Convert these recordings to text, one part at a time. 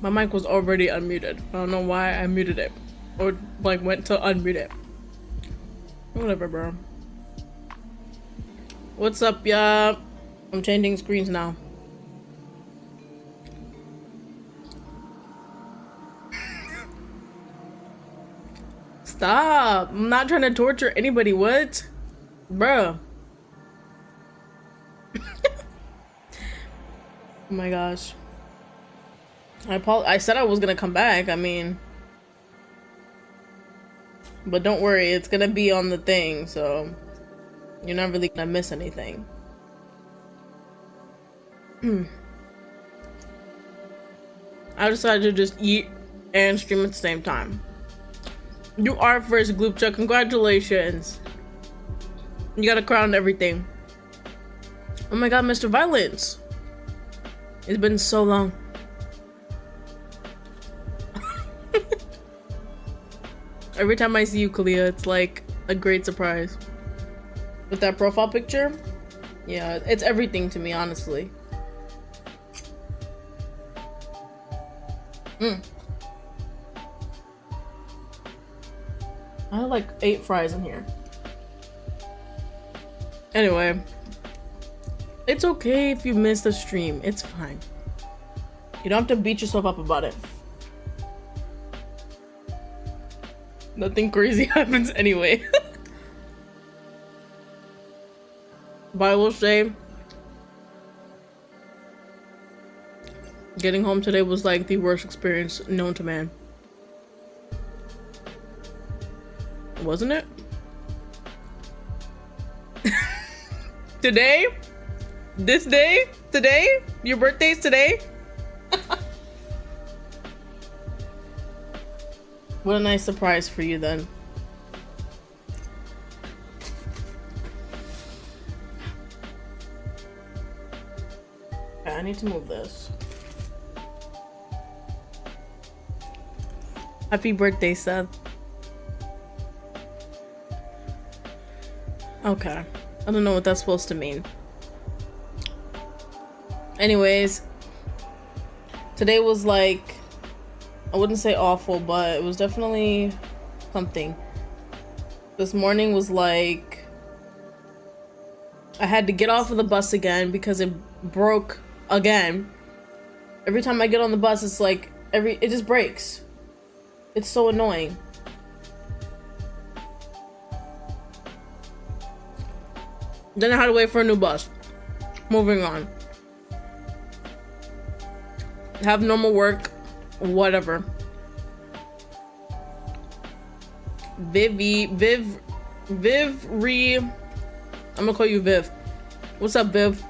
My mic was already unmuted. I don't know why I muted it. Or like went to unmute it. Whatever, bro. What's up, y'all? I'm changing screens now. Stop. I'm not trying to torture anybody. What? Bruh. Oh my gosh. I said I was gonna come back, I mean. But don't worry, it's gonna be on the thing, so you're not really gonna miss anything. I decided to just eat and stream at the same time. You are first, Gloopchuck. Congratulations. You got a crown and everything. Oh my god, Mr. Violence. It's been so long. Every time I see you, Kalia, it's like a great surprise. With that profile picture, yeah, it's everything to me, honestly. I have like 8 fries in here. Anyway, it's okay if you miss the stream. It's fine. You don't have to beat yourself up about it. Nothing crazy happens anyway. But I will say, getting home today was like the worst experience known to man. Wasn't it? Today? This day? Today? Your birthday's today? What a nice surprise for you then. Okay, I need to move this. Happy birthday, Seth. Okay. I don't know what that's supposed to mean. Anyways, today was like, I wouldn't say awful, but it was definitely something. This morning was like, I had to get off of the bus again because it broke again. Every time I get on the bus, it's like, it just breaks. It's so annoying. Then I had to wait for a new bus. Moving on. Have normal work. Whatever. I'm gonna call you Viv. What's up, Viv?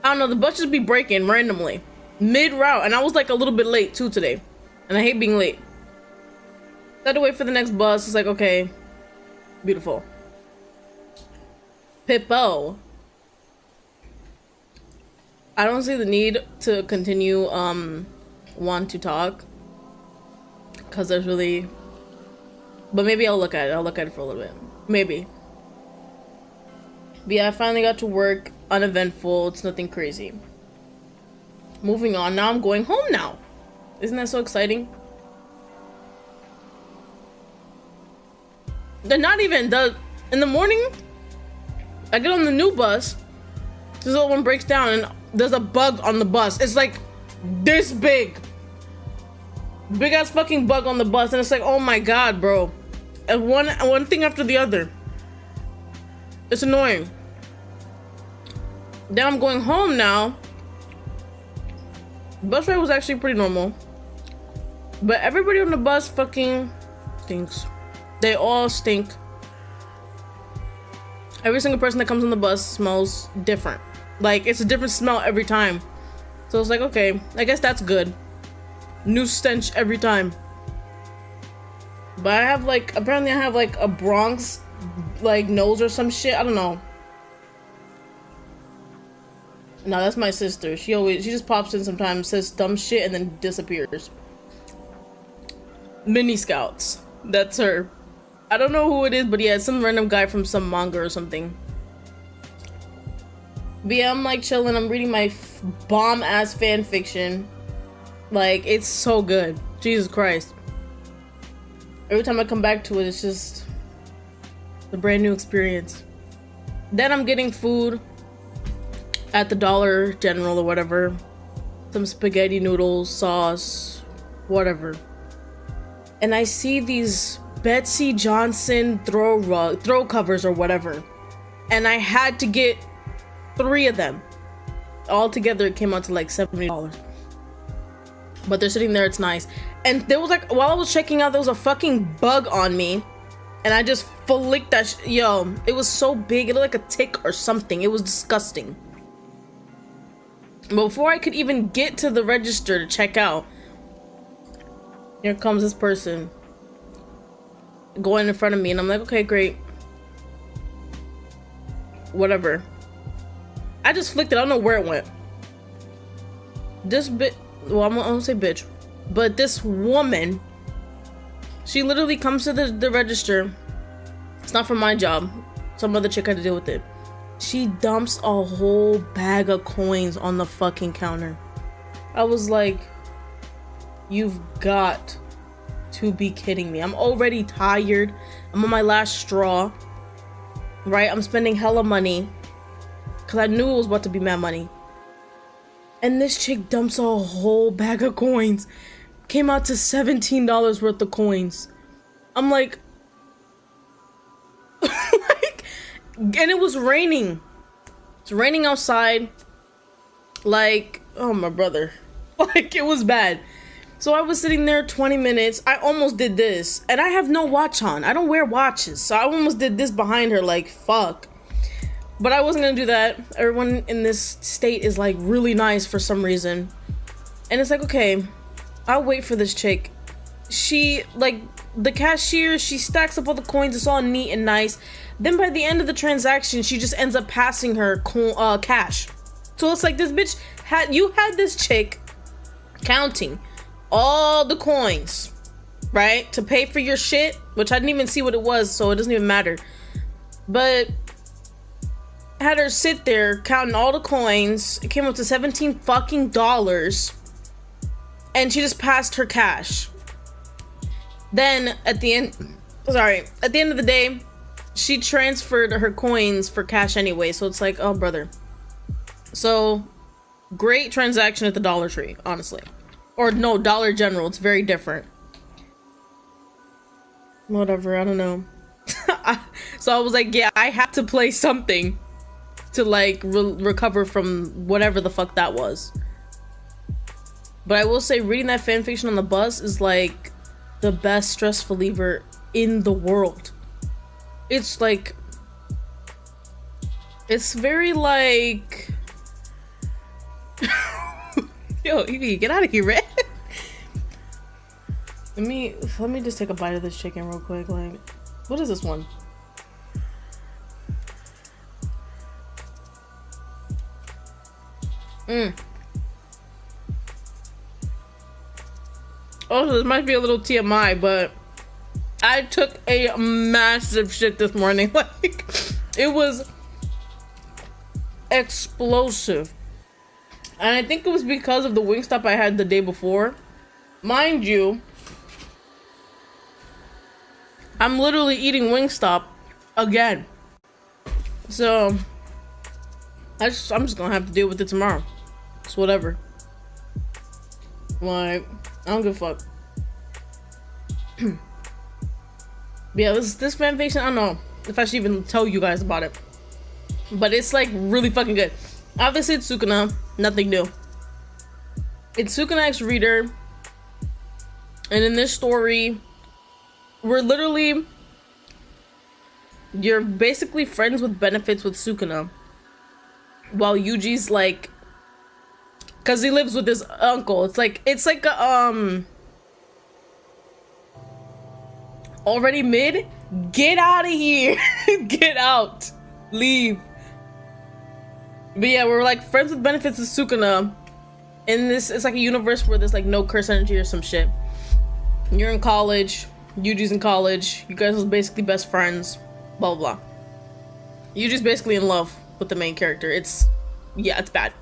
I don't know, the bus just be breaking randomly. Mid-route, and I was like a little bit late too today. And I hate being late. I had to wait for the next bus. It's like, okay. Beautiful. Pippo. I don't see the need to continue want to talk, because there's really, but maybe I'll look at it for a little bit, maybe. But yeah, I finally got to work, uneventful. It's nothing crazy. Moving on. Now I'm going home now. Isn't that so exciting? They're not even in the morning I get on the new bus, this little one breaks down and there's a bug on the bus. It's like this big. Big ass fucking bug on the bus, and it's like, oh my god, bro. And one thing after the other. It's annoying. Then I'm going home now. Bus ride was actually pretty normal. But everybody on the bus fucking stinks. They all stink. Every single person that comes on the bus smells different. Like, it's a different smell every time. So it's like, okay, I guess that's good. New stench every time. But I have like, apparently I have like a Bronx like nose or some shit. I don't know. No, that's my sister. She just pops in sometimes, says dumb shit, and then disappears. Mini Scouts. That's her. I don't know who it is, but yeah, it's some random guy from some manga or something. But yeah, I'm like chilling. I'm reading my bomb ass fan fiction. Like, it's so good. Jesus Christ. Every time I come back to it, it's just a brand new experience. Then I'm getting food at the Dollar General or whatever. Some spaghetti noodles, sauce, whatever. And I see these Betsy Johnson throw covers or whatever. And I had to get 3 of them. All together it came out to like $70. But they're sitting there, it's nice. And there was like, while I was checking out, there was a fucking bug on me. And I just flicked that yo, it was so big, it looked like a tick or something. It was disgusting. But before I could even get to the register to check out, here comes this person going in front of me, and I'm like, okay, great. Whatever. I just flicked it, I don't know where it went. This well, I'm gonna say bitch. But this woman, she literally comes to the register. It's not for my job. Some other chick had to deal with it. She dumps a whole bag of coins on the fucking counter. I was like, you've got to be kidding me. I'm already tired. I'm on my last straw. Right? I'm spending hella money. Because I knew it was about to be mad money. And this chick dumps a whole bag of coins. Came out to $17 worth of coins. I'm like, and it was raining. It's raining outside. Like, oh my brother. Like, it was bad. So I was sitting there 20 minutes. I almost did this. And I have no watch on. I don't wear watches. So I almost did this behind her, like, fuck. But I wasn't gonna do that. Everyone in this state is like really nice for some reason. And it's like, okay, I'll wait for this chick. She, like, the cashier, she stacks up all the coins. It's all neat and nice. Then by the end of the transaction, she just ends up passing her cash. So it's like, this bitch had this chick counting all the coins, right? To pay for your shit, which I didn't even see what it was, so it doesn't even matter. But had her sit there counting all the coins. It came up to $17 fucking dollars, and she just passed her cash. Then at the end of the day, she transferred her coins for cash anyway. So it's like, oh brother. So great transaction at the Dollar Tree, honestly, or no, Dollar General. It's very different. Whatever, I don't know. So I was like, yeah, I have to play something to like recover from whatever the fuck that was. But I will say, reading that fanfiction on the bus is like the best stress reliever in the world. It's like, it's very like yo, Evie, get out of here, man. let me just take a bite of this chicken real quick. Like, what is this one? Also, this might be a little TMI, but I took a massive shit this morning. Like, it was explosive. And I think it was because of the Wingstop I had the day before. Mind you, I'm literally eating Wingstop again. So I'm just gonna have to deal with it tomorrow. It's whatever. Like, I don't give a fuck. Yeah, this fanfiction, I don't know if I should even tell you guys about it. But it's like really fucking good. Obviously it's Sukuna, nothing new. It's Sukuna X Reader. And in this story, you're basically friends with benefits with Sukuna. While Yuji's like, cause he lives with his uncle. It's like a, already mid? Get out of here. Get out. Leave. But yeah, we're like friends with benefits with Sukuna. In this, it's like a universe where there's like no curse energy or some shit. You're in college. Yuji's in college. You guys are basically best friends. Blah, blah, blah. Yuji's basically in love with the main character. It's yeah, it's bad.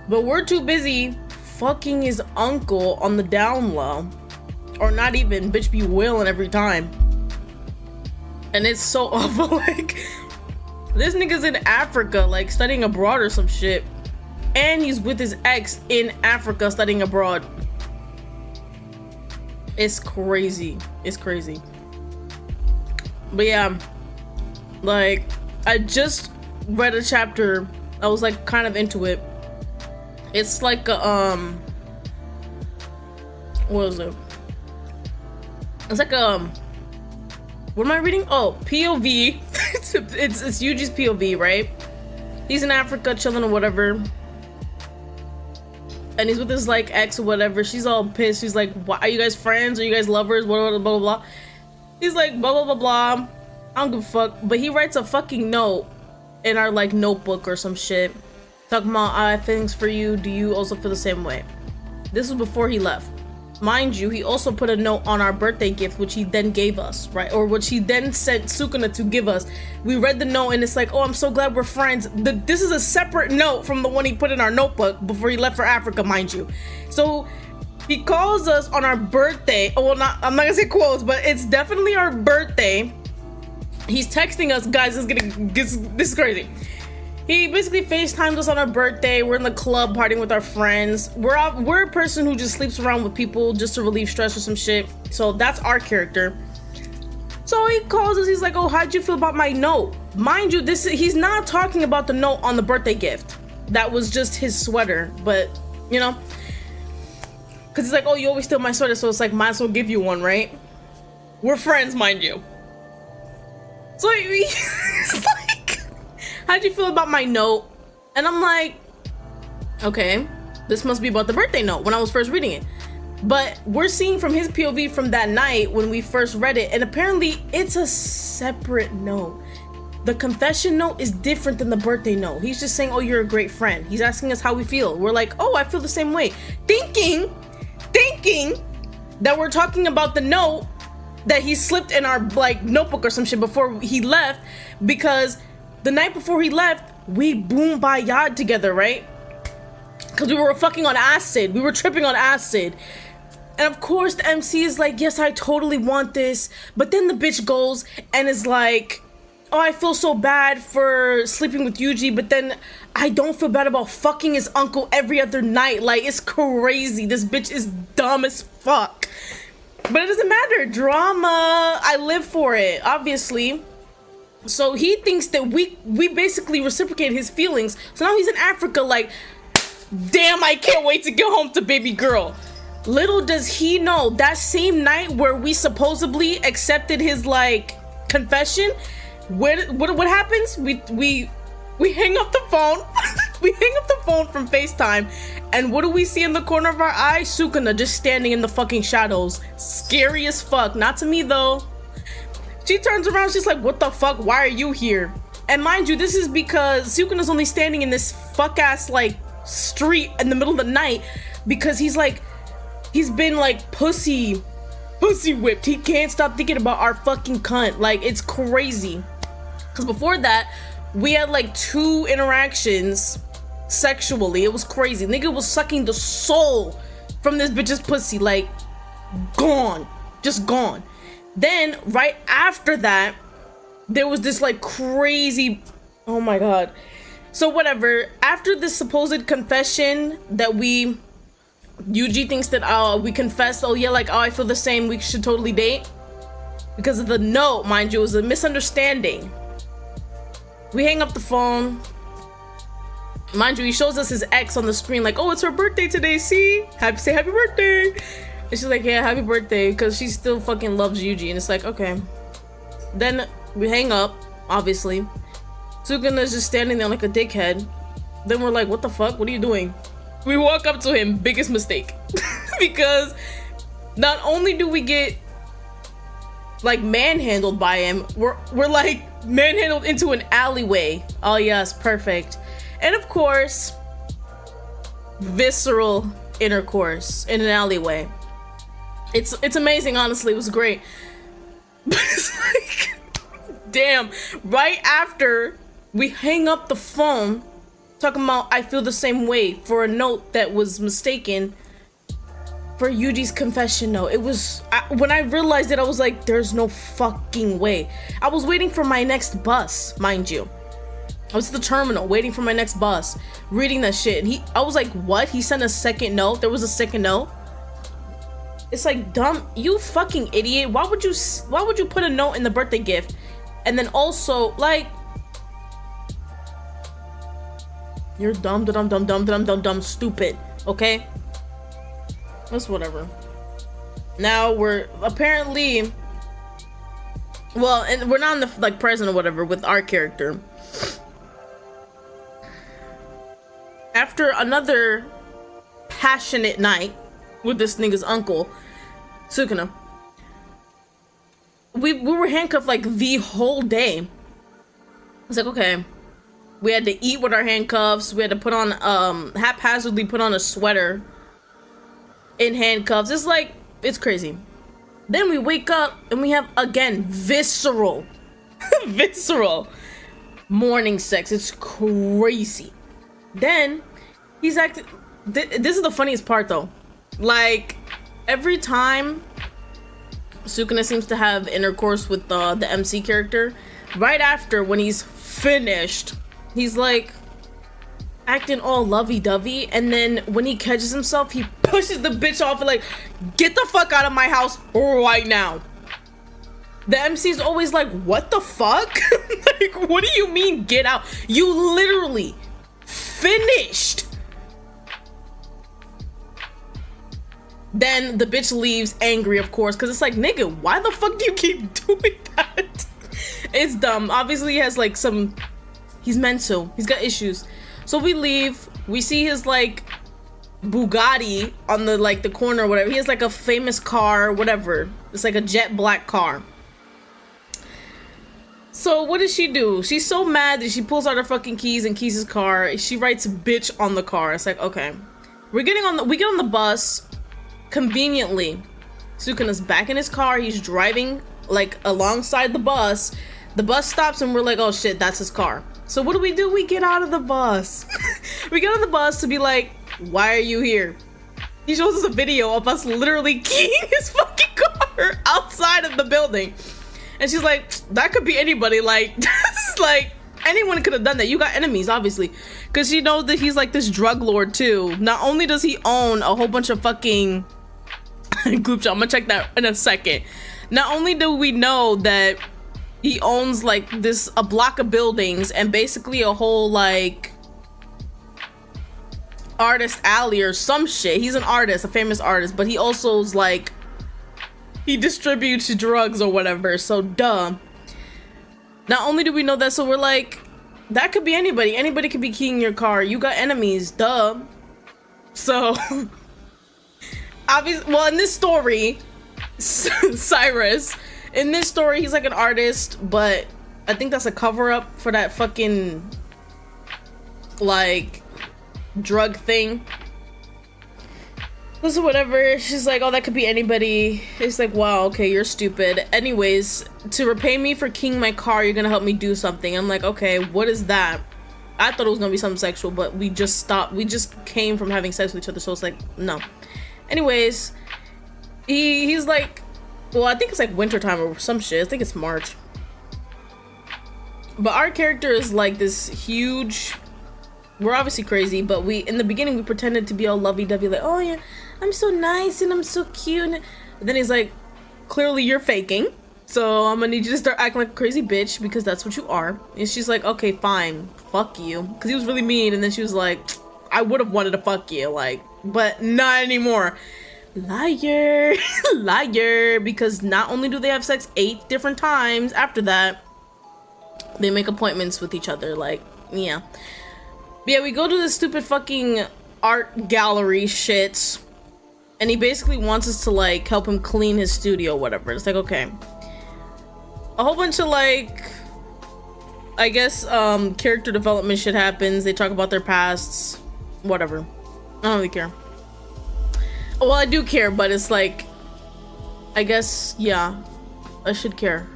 But we're too busy fucking his uncle on the down low. Or not even, bitch be wailing every time. And it's so awful. Like, this nigga's in Africa, like studying abroad or some shit. And he's with his ex in Africa studying abroad. It's crazy. It's crazy. But yeah, like, I just read a chapter. I was like kind of into it. It's like a what is it? It's like what am I reading? Oh, POV. it's Yuji's POV, right? He's in Africa chilling or whatever. And he's with his like ex or whatever. She's all pissed. She's like, "Why are you guys friends? Are you guys lovers? Blah blah blah blah blah." He's like, "Blah blah blah blah. I don't give a fuck." But he writes a fucking note in our like notebook or some shit, talking about, "I have feelings for you. Do you also feel the same way?" This was before he left. Mind you, he also put a note on our birthday gift, which he then gave us, right? Or which he then sent Sukuna to give us. We read the note and it's like, "Oh, I'm so glad we're friends." This is a separate note from the one he put in our notebook before he left for Africa, mind you. So he calls us on our birthday. Oh, well, I'm not gonna say quotes, but it's definitely our birthday. He's texting us, guys, this is crazy. He basically FaceTimed us on our birthday. We're in the club partying with our friends. We're a person who just sleeps around with people just to relieve stress or some shit. So that's our character. So he calls us. He's like, "Oh, how'd you feel about my note?" Mind you, he's not talking about the note on the birthday gift. That was just his sweater. But, you know, because he's like, "Oh, you always steal my sweater." So it's like, might as well give you one, right? We're friends, mind you. So he's like, "How'd you feel about my note?" And I'm like, okay, this must be about the birthday note when I was first reading it. But we're seeing from his POV from that night when we first read it, and apparently it's a separate note. The confession note is different than the birthday note. He's just saying, "Oh, you're a great friend." He's asking us how we feel. We're like, "Oh, I feel the same way." Thinking that we're talking about the note that he slipped in our like notebook or some shit before he left, because the night before he left, we boom by yard together, right? Because we were fucking on acid. We were tripping on acid. And of course the MC is like, "Yes, I totally want this." But then the bitch goes and is like, "Oh, I feel so bad for sleeping with Yuji, but then I don't feel bad about fucking his uncle every other night." Like, it's crazy. This bitch is dumb as fuck. But it doesn't matter. Drama. I live for it, obviously. So he thinks that we basically reciprocate his feelings. So now he's in Africa like, "Damn, I can't wait to get home to baby girl." Little does he know, that same night where we supposedly accepted his like confession, what happens? We hang up the phone. We hang up the phone from FaceTime, and what do we see in the corner of our eye? Sukuna just standing in the fucking shadows. Scary as fuck. Not to me though. She turns around, she's like, "What the fuck? Why are you here?" And mind you, this is because Sukuna's only standing in this fuck ass like street in the middle of the night because he's been like pussy whipped. He can't stop thinking about our fucking cunt. Like, it's crazy. Because before that, we had like 2 interactions sexually. It was crazy. Nigga was sucking the soul from this bitch's pussy. Like, gone. Just gone. Then, right after that, there was this like crazy... Oh my god. So whatever. After this supposed confession that Yuji thinks that we confessed, "Oh yeah, like, oh, I feel the same, we should totally date." Because of the note, mind you, it was a misunderstanding. We hang up the phone. Mind you, he shows us his ex on the screen like, "Oh, it's her birthday today, see? Say happy birthday." And she's like, "Yeah, happy birthday," because she still fucking loves Yuji. And it's like, okay. Then we hang up, obviously. Sukuna's just standing there like a dickhead. Then we're like, "What the fuck? What are you doing?" We walk up to him, biggest mistake. Because not only do we get like manhandled by him, we're like manhandled into an alleyway. Oh yes, perfect. And of course, visceral intercourse in an alleyway. It's amazing, honestly. It was great. But it's like, damn, right after we hang up the phone talking about I feel the same way for a note that was mistaken for Yuji's confession note. It was, when I realized it, I was like, there's no fucking way. I was waiting for my next bus, mind you. I was at the terminal waiting for my next bus, reading that shit, and I was like, what? He sent a second note? There was a second note? It's like, dumb, you fucking idiot. Why would you put a note in the birthday gift? And then also, you're dumb, stupid, okay? That's whatever. Now we're apparently, and we're not in the present or whatever with our character. After another passionate night with this nigga's uncle, Sukuna, we were handcuffed the whole day. It's like, okay, we had to eat with our handcuffs. We had to put on haphazardly put on a sweater in handcuffs. It's crazy. Then we wake up and we have again visceral morning sex. It's crazy. Then he's acting. This is the funniest part though. Every time Sukuna seems to have intercourse with the MC character, right after when he's finished, he's acting all lovey-dovey, and then when he catches himself, he pushes the bitch off and get the fuck out of my house right now. The MC's always like, what the fuck? What do you mean get out? You literally finished. Then the bitch leaves angry, of course, because it's like, nigga, why the fuck do you keep doing that? It's dumb. Obviously he has he's mental, he's got issues. So we leave, we see his Bugatti on the corner or whatever. He has a famous car, whatever. It's a jet black car. So what does she do? She's so mad that she pulls out her fucking keys and keys his car. She writes bitch on the car. It's like, okay. We get on the bus. Conveniently, Sukuna's back in his car. He's driving alongside the bus. The bus stops and we're like, oh shit, that's his car. So what do? We get out of the bus. We get on the bus to be like, why are you here? He shows us a video of us literally keying his fucking car outside of the building. And she's like, that could be anybody. Anyone could have done that. You got enemies, obviously. Because she knows that he's this drug lord too. Not only does he own a whole bunch of fucking group chat, I'm gonna check that in a second. Not only do we know that he owns a block of buildings and basically a whole artist alley or some shit. He's an artist, a famous artist, but he also is he distributes drugs or whatever. So duh. Not only do we know that, so we're like, that could be anybody. Anybody could be keying your car. You got enemies, duh. So obviously, well, in this story, Cyrus, in this story, he's an artist, but I think that's a cover-up for that fucking drug thing. So whatever. She's like, oh, that could be anybody. It's like, wow, okay, you're stupid. Anyways, to repay me for keying my car, you're gonna help me do something. I'm like, okay, what is that? I thought it was gonna be something sexual, but we just stopped. We just came from having sex with each other, so it's like, no. Anyways, he's like, well, I think it's wintertime or some shit. I think it's March. But our character is this huge. We're obviously crazy, but in the beginning we pretended to be all lovey-dovey, oh yeah, I'm so nice and I'm so cute. And then he's like, clearly you're faking, so I'm gonna need you to start acting like a crazy bitch because that's what you are. And she's like, okay, fine, fuck you, because he was really mean. And then she was like, I would have wanted to fuck you, but not anymore. Liar. Liar. Because not only do they have sex 8 different times after that, they make appointments with each other. Yeah. But yeah, we go to this stupid fucking art gallery shit, and he basically wants us to help him clean his studio, whatever. It's like, okay, a whole bunch of I guess character development shit happens. They talk about their pasts, whatever. I don't really care. Well, I do care, but it's I guess, yeah, I should care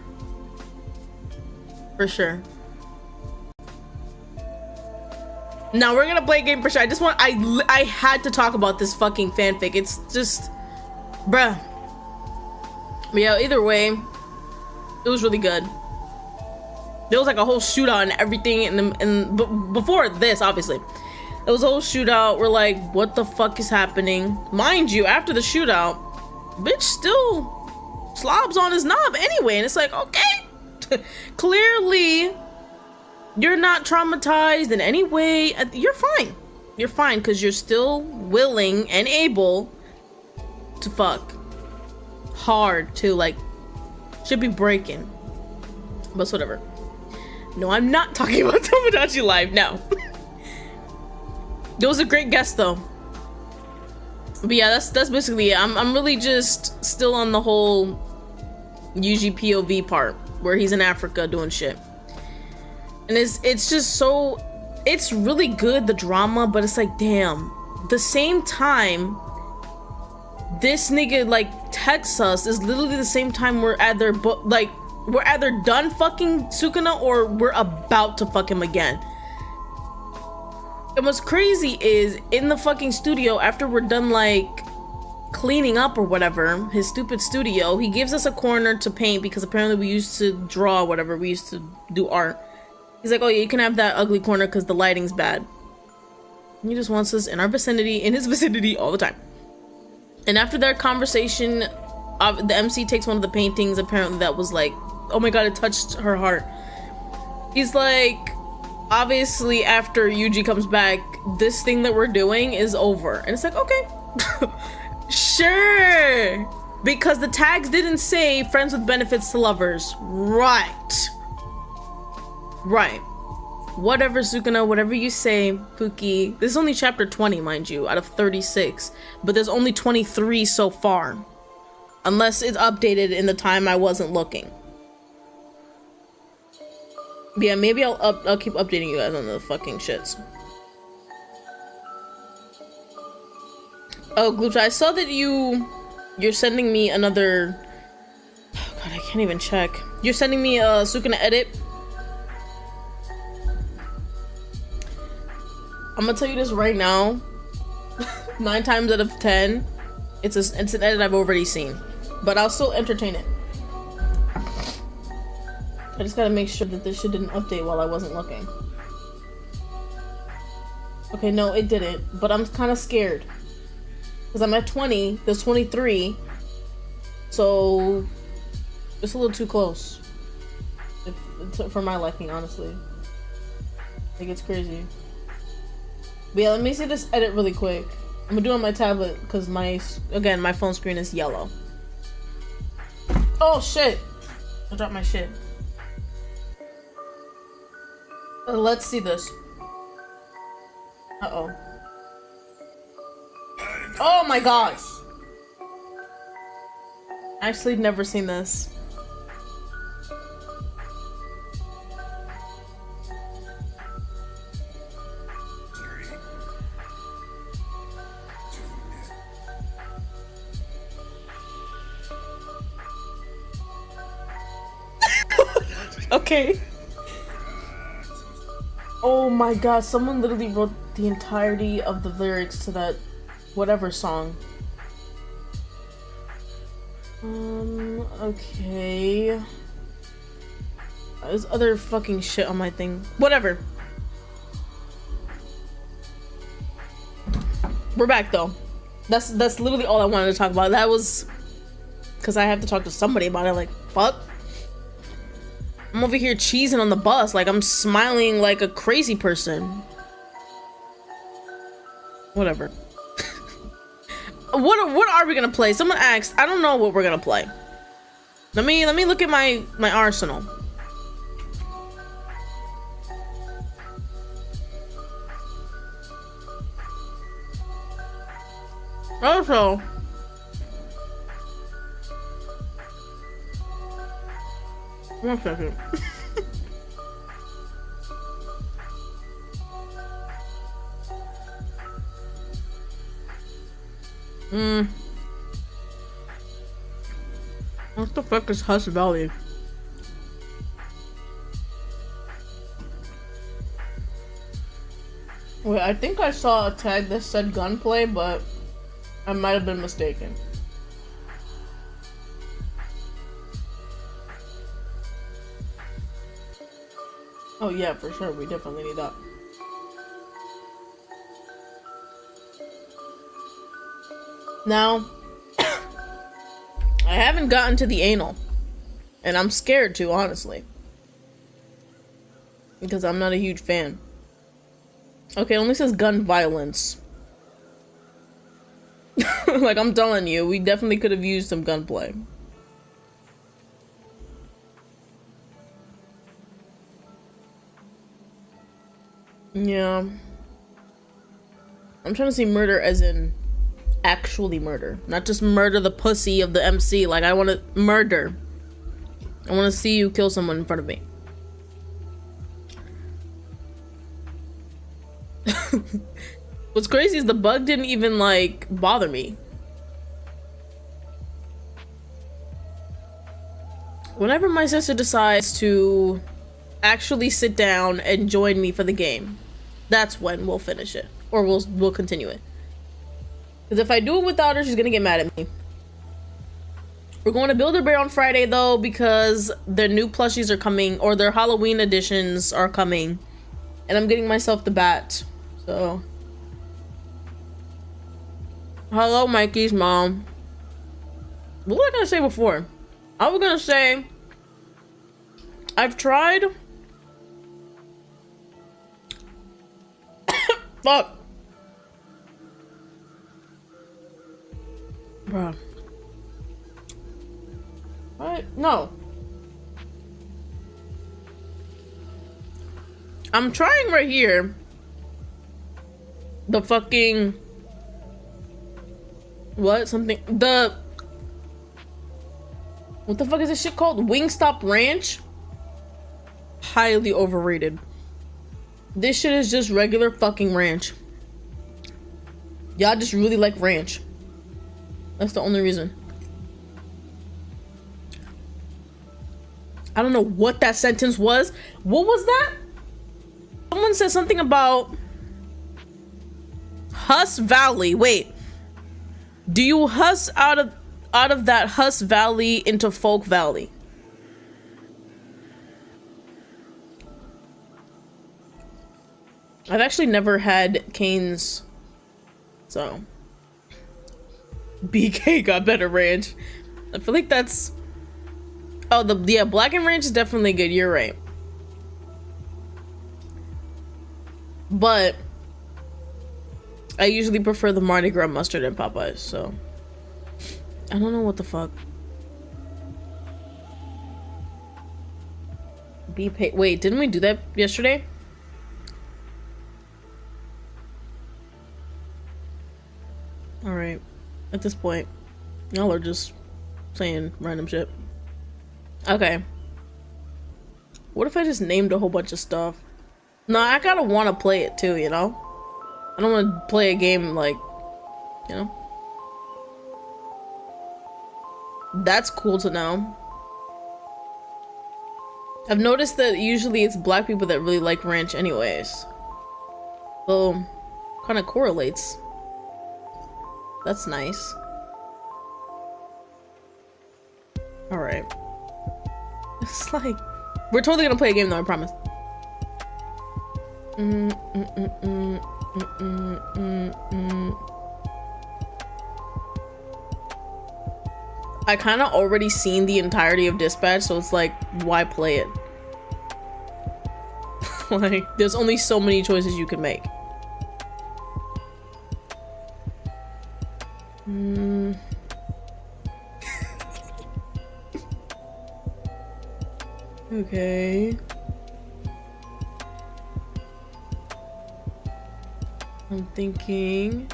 for sure. Now we're gonna play a game for sure. I had to talk about this fucking fanfic. It's just, bruh. But yeah, either way, it was really good. There was like a whole shootout and everything, and before this, obviously, there was a whole shootout. We're like, what the fuck is happening? Mind you, after the shootout, bitch still slobs on his knob anyway, and it's like, okay, clearly you're not traumatized in any way. You're fine. You're fine because you're still willing and able to fuck hard too. Like, should be breaking, but it's whatever. No, I'm not talking about Tomodachi Live. No. It was a great guest though. But yeah, that's basically it. I'm really just still on the whole Yuji POV part where he's in Africa doing shit. And it's just so, it's really good, the drama, but it's like, damn. The same time this nigga like texts us is literally the same time we're either done fucking Sukuna or we're about to fuck him again. And what's crazy is in the fucking studio, after we're done like cleaning up or whatever, his stupid studio, he gives us a corner to paint because apparently we used to draw whatever, we used to do art. He's like, oh yeah, you can have that ugly corner because the lighting's bad. And he just wants us in our vicinity, in his vicinity all the time. And after their conversation, the MC takes one of the paintings, apparently that was like, oh my god, it touched her heart. He's like, obviously after Yuji comes back, this thing that we're doing is over. And it's like, okay. Sure. Because the tags didn't say friends with benefits to lovers. Right. Right. Whatever, Sukuna, whatever you say, Pookie. This is only chapter 20, mind you, out of 36. But there's only 23 so far. Unless it's updated in the time I wasn't looking. But yeah, maybe I'll keep updating you guys on the fucking shits. Oh, Glooch, I saw that you're sending me another. Oh god, I can't even check. You're sending me a Sukuna edit. I'm gonna tell you this right now. 9 times out of 10, it's an edit I've already seen, but I'll still entertain it. I just gotta make sure that this shit didn't update while I wasn't looking. Okay, no, it didn't, but I'm kind of scared. Because I'm at 20, there's 23, so it's a little too close. For my liking, honestly. Like, it's crazy. But yeah, let me see this edit really quick. I'm gonna do it on my tablet, because my phone screen is yellow. Oh shit! I dropped my shit. Let's see this. Uh-oh. Oh my god! I actually never seen this. Okay. Oh my god, someone literally wrote the entirety of the lyrics to that whatever song. Okay. There's other fucking shit on my thing. Whatever. We're back though. That's literally all I wanted to talk about. That was because I have to talk to somebody about it. Like, fuck. I'm over here cheesing on the bus, like I'm smiling like a crazy person. Whatever. What are we gonna play? Someone asked. I don't know what we're gonna play. Let me look at my arsenal. Also, one second. What the fuck is Huss Valley? Wait, I think I saw a tag that said gunplay, but I might have been mistaken. Oh yeah, for sure. We definitely need that. Now, I haven't gotten to the anal. And I'm scared to, honestly. Because I'm not a huge fan. Okay, it only says gun violence. Like, I'm telling you, we definitely could have used some gunplay. Yeah. I'm trying to see murder as in actually murder. Not just murder the pussy of the MC. Like, I want to murder. I want to see you kill someone in front of me. What's crazy is the bug didn't even, like, bother me. Whenever my sister decides to actually sit down and join me for the game, that's when we'll finish it. Or we'll continue it. Because if I do it without her, she's gonna get mad at me. We're going to Build-A-Bear on Friday, though, because their new plushies are coming, or their Halloween editions are coming. And I'm getting myself the bat, so... Hello, Mikey's mom. What was I gonna say before? I was gonna say... I've tried... Fuck. Bruh. What? No. I'm trying right here. The fucking... What? Something... The... What the fuck is this shit called? Wingstop Ranch? Highly overrated. This shit is just regular fucking ranch. Y'all just really like ranch. That's the only reason. I don't know what that sentence was. What was that? Someone said something about Huss Valley. Wait. Do you huss out of that Huss Valley into Folk Valley? I've actually never had Cane's, so BK got better ranch. I feel like that's... Oh, yeah, Blackened Ranch is definitely good. You're right. But I usually prefer the Mardi Gras mustard and Popeyes, so I don't know what the fuck. Wait, didn't we do that yesterday? Alright. At this point, y'all are just saying random shit. Okay. What if I just named a whole bunch of stuff? No, I kinda wanna play it too, you know? I don't wanna play a game like, you know? That's cool to know. I've noticed that usually it's black people that really like ranch anyways. So, kinda correlates. That's nice. Alright. It's like... We're totally gonna play a game though, I promise. I kinda already seen the entirety of Dispatch, so it's like, why play it? Like, there's only so many choices you can make. Okay. I'm thinking...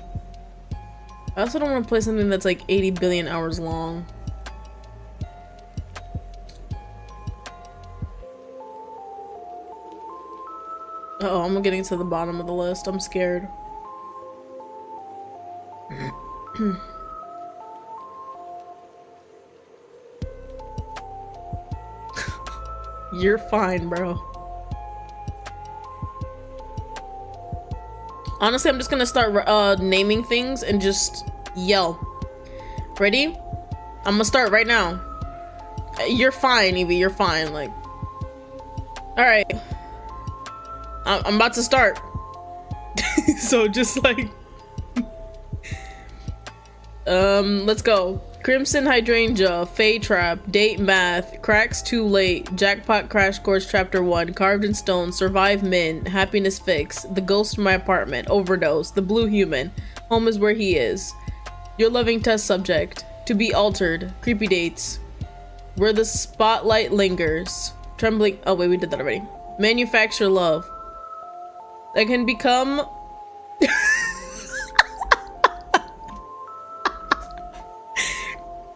I also don't want to play something that's like 80 billion hours long. Uh-oh, I'm getting to the bottom of the list. I'm scared. You're fine, bro. Honestly, I'm just gonna start naming things and just yell. Ready? I'm gonna start right now. You're fine, Evie. You're fine. Like, all right. I'm about to start. So just like, let's go. Crimson Hydrangea, Fey Trap, Date Math, Cracks Too Late, Jackpot Crash Course Chapter 1, Carved in Stone, Survive Min, Happiness Fix, The Ghost in My Apartment, Overdose, The Blue Human, Home is Where He Is, Your Loving Test Subject, To Be Altered, Creepy Dates, Where the Spotlight Lingers, Trembling, oh wait, we did that already. Manufacture Love. That can become...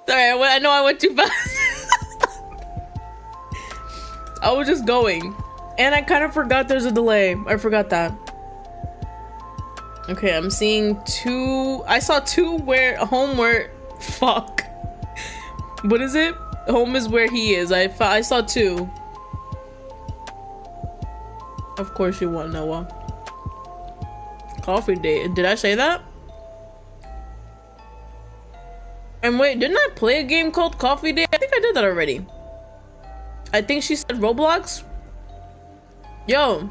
Sorry, I know I went too fast. I was just going. And I kind of forgot there's a delay. I forgot that. Okay, I'm seeing two. I saw two where home where. Fuck. What is it? Home is where he is. I saw two. Of course you want Noah. Coffee date. Did I say that? And wait, didn't I play a game called Coffee Day? I think I did that already. I think she said Roblox. Yo,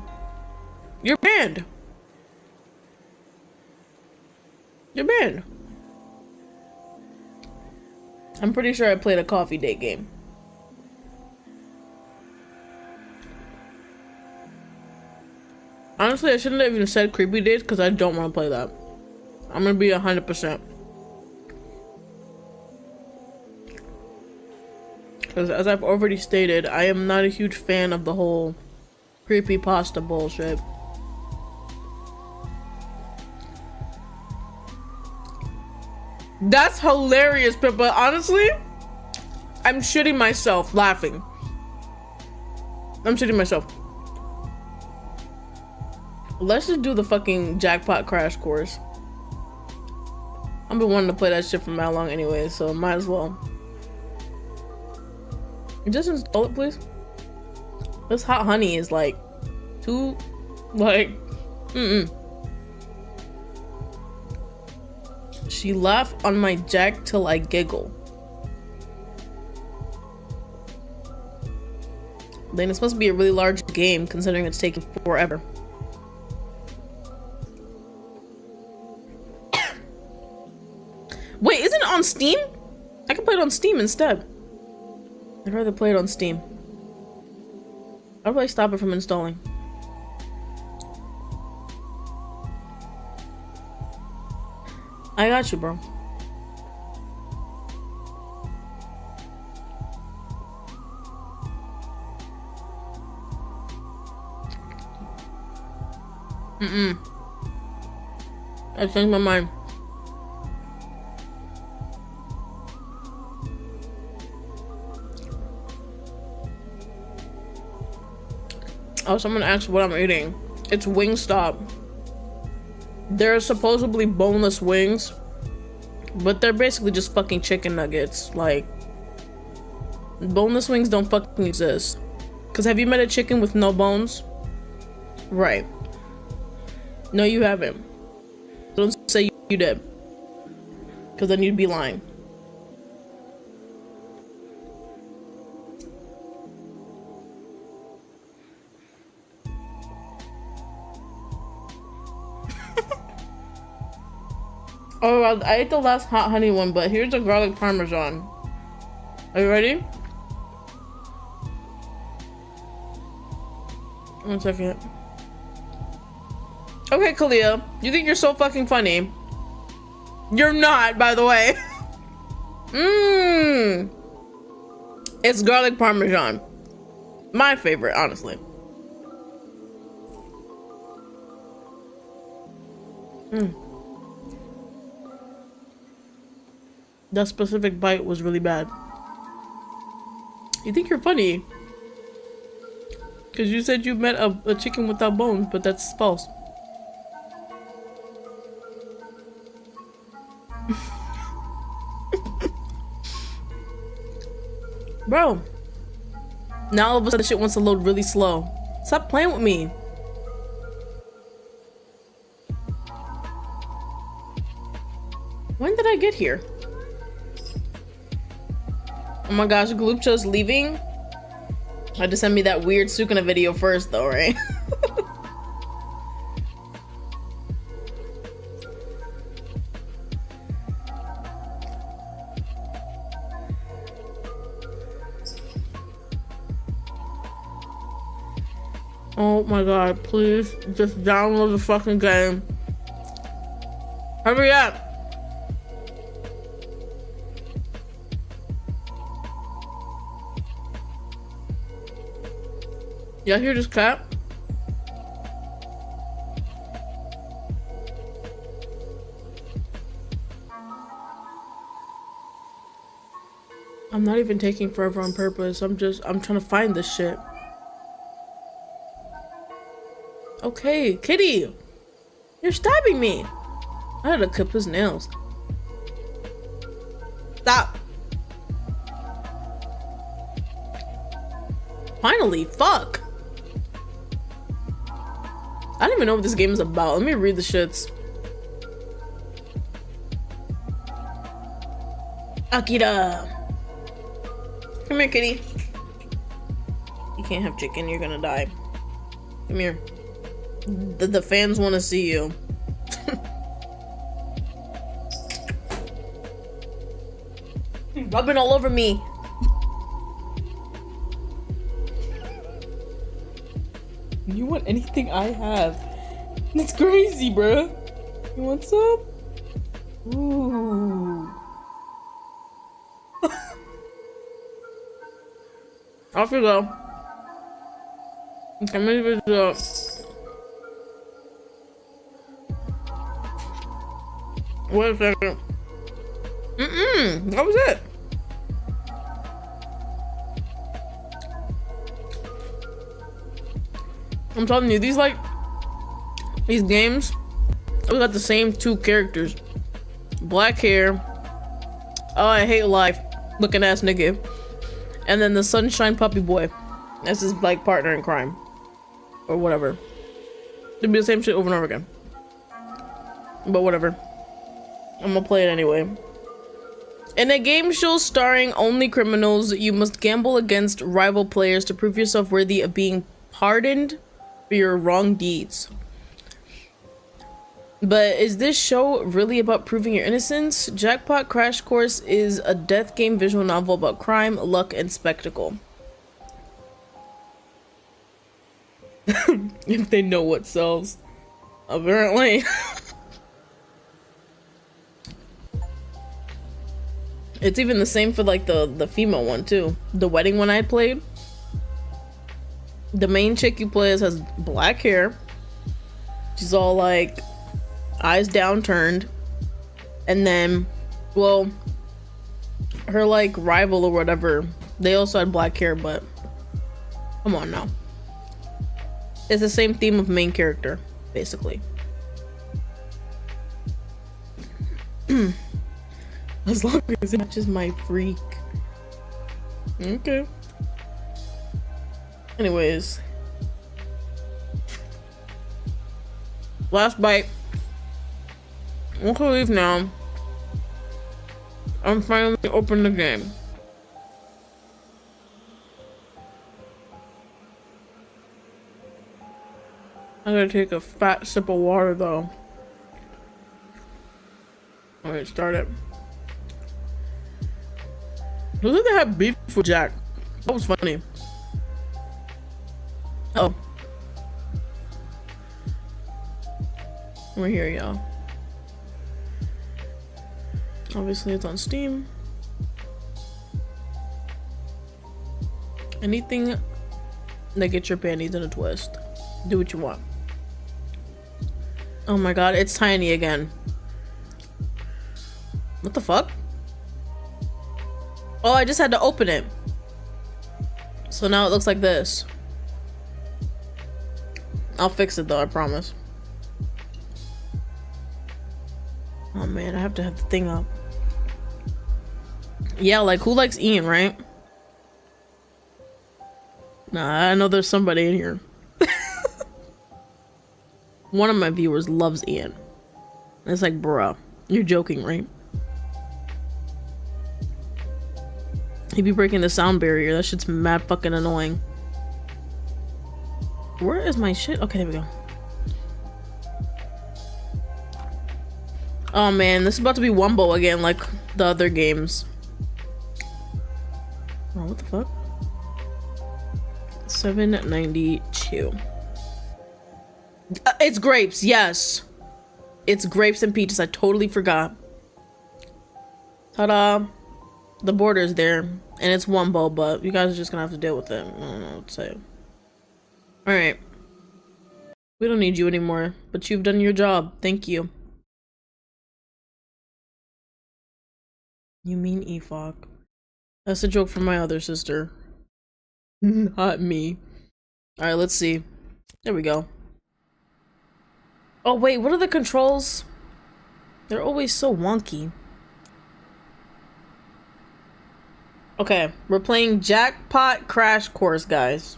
you're banned. You're banned. I'm pretty sure I played a Coffee Date game. Honestly, I shouldn't have even said Creepy Dates because I don't want to play that. I'm gonna be 100%. Because as I've already stated, I am not a huge fan of the whole creepypasta bullshit. That's hilarious, Pippa. Honestly, I'm shitting myself laughing. I'm shitting myself. Let's just do the fucking Jackpot Crash Course. I've been wanting to play that shit for how long anyway, so might as well. Just install it, please. This hot honey is like too, like, She laughed on my jack till I giggle. Then it's supposed to be a really large game considering it's taking forever. Wait, isn't it on Steam? I can play it on Steam instead. I'd rather play it on Steam. How do I stop it from installing? I got you, bro. I changed my mind. Oh, someone asked what I'm eating. It's Wingstop. They're supposedly boneless wings, but they're basically just fucking chicken nuggets. Like, boneless wings don't fucking exist. Cause have you met a chicken with no bones? Right. No, you haven't. Don't say you did. Cause then you'd be lying. Oh, I ate the last hot honey one, but here's a garlic parmesan. Are you ready? 1 second. Okay, Kalia, you think you're so fucking funny. You're not, by the way. It's garlic parmesan. My favorite, honestly. That specific bite was really bad. You think you're funny? Because you said you met a chicken without bones, but that's false. Bro. Now all of a sudden shit wants to load really slow. Stop playing with me. When did I get here? Oh my gosh, Gloopcha's leaving? Had to send me that weird Sukuna video first though, right? Oh my god, please just download the fucking game. Hurry up! Y'all hear this cat? I'm not even taking forever on purpose. I'm trying to find this shit. Okay, kitty! You're stabbing me! I had to clip his nails. Stop! Finally, fuck! I don't even know what this game is about. Let me read the shits. Akira! Come here, kitty. You can't have chicken, you're gonna die. Come here. The fans want to see you. Rubbing all over me. You want anything I have? That's crazy, bruh. You want some? Ooh. Off you go. Okay, maybe it's wait a second. That was it. I'm telling you, these games, we got the same two characters. Black hair. Oh, I hate life. Looking ass nigga. And then the sunshine puppy boy. That's his like partner in crime. Or whatever. It'd be the same shit over and over again. But whatever. I'm gonna play it anyway. In a game show starring only criminals, you must gamble against rival players to prove yourself worthy of being pardoned for your wrong deeds. But is this show really about proving your innocence? Jackpot Crash Course is a death game visual novel about crime, luck, and spectacle. If they know what sells. Apparently. It's even the same for like the female one too. The wedding one I played. The main chick you play as has black hair. She's all like eyes downturned. And then, well, her like rival or whatever, they also had black hair, but come on now. It's the same theme of main character, basically. As long as it matches my freak. Okay. Anyways. Last bite. I'm gonna leave now. I'm finally open the game. I gotta take a fat sip of water though. Alright, start it. Who did they have beef with Jack? That was funny. Oh. We're here, y'all. Obviously, it's on Steam. Anything that gets your panties in a twist. Do what you want. Oh my god, it's tiny again. What the fuck? Oh, I just had to open it. So now it looks like this. I'll fix it though, I promise. Oh man, I have to have the thing up. Yeah, like who likes Ian, right? Nah, I know there's somebody in here. One of my viewers loves Ian. And it's like, bruh, you're joking, right? He be breaking the sound barrier. That shit's mad fucking annoying. Where is my shit? Okay, there we go. Oh man, this is about to be Wumbo again, like the other games. Oh, what the fuck? 792. It's grapes, yes. It's grapes and peaches. I totally forgot. Ta-da. The border's there. And it's Wumbo, but you guys are just gonna have to deal with it. I don't know what to say. Alright. We don't need you anymore, but you've done your job. Thank you. You mean Efok? That's a joke from my other sister. Not me. Alright, let's see. There we go. Oh wait, what are the controls? They're always so wonky. Okay, we're playing Jackpot Crash Course, guys.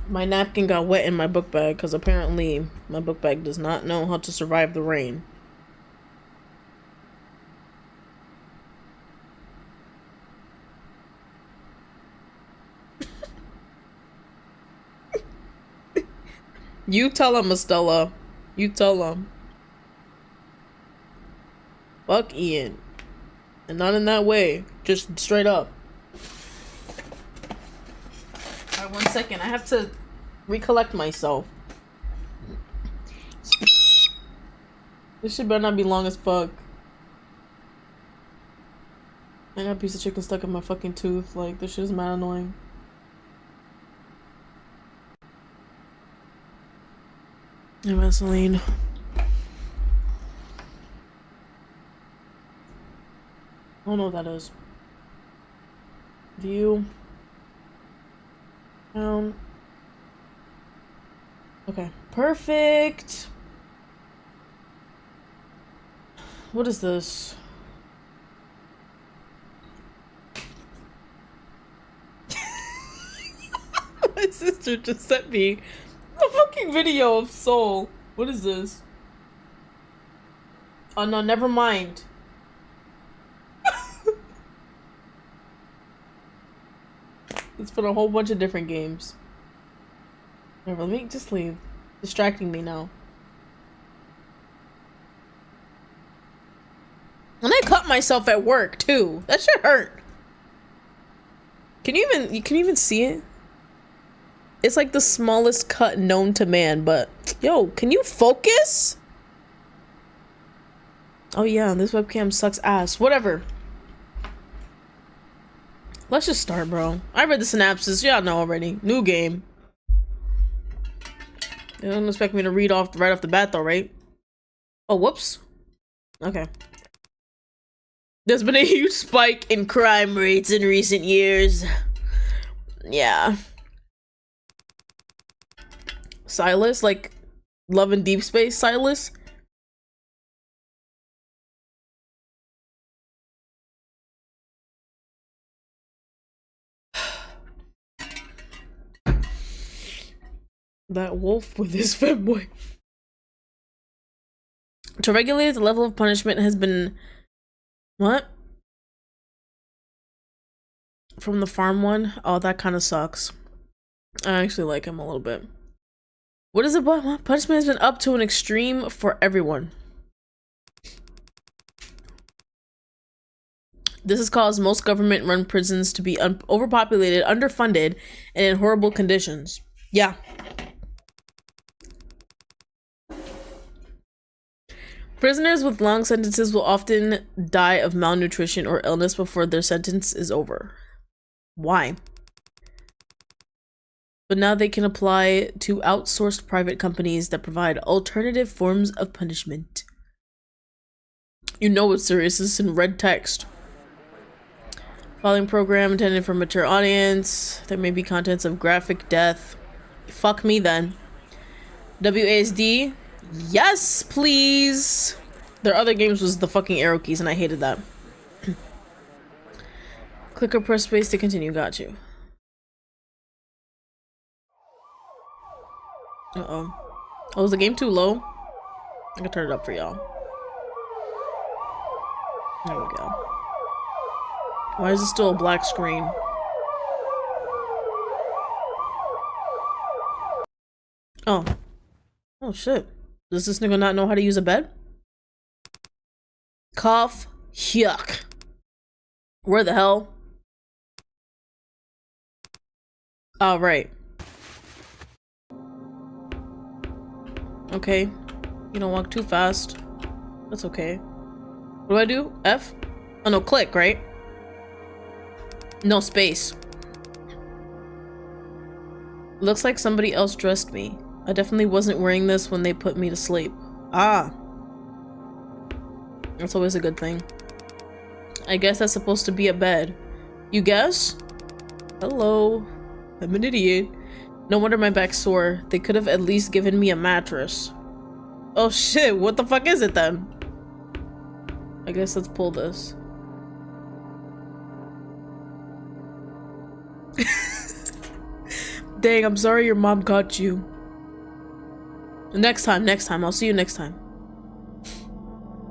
My napkin got wet in my book bag because apparently my book bag does not know how to survive the rain. You tell him, Estella. You tell him. Fuck Ian. And not in that way. Just straight up. Alright, 1 second. I have to recollect myself. This shit better not be long as fuck. I got a piece of chicken stuck in my fucking tooth. Like, this shit is mad annoying. And Vaseline. I don't know what that is. View. Down. Okay. Perfect. What is this? My sister just sent me a fucking video of Soul. What is this? Oh no, never mind. It's for a whole bunch of different games. Never, let me just leave. Distracting me now. And I cut myself at work too. That shit hurt. Can you even see it? It's like the smallest cut known to man, but yo, can you focus? Oh yeah, this webcam sucks ass. Whatever. Let's just start, bro. I read the synopsis. Y'all know already. New game. You don't expect me to read off right off the bat though, right? Oh, whoops. Okay. There's been a huge spike in crime rates in recent years. Yeah. Silas, like Love in Deep Space Silas. That wolf with his femboy. To regulate the level of punishment has been... What? From the farm one? Oh, that kind of sucks. I actually like him a little bit. What is it? What? Punishment has been up to an extreme for everyone. This has caused most government-run prisons to be overpopulated, underfunded, and in horrible conditions. Yeah. Prisoners with long sentences will often die of malnutrition or illness before their sentence is over. Why? But now they can apply to outsourced private companies that provide alternative forms of punishment. You know it's serious. This is in red text. Following program intended for mature audience. There may be contents of graphic death. Fuck me then. WASD. Yes, please. Their other games was the fucking arrow keys, and I hated that. Click or press space to continue. Got you. Uh-oh. Oh, was the game too low? I can turn it up for y'all. There we go. Why is it still a black screen? Oh. Oh shit. Does this nigga not know how to use a bed? Cough. Yuck. Where the hell? Oh, right. Okay. You don't walk too fast. That's okay. What do I do? F? Oh no, click, right? No space. Looks like somebody else dressed me. I definitely wasn't wearing this when they put me to sleep. Ah. That's always a good thing. I guess that's supposed to be a bed. You guess? Hello. I'm an idiot. No wonder my back's sore. They could have at least given me a mattress. Oh shit, what the fuck is it then? I guess let's pull this. Dang, I'm sorry your mom caught you. Next time. I'll see you next time.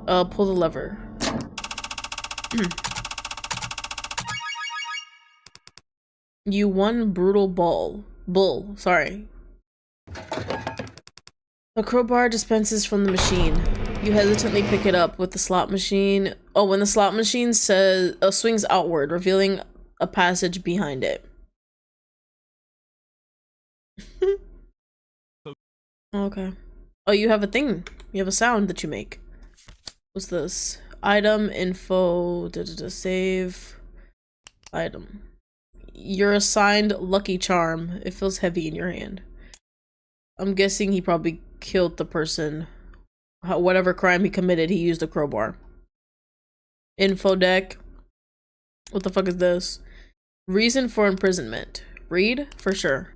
Pull the lever. You won brutal bull, sorry. A crowbar dispenses from the machine. You hesitantly pick it up with the slot machine. Oh, when the slot machine says swings outward, revealing a passage behind it. Okay. Oh, you have a thing. You have a sound that you make. What's this? Item, info, save, item. You're assigned Lucky Charm. It feels heavy in your hand. I'm guessing he probably killed the person. Whatever crime he committed, he used a crowbar. Info deck. What the fuck is this? Reason for imprisonment. Read? For sure.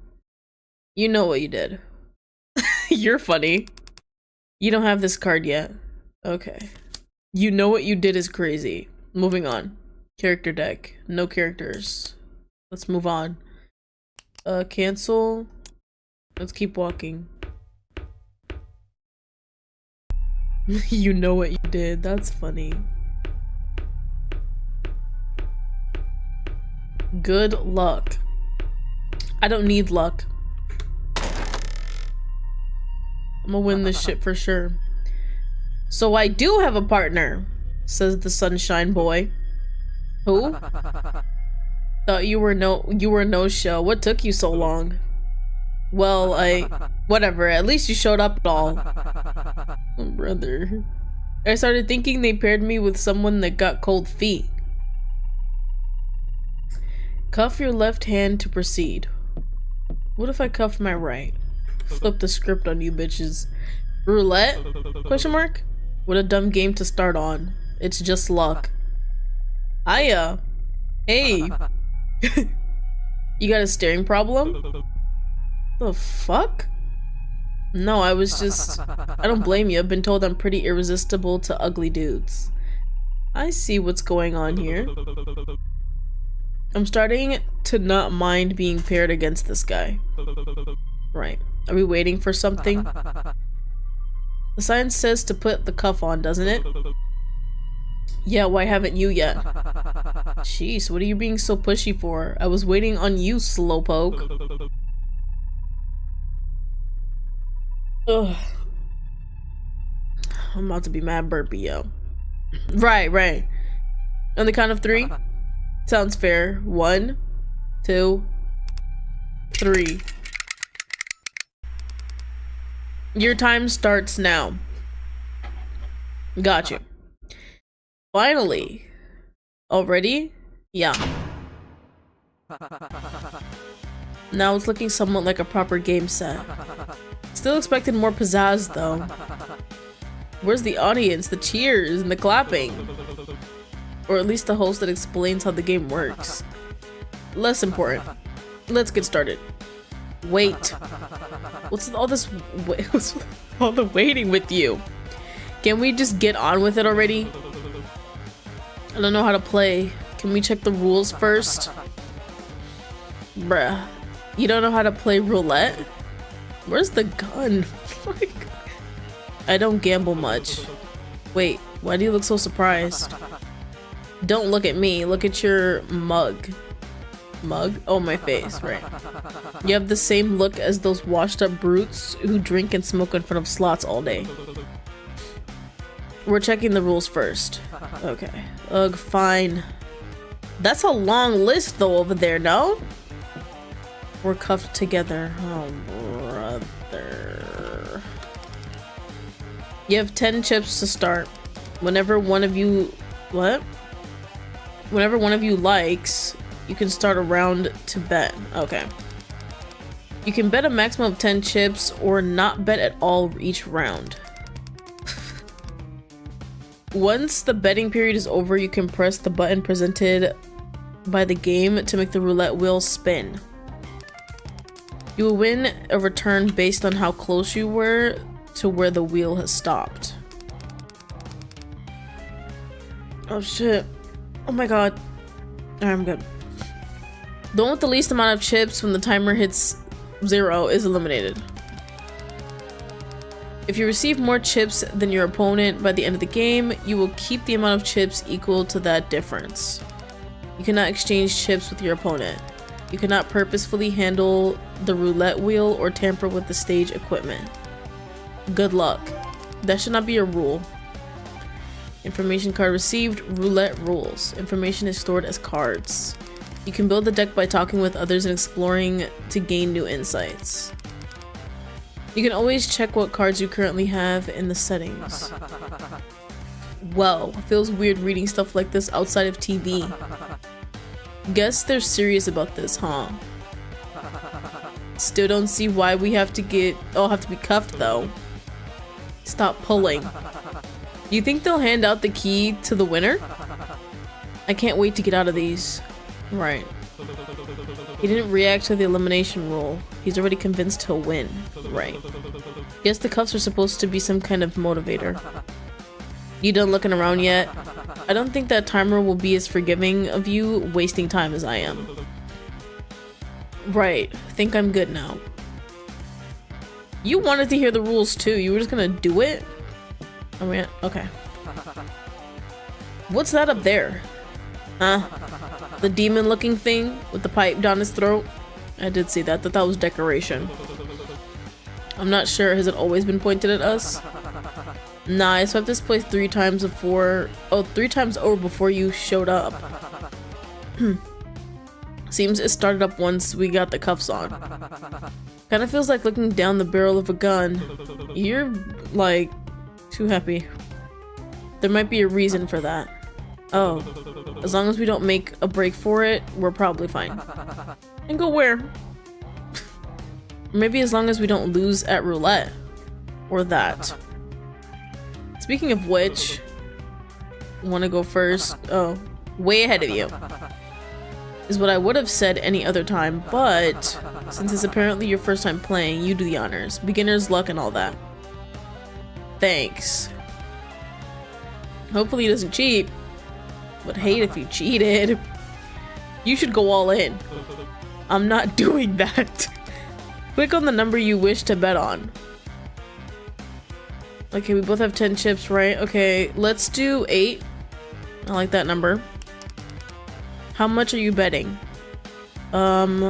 You know what you did. You're funny. You don't have this card yet. Okay. You know what you did is crazy. Moving on. Character deck. No characters. Let's move on. Cancel. Let's keep walking. You know what you did. That's funny. Good luck. I don't need luck. I'm gonna win this shit for sure. So I do have a partner, says the sunshine boy. Who? Thought you were no show. What took you so long? Well, whatever. At least you showed up at all. Oh, brother. I started thinking they paired me with someone that got cold feet. Cuff your left hand to proceed. What if I cuff my right? Flip the script on you bitches. Roulette? Question mark? What a dumb game to start on. It's just luck. Hiya. Hey. You got a staring problem? The fuck? No, I don't blame you. I've been told I'm pretty irresistible to ugly dudes. I see what's going on here. I'm starting to not mind being paired against this guy. Right. Are we waiting for something? The sign says to put the cuff on, doesn't it? Yeah, why haven't you yet? Jeez, what are you being so pushy for? I was waiting on you, slowpoke. Ugh. I'm about to be mad burpy, yo. Right. On the count of 3? Sounds fair. 1, 2, 3. Your time starts now. Got you. Finally. Already? Yeah. Now it's looking somewhat like a proper game set. Still expected more pizzazz though. Where's the audience, the cheers, and the clapping? Or at least the host that explains how the game works. Less important. Let's get started. Wait. What's all this? What's all the waiting with you? Can we just get on with it already? I don't know how to play. Can we check the rules first? Bruh. You don't know how to play roulette? Where's the gun? I don't gamble much. Wait, why do you look so surprised? Don't look at me. Look at your mug. Mug? Oh, my face. Right. You have the same look as those washed up brutes who drink and smoke in front of slots all day. We're checking the rules first. Okay. Ugh, fine. That's a long list though over there, no? We're cuffed together. Oh, brother. You have 10 chips to start. Whenever one of you... What? Whenever one of you likes, you can start a round to bet. Okay. You can bet a maximum of 10 chips or not bet at all each round. Once the betting period is over, you can press the button presented by the game to make the roulette wheel spin. You will win a return based on how close you were to where the wheel has stopped. Oh shit. Oh my god. Alright, I'm good. The one with the least amount of chips when the timer hits 0 is eliminated. If you receive more chips than your opponent by the end of the game, you will keep the amount of chips equal to that difference. You cannot exchange chips with your opponent. You cannot purposefully handle the roulette wheel or tamper with the stage equipment. Good luck. That should not be a rule. Information card received. Roulette rules. Information is stored as cards. You can build the deck by talking with others and exploring to gain new insights. You can always check what cards you currently have in the settings. Whoa, feels weird reading stuff like this outside of TV. Guess they're serious about this, huh? Still don't see why we have to be cuffed though. Stop pulling. You think they'll hand out the key to the winner? I can't wait to get out of these. Right. He didn't react to the elimination rule. He's already convinced he'll win. Right. Guess the cuffs are supposed to be some kind of motivator. You done looking around yet? I don't think that timer will be as forgiving of you wasting time as I am. Right. Think I'm good now. You wanted to hear the rules too. You were just gonna do it? I mean, okay. What's that up there? Huh? The demon looking thing with the pipe down his throat? I did see that. That was decoration. I'm not sure. Has it always been pointed at us? Nah, I swept this place 3 times before. Oh, 3 times over before you showed up. Seems it started up once we got the cuffs on. Kinda feels like looking down the barrel of a gun. You're, like, too happy. There might be a reason for that. Oh, as long as we don't make a break for it, we're probably fine. And go where? Maybe as long as we don't lose at roulette. Or that. Speaking of which, wanna go first? Oh, way ahead of you. Is what I would have said any other time, but since it's apparently your first time playing, you do the honors. Beginner's luck and all that. Thanks. Hopefully he doesn't cheat. Would hate if you cheated. You should go all in. I'm not doing that. Click on the number you wish to bet on. Okay, we both have 10 chips, right? Okay, let's do 8. I like that number. How much are you betting? 5.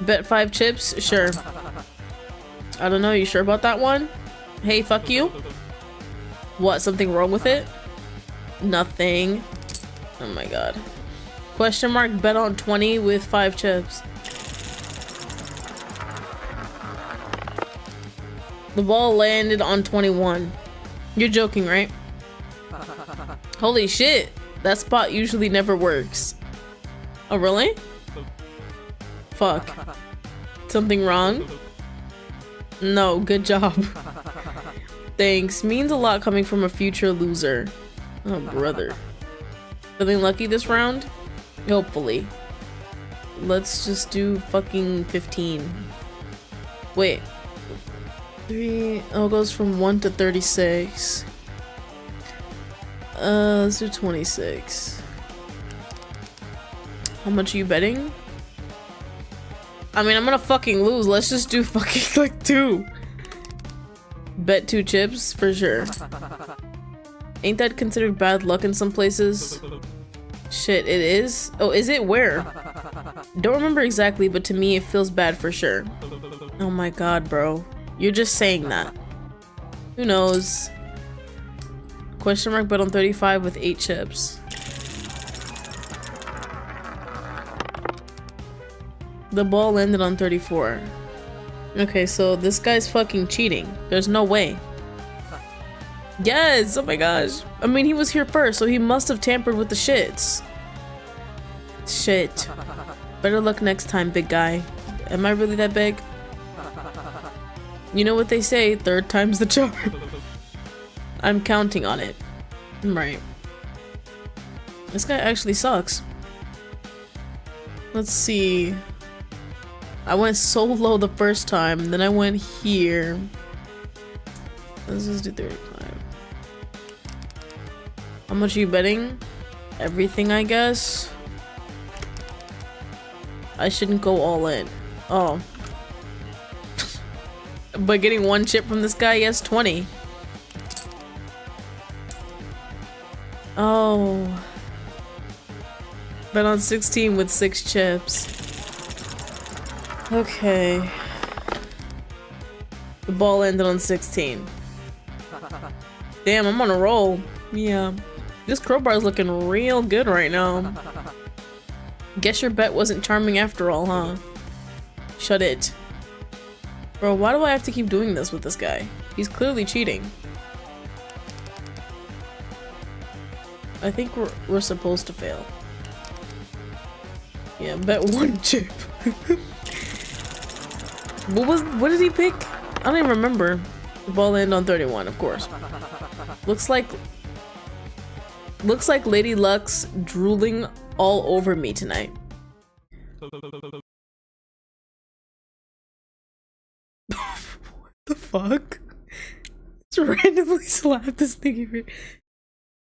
Bet 5 chips? Sure. I don't know, you sure about that one? Hey, fuck you? What, something wrong with it? Nothing. Oh my god. Question mark, bet on 20 with 5 chips. The ball landed on 21. You're joking, right? Holy shit. That spot usually never works. Oh, really? Fuck. Something wrong? No, good job. Thanks. Means a lot coming from a future loser. Oh, brother. Feeling lucky this round? Hopefully. Let's just do fucking 15. Wait. 3. Oh, it goes from 1 to 36. Let's do 26. How much are you betting? I mean, I'm gonna fucking lose. Let's just do fucking like 2. Bet 2 chips for sure. Ain't that considered bad luck in some places? Shit, it is? Oh, is it? Where? Don't remember exactly, but to me it feels bad for sure. Oh my god, bro. You're just saying that. Who knows? Question mark bet on 35 with 8 chips. The ball landed on 34. Okay, so this guy's fucking cheating. There's no way. Yes! Oh my gosh. I mean, he was here first, so he must have tampered with the shits. Shit. Better luck next time, big guy. Am I really that big? You know what they say, third time's the charm. I'm counting on it. Right. This guy actually sucks. Let's see. I went so low the first time, then I went here. Let's just do 35. How much are you betting? Everything, I guess. I shouldn't go all in. Oh. But getting 1 chip from this guy, yes, 20. Oh. Bet on 16 with 6 chips. Okay. The ball ended on 16. Damn, I'm on a roll. Yeah. This crowbar is looking real good right now. Guess your bet wasn't charming after all, huh? Shut it. Bro, why do I have to keep doing this with this guy? He's clearly cheating. I think we're supposed to fail. Yeah, bet 1 chip. What did he pick? I don't even remember. The ball landed on 31, of course. Looks like Lady Luck's drooling all over me tonight. What the fuck? Just randomly slapped this thing.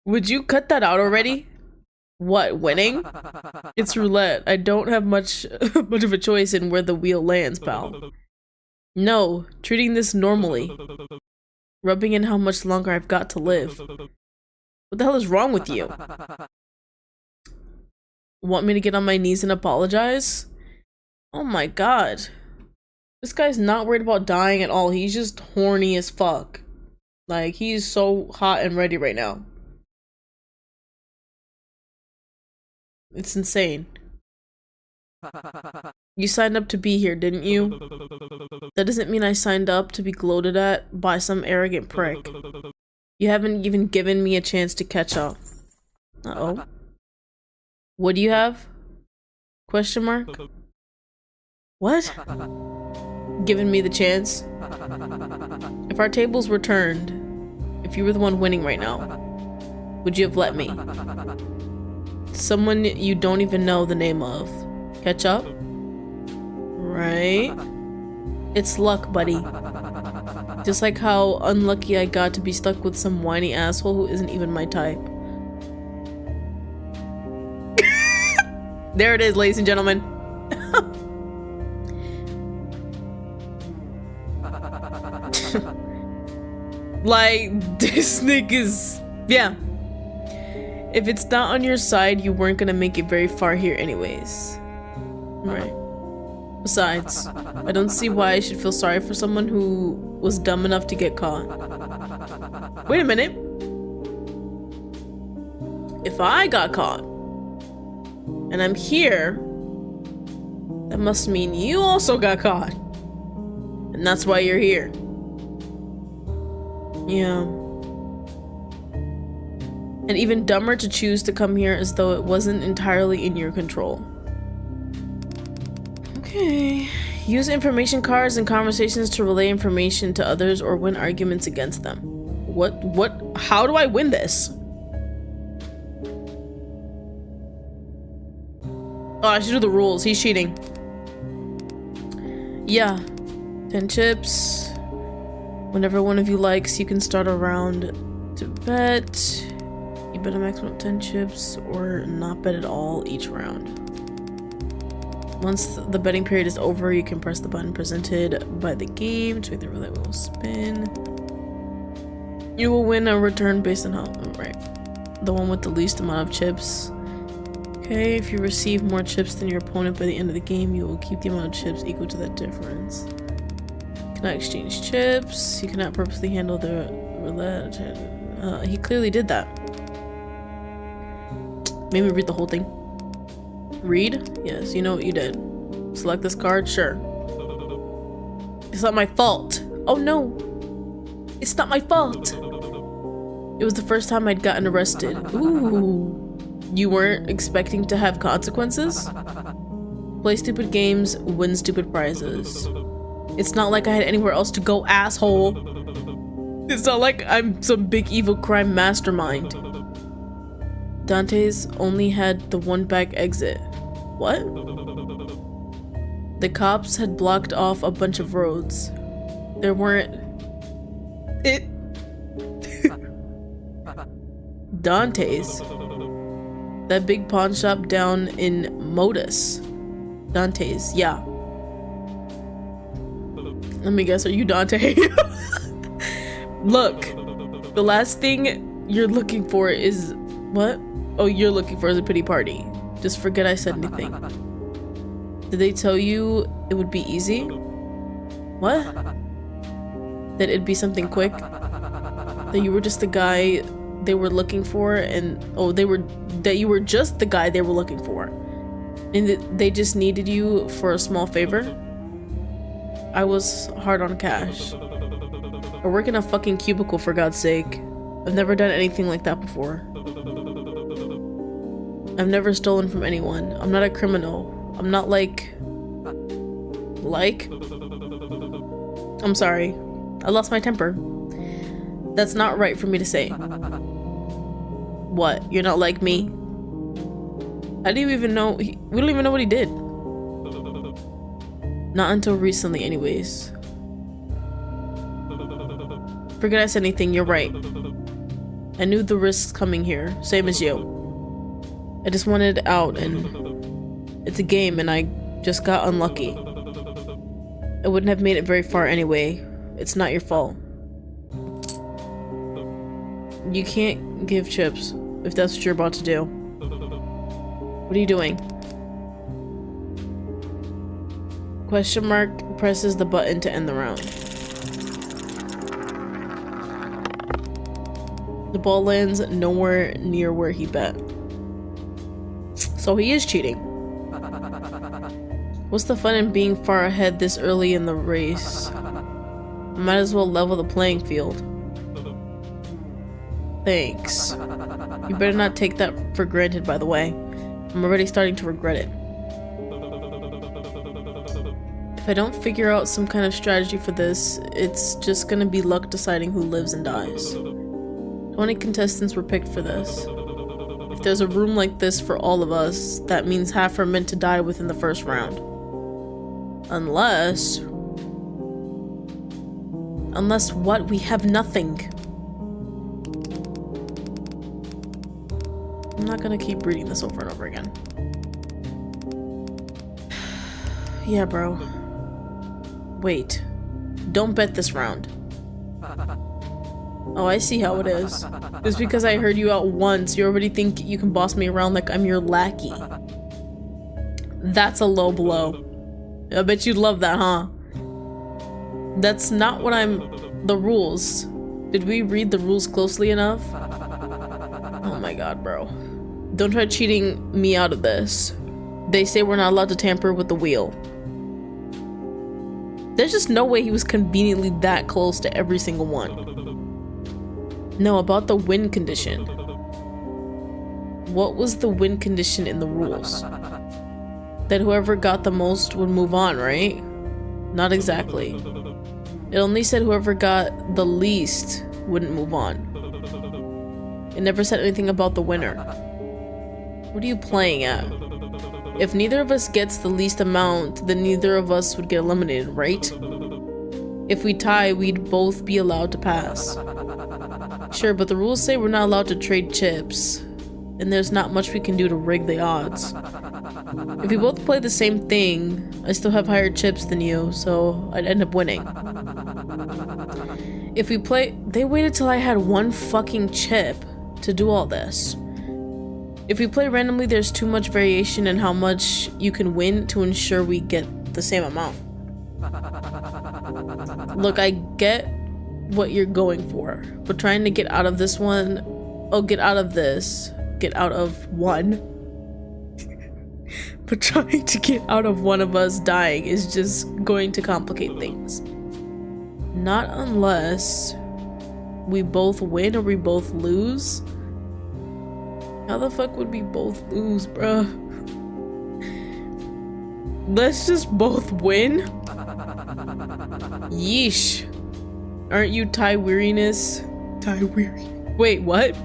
Would you cut that out already? What, winning? It's roulette. I don't have much of a choice in where the wheel lands, pal. No, treating this normally. Rubbing in how much longer I've got to live. What the hell is wrong with you? Want me to get on my knees and apologize? Oh my god. This guy's not worried about dying at all. He's just horny as fuck. Like, he's so hot and ready right now. It's insane. You signed up to be here, didn't you? That doesn't mean I signed up to be gloated at by some arrogant prick. You haven't even given me a chance to catch up. Uh-oh. What do you have? Question mark? What? Given me the chance? If our tables were turned, if you were the one winning right now, would you have let me? Someone you don't even know the name of. Catch up? Right? It's luck, buddy. Just like how unlucky I got to be stuck with some whiny asshole who isn't even my type. There it is, ladies and gentlemen. Like, this nigga's... Yeah. If it's not on your side, you weren't gonna make it very far here anyways. Right. Besides, I don't see why I should feel sorry for someone who was dumb enough to get caught. Wait a minute. If I got caught, and I'm here, that must mean you also got caught. And that's why you're here. Yeah. And even dumber to choose to come here as though it wasn't entirely in your control. Okay. Use information cards and conversations to relay information to others or win arguments against them. How do I win this? Oh, I should do the rules. He's cheating. Yeah. 10 chips. Whenever one of you likes, you can start a round to bet. You bet a maximum of 10 chips or not bet at all each round. Once the betting period is over, you can press the button presented by the game to make the roulette wheel spin. You will win a return based on how, right? The one with the least amount of chips. Okay, if you receive more chips than your opponent by the end of the game, you will keep the amount of chips equal to that difference. You cannot exchange chips. You cannot purposely handle the roulette. He clearly did that. Made me read the whole thing. Read? Yes, you know what you did. Select this card? Sure. It's not my fault. Oh no. It's not my fault. It was the first time I'd gotten arrested. Ooh. You weren't expecting to have consequences? Play stupid games, win stupid prizes. It's not like I had anywhere else to go, asshole. It's not like I'm some big evil crime mastermind. Dante's only had the one back exit. What? The cops had blocked off a bunch of roads. There weren't... Dante's. That big pawn shop down in Modus. Dante's, yeah. Let me guess, are you Dante? Look, the last thing you're looking for is... What? Oh, you're looking for is a pity party. Just forget I said anything. Did they tell you it would be easy? What? That it'd be something quick? That you were just the guy they were looking for, and that you were just the guy they were looking for, and that they just needed you for a small favor? I was hard on cash. I work in a fucking cubicle, for God's sake. I've never done anything like that before. I've never stolen from anyone. I'm not a criminal. I'm not like... I'm sorry. I lost my temper. That's not right for me to say. What? You're not like me? How do you even know? We don't even know what he did. Not until recently, anyways. Forget I said anything, you're right. I knew the risks coming here, same as you. I just wanted out, and it's a game, and I just got unlucky. I wouldn't have made it very far anyway. It's not your fault. You can't give chips if that's what you're about to do. What are you doing? Question mark presses the button to end the round. The ball lands nowhere near where he bet. So he is cheating. What's the fun in being far ahead this early in the race? I might as well level the playing field. Thanks. You better not take that for granted, by the way. I'm already starting to regret it. If I don't figure out some kind of strategy for this, it's just gonna be luck deciding who lives and dies. 20 contestants were picked for this. If there's a room like this for all of us, that means half are meant to die within the first round. Unless what? We have nothing. I'm not gonna keep reading this over and over again. Yeah, bro. Wait. Don't bet this round. Oh, I see how it is. Just because I heard you out once, you already think you can boss me around like I'm your lackey. That's a low blow. I bet you'd love that, huh? That's not what the rules. Did we read the rules closely enough? Oh my god, bro. Don't try cheating me out of this. They say we're not allowed to tamper with the wheel. There's just no way he was conveniently that close to every single one. No, about the win condition. What was the win condition in the rules? That whoever got the most would move on, right? Not exactly. It only said whoever got the least wouldn't move on. It never said anything about the winner. What are you playing at? If neither of us gets the least amount, then neither of us would get eliminated, right? If we tie, we'd both be allowed to pass. Sure, but the rules say we're not allowed to trade chips, and there's not much we can do to rig the odds. If we both play the same thing, I still have higher chips than you, so I'd end up winning. If we play, they waited till I had one fucking chip to do all this. If we play randomly, there's too much variation in how much you can win to ensure we get the same amount. Look, I get what you're going for, but trying to get out of this one, get out of one. But trying to get out of one of us dying is just going to complicate things. Not unless we both win or we both lose. How the fuck would we both lose, bruh? Let's just both win? Yeesh. Aren't you tie weariness? Tie weary. Wait, what?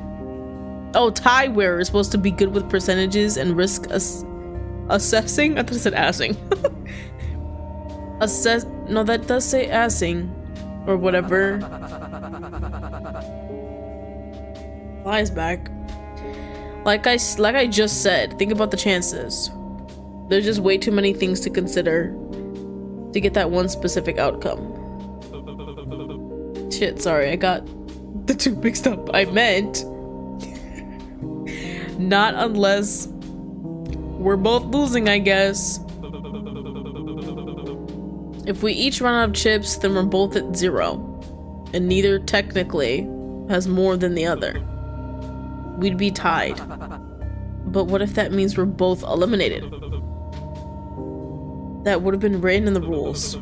Oh, tie wearer is supposed to be good with percentages and risk assessing? I thought it said assing. No, that does say assing. Or whatever. Flies back. Like I just said, think about the chances. There's just way too many things to consider to get that one specific outcome. Shit, sorry, I got the two mixed up. I meant not unless we're both losing, I guess. If we each run out of chips, then we're both at 0, and neither technically has more than the other. We'd be tied. But what if that means we're both eliminated? That would have been written in the rules.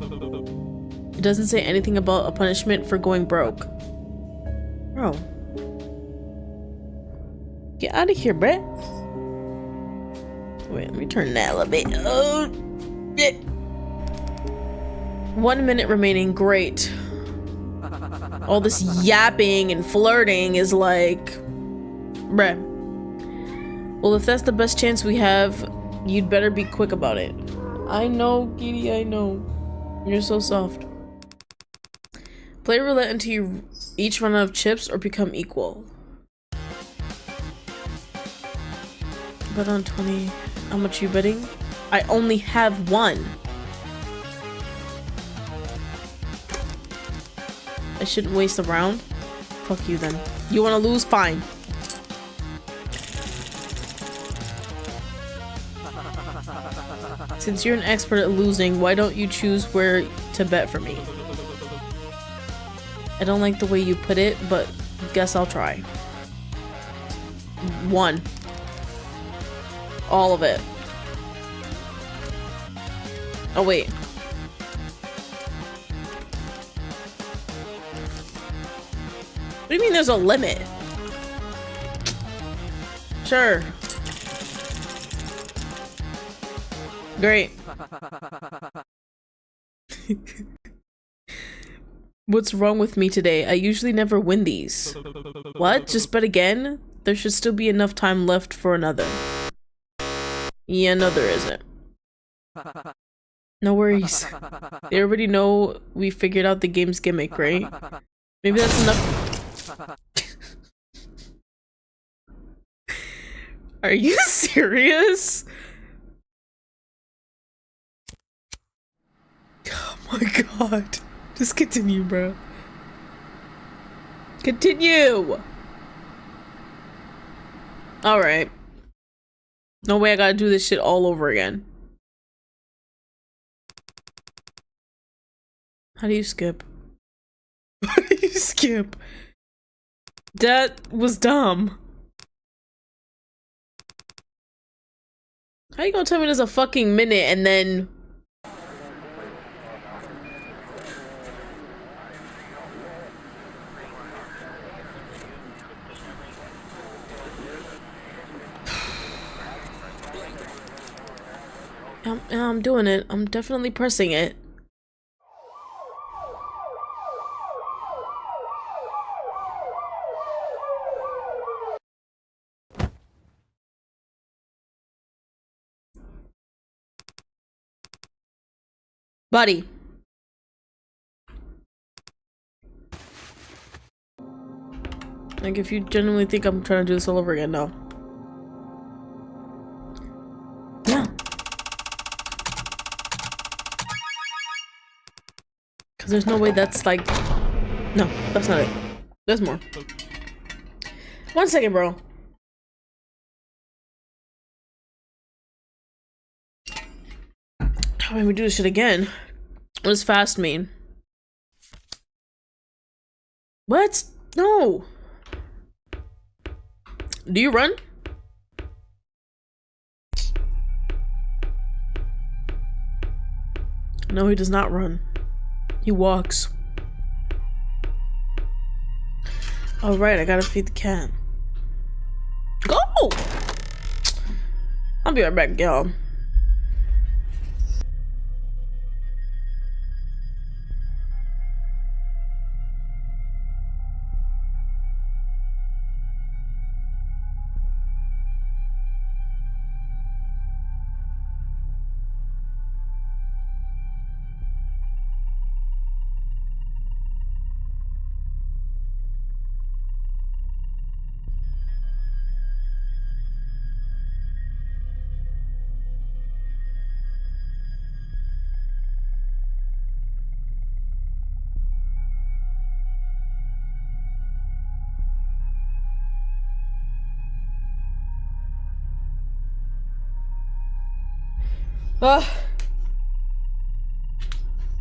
It doesn't say anything about a punishment for going broke. Bro. Get out of here, bruh. Wait, let me turn that a little bit. Oh, yeah. 1 minute remaining. Great. All this yapping and flirting is like, bruh. Well, if that's the best chance we have, you'd better be quick about it. I know, Kitty, I know. You're so soft. Play roulette until you each run out of chips or become equal. Bet on 20. How much you betting? I only have one. I shouldn't waste a round. Fuck you then. You wanna lose? Fine. Since you're an expert at losing, why don't you choose where to bet for me? I don't like the way you put it, but guess I'll try. 1. All of it. Oh, wait. What do you mean there's a limit? Sure. Great. What's wrong with me today? I usually never win these. What? Just bet again? There should still be enough time left for another. Yeah, no there isn't. No worries. They already know we figured out the game's gimmick, right? Maybe that's enough. Are you serious? Oh my god. Just continue, bro. Continue! Alright. No way I gotta do this shit all over again. How do you skip? How do you skip? That was dumb. How you gonna tell me there's a fucking minute and then... I'm doing it. I'm definitely pressing it. Buddy. Like, if you genuinely think I'm trying to do this all over again, no. Yeah. Because there's no way that's like No, that's not it. There's more. 1 second, bro. How do we do this shit again? What does fast mean? What? No. Do you run? No, he does not run. He walks. All right, I gotta feed the cat. Go! I'll be right back, y'all.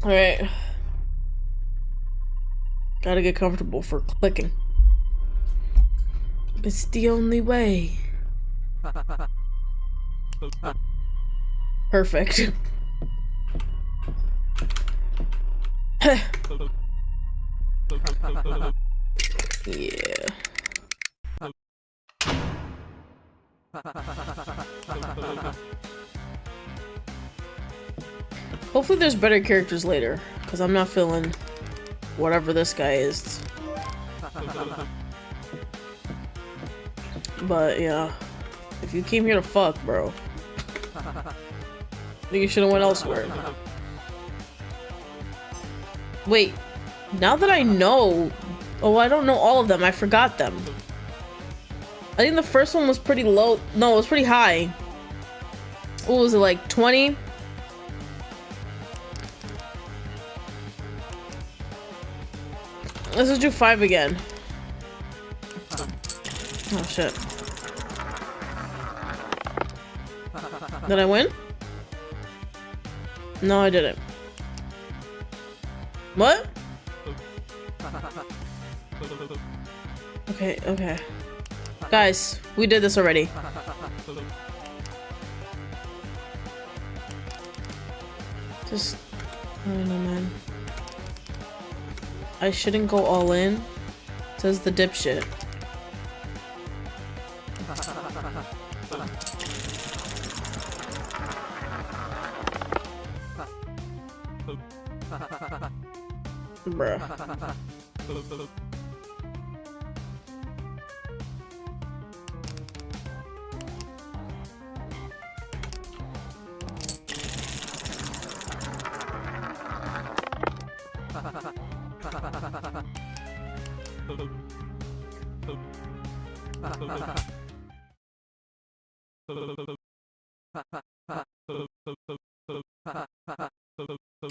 All right. Gotta get comfortable for clicking. It's the only way. Perfect. Yeah. Hopefully there's better characters later, because I'm not feeling whatever this guy is. But yeah, if you came here to fuck, bro, I think you should have went elsewhere. Wait, now that I know, oh, I don't know all of them, I forgot them. I think the first one was pretty low. No, it was pretty high. What was it, like 20? Let's just do 5 again. Oh shit. Did I win? No, I didn't. What? Okay, okay. Guys, we did this already. Just, I don't know, man. I shouldn't go all in, says the dipshit. Bruh.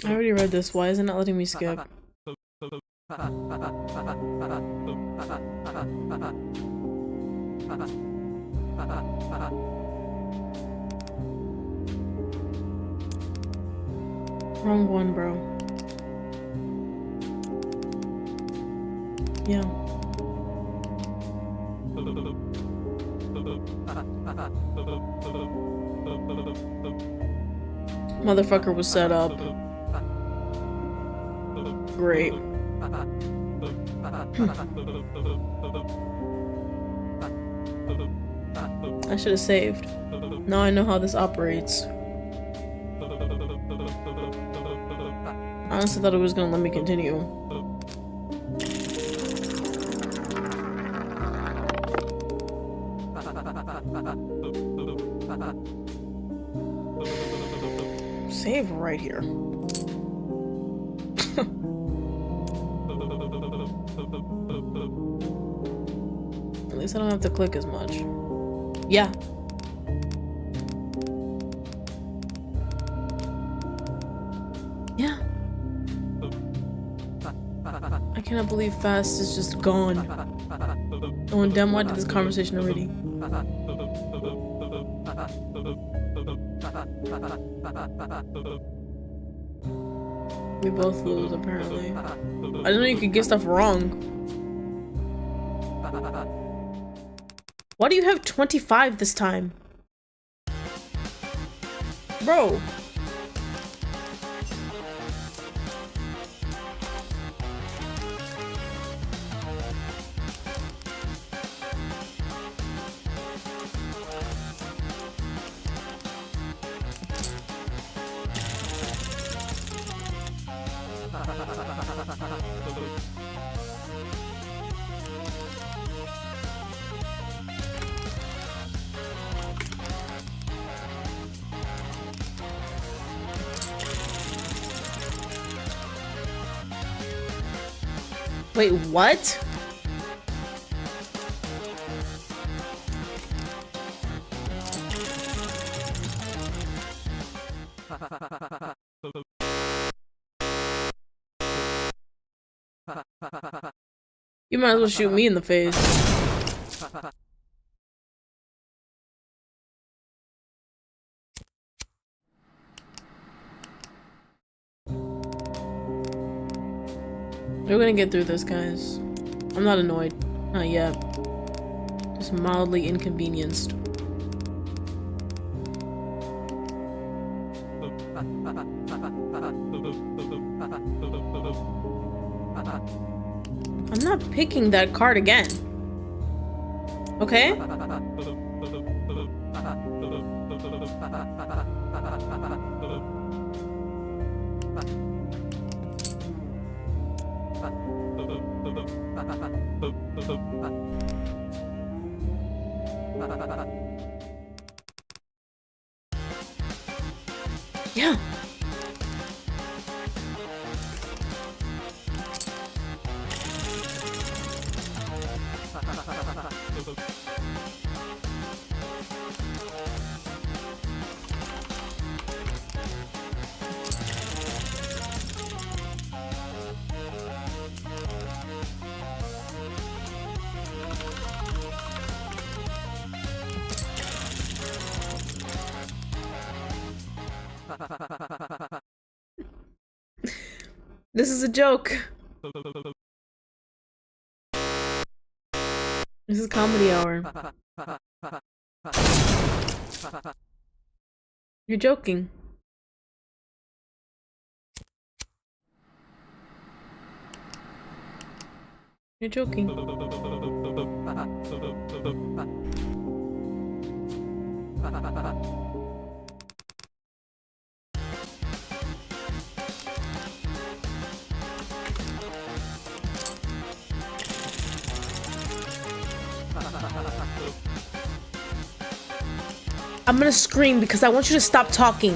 I already read this. Why isn't it letting me skip? Wrong one, bro. Yeah. Motherfucker was set up. Great. I should have saved. Now I know how this operates. I honestly thought it was gonna let me continue. Save right here. At least I don't have to click as much. Yeah. Yeah. I I cannot believe Fast is just gone. Oh, and damn, why did this conversation already? We both lose, apparently. I didn't know you could get stuff wrong. Why do you have 25 this time? Bro. Wait, what? You might as well shoot me in the face. We're gonna get through this, guys. I'm not annoyed. Not yet. Just mildly inconvenienced. I'm not picking that card again. Okay? Yeah. This is a joke. This is comedy hour. You're joking. You're joking. I'm gonna scream because I want you to stop talking.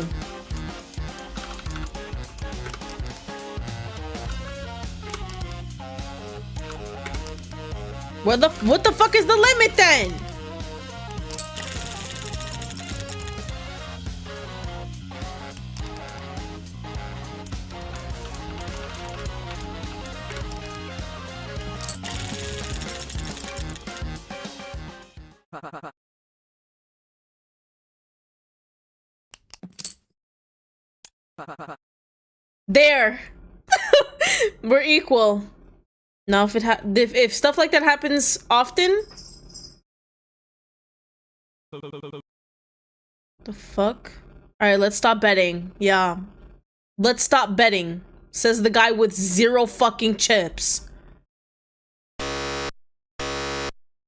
What the fuck is the limit then? There. We're equal. Now if stuff like that happens often, the fuck? All right, let's stop betting. Yeah. Let's stop betting. Says the guy with 0 fucking chips.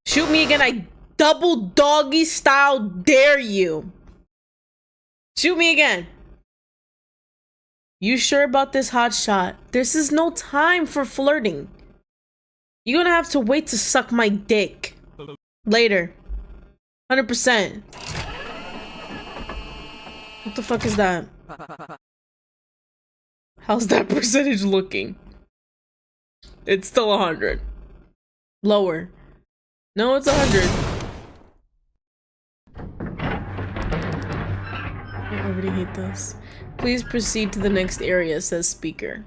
Shoot me again. I double doggy style dare you. Shoot me again. You sure about this hot shot? This is no time for flirting. You're gonna have to wait to suck my dick. Later. 100%. What the fuck is that? How's that percentage looking? It's still 100. Lower. No, it's 100. I already hate this. Please proceed to the next area, says speaker.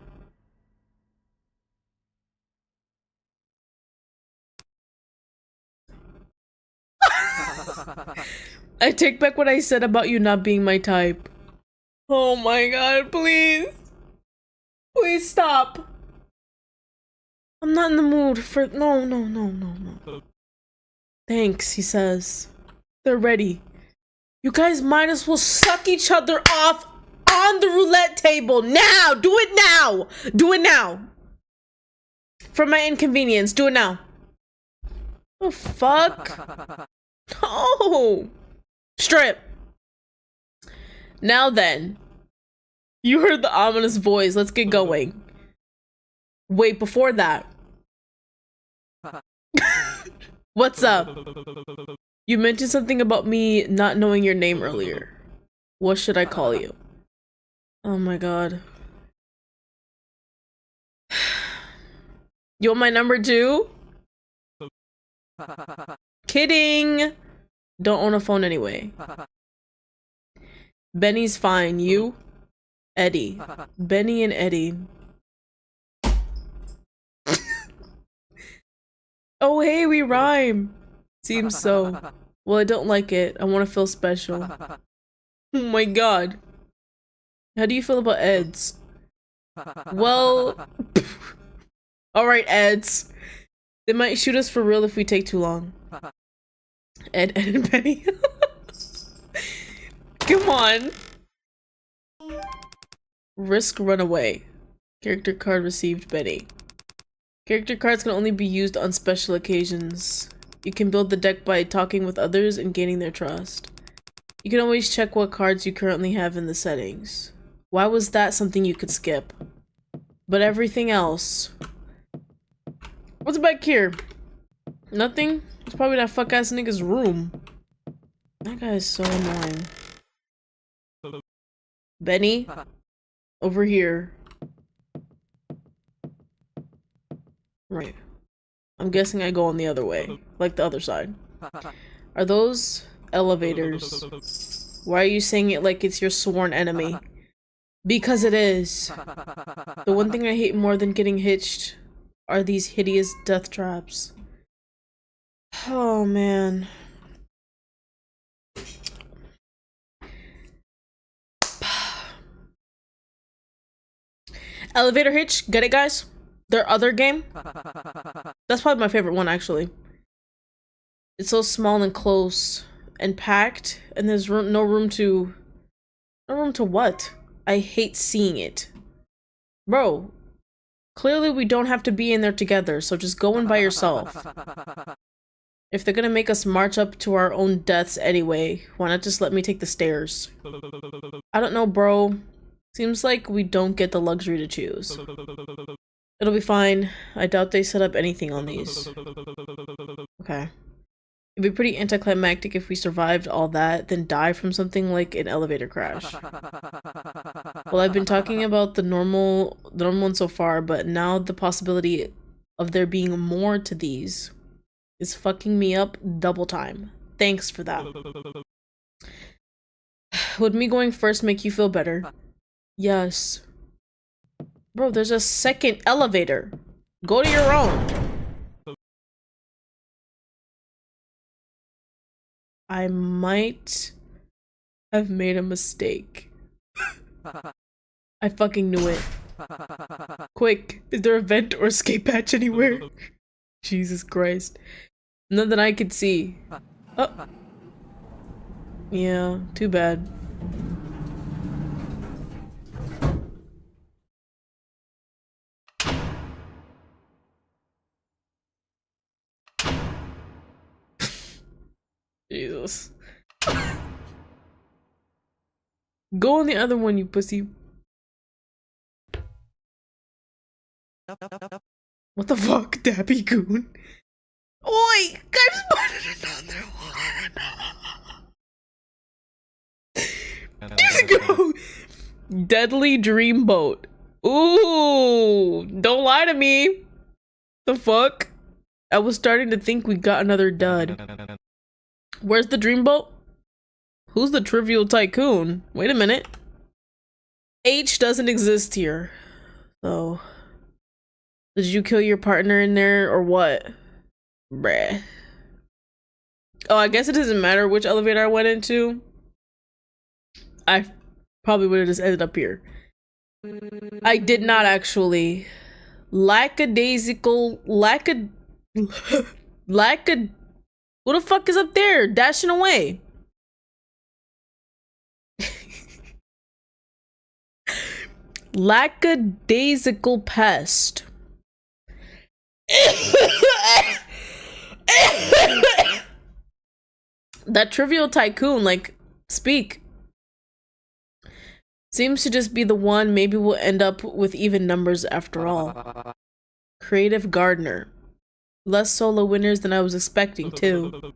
I take back what I said about you not being my type. Oh my god, please. Please stop. I'm not in the mood for no. Thanks, he says. They're ready. You guys might as well suck each other off on the roulette table now. Do it now. Do it now. For my inconvenience, do it now. Oh fuck. No. Strip. Now then. You heard the ominous voice. Let's get going. Wait, before that. What's up? You mentioned something about me not knowing your name earlier. What should I call you? Oh my god. You want my number too? Kidding! Don't own a phone anyway. Benny's fine. You? Eddie. Benny and Eddie. Oh hey, we rhyme. Seems so. Well, I don't like it. I want to feel special. Oh my god. How do you feel about Eds? Well... Alright, Eds. They might shoot us for real if we take too long. Ed and Benny. Come on. Risk runaway. Character card received, Benny. Character cards can only be used on special occasions. You can build the deck by talking with others and gaining their trust. You can always check what cards you currently have in the settings. Why was that something you could skip? But everything else... What's back here? Nothing? It's probably that fuck ass nigga's room. That guy is so annoying. Benny? Over here. Right. I'm guessing I go on the other way. Like the other side. Are those elevators? Why are you saying it like it's your sworn enemy? Because it is. The one thing I hate more than getting hitched are these hideous death traps. Oh man. Elevator hitch, get it guys? Their other game? That's probably my favorite one actually. It's so small and close and packed, and there's no room to what? I hate seeing it. Bro, clearly we don't have to be in there together, so just go in by yourself. If they're gonna make us march up to our own deaths anyway, why not just let me take the stairs? I don't know, bro. Seems like we don't get the luxury to choose. It'll be fine. I doubt they set up anything on these. Okay. It'd be pretty anticlimactic if we survived all that, then die from something like an elevator crash. Well, I've been talking about the normal one so far, but now the possibility of there being more to these is fucking me up double time. Thanks for that. Would me going first make you feel better? Yes. Bro, there's a second elevator. Go to your own. I might have made a mistake. I fucking knew it. Quick, is there a vent or escape hatch anywhere? Jesus Christ. None that I could see. Oh. Yeah, too bad. Jesus. Go on the other one, you pussy. What the fuck, Dappy Goon? Oi! I've spotted another one! Just go! Deadly Dreamboat. Ooh! Don't lie to me! The fuck? I was starting to think we got another dud. Where's the dreamboat? Who's the trivial tycoon? Wait a minute. H doesn't exist here. So, did you kill your partner in there or what? Bruh. Oh, I guess it doesn't matter which elevator I went into. I probably would have just ended up here. I did not actually. Lackadaisical. Who the fuck is up there? Dashing away. Lackadaisical pest. That trivial tycoon, like, speak. Seems to just be the one. Maybe we'll end up with even numbers after all. Creative gardener. Less solo winners than I was expecting, too.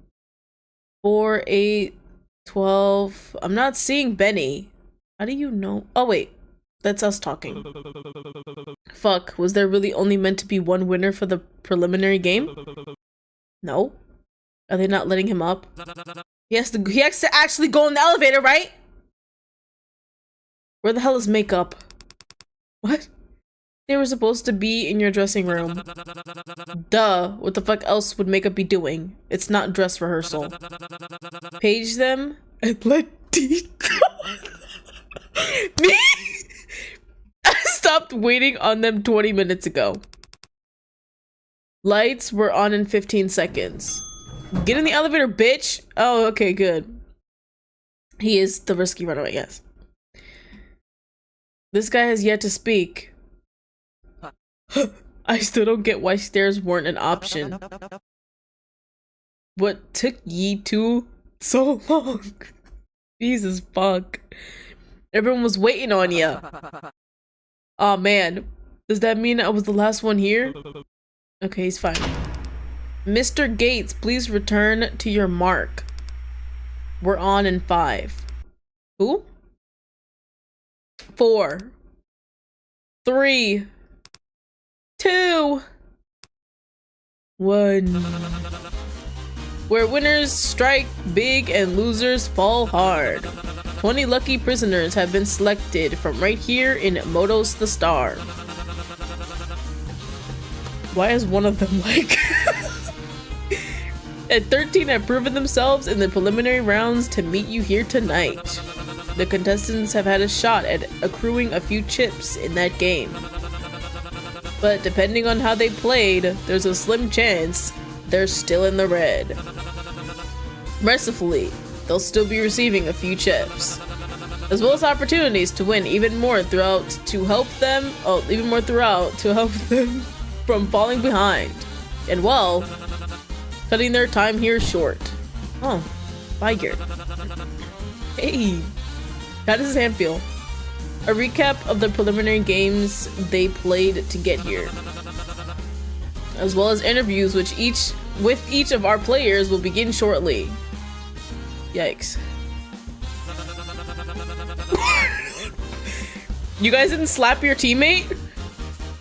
4, 8, 12. I'm not seeing Benny. How do you know? Oh, wait. That's us talking. Fuck. Was there really only meant to be one winner for the preliminary game? No. Are they not letting him up? He has to actually go in the elevator, right? Where the hell is makeup? What? They were supposed to be in your dressing room. Duh. What the fuck else would makeup be doing? It's not dress rehearsal. Page them and let T Me? I stopped waiting on them 20 minutes ago. Lights were on in 15 seconds. Get in the elevator, bitch! Oh, okay, good. He is the risky runaway, yes. This guy has yet to speak. I still don't get why stairs weren't an option. What took ye two so long? Jesus fuck. Everyone was waiting on ya. Aw, man. Does that mean I was the last one here? Okay, he's fine. Mr. Gates, please return to your mark. We're on in 5. Who? 4, 3, 2, 1. Where winners strike big and losers fall hard. 20 lucky prisoners have been selected from right here in Motos the Star. Why is one of them like... And 13 have proven themselves in the preliminary rounds to meet you here tonight. The contestants have had a shot at accruing a few chips in that game. But depending on how they played, there's a slim chance they're still in the red. Mercifully, they'll still be receiving a few chips, as well as opportunities to win even more throughout to help them from falling behind. And well, cutting their time here short. Oh, Biger. Hey, how does his hand feel? A recap of the preliminary games they played to get here, as well as interviews with each of our players will begin shortly. Yikes. You guys didn't slap your teammate?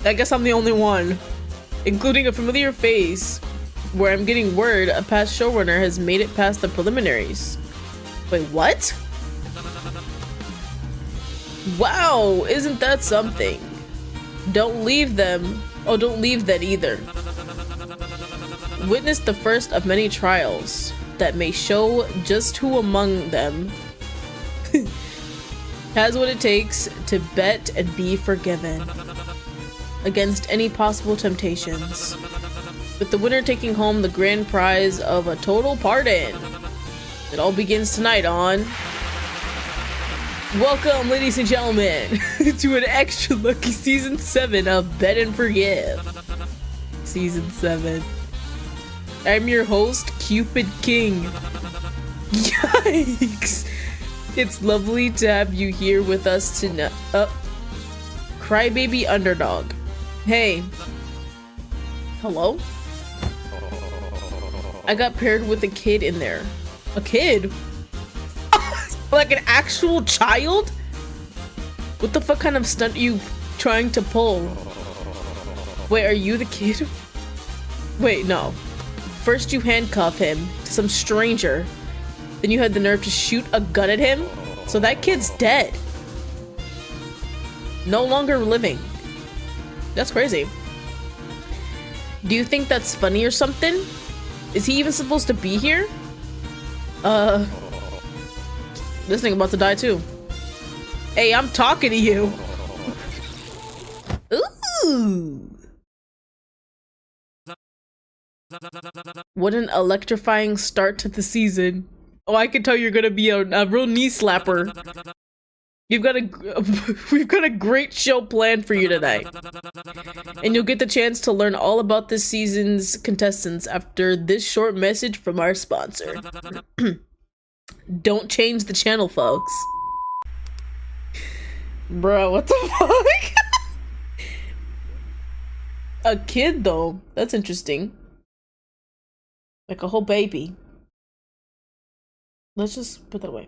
I guess I'm the only one. Including a familiar face, where I'm getting word a past showrunner has made it past the preliminaries. Wait, what? Wow, isn't that something? Don't leave them. Oh, don't leave that either. Witness the first of many trials that may show just who among them has what it takes to bet and be forgiven against any possible temptations, with the winner taking home the grand prize of a total pardon. It all begins tonight on... Welcome, ladies and gentlemen, to an extra lucky season 7 of Bet and Forgive. Season 7. I'm your host, Cupid King. Yikes! It's lovely to have you here with us tonight. Crybaby Underdog. Hey. Hello? I got paired with a kid in there. A kid? Like an actual child? What the fuck kind of stunt are you trying to pull? Wait, are you the kid? Wait, no. First you handcuff him to some stranger, then you had the nerve to shoot a gun at him? So that kid's dead. No longer living. That's crazy. Do you think that's funny or something? Is he even supposed to be here? This nigga about to die too. Hey, I'm talking to you. Ooh. What an electrifying start to the season. Oh, I can tell you're gonna be a real knee slapper. We've got a great show planned for you tonight. And you'll get the chance to learn all about this season's contestants after this short message from our sponsor. Don't change the channel, folks. Bro, what the fuck? A kid, though. That's interesting. Like a whole baby. Let's just put that away.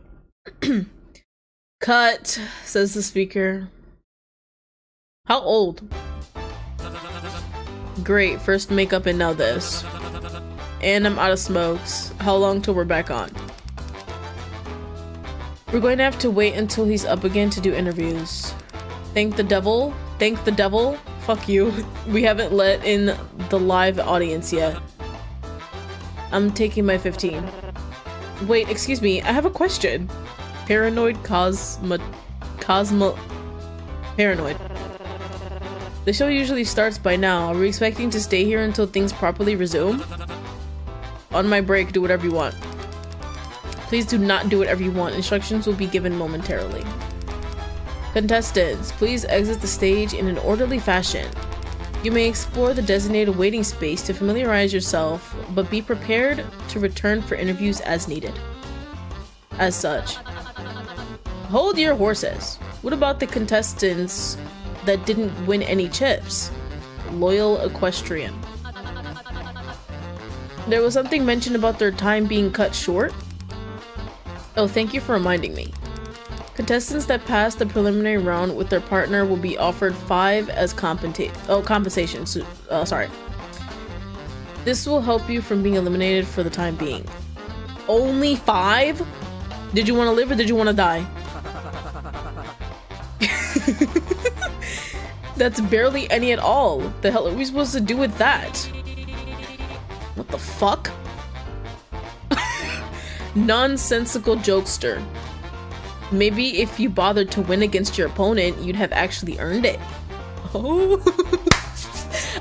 Cut, says the speaker. How old? Great, first makeup and now this. And I'm out of smokes. How long till we're back on? We're going to have to wait until he's up again to do interviews. Thank the devil? Thank the devil? Fuck you. We haven't let in the live audience yet. I'm taking my 15. Wait, excuse me, I have a question. Paranoid Paranoid. The show usually starts by now. Are we expecting to stay here until things properly resume? On my break, do whatever you want. Please do not do whatever you want. Instructions will be given momentarily. Contestants, please exit the stage in an orderly fashion. You may explore the designated waiting space to familiarize yourself, but be prepared to return for interviews as needed. As such, hold your horses. What about the contestants that didn't win any chips? Loyal equestrian. There was something mentioned about their time being cut short. Oh, thank you for reminding me. Contestants that pass the preliminary round with their partner will be offered 5 as compensation. Sorry. This will help you from being eliminated for the time being. Only 5? Did you want to live or did you want to die? That's barely any at all. The hell are we supposed to do with that? What the fuck? Nonsensical jokester. Maybe if you bothered to win against your opponent, you'd have actually earned it. Oh,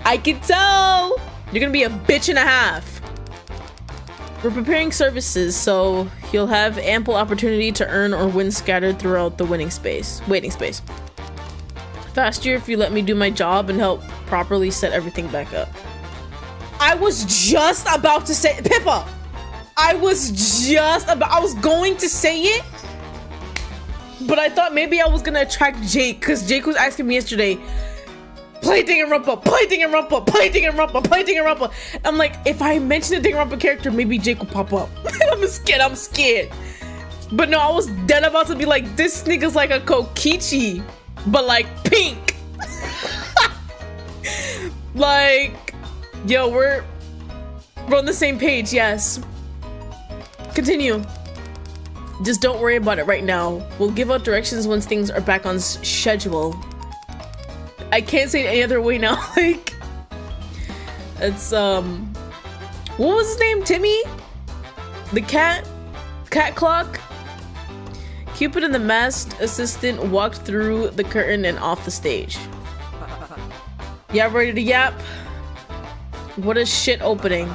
I can tell! You're gonna be a bitch and a half. We're preparing services, so you'll have ample opportunity to earn or win scattered throughout the waiting space. Faster if you let me do my job and help properly set everything back up. I was just about to say, Pippa! I was going to say it, but I thought maybe I was gonna attract Jake, because Jake was asking me yesterday, play Danganronpa, play Danganronpa, play Danganronpa, play Danganronpa. I'm like, if I mention the Danganronpa character, maybe Jake will pop up. I'm scared. But no, I was dead about to be like, this nigga's like a Kokichi, but like pink. Like, yo, we're on the same page, yes. Continue. Just don't worry about it right now. We'll give out directions once things are back on schedule. I can't say it any other way now. Like, it's what was his name? Timmy? The cat clock? Cupid and the masked assistant walked through the curtain and off the stage. Yeah, ready to yap? What a shit opening.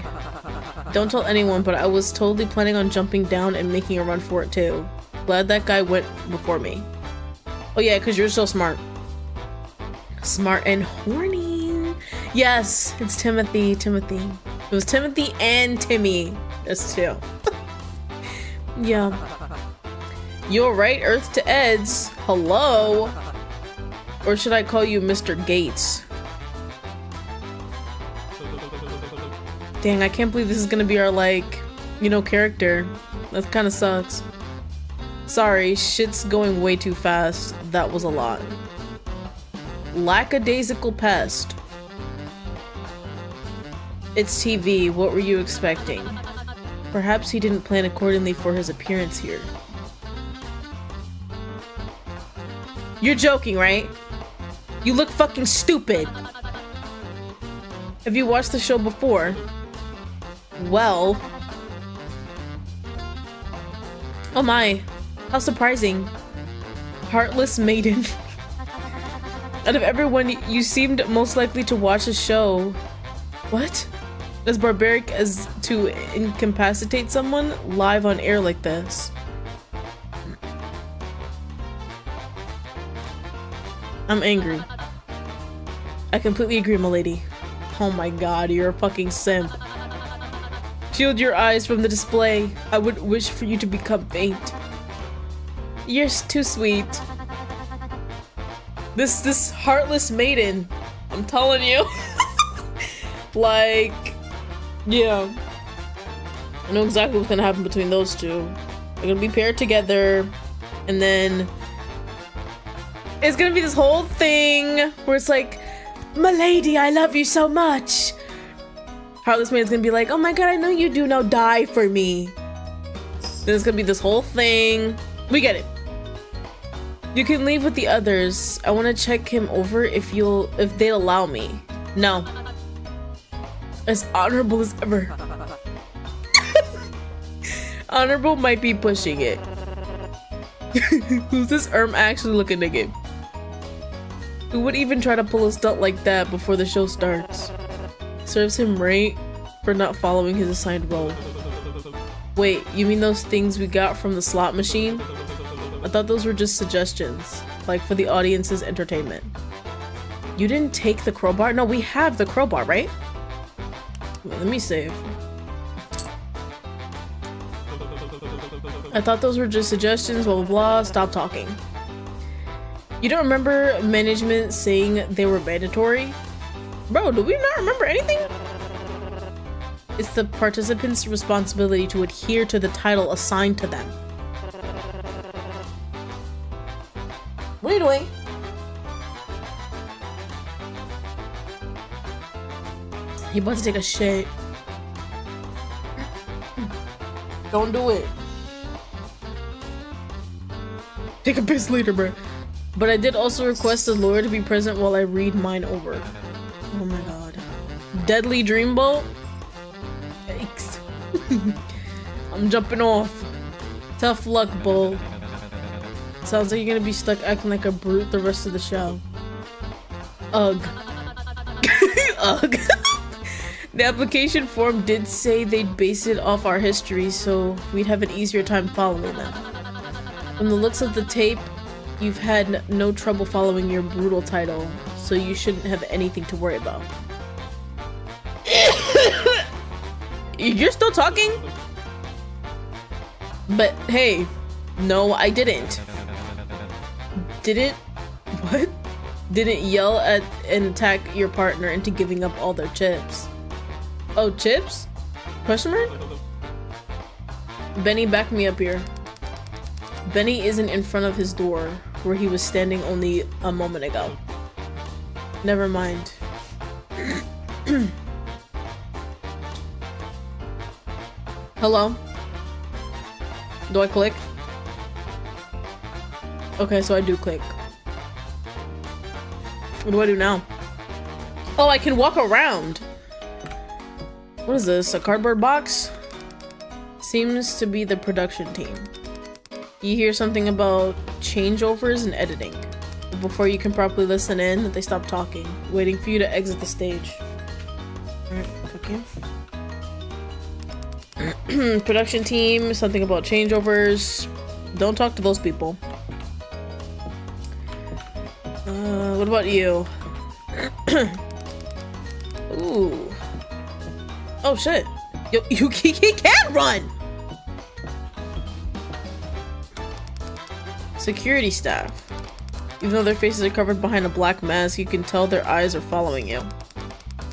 Don't tell anyone, but I was totally planning on jumping down and making a run for it too. Glad that guy went before me. Oh yeah, because you're so smart. Smart and horny. Yes, it's Timothy. It was Timothy and Timmy. That's two. Yeah. You're right, Earth to Eds. Hello? Or should I call you Mr. Gates? Dang, I can't believe this is gonna be our, like, you know, character. That kind of sucks. Sorry, shit's going way too fast. That was a lot. Lackadaisical pest. It's TV. What were you expecting? Perhaps he didn't plan accordingly for his appearance here. You're joking, right? You look fucking stupid. Have you watched the show before? Well, Oh my, how surprising. Heartless maiden. Out of everyone, you seemed most likely to watch the show. What? As barbaric as to incapacitate someone live on air like this. I'm angry. I completely agree, milady. Oh my god, you're a fucking simp. Shield your eyes from the display. I would wish for you to become faint. You're too sweet. This heartless maiden. I'm telling you. Like, yeah. I know exactly what's gonna happen between those two. They're gonna be paired together, and then it's gonna be this whole thing where it's like, milady, I love you so much. Heartless Maiden's gonna be like, oh my god, I know you do, now die for me. Then it's gonna be this whole thing. We get it. You can leave with the others. I wanna check him over if they'll allow me. No. As honorable as ever. Honorable might be pushing it. Who's this actually looking naked? Who would even try to pull a stunt like that before the show starts? Serves him right for not following his assigned role. Wait, you mean those things we got from the slot machine? I thought those were just suggestions, like for the audience's entertainment. You didn't take the crowbar? No, we have the crowbar, right? Wait, let me save. I thought those were just suggestions, blah blah blah, stop talking. You don't remember management saying they were mandatory? Bro, do we not remember anything? It's the participants' responsibility to adhere to the title assigned to them. What are you doing? He about to take a shit. Don't do it. Take a piss later, bro. But I did also request the lawyer to be present while I read mine over. Oh my god. Deadly Dreamboat? Yikes. I'm jumping off. Tough luck, bull. Sounds like you're gonna be stuck acting like a brute the rest of the show. Ugh. Ugh. The application form did say they'd base it off our history, so we'd have an easier time following them. From the looks of the tape, you've had no trouble following your brutal title, so you shouldn't have anything to worry about. You're still talking? But hey, no, I didn't. Didn't? What? Didn't yell at and attack your partner into giving up all their chips. Oh, chips? Question mark? Benny, back me up here. Benny isn't in front of his door, where he was standing only a moment ago. Never mind. Hello? Do I click? Okay, so I do click. What do I do now? Oh, I can walk around! What is this, a cardboard box? Seems to be the production team. You hear something about changeovers and editing. But before you can properly listen in, they stop talking, waiting for you to exit the stage. Alright, okay. Production team, something about changeovers. Don't talk to those people. What about you? Ooh. Oh shit. Yo, he can run! Security staff. Even though their faces are covered behind a black mask, you can tell their eyes are following you.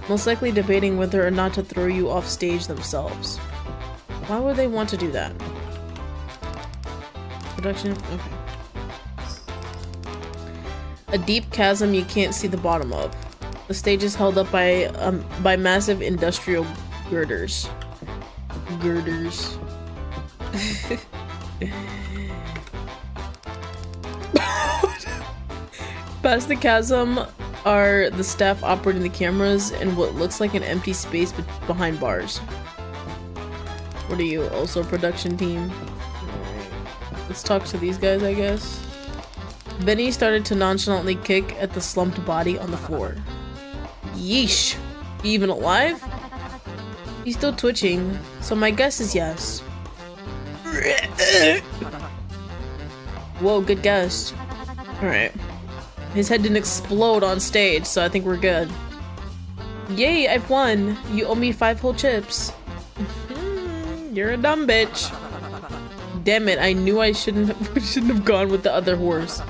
Most likely debating whether or not to throw you off stage themselves. Why would they want to do that? Production? Okay. A deep chasm you can't see the bottom of. The stage is held up by massive industrial girders. Girders. Past the chasm are the staff operating the cameras and what looks like an empty space behind bars. What are you? Also production team? Alright. Let's talk to these guys, I guess. Benny started to nonchalantly kick at the slumped body on the floor. Yeesh. He even alive? He's still twitching, so my guess is yes. Whoa, good guess. Alright. His head didn't explode on stage, so I think we're good. Yay, I've won! You owe me 5 whole chips. You're a dumb bitch. Damn it, I knew I shouldn't have gone with the other horse.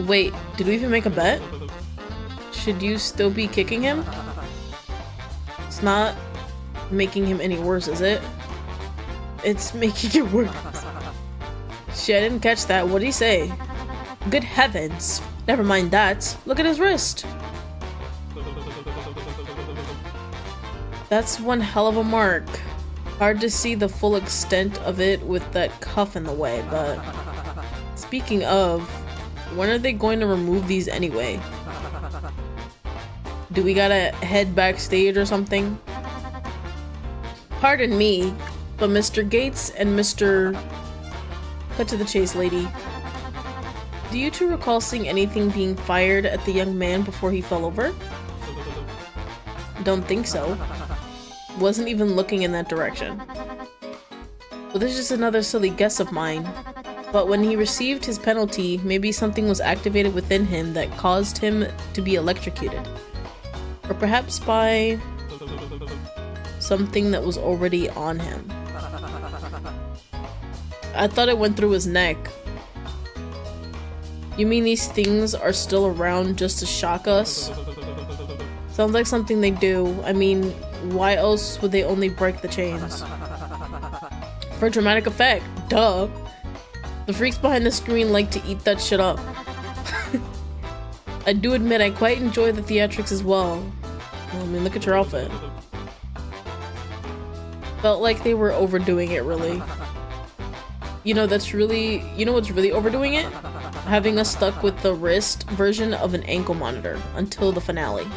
Wait, did we even make a bet? Should you still be kicking him? It's not making him any worse, is it? It's making it worse. Shit, I didn't catch that. What'd he say? Good heavens. Never mind that. Look at his wrist. That's one hell of a mark. Hard to see the full extent of it with that cuff in the way, but... Speaking of, when are they going to remove these anyway? Do we gotta head backstage or something? Pardon me, but Mr. Gates and Mr... Cut to the chase, lady. Do you two recall seeing anything being fired at the young man before he fell over? Don't think so. Wasn't even looking in that direction. Well, this is just another silly guess of mine. But when he received his penalty, maybe something was activated within him that caused him to be electrocuted. Or perhaps by something that was already on him. I thought it went through his neck. You mean these things are still around just to shock us? Sounds like something they do. I mean, why else would they only break the chains? For dramatic effect. Duh. The freaks behind the screen like to eat that shit up. I do admit I quite enjoy the theatrics as well. I mean, look at your outfit. Felt like they were overdoing it, really. You know, what's really overdoing it? Having us stuck with the wrist version of an ankle monitor until the finale.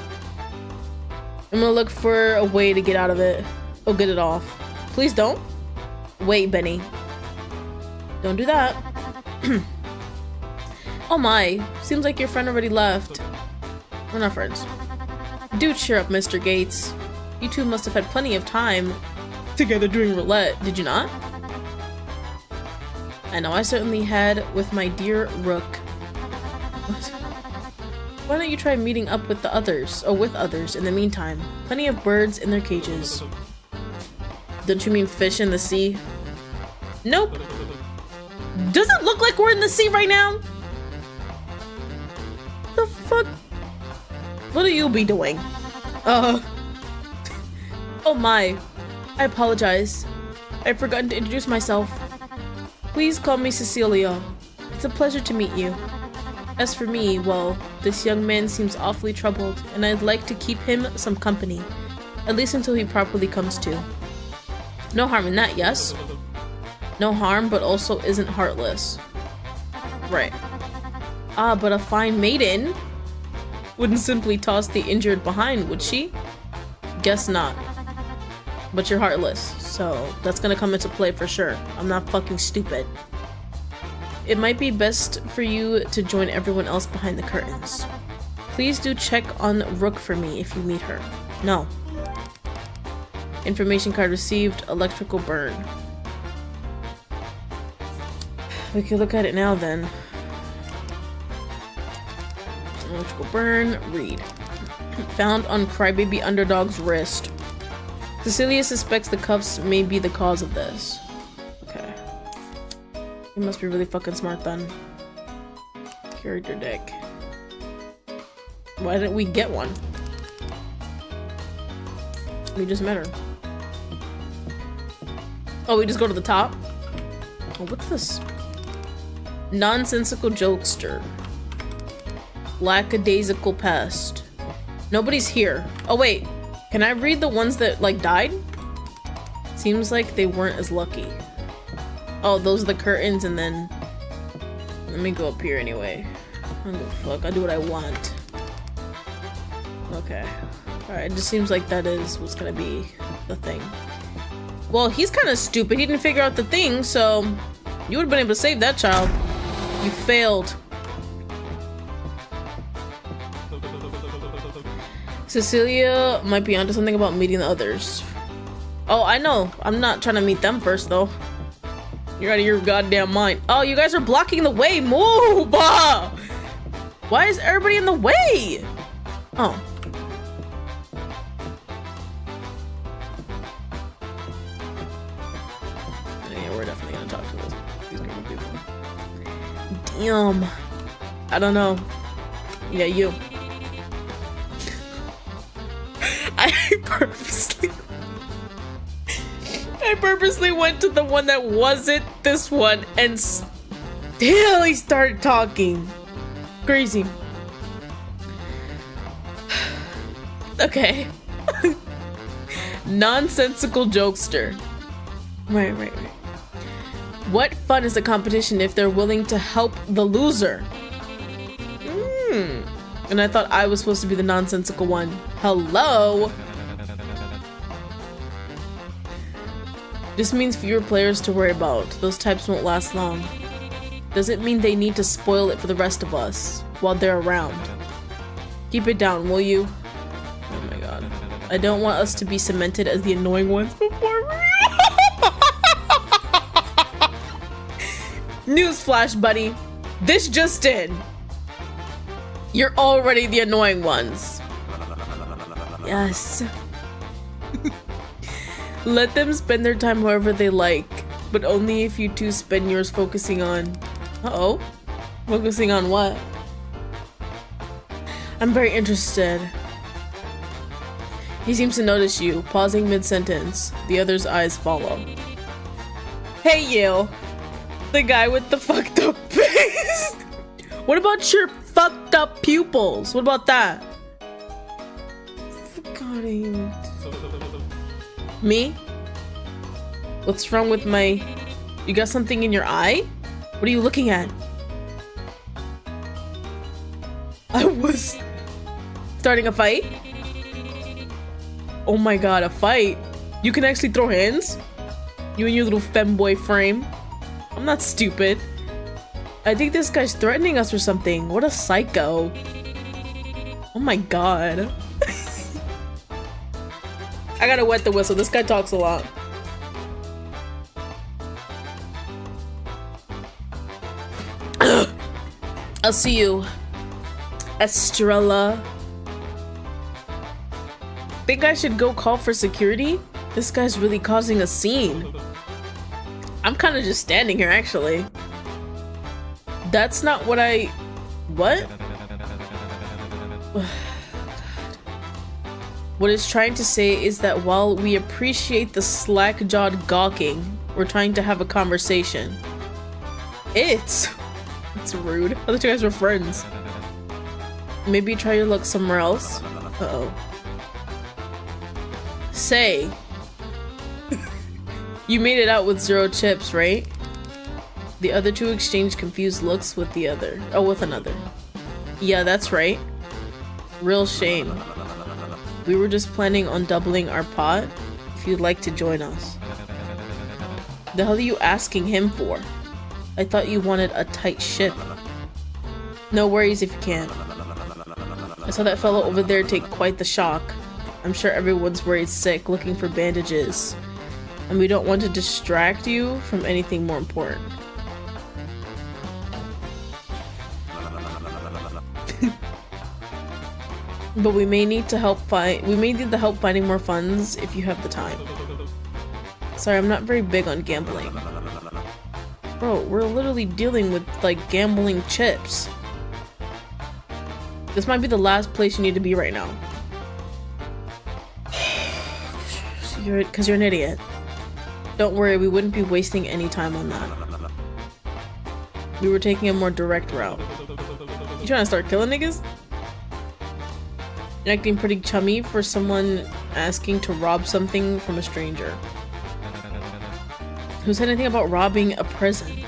I'm gonna look for a way to get out of it. Oh, get it off. Please don't. Wait, Benny. Don't do that. Oh my, seems like your friend already left. We're not friends. Do cheer up, Mr. Gates. You two must have had plenty of time together doing roulette, did you not? I know I certainly had with my dear Rook. What? Why don't you try meeting up with the others, or with others in the meantime? Plenty of birds in their cages. Don't you mean fish in the sea? Nope. Does it look like we're in the sea right now? The fuck? What'll you be doing? Oh my. I apologize. I've forgotten to introduce myself. Please call me Cecilia. It's a pleasure to meet you. As for me, well, this young man seems awfully troubled, and I'd like to keep him some company. At least until he properly comes to. No harm in that, yes? No harm, but also isn't heartless. Right. Ah, but a fine maiden wouldn't simply toss the injured behind, would she? Guess not. But you're heartless, so that's gonna come into play for sure. I'm not fucking stupid. It might be best for you to join everyone else behind the curtains. Please do check on Rook for me if you meet her. No. Information card received, electrical burn. We can look at it now then. Electrical burn, read. Found on Crybaby Underdog's wrist. Cecilia suspects the cuffs may be the cause of this. Okay. He must be really fucking smart then. Character deck. Why didn't we get one? We just met her. Oh, we just go to the top? Oh, what's this? Nonsensical jokester. Lackadaisical pest. Nobody's here. Oh wait, can I read the ones that like died? Seems like they weren't as lucky. Oh, those are the curtains, and then let me go up here anyway. I don't give a fuck. I do what I want. Okay. Alright, it just seems like that is what's gonna be the thing. Well, he's kind of stupid. He didn't figure out the thing, so You would have been able to save that child. You failed. Cecilia might be onto something about meeting the others. Oh, I know. I'm not trying to meet them first, though. You're out of your goddamn mind. Oh, you guys are blocking the way. Move! Ah! Why is everybody in the way? Oh. Yeah, we're definitely gonna talk to these group of people. Damn. I don't know. Yeah, you. I purposely went to the one that wasn't this one and still he started talking. Crazy. Okay. Nonsensical jokester. Right. What fun is a competition if they're willing to help the loser? And I thought I was supposed to be the nonsensical one. Hello? This means fewer players to worry about. Those types won't last long. Does it mean they need to spoil it for the rest of us while they're around? Keep it down, will you? Oh my god. I don't want us to be cemented as the annoying ones before me. Newsflash, buddy. This just in. You're already the annoying ones. Yes. Let them spend their time however they like, but only if you two spend yours focusing on... Uh-oh. Focusing on what? I'm very interested. He seems to notice you, pausing mid-sentence. The other's eyes follow. Hey, you. The guy with the fucked up face. What about your fucked up pupils? What about that? Forgot him. Me? What's wrong with my... You got something in your eye? What are you looking at? I was... starting a fight? Oh my god, a fight? You can actually throw hands? You and your little femboy frame? I'm not stupid. I think this guy's threatening us or something. What a psycho. Oh my god. I gotta wet the whistle. This guy talks a lot. I'll see you, Estrella. Think I should go call for security? This guy's really causing a scene. I'm kind of just standing here, actually. That's not what I... What? What it's trying to say is that while we appreciate the slack-jawed gawking, we're trying to have a conversation. It's rude. I thought you guys were friends. Maybe try your luck somewhere else. Uh-oh. Say. You made it out with 0 chips, right? The other two exchanged confused looks with the other. Oh, with another. Yeah, that's right. Real shame. We were just planning on doubling our pot. If you'd like to join us. The hell are you asking him for? I thought you wanted a tight ship. No worries if you can't. I saw that fellow over there take quite the shock. I'm sure everyone's worried sick, looking for bandages. And we don't want to distract you from anything more important. But we may need the help finding more funds if you have the time. Sorry, I'm not very big on gambling. Bro, we're literally dealing with, like, gambling chips. This might be the last place you need to be right now. Because you're an idiot. Don't worry, we wouldn't be wasting any time on that. We were taking a more direct route. You trying to start killing niggas? You're acting pretty chummy for someone asking to rob something from a stranger. Who said anything about robbing a prison?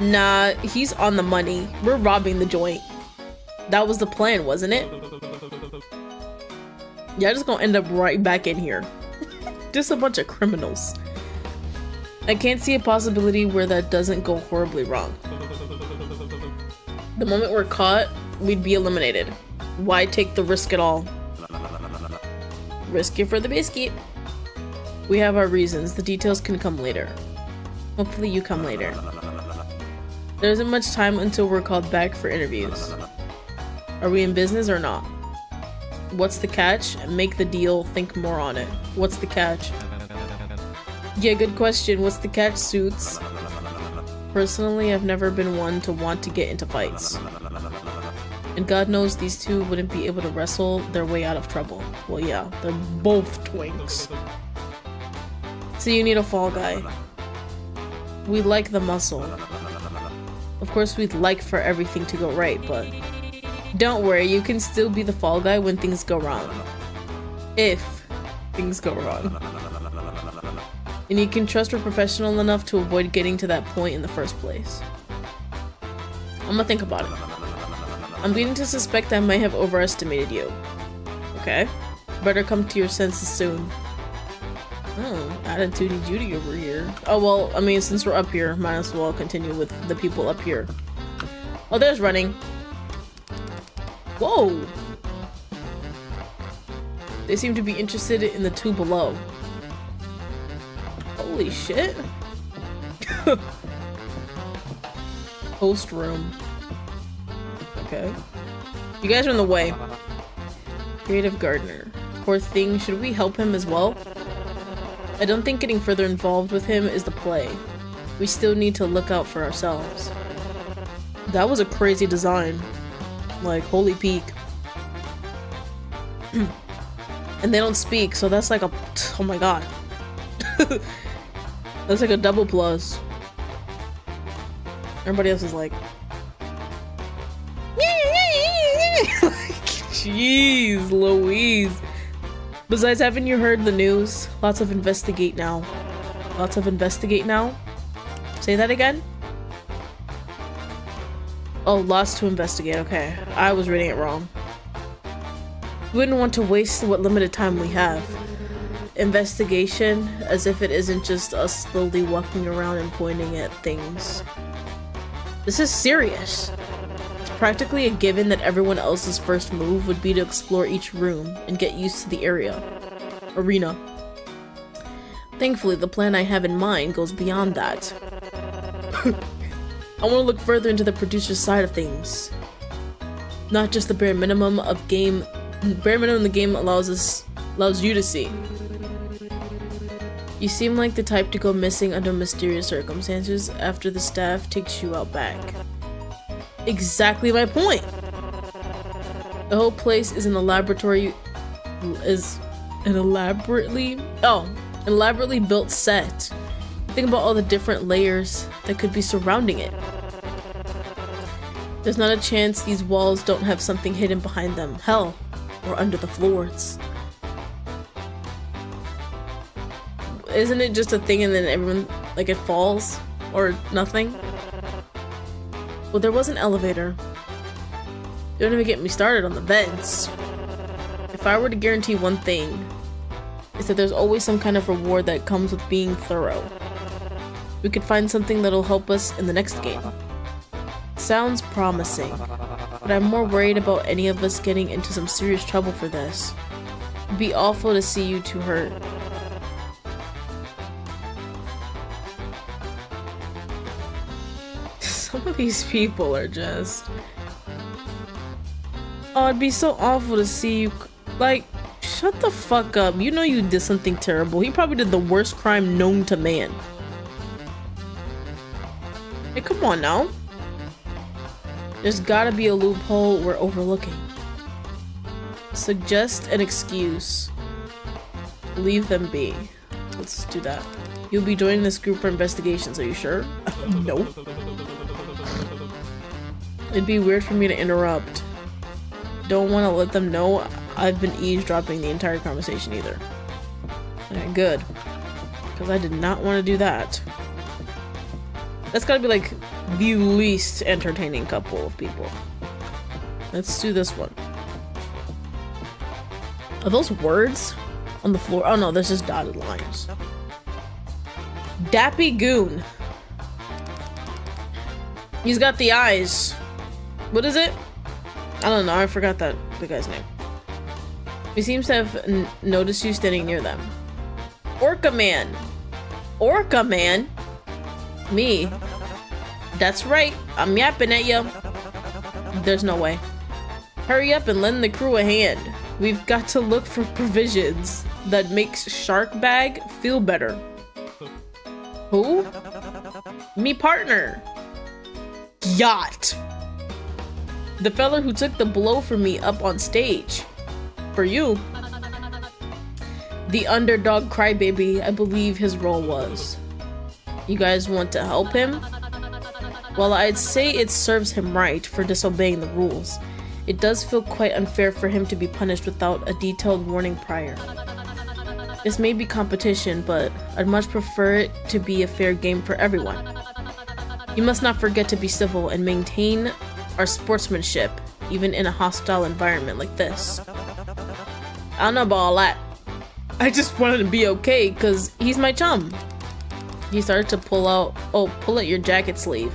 Nah, he's on the money. We're robbing the joint. That was the plan, wasn't it? Yeah, just gonna end up right back in here. Just a bunch of criminals. I can't see a possibility where that doesn't go horribly wrong. The moment we're caught, we'd be eliminated. Why take the risk at all? Risk it for the biscuit. We have our reasons. The details can come later. Hopefully you come later. There isn't much time until we're called back for interviews. Are we in business or not? What's the catch? Make the deal, think more on it. What's the catch? Yeah, good question. What's the catch, Suits? Personally, I've never been one to want to get into fights. And God knows these two wouldn't be able to wrestle their way out of trouble. Well, yeah, they're both twinks. So you need a fall guy. We like the muscle. Of course, we'd like for everything to go right, but don't worry, you can still be the fall guy when things go wrong. If things go wrong. And you can trust we're professional enough to avoid getting to that point in the first place. I'm gonna think about it. I'm beginning to suspect I might have overestimated you. Okay. Better come to your senses soon. Oh, attitude Judy over here. Oh well, I mean, since we're up here, might as well continue with the people up here. Oh, there's running. Whoa! They seem to be interested in the two below. Holy shit. Host room. Okay. You guys are in the way. Creative gardener. Poor thing, should we help him as well? I don't think getting further involved with him is the play. We still need to look out for ourselves. That was a crazy design. Like, holy peak. And they don't speak, so that's like a... oh my god. That's like a double plus. Everybody else is like... like, jeez Louise. Besides, haven't you heard the news? Lots of investigate now. Lots of investigate now? Say that again? Oh, lots to investigate. Okay. I was reading it wrong. We wouldn't want to waste what limited time we have. Investigation, as if it isn't just us slowly walking around and pointing at things. This is serious. It's practically a given that everyone else's first move would be to explore each room and get used to the arena. Thankfully, the plan I have in mind goes beyond that. I want to look further into the producer's side of things. Not just the bare minimum the game allows you to see. You seem like the type to go missing under mysterious circumstances after the staff takes you out back. Exactly my point! The whole place is an elaborately built set. Think about all the different layers that could be surrounding it. There's not a chance these walls don't have something hidden behind them. Hell, or under the floors. Isn't it just a thing and then everyone, like, it falls? Or nothing? Well, there was an elevator. Don't even get me started on the vents. If I were to guarantee one thing, it's that there's always some kind of reward that comes with being thorough. We could find something that'll help us in the next game. Sounds promising, but I'm more worried about any of us getting into some serious trouble for this. It'd be awful to see you two hurt. Some of these people are just... oh, it'd be so awful to see you... like, shut the fuck up. You know you did something terrible. He probably did the worst crime known to man. Hey, come on now. There's gotta be a loophole we're overlooking. Suggest an excuse. Leave them be. Let's do that. You'll be joining this group for investigations, are you sure? Nope. It'd be weird for me to interrupt. Don't want to let them know I've been eavesdropping the entire conversation either. Okay, good. Because I did not want to do that. That's gotta be like the least entertaining couple of people. Let's do this one. Are those words on the floor? Oh no, there's just dotted lines. Dappy Goon. He's got the eyes. What is it? I don't know. I forgot the guy's name. He seems to have noticed you standing near them. Orca Man. Orca Man? Me? That's right. I'm yapping at you. There's no way. Hurry up and lend the crew a hand. We've got to look for provisions that makes Shark Bag feel better. Who? Me partner. Yacht. The fella who took the blow for me up on stage. For you. The underdog crybaby, I believe his role was. You guys want to help him? Well, I'd say it serves him right for disobeying the rules. It does feel quite unfair for him to be punished without a detailed warning prior. This may be competition, but I'd much prefer it to be a fair game for everyone. You must not forget to be civil and maintain our sportsmanship, even in a hostile environment like this. I don't know about all that. I just wanted to be okay, because he's my chum. He started to pull at your jacket sleeve,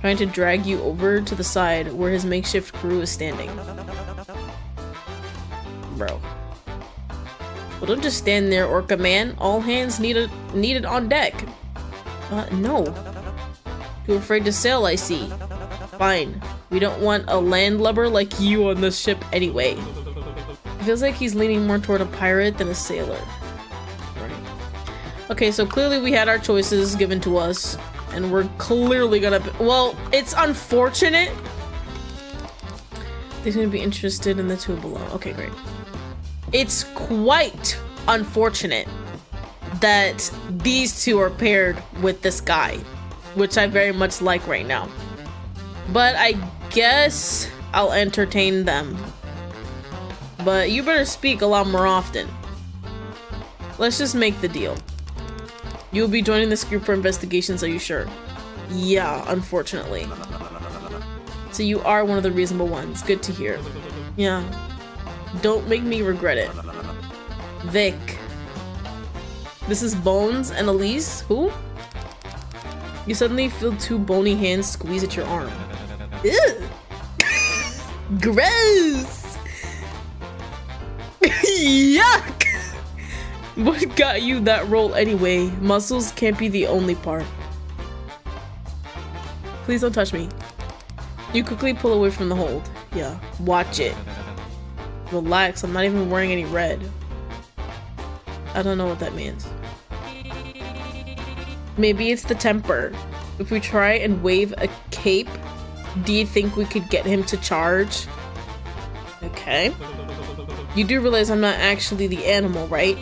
trying to drag you over to the side where his makeshift crew is standing. Bro. Well, don't just stand there, Orca Man. All hands needed on deck. No. Too afraid to sail, I see. Fine. We don't want a landlubber like you on this ship anyway. It feels like he's leaning more toward a pirate than a sailor. Okay, so clearly we had our choices given to us, and we're clearly gonna well, it's unfortunate. They're gonna be interested in the two below. Okay, great. It's quite unfortunate that these two are paired with this guy, which I very much like right now. But I guess I'll entertain them. But you better speak a lot more often. Let's just make the deal. You'll be joining this group for investigations, are you sure? Yeah, unfortunately. So you are one of the reasonable ones. Good to hear. Yeah. Don't make me regret it. Vic. This is Bones and Elise? Who? You suddenly feel two bony hands squeeze at your arm. Ew. Gross! Yuck! What got you that role anyway? Muscles can't be the only part. Please don't touch me. You quickly pull away from the hold. Yeah, watch it. Relax, I'm not even wearing any red. I don't know what that means. Maybe it's the temper. If we try and wave a cape, do you think we could get him to charge? Okay. You do realize I'm not actually the animal, right?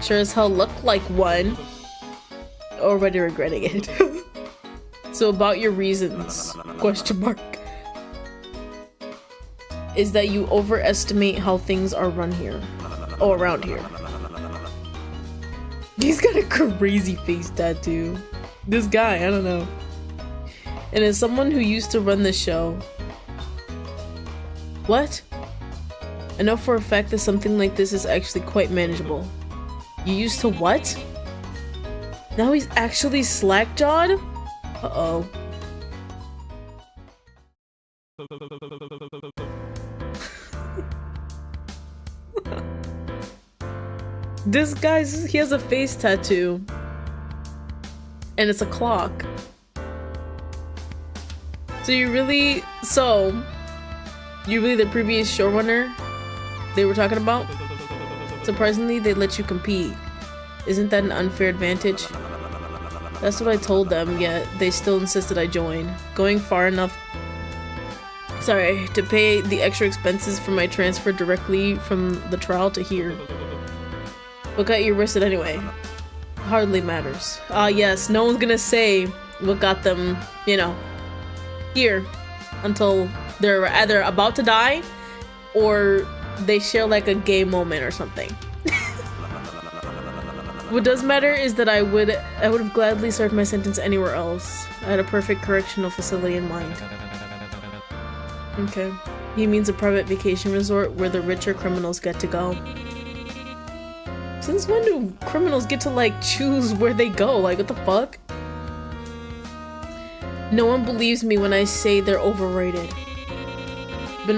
Sure as hell look like one. Already regretting it. So about your reasons, question mark. Is that you overestimate how things are run here. Oh, around here. He's got a crazy face tattoo. This guy, I don't know. And as someone who used to run this show. What? I know for a fact that something like this is actually quite manageable. You used to what? Now he's actually slack-jawed? Uh-oh. This guy's, he has a face tattoo. And it's a clock. So you really the previous showrunner they were talking about? Surprisingly, they let you compete. Isn't that an unfair advantage? That's what I told them, yet they still insisted I join. Going far enough to pay the extra expenses for my transfer directly from the trial to here. What got you arrested anyway? Hardly matters. Yes, no one's gonna say what got them, you know, here until they're either about to die or they share like a gay moment or something. What does matter is that I would have gladly served my sentence anywhere else. I had a perfect correctional facility in mind. Okay. He means a private vacation resort where the richer criminals get to go. Since when do criminals get to, like, choose where they go? Like, what the fuck? No one believes me when I say they're overrated. Been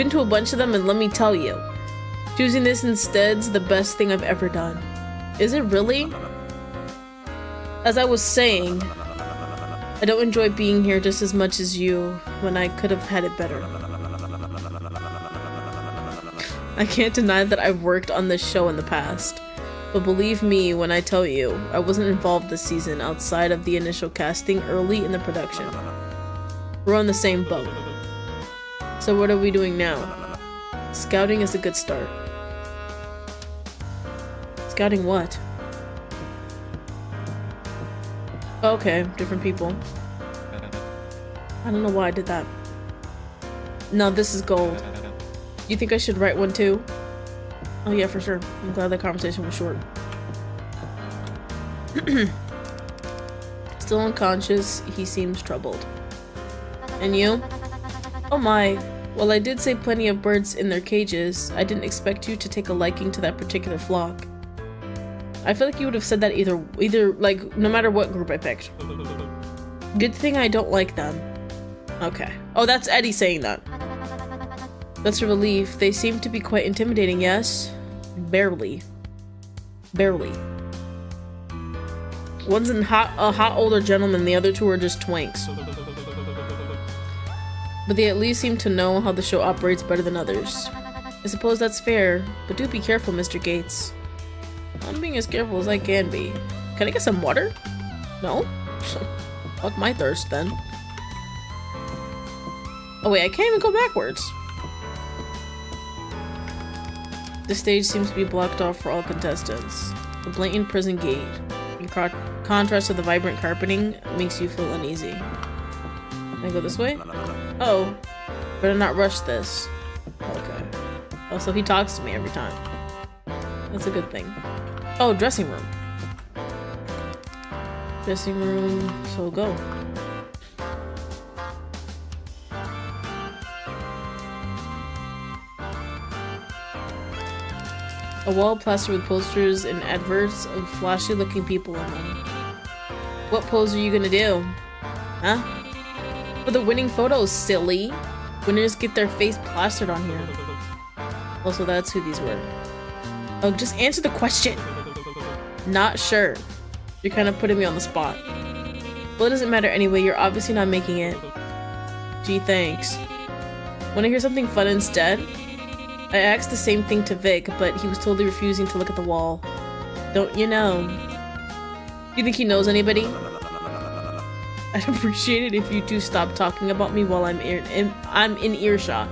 to a bunch of them, and let me tell you, choosing this instead's the best thing I've ever done. Is it really? As I was saying, I don't enjoy being here just as much as you when I could have had it better. I can't deny that I've worked on this show in the past. But believe me when I tell you, I wasn't involved this season outside of the initial casting early in the production. We're on the same boat. So what are we doing now? Scouting is a good start. Scouting what? Okay, different people. I don't know why I did that. No, this is gold. You think I should write one too? Oh yeah, for sure. I'm glad that conversation was short. Still unconscious, he seems troubled. And you? Oh my. Well, I did say plenty of birds in their cages. I didn't expect you to take a liking to that particular flock. I feel like you would have said that either like, no matter what group I picked. Good thing I don't like them. Okay. Oh, that's Eddie saying that. That's a relief. They seem to be quite intimidating, yes? Barely. Barely. One's a hot older gentleman, the other two are just twanks. But they at least seem to know how the show operates better than others. I suppose that's fair, but do be careful, Mr. Gates. I'm being as careful as I can be. Can I get some water? No? Fuck my thirst, then. Oh wait, I can't even go backwards. The stage seems to be blocked off for all contestants. The blatant prison gate, in contrast to the vibrant carpeting, makes you feel uneasy. Can I go this way? Oh, better not rush this. Okay. Oh, so he talks to me every time. That's a good thing. Oh, dressing room. Dressing room, so go. A wall plastered with posters and adverts of flashy looking people on them. What pose are you gonna do? Huh? For the winning photos, silly. Winners get their face plastered on here. Also, that's who these were. Oh, just answer the question. Not sure. You're kind of putting me on the spot. Well, it doesn't matter anyway. You're obviously not making it. Gee, thanks. Want to hear something fun instead? I asked the same thing to Vic, but he was totally refusing to look at the wall. Don't you know? Do you think he knows anybody? I'd appreciate it if you two stopped talking about me while I'm in earshot.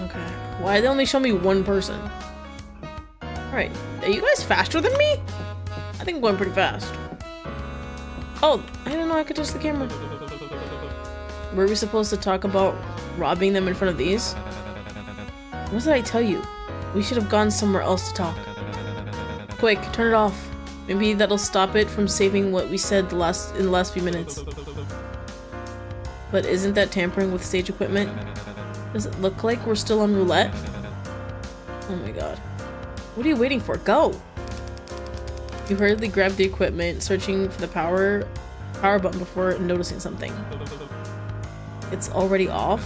Okay. Why they only show me one person? Alright. Are you guys faster than me? I think I'm going pretty fast. Oh, I didn't know I could touch the camera. Were we supposed to talk about robbing them in front of these? What did I tell you? We should have gone somewhere else to talk. Quick, turn it off. Maybe that'll stop it from saving what we said in the last few minutes. But isn't that tampering with stage equipment? Does it look like we're still on roulette? Oh my god. What are you waiting for? Go! You hurriedly grabbed the equipment, searching for the power button before noticing something. It's already off?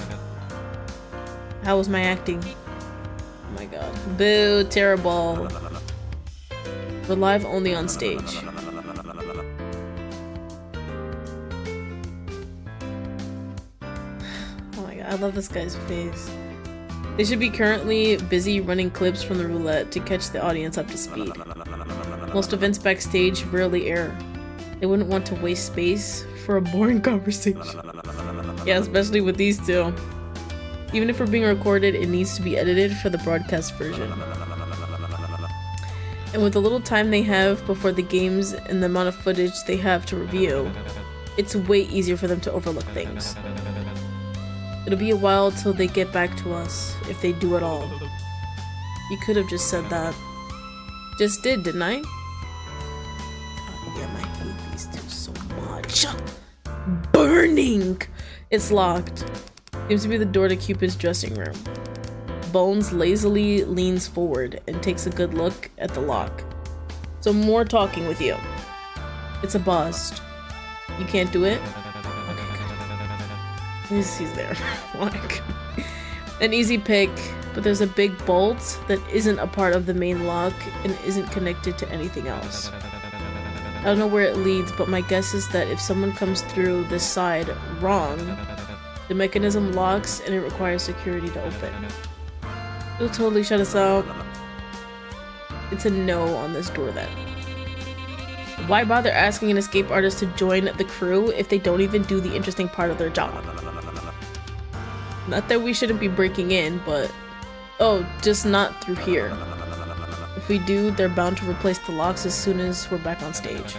How was my acting? Oh my god. Boo, terrible. We're live only on stage. Oh my god, I love this guy's face. They should be currently busy running clips from the roulette to catch the audience up to speed. Most events backstage rarely air. They wouldn't want to waste space for a boring conversation. Yeah, especially with these two. Even if we're being recorded, it needs to be edited for the broadcast version. And with the little time they have before the games and the amount of footage they have to review, it's way easier for them to overlook things. It'll be a while till they get back to us, if they do at all. You could have just said that. Just did, didn't I? God damn, I hate these two so much. Burning! It's locked. Seems to be the door to Cupid's dressing room. Bones lazily leans forward and takes a good look at the lock. So more talking with you. It's a bust. You can't do it? Okay, good. He's there. Like, an easy pick, but there's a big bolt that isn't a part of the main lock and isn't connected to anything else. I don't know where it leads, but my guess is that if someone comes through this side wrong, the mechanism locks and it requires security to open. It'll totally shut us out. It's a no on this door then. Why bother asking an escape artist to join the crew if they don't even do the interesting part of their job? Not that we shouldn't be breaking in, but... Oh, just not through here. If we do, they're bound to replace the locks as soon as we're back on stage.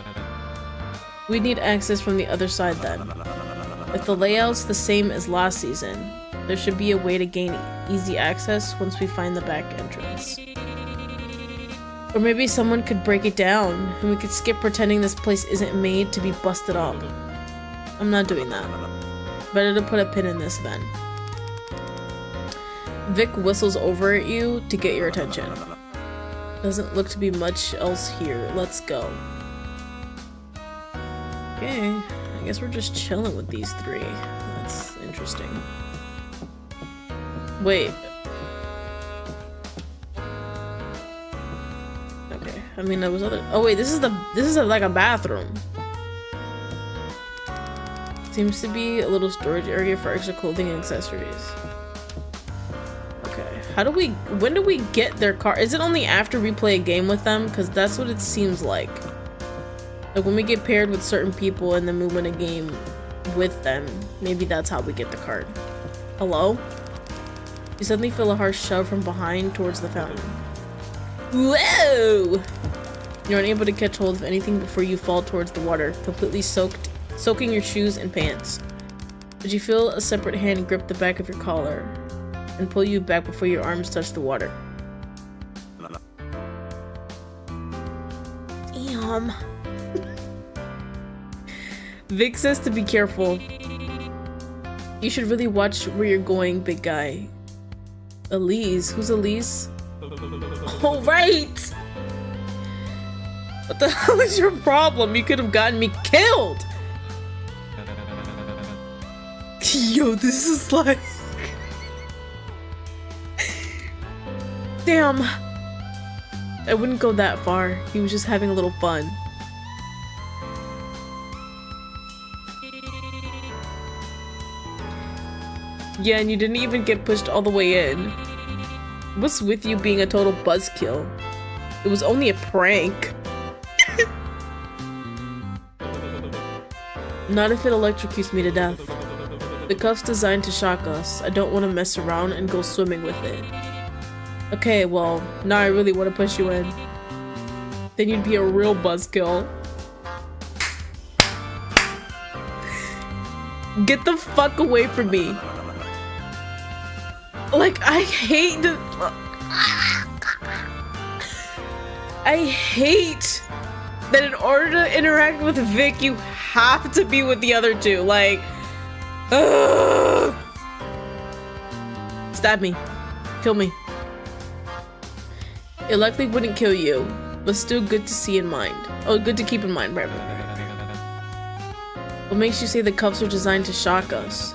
We need access from the other side then. If the layout's the same as last season, there should be a way to gain easy access once we find the back entrance. Or maybe someone could break it down, and we could skip pretending this place isn't made to be busted up. I'm not doing that. Better to put a pin in this then. Vic whistles over at you to get your attention. Doesn't look to be much else here. Let's go. Okay, I guess we're just chilling with these three. That's interesting. Wait. Okay, I mean there was other. Oh wait, this is like a bathroom. Seems to be a little storage area for extra clothing and accessories. Okay, how do we? When do we get their car? Is it only after we play a game with them? Because that's what it seems like. Like when we get paired with certain people and then we win a game with them, maybe that's how we get the card. Hello? You suddenly feel a harsh shove from behind towards the fountain. Whoa! You're unable to catch hold of anything before you fall towards the water, completely soaking your shoes and pants. But you feel a separate hand grip the back of your collar and pull you back before your arms touch the water. Damn. Vic says to be careful. You should really watch where you're going, big guy. Elise? Who's Elise? Oh, right! What the hell is your problem? You could have gotten me killed! Yo, this is like... Damn. I wouldn't go that far. He was just having a little fun. Yeah, and you didn't even get pushed all the way in. What's with you being a total buzzkill? It was only a prank. Not if it electrocutes me to death. The cuff's designed to shock us. I don't want to mess around and go swimming with it. Okay, well, now I really want to push you in. Then you'd be a real buzzkill. Get the fuck away from me. Like, I hate the... I hate that in order to interact with Vic, you have to be with the other two. Like, stab me. Kill me. It likely wouldn't kill you, but still good to see in mind. Oh, good to keep in mind, right? What makes you say the cuffs are designed to shock us?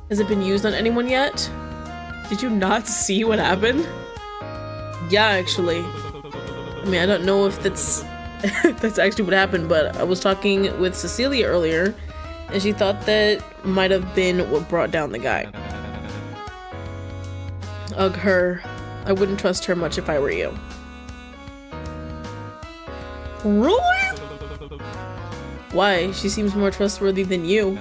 Has it been used on anyone yet? Did you not see what happened? Yeah, actually. I mean, I don't know if that's that's actually what happened, but I was talking with Cecilia earlier, and she thought that might have been what brought down the guy. Ugh, her. I wouldn't trust her much if I were you. Really? Why? She seems more trustworthy than you.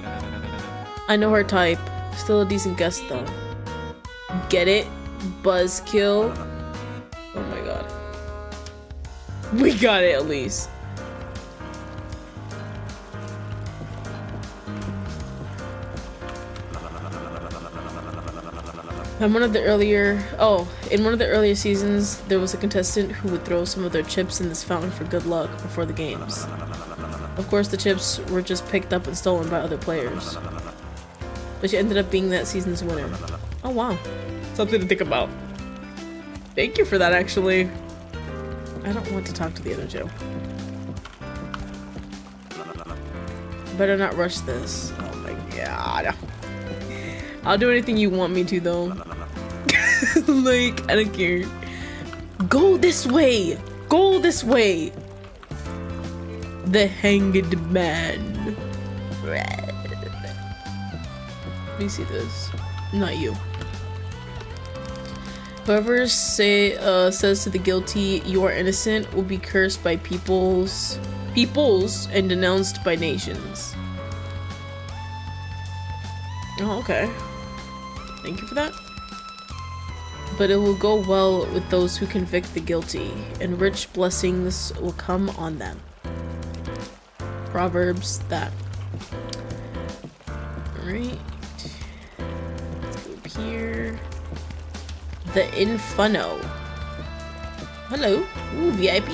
I know her type. Still a decent guess though. Get it? Buzzkill? Oh my god. We got it at least. In one of the earlier seasons, there was a contestant who would throw some of their chips in this fountain for good luck before the games. Of course, the chips were just picked up and stolen by other players. but she ended up being that season's winner. Oh wow. Something to think about. Thank you for that, actually. I don't want to talk to the other two. Better not rush this. Oh my god. I'll do anything you want me to, though. Like, I don't care. Go this way! Go this way! The Hanged Man. Let me see this. Not you. Whoever says to the guilty, you are innocent, will be cursed by peoples and denounced by nations. Oh, okay. Thank you for that. But it will go well with those who convict the guilty, and rich blessings will come on them. Proverbs that. Alright. Let's go up here. The Inferno. Hello. Ooh, VIP.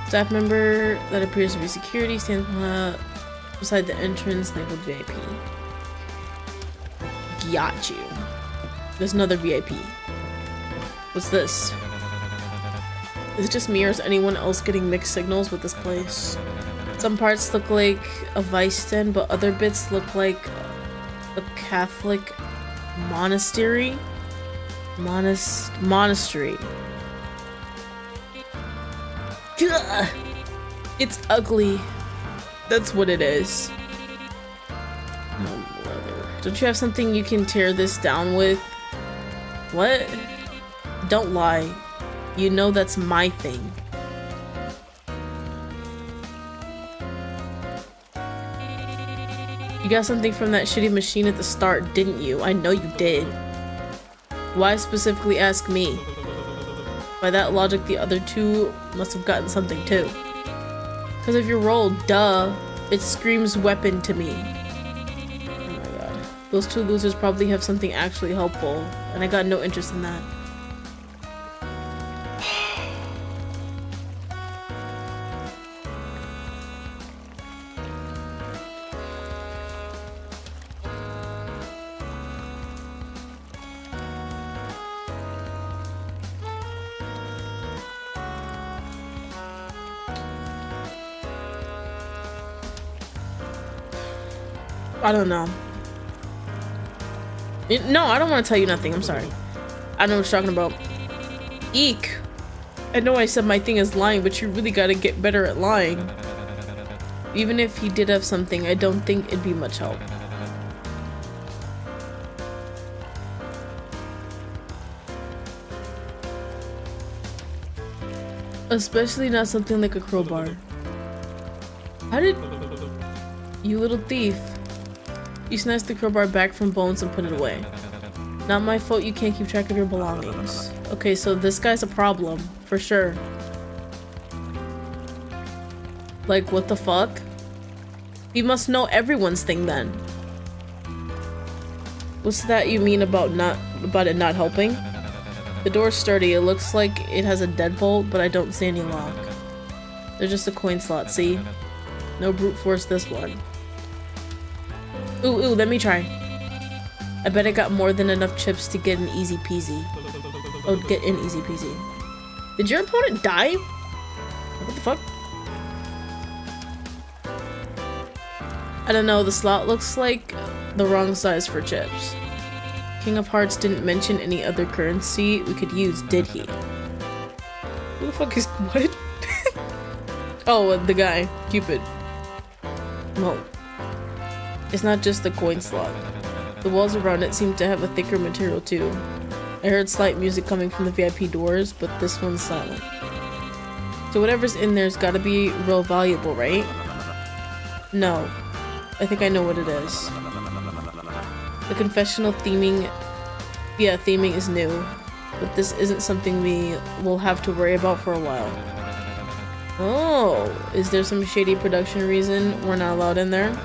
Staff member that appears to be security stands beside the entrance labeled VIP. Got you. There's another VIP. What's this? Is it just me or is anyone else getting mixed signals with this place? Some parts look like a vice den, but other bits look like a Catholic monastery. Monastery. Ugh! It's ugly. That's what it is. Oh, brother. Don't you have something you can tear this down with? What? Don't lie. You know that's my thing. You got something from that shitty machine at the start, didn't you? I know you did. Why specifically ask me? By that logic, the other two must have gotten something too. Because if you roll, duh, it screams weapon to me. Oh my god. Those two losers probably have something actually helpful, and I got no interest in that. I don't know. No, I don't want to tell you nothing. I'm sorry. I know what you're talking about. Eek. I know I said my thing is lying, but you really gotta get better at lying. Even if he did have something, I don't think it'd be much help. Especially not something like a crowbar. How did... You little thief. You snatched the crowbar back from Bones and put it away. Not my fault you can't keep track of your belongings. Okay, so this guy's a problem, for sure. Like, what the fuck? He must know everyone's thing then. What's that you mean about it not helping? The door's sturdy. It looks like it has a deadbolt, but I don't see any lock. There's just a coin slot, see? No brute force this one. Ooh, let me try. I bet I got more than enough chips to get an easy peasy. Oh, get in easy peasy. Did your opponent die? What the fuck? I don't know, the slot looks like the wrong size for chips. King of Hearts didn't mention any other currency we could use, did he? Who the fuck is... what? Oh, the guy. Cupid. Well, it's not just the coin slot. The walls around it seem to have a thicker material too. I heard slight music coming from the VIP doors, but this one's silent. So whatever's in there's gotta be real valuable, right? No. I think I know what it is. The confessional theming... Yeah, theming is new. But this isn't something we will have to worry about for a while. Oh, is there some shady production reason we're not allowed in there?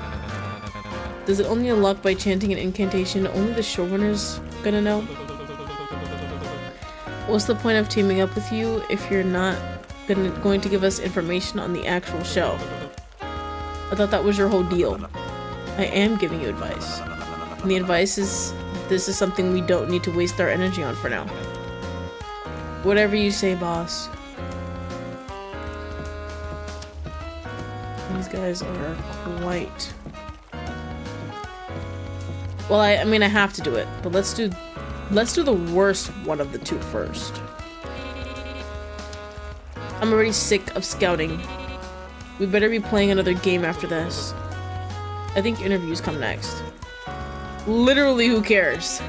Does it only unlock by chanting an incantation? Only the showrunner's gonna know? What's the point of teaming up with you if you're not going to give us information on the actual show? I thought that was your whole deal. I am giving you advice. And the advice is, this is something we don't need to waste our energy on for now. Whatever you say, boss. These guys are quite... Well, I mean, I have to do it, but let's do the worst one of the two first. I'm already sick of scouting. We better be playing another game after this. I think interviews come next. Literally, who cares?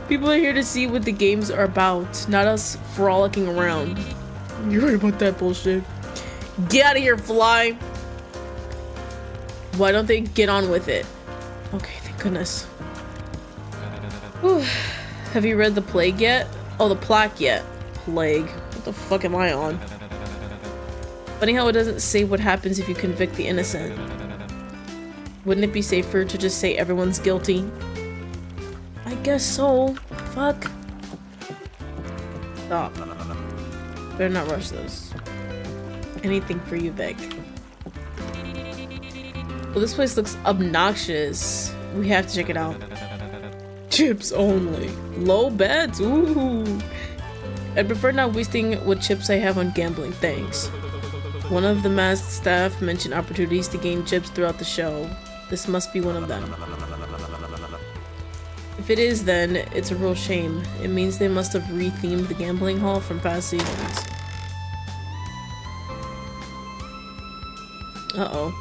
People are here to see what the games are about, not us frolicking around. You're right about that bullshit. Get out of here, fly! Why don't they get on with it? Okay, thank goodness. Whew. Have you read The Plague yet? Oh, the plaque yet. Plague. What the fuck am I on? Funny how it doesn't say what happens if you convict the innocent. Wouldn't it be safer to just say everyone's guilty? I guess so. Fuck. Stop. Better not rush this. Anything for you, Vic. Well, this place looks obnoxious. We have to check it out. Chips only. Low bets? Ooh. I'd prefer not wasting what chips I have on gambling, thanks. One of the masked staff mentioned opportunities to gain chips throughout the show. This must be one of them. If it is, then it's a real shame. It means they must have re-themed the gambling hall from past seasons. Uh-oh.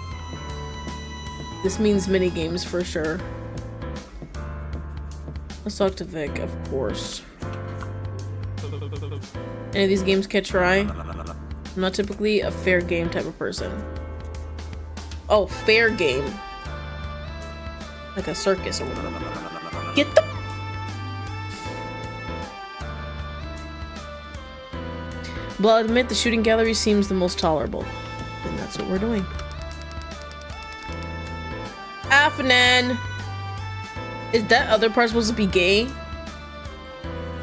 This means minigames for sure. Let's talk to Vic, of course. Any of these games catch your eye? I'm not typically a fair game type of person. Oh, fair game. Like a circus or whatever. Get the... But I'll admit the shooting gallery seems the most tolerable. And that's what we're doing. Afnan! Is that other part supposed to be gay?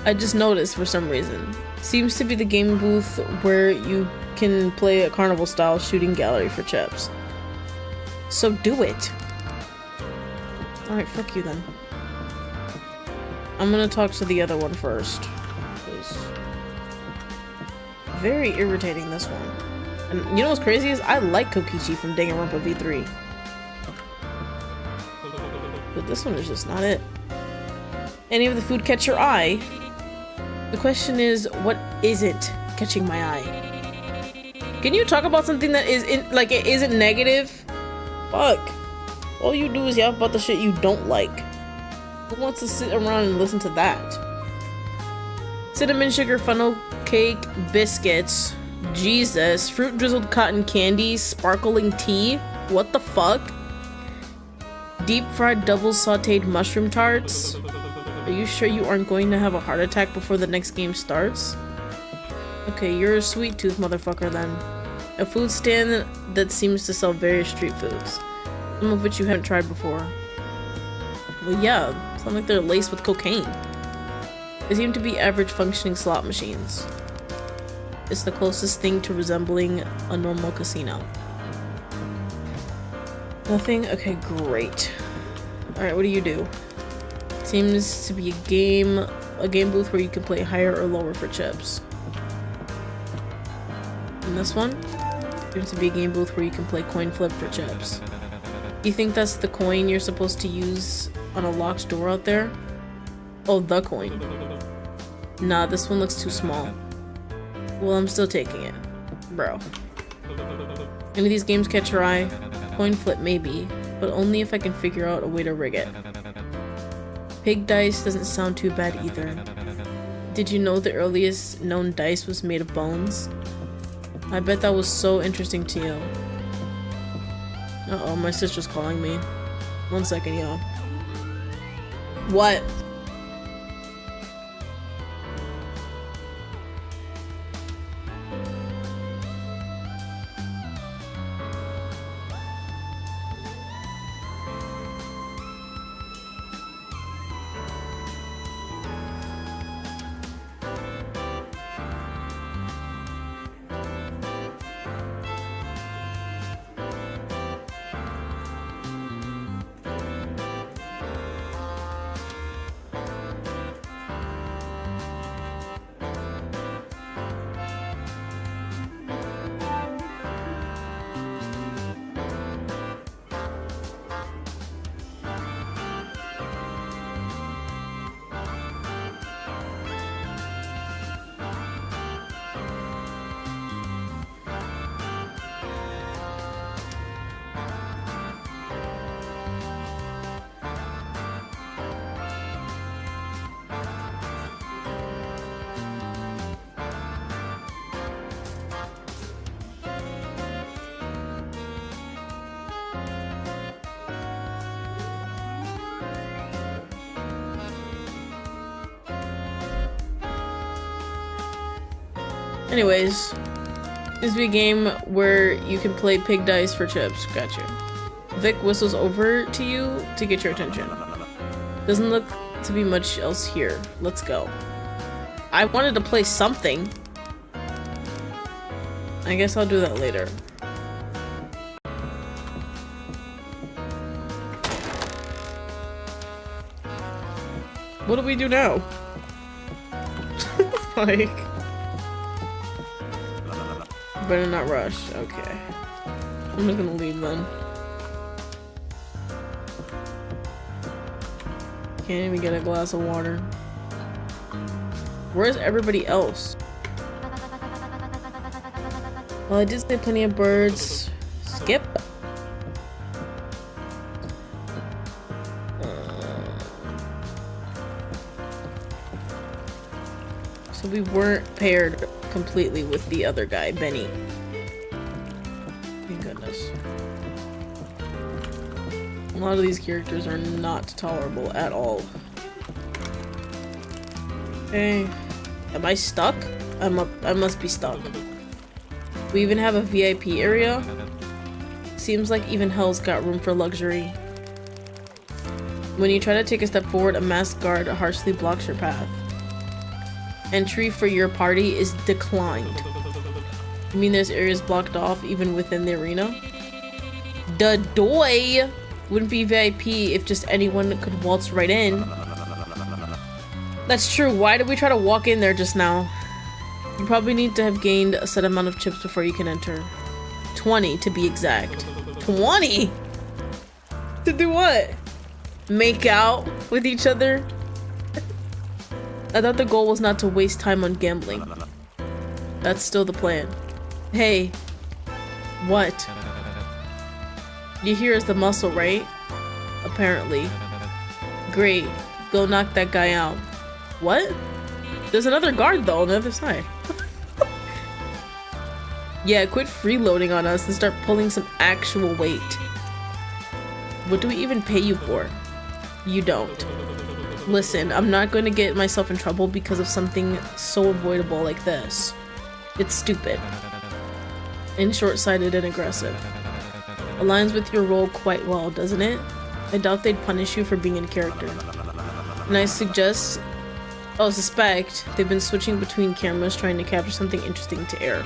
I just noticed for some reason. Seems to be the game booth where you can play a carnival style shooting gallery for chips. So do it. Alright, fuck you then. I'm gonna talk to the other one first. Very irritating, this one. And you know what's crazy is I like Kokichi from Danganronpa V3. But this one is just not it. Any of the food catch your eye? The question is, what isn't catching my eye? Can you talk about something that is like it isn't negative? Fuck. All you do is yap about the shit you don't like. Who wants to sit around and listen to that? Cinnamon sugar funnel cake biscuits. Jesus. Fruit drizzled cotton candy. Sparkling tea. What the fuck? Deep fried double sauteed mushroom tarts. Are you sure you aren't going to have a heart attack before the next game starts? Okay, you're a sweet tooth motherfucker then. A food stand that seems to sell various street foods. Some of which you haven't tried before. Well yeah, sound like they're laced with cocaine. They seem to be average functioning slot machines. It's the closest thing to resembling a normal casino. Nothing? Okay, great. Alright, what do you do? Seems to be a game booth where you can play higher or lower for chips. And this one seems to be a game booth where you can play coin flip for chips. You think that's the coin you're supposed to use on a locked door out there? Oh, the coin. Nah, this one looks too small. Well, I'm still taking it. Bro. Any of these games catch your eye? Coin flip maybe, but only if I can figure out a way to rig it. Pig dice doesn't sound too bad either. Did you know the earliest known dice was made of bones? I bet that was so interesting to you. Uh-oh, my sister's calling me. 1 second, y'all. What? Anyways, this be a game where you can play pig dice for chips. Gotcha. Vic whistles over to you to get your attention. Doesn't look to be much else here. Let's go. I wanted to play something. I guess I'll do that later. What do we do now? Like, better not rush. Okay. I'm just gonna leave then. Can't even get a glass of water. Where's everybody else? Well, I did say plenty of birds. Skip. So we weren't paired completely with the other guy, Benny. Thank goodness. A lot of these characters are not tolerable at all. Okay. Am I stuck? I must be stuck. We even have a VIP area. Seems like even hell's got room for luxury. When you try to take a step forward, a masked guard harshly blocks your path. Entry for your party is declined. You mean there's areas blocked off even within the arena? The doy wouldn't be VIP if just anyone could waltz right in. That's true. Why did we try to walk in there just now? You probably need to have gained a set amount of chips before you can enter. 20 to be exact. 20? To do what? Make out with each other? I thought the goal was not to waste time on gambling. That's still the plan. Hey. What? You hear is the muscle, right? Apparently. Great. Go knock that guy out. What? There's another guard though on the other side. Yeah, quit freeloading on us and start pulling some actual weight. What do we even pay you for? You don't. Listen, I'm not going to get myself in trouble because of something so avoidable like this. It's stupid. And short-sighted and aggressive. Aligns with your role quite well, doesn't it? I doubt they'd punish you for being in character. And I suspect they've been switching between cameras trying to capture something interesting to air.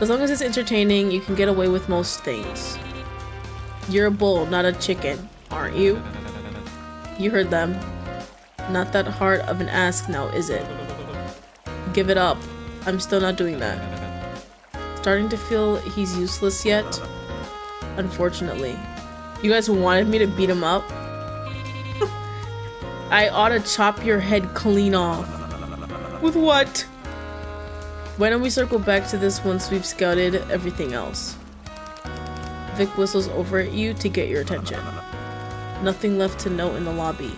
As long as it's entertaining, you can get away with most things. You're a bull, not a chicken, aren't you? You heard them. Not that hard of an ask now, is it? Give it up. I'm still not doing that. Starting to feel he's useless yet? Unfortunately. You guys wanted me to beat him up? I ought to chop your head clean off. With what? Why don't we circle back to this once we've scouted everything else? Vic whistles over at you to get your attention. Nothing left to note in the lobby.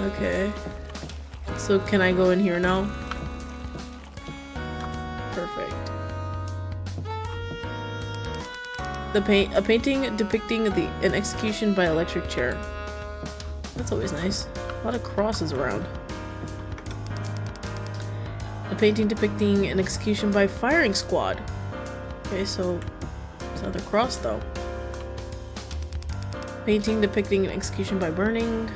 Okay. So can I go in here now? Perfect. A painting depicting an execution by electric chair. That's always nice. A lot of crosses around. A painting depicting an execution by firing squad. Okay, so it's another cross though. Painting depicting an execution by burning.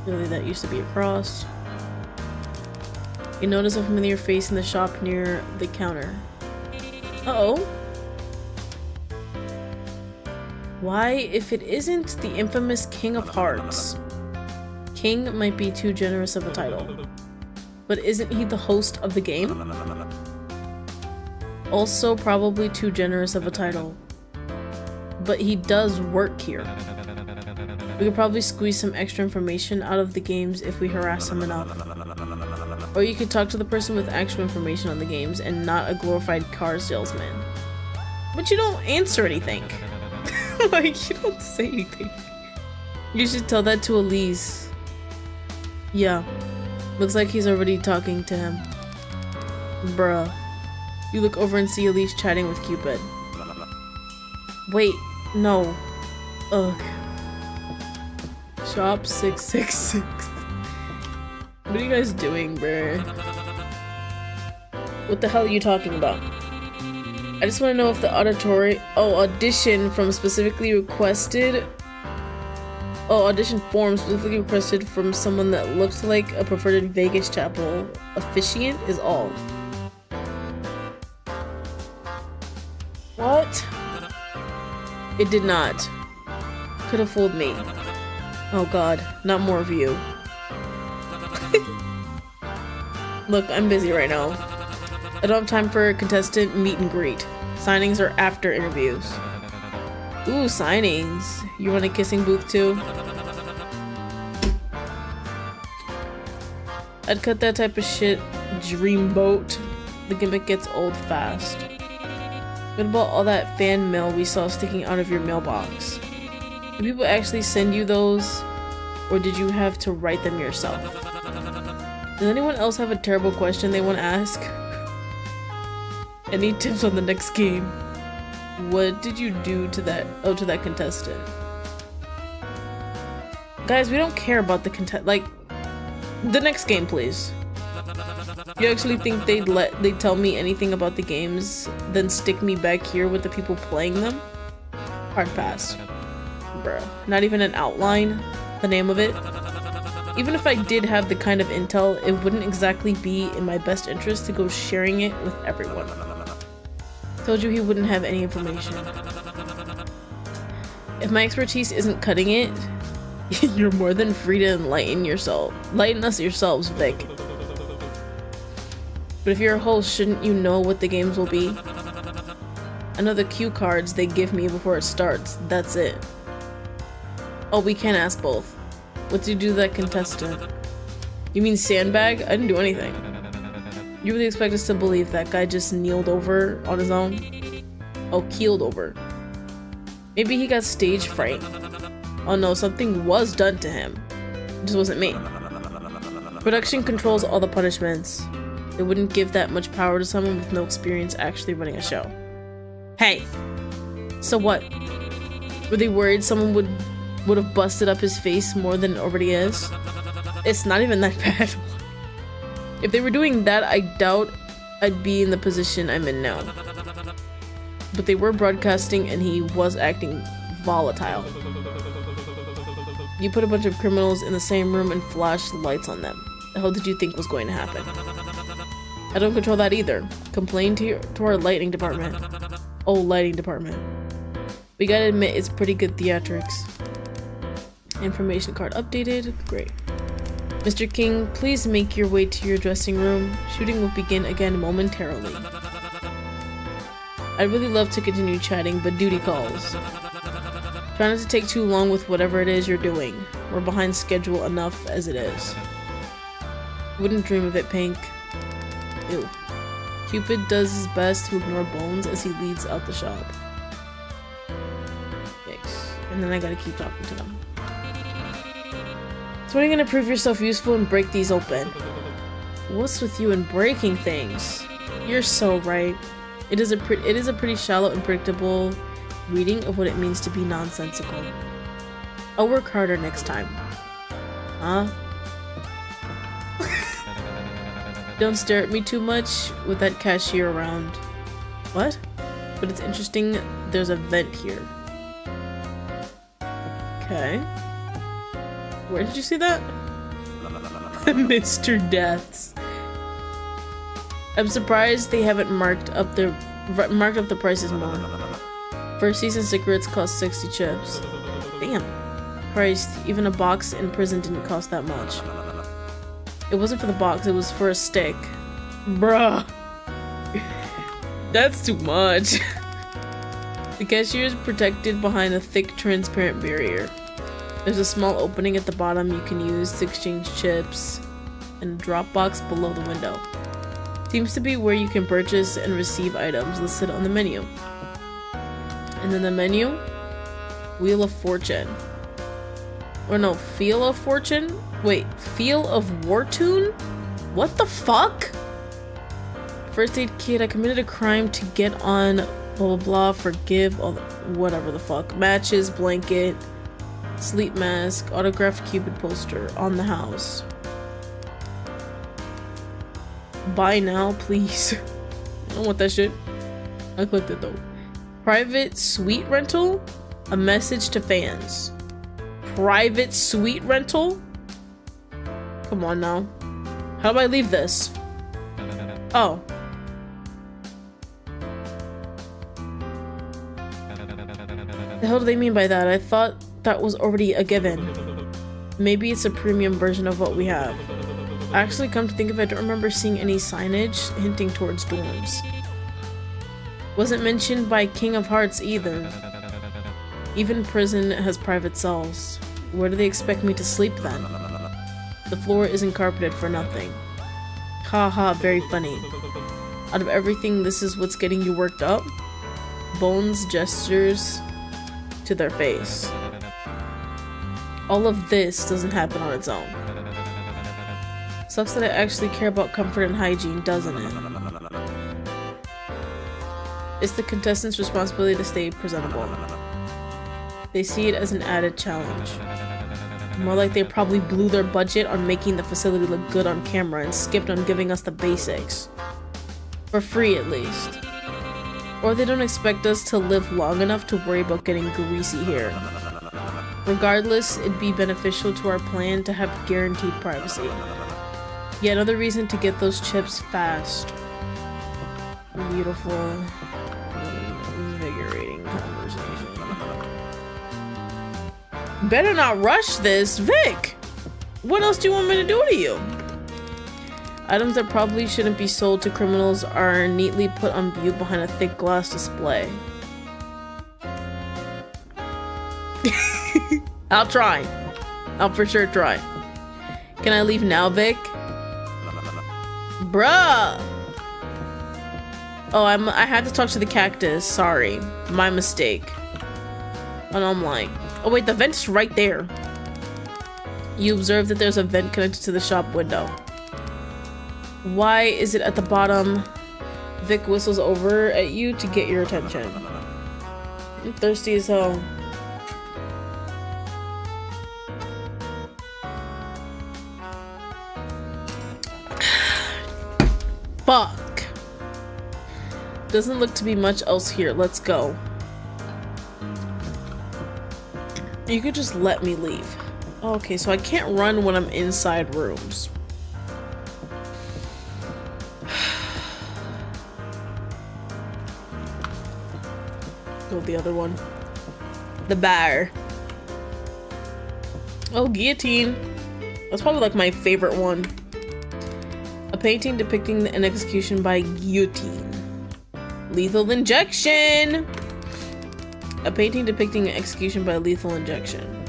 Clearly that used to be a cross. You notice a familiar face in the shop near the counter. Uh-oh. Why, if it isn't the infamous King of Hearts? King might be too generous of a title. But isn't he the host of the game? Also probably too generous of a title. But he does work here. We could probably squeeze some extra information out of the games if we harass him enough. Or you could talk to the person with actual information on the games and not a glorified car salesman. But you don't answer anything. Like, you don't say anything. You should tell that to Elise. Yeah. Looks like he's already talking to him. Bruh. You look over and see Elise chatting with Cupid. Wait, no. Ugh. Shop 666. What are you guys doing, bruh? What the hell are you talking about? I just want to know if the audition from specifically requested. Oh, audition form specifically requested from someone that looks like a preferred Vegas chapel officiant is all. What? It did not. Could have fooled me. Oh god, not more of you. Look, I'm busy right now. I don't have time for a contestant meet and greet. Signings are after interviews. Ooh, signings. You run a kissing booth too? I'd cut that type of shit. Dreamboat. The gimmick gets old fast. What about all that fan mail we saw sticking out of your mailbox? Do people actually send you those? Or did you have to write them yourself? Does anyone else have a terrible question they want to ask? Any tips on the next game? What did you do to that? Oh, to that contestant. Guys, we don't care about the like, the next game, please. You actually think they'd tell me anything about the games, then stick me back here with the people playing them? Hard pass. Bruh. Not even an outline? The name of it? Even if I did have the kind of intel, it wouldn't exactly be in my best interest to go sharing it with everyone. Told you he wouldn't have any information. If my expertise isn't cutting it, you're more than free to enlighten us yourselves, Vic. But if you're a host, shouldn't you know what the games will be? I know the cue cards they give me before it starts. That's it. Oh, we can't ask both. What did you do to that contestant? You mean sandbag? I didn't do anything. You really expect us to believe that guy just kneeled over on his own? Oh, keeled over. Maybe he got stage fright. Oh no, something was done to him. It just wasn't me. Production controls all the punishments. It wouldn't give that much power to someone with no experience actually running a show. Hey! So what? Were they worried someone would have busted up his face more than it already is? It's not even that bad. If they were doing that, I doubt I'd be in the position I'm in now. But they were broadcasting and he was acting volatile. You put a bunch of criminals in the same room and flashed lights on them. The hell did you think was going to happen? I don't control that either. Complain to our lighting department. Oh, lighting department. We gotta admit, it's pretty good theatrics. Information card updated. Great. Mr. King, please make your way to your dressing room. Shooting will begin again momentarily. I'd really love to continue chatting, but duty calls. Try not to take too long with whatever it is you're doing. We're behind schedule enough as it is. Wouldn't dream of it, Pink. Ew. Cupid does his best to ignore Bones as he leads out the shop. Yikes. And then I gotta keep talking to them. So when are you gonna prove yourself useful and break these open? What's with you and breaking things? You're so right. It is a pretty shallow and predictable reading of what it means to be nonsensical. I'll work harder next time. Huh? Don't stare at me too much with that cashier around. What? But it's interesting, there's a vent here. Okay. Where did you see that? Mr. Deaths. I'm surprised they haven't marked up the prices more. For a season, cigarettes cost 60 chips. Damn. Christ, even a box in prison didn't cost that much. It wasn't for the box, it was for a stick. Bruh. That's too much. The cashier is protected behind a thick, transparent barrier. There's a small opening at the bottom you can use to exchange chips, and a drop box below the window. Seems to be where you can purchase and receive items listed on the menu. And then the menu, Wheel of Fortune. Or no, Feel of Fortune? Wait, Feel of Wartune? What the fuck? First aid kit, I committed a crime to get on blah blah blah, forgive, all the, whatever the fuck. Matches, blanket, sleep mask, autographed Cupid poster on the house. Buy now, please. don't want that shit. I clicked it though. Private suite rental? A message to fans. Private suite rental? Come on now. How do I leave this? Oh. The hell do they mean by that? I thought that was already a given. Maybe it's a premium version of what we have. Actually, come to think of it, I don't remember seeing any signage hinting towards dorms. Wasn't mentioned by King of Hearts either. Even prison has private cells. Where do they expect me to sleep then? The floor isn't carpeted for nothing. Haha, very funny. Out of everything, this is what's getting you worked up? Bones gestures to their face. All of this doesn't happen on its own. Sucks that I actually care about comfort and hygiene, doesn't it? It's the contestants' responsibility to stay presentable. They see it as an added challenge. More like they probably blew their budget on making the facility look good on camera and skipped on giving us the basics. For free, at least. Or they don't expect us to live long enough to worry about getting greasy here. Regardless, it'd be beneficial to our plan to have guaranteed privacy. Yet another reason to get those chips fast. Beautiful, invigorating conversation. Better not rush this, Vic! What else do you want me to do to you? Items that probably shouldn't be sold to criminals are neatly put on view behind a thick glass display. I'll try. I'll for sure try. Can I leave now, Vic? Bruh! Oh, I had to talk to the cactus. Sorry. My mistake. And I'm like, oh wait, the vent's right there. You observe that there's a vent connected to the shop window. Why is it at the bottom? Vic whistles over at you to get your attention. I'm thirsty as hell. Fuck. Doesn't look to be much else here. Let's go. You could just let me leave. Okay, so I can't run when I'm inside rooms. Go the other one. The bar. Oh, guillotine. That's probably like my favorite one. A painting depicting an execution by guillotine. Lethal injection! A painting depicting an execution by lethal injection.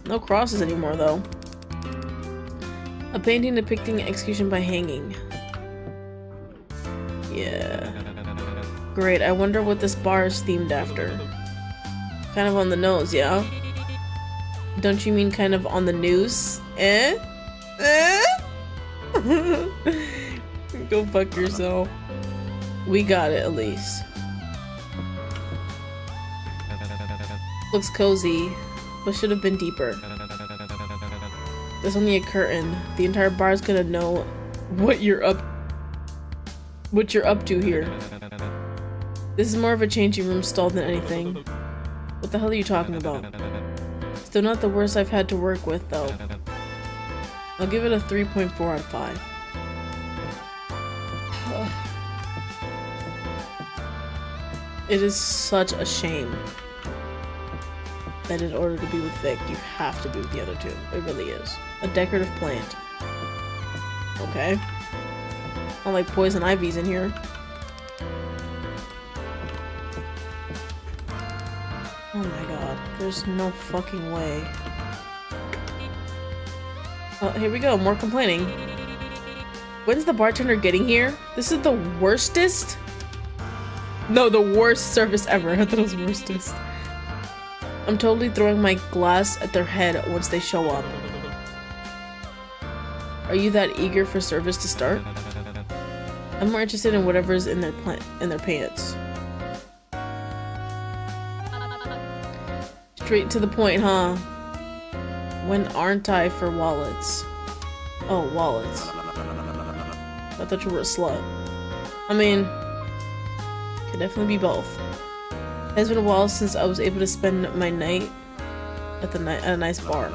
No crosses anymore, though. A painting depicting execution by hanging. Yeah. Great, I wonder what this bar is themed after. Kind of on the nose, yeah? Don't you mean kind of on the news? Eh? Eh? Go fuck yourself. We got it, Elise. Looks cozy, but should have been deeper. There's only a curtain. The entire bar's gonna know what you're up to here. This is more of a changing room stall than anything. What the hell are you talking about? Still not the worst I've had to work with, though. I'll give it a 3.4 out of 5. It is such a shame that in order to be with Vic, you have to be with the other two. It really is. A decorative plant. Okay. I like poison ivy's in here. Oh my god. There's no fucking way. Oh, here we go. More complaining. When's the bartender getting here? This is the worstest? No, the worst service ever. I thought it was worstest. I'm totally throwing my glass at their head once they show up. Are you that eager for service to start? I'm more interested in whatever's in their pants. Straight to the point, huh? When aren't I for wallets? Oh, wallets. I thought you were a slut. I mean, could definitely be both. It's been a while since I was able to spend my night at a nice bar.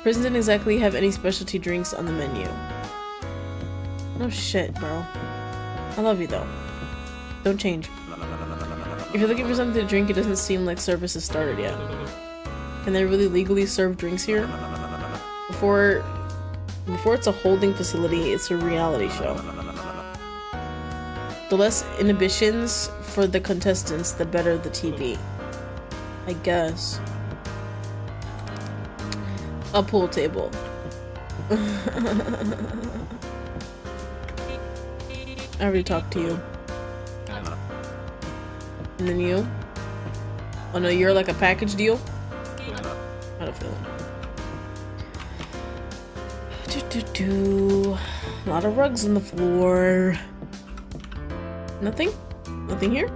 Prison didn't exactly have any specialty drinks on the menu. No shit, bro. I love you though. Don't change. If you're looking for something to drink, it doesn't seem like service has started yet. Can they really legally serve drinks here? Before it's a holding facility, it's a reality show. The less inhibitions for the contestants, the better the TV. I guess. A pool table. I already talked to you. And then you? Oh no, you're like a package deal? I don't feel it. A lot of rugs on the floor. Nothing? Nothing here?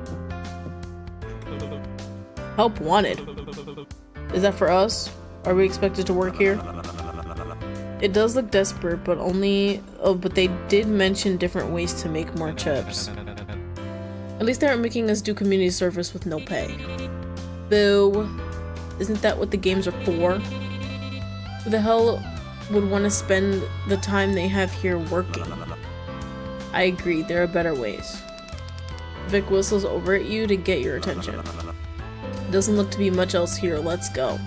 Help wanted. Is that for us? Are we expected to work here? It does look desperate, but only... Oh, but they did mention different ways to make more chips. At least they aren't making us do community service with no pay. Boo. Isn't that what the games are for? Who the hell would want to spend the time they have here working? I agree, there are better ways. Vic whistles over at you to get your attention. Doesn't look to be much else here, let's go.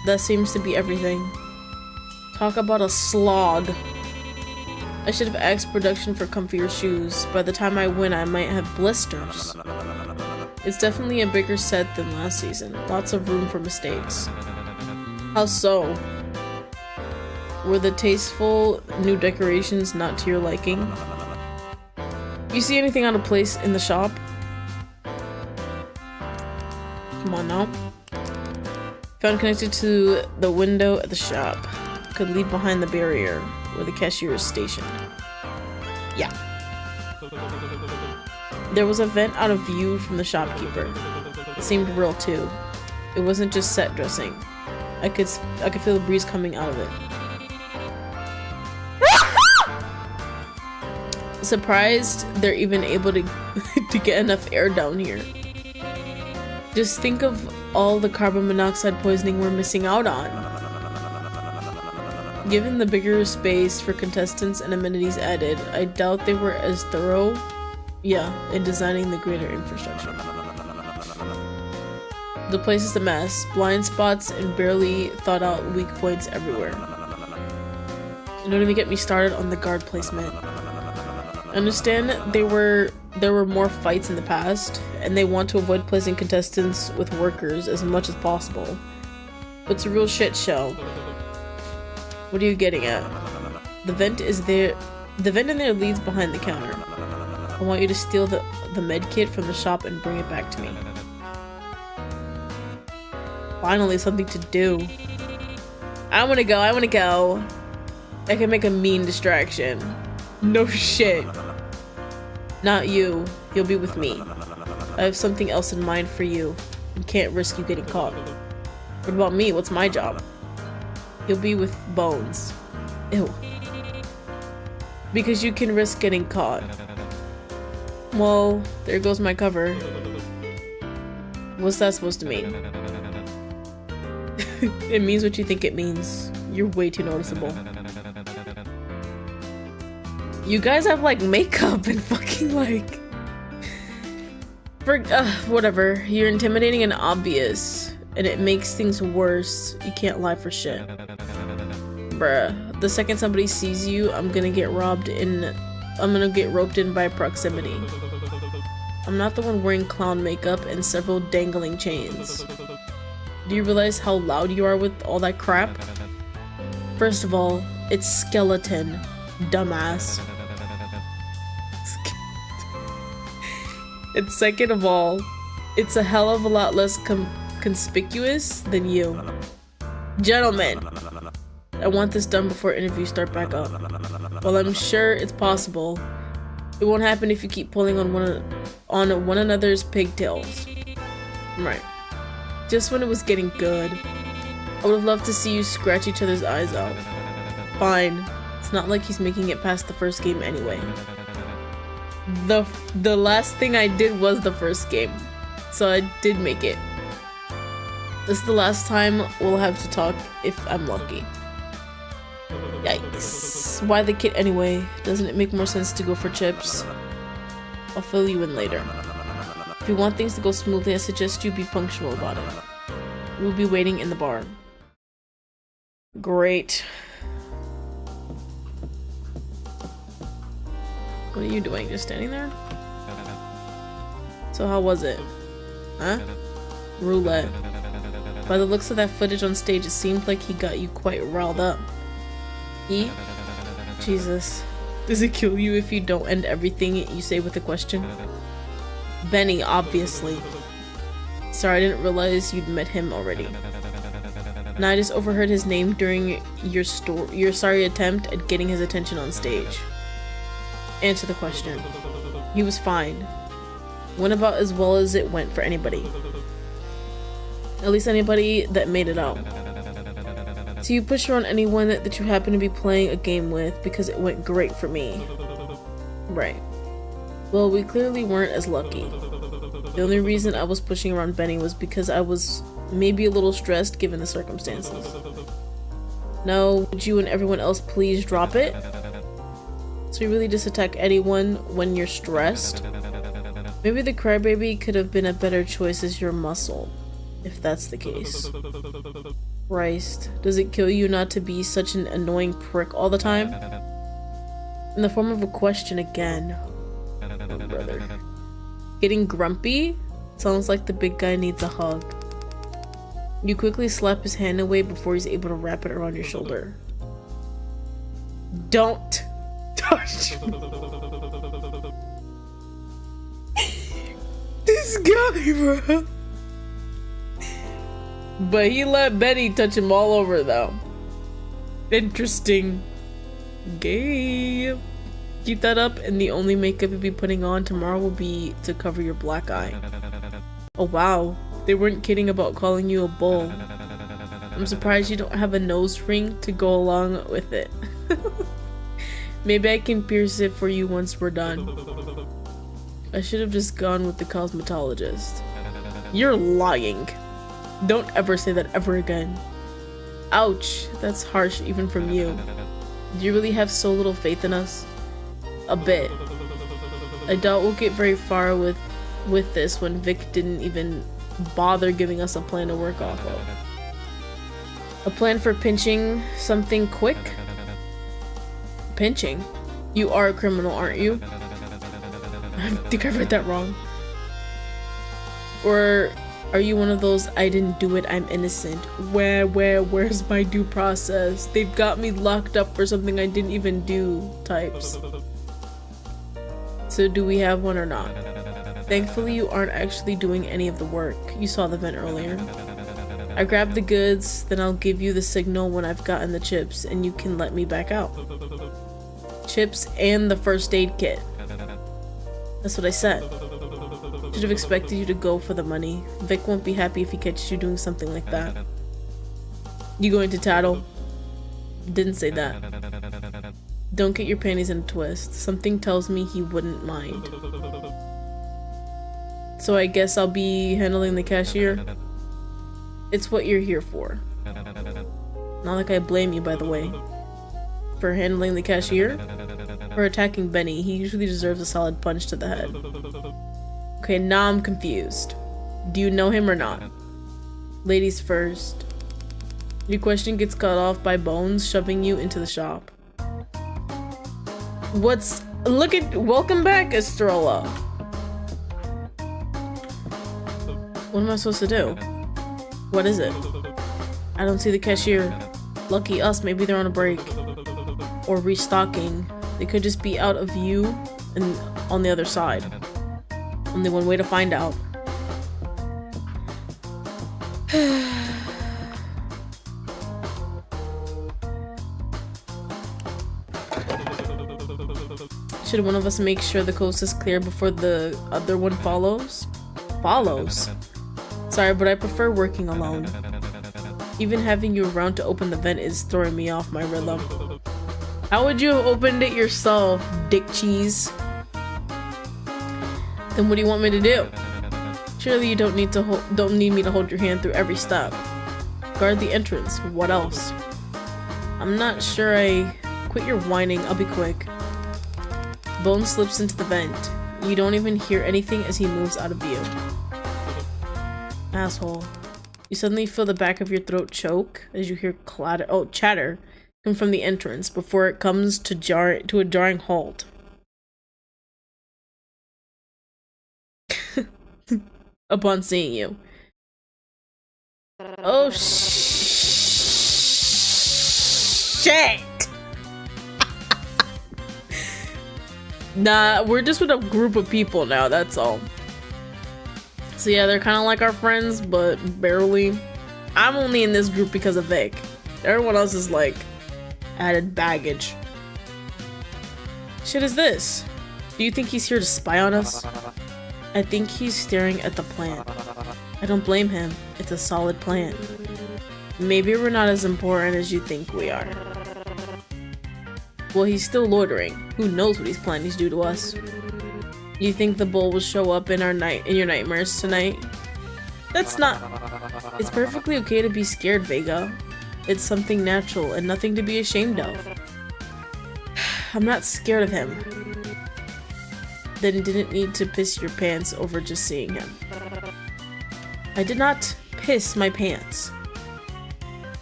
That seems to be everything. Talk about a slog. I should have asked production for comfier shoes. By the time I win, I might have blisters. It's definitely a bigger set than last season. Lots of room for mistakes. How so? Were the tasteful new decorations not to your liking? You see anything out of place in the shop? Come on now. Found connected to the window at the shop. Could lead behind the barrier where the cashier is stationed. Yeah. There was a vent out of view from the shopkeeper. It seemed real too. It wasn't just set dressing. I could feel the breeze coming out of it. Surprised they're even able to to get enough air down here. Just think of all the carbon monoxide poisoning we're missing out on. Given the bigger space for contestants and amenities added, I doubt they were as thorough, in designing the greater infrastructure. The place is a mess, blind spots and barely thought out weak points everywhere. And don't even get me started on the guard placement. I understand there were more fights in the past, and they want to avoid placing contestants with workers as much as possible. But it's a real shit show. What are you getting at? The vent is there. The vent in there leads behind the counter. I want you to steal the med kit from the shop and bring it back to me. Finally, something to do. I wanna go. I can make a mean distraction. No shit. Not you. You'll be with me. I have something else in mind for you. And can't risk you getting caught. What about me? What's my job? You'll be with Bones. Ew. Because you can risk getting caught. Well, there goes my cover. What's that supposed to mean? It means what you think it means. You're way too noticeable. You guys have like makeup and fucking like... whatever. You're intimidating and obvious. And it makes things worse. You can't lie for shit. Bruh. The second somebody sees you, I'm gonna get roped in by proximity. I'm not the one wearing clown makeup and several dangling chains. Do you realize how loud you are with all that crap? First of all, it's skeleton, dumbass. And second of all, it's a hell of a lot less conspicuous than you. Gentlemen, I want this done before interviews start back up. While I'm sure it's possible, it won't happen if you keep pulling on one another's pigtails. Right. Just when it was getting good. I would have loved to see you scratch each other's eyes out. Fine. It's not like he's making it past the first game anyway. The last thing I did was the first game, so I did make it. This is the last time we'll have to talk if I'm lucky. Yikes. Why the kit anyway? Doesn't it make more sense to go for chips? I'll fill you in later. If you want things to go smoothly, I suggest you be punctual about it. We'll be waiting in the bar. Great. What are you doing? Just standing there? So how was it? Huh? Roulette. By the looks of that footage on stage, it seemed like he got you quite riled up. He? Jesus. Does it kill you if you don't end everything you say with a question? Benny, obviously. Sorry, I didn't realize you'd met him already. And I just overheard his name during your sorry attempt at getting his attention on stage. Answer the question. He was fine. Went about as well as it went for anybody. At least anybody that made it out. So you push around anyone that you happen to be playing a game with because it went great for me. Right. Well, we clearly weren't as lucky. The only reason I was pushing around Benny was because I was maybe a little stressed given the circumstances. No, would you and everyone else please drop it? So you really just attack anyone when you're stressed? Maybe the crybaby could have been a better choice as your muscle, if that's the case. Christ, does it kill you not to be such an annoying prick all the time? In the form of a question again. Oh, brother. Getting grumpy? Sounds like the big guy needs a hug. You quickly slap his hand away before he's able to wrap it around your shoulder. Don't touch me. This guy, bro. But he let Benny touch him all over, though. Interesting. Gay. Keep that up, and the only makeup you'll be putting on tomorrow will be to cover your black eye. Oh wow, they weren't kidding about calling you a bull. I'm surprised you don't have a nose ring to go along with it. Maybe I can pierce it for you once we're done. I should have just gone with the cosmetologist. You're lying. Don't ever say that ever again. Ouch, that's harsh even from you. Do you really have so little faith in us? A bit. I doubt we'll get very far with this when Vic didn't even bother giving us a plan to work off of. A plan for pinching something quick? Pinching? You are a criminal, aren't you? I think I read that wrong. Or are you one of those I didn't do it, I'm innocent? Where's my due process? They've got me locked up for something I didn't even do types. So do we have one or not? Thankfully you aren't actually doing any of the work. You saw the vent earlier. I grabbed the goods, then I'll give you the signal when I've gotten the chips and you can let me back out. Chips and the first aid kit. That's what I said. Should have expected you to go for the money. Vic won't be happy if he catches you doing something like that. You going to tattle? Didn't say that. Don't get your panties in a twist. Something tells me he wouldn't mind. So I guess I'll be handling the cashier? It's what you're here for. Not like I blame you, by the way. For handling the cashier? For attacking Benny, he usually deserves a solid punch to the head. Okay, now I'm confused. Do you know him or not? Ladies first. Your question gets cut off by Bones shoving you into the shop. Welcome back, Estrella. What am I supposed to do? What is it? I don't see the cashier. Lucky us, maybe they're on a break. Or restocking. They could just be out of view and on the other side. Only one way to find out. Should one of us make sure the coast is clear before the other one follows? Follows? Sorry, but I prefer working alone. Even having you around to open the vent is throwing me off my rhythm. How would you have opened it yourself, dick cheese? Then what do you want me to do? Surely you don't need me to hold your hand through every step. Guard the entrance. What else? I'm not sure Quit your whining, I'll be quick. Bone slips into the vent. You don't even hear anything as he moves out of view. Asshole. You suddenly feel the back of your throat choke as you hear chatter come from the entrance before it comes to a jarring halt. Upon seeing you. Oh shit! Nah, we're just with a group of people now, that's all. So yeah, they're kind of like our friends, but barely. I'm only in this group because of Vic. Everyone else is like added baggage. Shit is this? Do you think he's here to spy on us? I think he's staring at the plant. I don't blame him. It's a solid plant. Maybe we're not as important as you think we are. Well, he's still loitering. Who knows what he's planning to do to us? You think the bull will show up in your nightmares tonight? That's not... It's perfectly okay to be scared, Vega. It's something natural and nothing to be ashamed of. I'm not scared of him. Then didn't need to piss your pants over just seeing him. I did not piss my pants.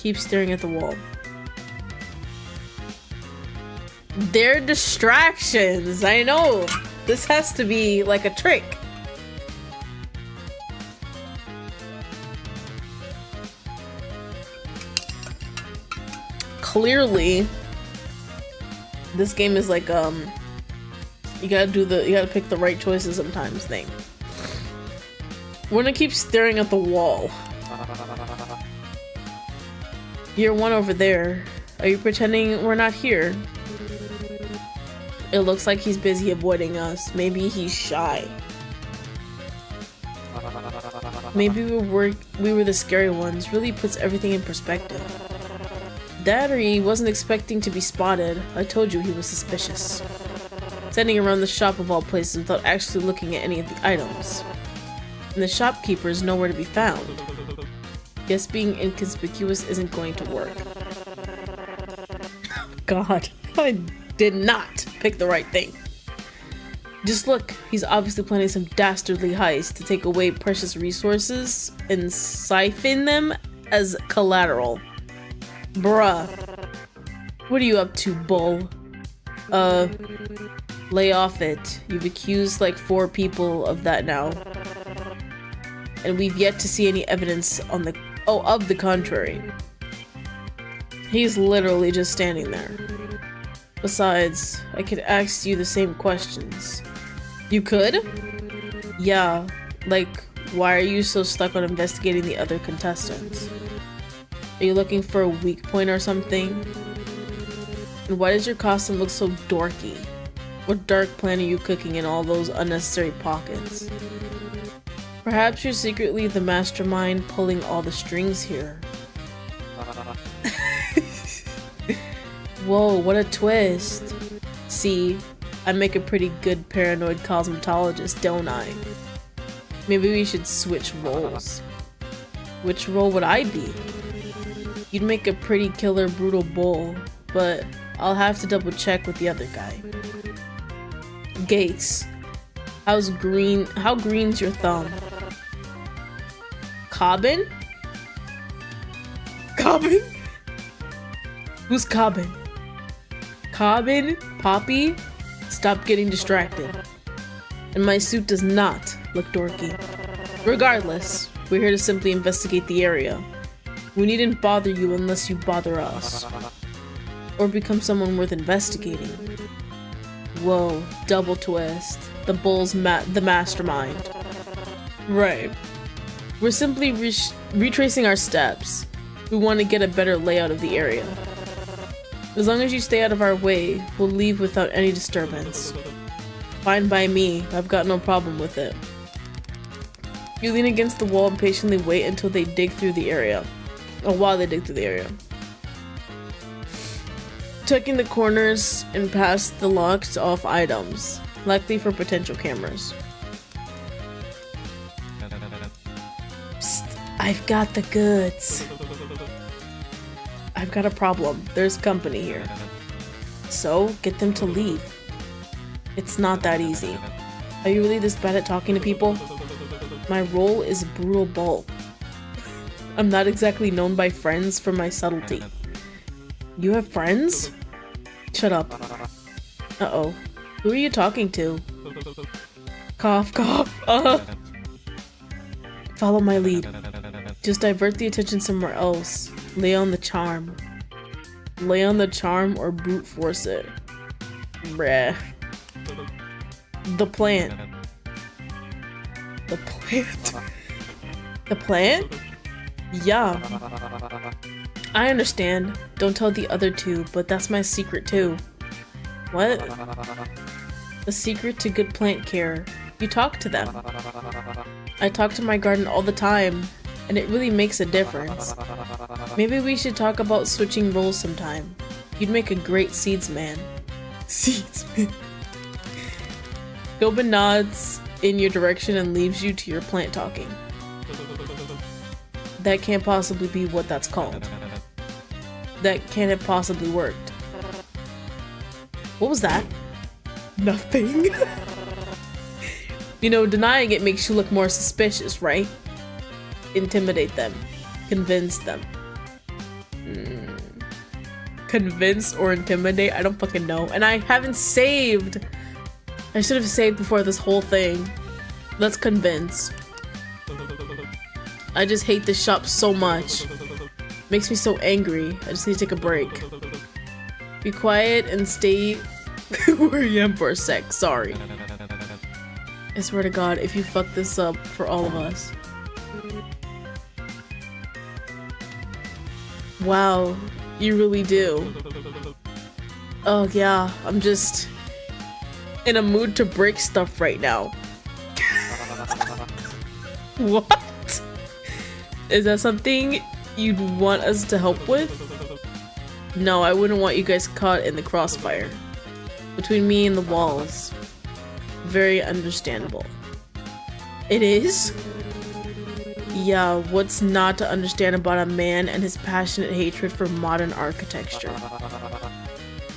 Keep staring at the wall. They're distractions, I know. This has to be like a trick. Clearly, this game is like you gotta pick the right choices sometimes thing. We're gonna keep staring at the wall. You're one over there. Are you pretending we're not here? It looks like he's busy avoiding us. Maybe he's shy. Maybe we were the scary ones. Really puts everything in perspective. That or he wasn't expecting to be spotted. I told you he was suspicious. Standing around the shop of all places without actually looking at any of the items. And the shopkeeper is nowhere to be found. Guess being inconspicuous isn't going to work. God, I did not pick the right thing. Just look, he's obviously planning some dastardly heist to take away precious resources and siphon them as collateral. Bruh. What are you up to, bull? Lay off it. You've accused like 4 people of that now. And we've yet to see any evidence on of the contrary. He's literally just standing there. Besides, I could ask you the same questions. You could? Yeah, like, why are you so stuck on investigating the other contestants? Are you looking for a weak point or something? And why does your costume look so dorky? What dark plan are you cooking in all those unnecessary pockets? Perhaps you're secretly the mastermind pulling all the strings here. Whoa, what a twist. See, I make a pretty good paranoid cosmetologist, don't I? Maybe we should switch roles. Which role would I be? You'd make a pretty killer brutal bull, but I'll have to double check with the other guy. Gates. How green's your thumb? Cobbin? Cobbin? Who's Cobbin? Cobbin? Poppy? Stop getting distracted. And my suit does not look dorky. Regardless, we're here to simply investigate the area. We needn't bother you unless you bother us. Or become someone worth investigating. Whoa, double twist. The bull's the mastermind. Right. We're simply retracing our steps. We want to get a better layout of the area. As long as you stay out of our way, we'll leave without any disturbance. Fine by me, I've got no problem with it. You lean against the wall and patiently wait until they dig through the area. Or while they dig through the area. Checking the corners and past the locked off items, likely for potential cameras. Psst, I've got the goods. I've got a problem. There's company here. So, get them to leave. It's not that easy. Are you really this bad at talking to people? My role is brutal bulk. I'm not exactly known by friends for my subtlety. You have friends? Shut up. Uh-oh. Who are you talking to? Cough, cough. Follow my lead. Just divert the attention somewhere else. Lay on the charm. Lay on the charm or brute force it. Bruh. The plant. The plant? The plant? Yeah. I understand. Don't tell the other two, but that's my secret too. What? The secret to good plant care. You talk to them. I talk to my garden all the time, and it really makes a difference. Maybe we should talk about switching roles sometime. You'd make a great seedsman. Seedsman. Gobin nods in your direction and leaves you to your plant talking. That can't possibly be what that's called. That can't have possibly worked. What was that? Nothing. You know, denying it makes you look more suspicious, right? Intimidate them. Convince them. Convince or intimidate? I don't fucking know. And I haven't saved. I should have saved before this whole thing. Let's convince. I just hate this shop so much. Makes me so angry. I just need to take a break. Be quiet and stay where you am for a sec. Sorry. I swear to God, if you fuck this up for all of us. Wow, you really do. Oh yeah, I'm just in a mood to break stuff right now. What? Is that something you'd want us to help with? No, I wouldn't want you guys caught in the crossfire. Between me and the walls. Very understandable. It is? Yeah, what's not to understand about a man and his passionate hatred for modern architecture?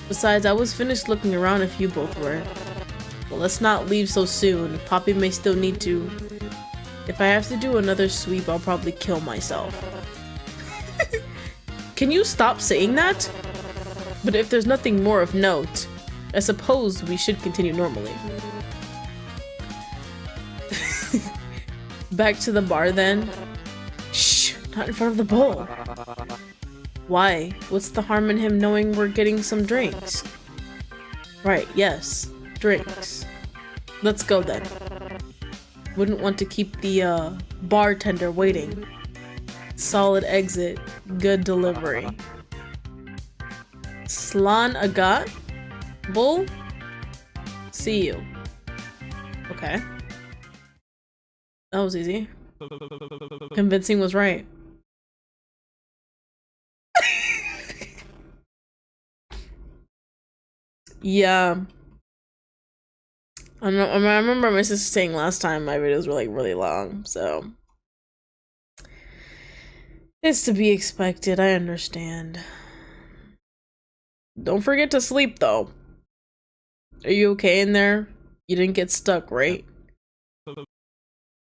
Besides, I was finished looking around if you both were. Well, let's not leave so soon. Poppy may still need to. If I have to do another sweep, I'll probably kill myself. Can you stop saying that? But if there's nothing more of note, I suppose we should continue normally. Back to the bar then? Shh, not in front of the bowl. Why? What's the harm in him knowing we're getting some drinks? Right, yes, drinks. Let's go then. Wouldn't want to keep the bartender waiting. Solid exit, good delivery. Slan Agat? Bull? See you. Okay. That was easy. Convincing was right. Yeah. I remember my sister saying last time my videos were like really long, so it's to be expected. I understand. Don't forget to sleep though. Are you okay in there? You didn't get stuck, right?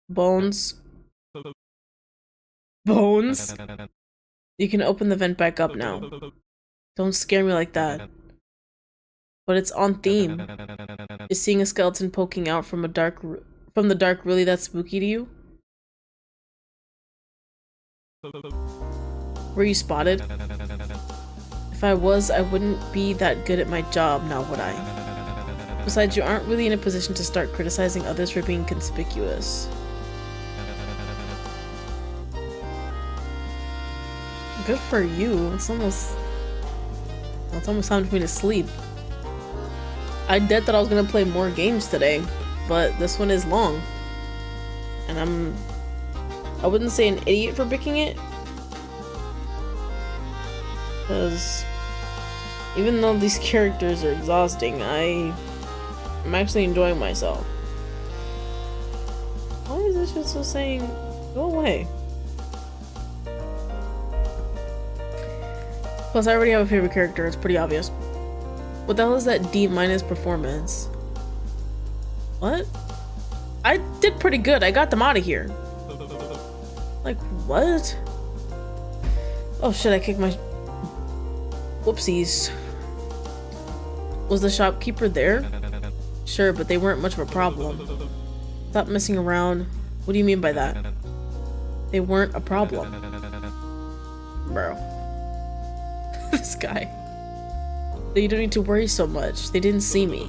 Bones. Bones? You can open the vent back up now. Don't scare me like that. But it's on theme. Is seeing a skeleton poking out from the dark really that spooky to you? Were you spotted? If I was, I wouldn't be that good at my job, now would I? Besides, you aren't really in a position to start criticizing others for being conspicuous. Good for you. It's almost time for me to sleep. I dead thought I was gonna play more games today, but this one is long. And I wouldn't say an idiot for picking it, because Even though these characters are exhausting, I'm actually enjoying myself. Why is this just so saying, go away? Plus, I already have a favorite character, it's pretty obvious. What the hell is that D- performance? What? I did pretty good, I got them out of here. Like, what? Oh shit, I kicked my... Whoopsies. Was the shopkeeper there? Sure, but they weren't much of a problem. Stop messing around. What do you mean by that? They weren't a problem. Bro. This guy. You don't need to worry so much. They didn't see me.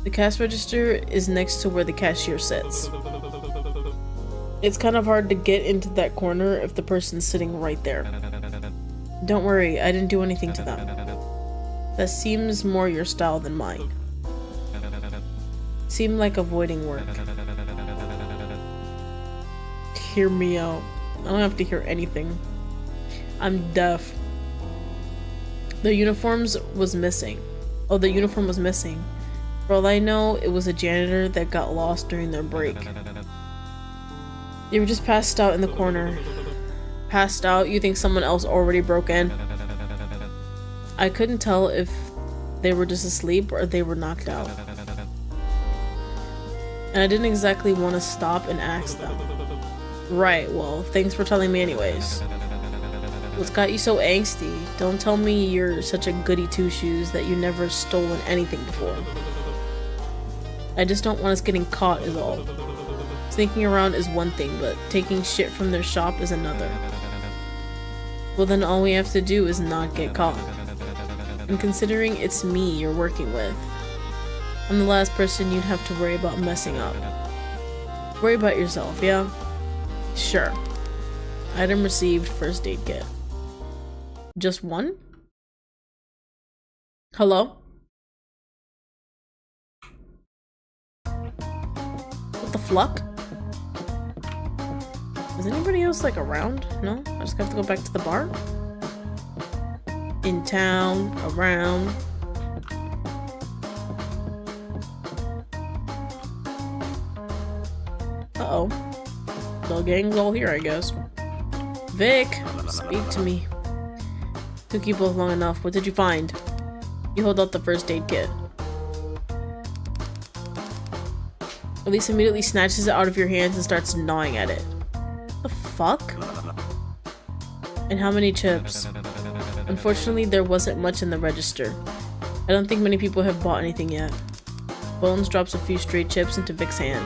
The cash register is next to where the cashier sits. It's kind of hard to get into that corner if the person's sitting right there. Don't worry, I didn't do anything to them. That seems more your style than mine. Seemed like avoiding work. Hear me out. I don't have to hear anything. I'm deaf. The uniforms was missing. Oh, the uniform was missing. For all I know, it was a janitor that got lost during their break. They were just passed out in the corner. Passed out? You think someone else already broke in? I couldn't tell if they were just asleep or they were knocked out. And I didn't exactly want to stop and ask them. Right, well, thanks for telling me anyways. What's got you so angsty? Don't tell me you're such a goody two-shoes that you never stolen anything before. I just don't want us getting caught is all. Sneaking around is one thing, but taking shit from their shop is another. Well then all we have to do is not get caught. And considering it's me you're working with, I'm the last person you'd have to worry about messing up. Worry about yourself, yeah? Sure. Item received, first aid kit. Just one? Hello? What the fluck? Is anybody else like around? No? I just have to go back to the bar? In town, around. Uh-oh. The gang's all here, I guess. Vic, speak to me. Took you both long enough. What did you find? You hold out the first aid kit. Elise immediately snatches it out of your hands and starts gnawing at it. What the fuck? And how many chips? Unfortunately, there wasn't much in the register. I don't think many people have bought anything yet. Bones drops a few straight chips into Vic's hand.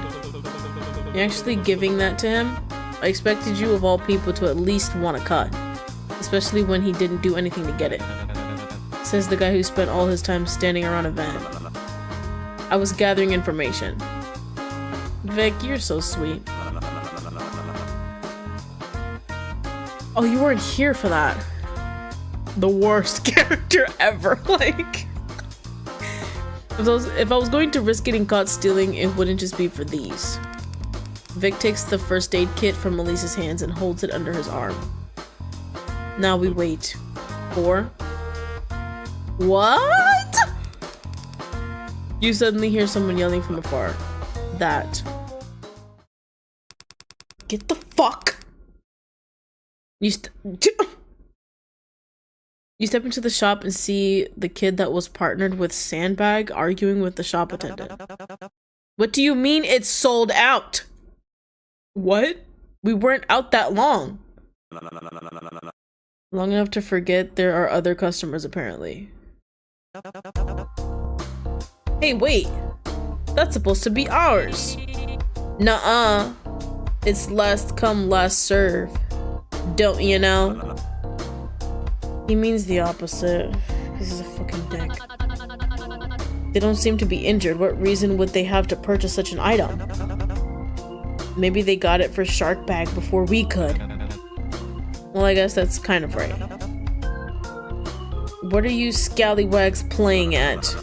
You're actually giving that to him? I expected you of all people to at least want a cut. Especially when he didn't do anything to get it. Says the guy who spent all his time standing around a van. I was gathering information. Vic, you're so sweet. Oh, you weren't here for that. The worst character ever. Like, if I was going to risk getting caught stealing, it wouldn't just be for these. Vic takes the first aid kit from Elise's hands and holds it under his arm. Now we wait. For? What? You suddenly hear someone yelling from afar. That. Get the fuck! You step into the shop and see the kid that was partnered with Sandbag arguing with the shop attendant. What do you mean it's sold out? What? We weren't out that long. Long enough to forget there are other customers apparently. Hey, wait. That's supposed to be ours. Nuh-uh. It's last come, last serve. Don't you know? He means the opposite. This is a fucking dick. They don't seem to be injured. What reason would they have to purchase such an item? Maybe they got it for Shark Bag before we could. Well, I guess that's kind of right. What are you scallywags playing at?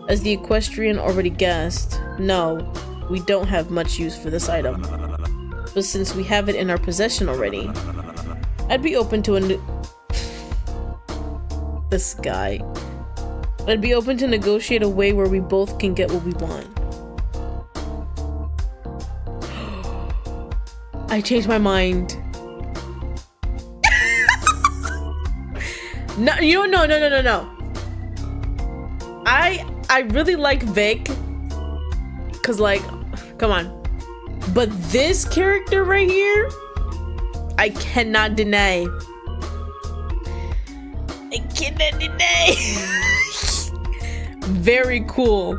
As the equestrian already guessed, no, we don't have much use for this item. But since we have it in our possession already, I'd be open to a new... This guy. I'd be open to negotiate a way where we both can get what we want. I changed my mind. No. I really like Vic. Cause like, come on. But this character right here, I cannot deny. I cannot deny. Very cool.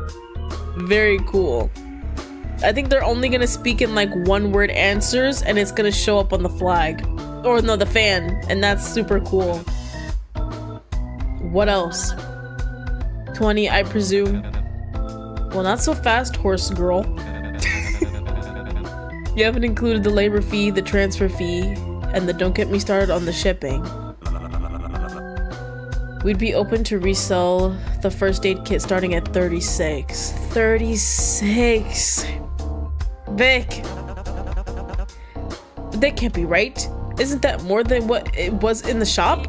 Very cool. I think they're only gonna speak in like one-word answers and it's gonna show up on the flag. Or no, the fan. And that's super cool. What else? 20, I presume. Well, not so fast, horse girl. You haven't included the labor fee, the transfer fee, and the don't get me started on the shipping. We'd be open to resell the first aid kit starting at 36. 36! Vic! That can't be right. Isn't that more than what it was in the shop?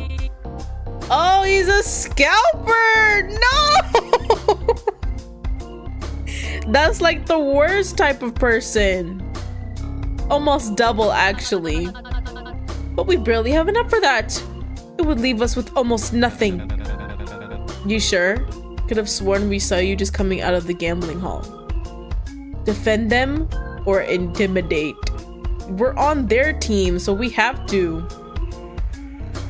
Oh, he's a scalper! No! That's like the worst type of person. Almost double, actually. But we barely have enough for that. It would leave us with almost nothing. You sure? Could have sworn we saw you just coming out of the gambling hall. Defend them or intimidate? We're on their team, so we have to.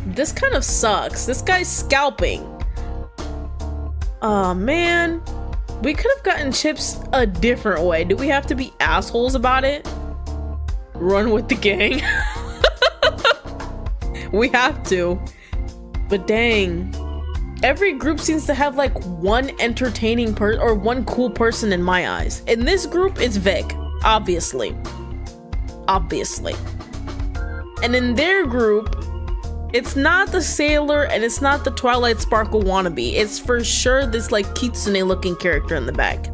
This kind of sucks. This guy's scalping. Aw, man. We could have gotten chips a different way. Do we have to be assholes about it? Run with the gang. We have to. But dang. Every group seems to have like one entertaining person or one cool person in my eyes. In this group, it's Vic. Obviously. Obviously. And in their group, it's not the sailor and it's not the Twilight Sparkle wannabe. It's for sure this like kitsune looking character in the back.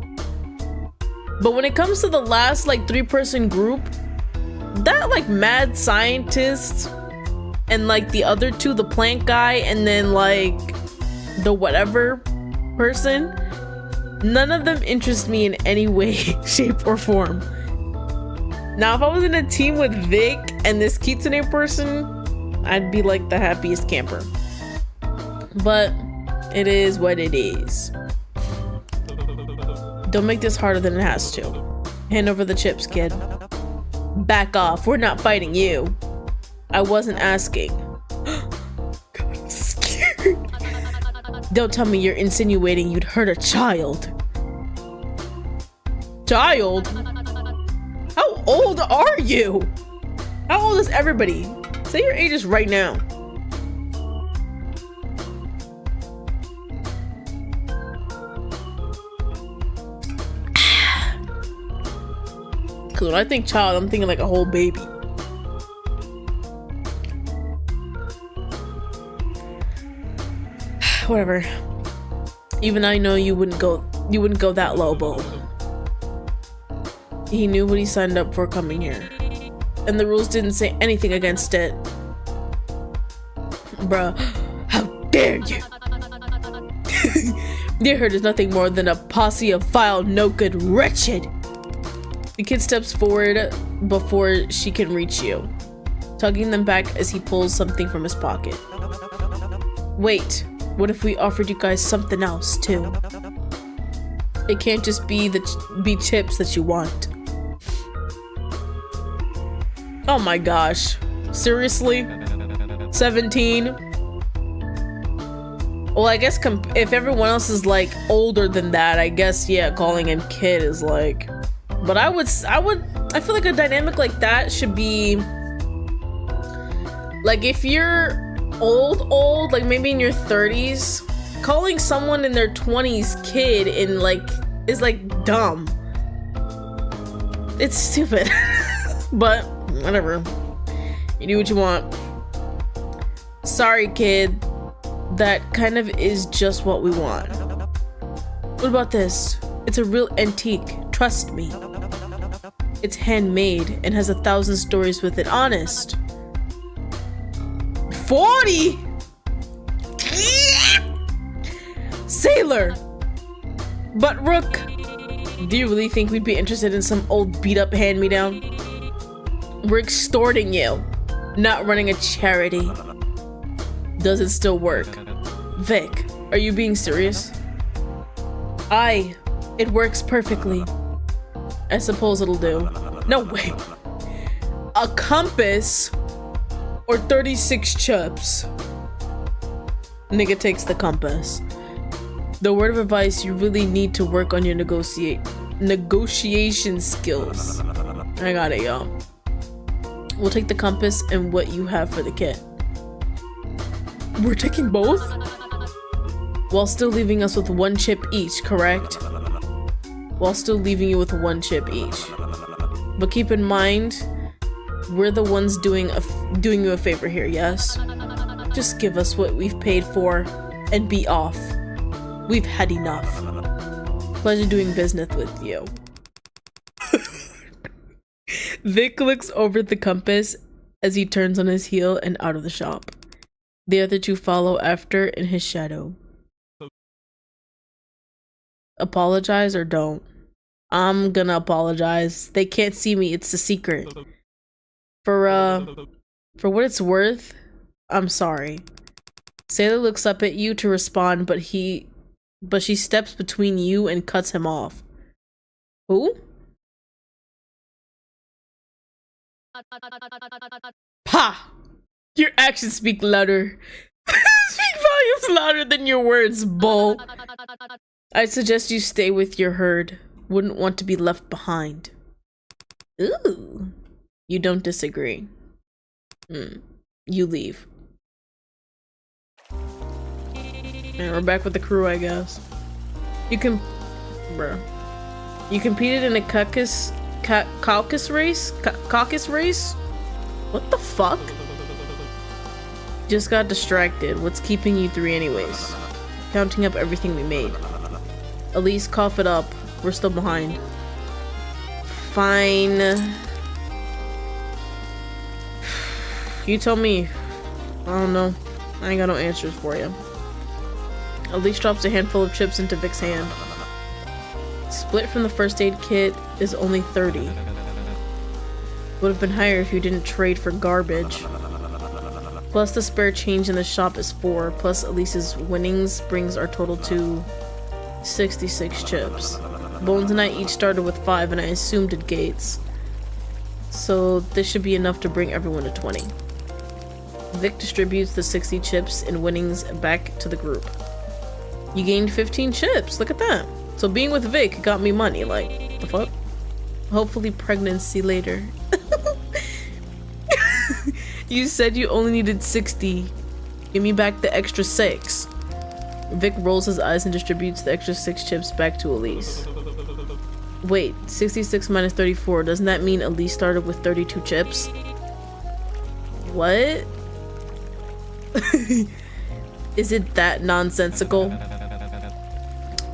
But when it comes to the last like 3-person group, that like mad scientist and like the other two, the plant guy and then like the whatever person, none of them interest me in any way, shape, or form. Now, if I was in a team with Vic and this kitsune person, I'd be like the happiest camper. But it is what it is. Don't make this harder than it has to. Hand over the chips, kid. Back off. We're not fighting you. I wasn't asking. God, I'm scared. Don't tell me you're insinuating you'd hurt a child. Child? How old are you? How old is everybody? Say your ages right now. Cause when I think child, I'm thinking like a whole baby. Whatever. Even I know you wouldn't go that low, Bo. He knew what he signed up for coming here. And the rules didn't say anything against it. Bruh, how dare you! Near her is nothing more than a posse of vile, no good, wretched. The kid steps forward before she can reach you, tugging them back as he pulls something from his pocket. Wait, what if we offered you guys something else too? It can't just be chips that you want. Oh my gosh. Seriously? 17? Well, I guess if everyone else is like older than that, I guess, yeah, calling him kid is like... But I feel like a dynamic like that should be... Like if you're old, like maybe in your 30s, calling someone in their 20s kid is like dumb. It's stupid. But whatever. You do what you want. Sorry, kid. That kind of is just what we want. What about this? It's a real antique. Trust me. It's handmade and has 1,000 stories with it. Honest. 40? Sailor! But Rook, do you really think we'd be interested in some old beat-up hand-me-down? We're extorting you, not running a charity. Does it still work? Vic, are you being serious? Aye, it works perfectly. I suppose it'll do. No way. A compass or 36 chips? Nigga takes the compass. The word of advice, you really need to work on your negotiation skills. I got it, y'all. We'll take the compass and what you have for the kit. We're taking both? While still leaving us with 1 chip each, correct? While still leaving you with 1 chip each. But keep in mind, we're the ones doing you a favor here, yes? Just give us what we've paid for and be off. We've had enough. Pleasure doing business with you. Vic looks over at the compass as he turns on his heel and out of the shop. The other two follow after in his shadow. Apologize or don't? I'm gonna apologize. They can't see me, it's a secret. For what it's worth, I'm sorry. Sailor looks up at you to respond, but she steps between you and cuts him off. Who? Pa! Your actions speak louder. Speak volumes louder than your words, bull. I suggest you stay with your herd. Wouldn't want to be left behind. Ooh. You don't disagree. You leave. And we're back with the crew, I guess. You competed in a caucus race? Caucus race? What the fuck? Just got distracted. What's keeping you 3 anyways? Counting up everything we made. At least cough it up. We're still behind. Fine. You tell me. I don't know. I ain't got no answers for you. Elise drops a handful of chips into Vic's hand. Split from the first aid kit is only 30. Would have been higher if you didn't trade for garbage. Plus the spare change in the shop is 4, plus Elise's winnings brings our total to 66 chips. Bones and I each started with 5 and I assumed did Gates. So this should be enough to bring everyone to 20. Vic distributes the 60 chips and winnings back to the group. You gained 15 chips, look at that. So being with Vic got me money, like, the fuck? Hopefully pregnancy later. You said you only needed 60. Give me back the extra 6. Vic rolls his eyes and distributes the extra 6 chips back to Elise. Wait, 66 minus 34, doesn't that mean Elise started with 32 chips? What? Is it that nonsensical?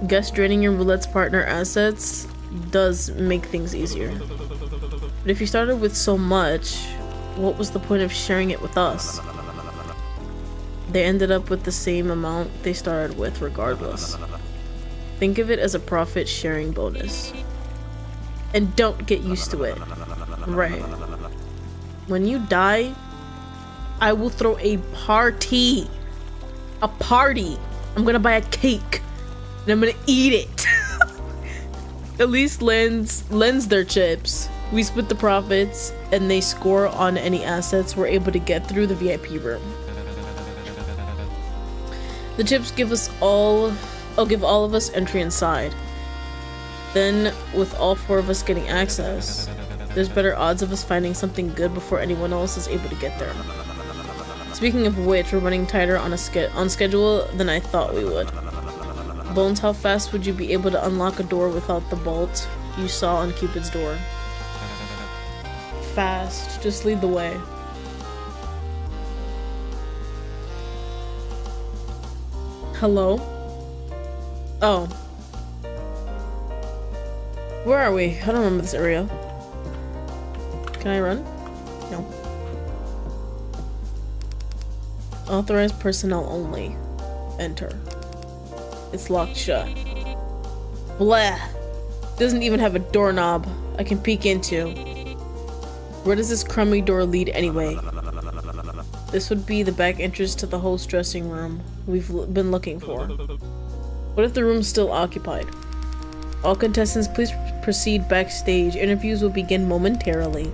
Guess draining your roulette's partner assets does make things easier. But if you started with so much, what was the point of sharing it with us? They ended up with the same amount they started with regardless. Think of it as a profit sharing bonus. And don't get used to it. Right. When you die, I will throw a party. A party. I'm gonna buy a cake. And I'm gonna eat it. Elise lends their chips. We split the profits, and they score on any assets we're able to get through the VIP room. The chips give all of us entry inside. Then, with all 4 of us getting access, there's better odds of us finding something good before anyone else is able to get there. Speaking of which, we're running tighter on schedule than I thought we would. Bones, how fast would you be able to unlock a door without the bolt you saw on Cupid's door? Fast. Just lead the way. Hello? Oh. Where are we? I don't remember this area. Can I run? No. Authorized personnel only. Enter. It's locked shut. Blah. Doesn't even have a doorknob I can peek into. Where does this crummy door lead anyway? This would be the back entrance to the host dressing room we've been looking for. What if the room's still occupied? All contestants, please proceed backstage. Interviews will begin momentarily.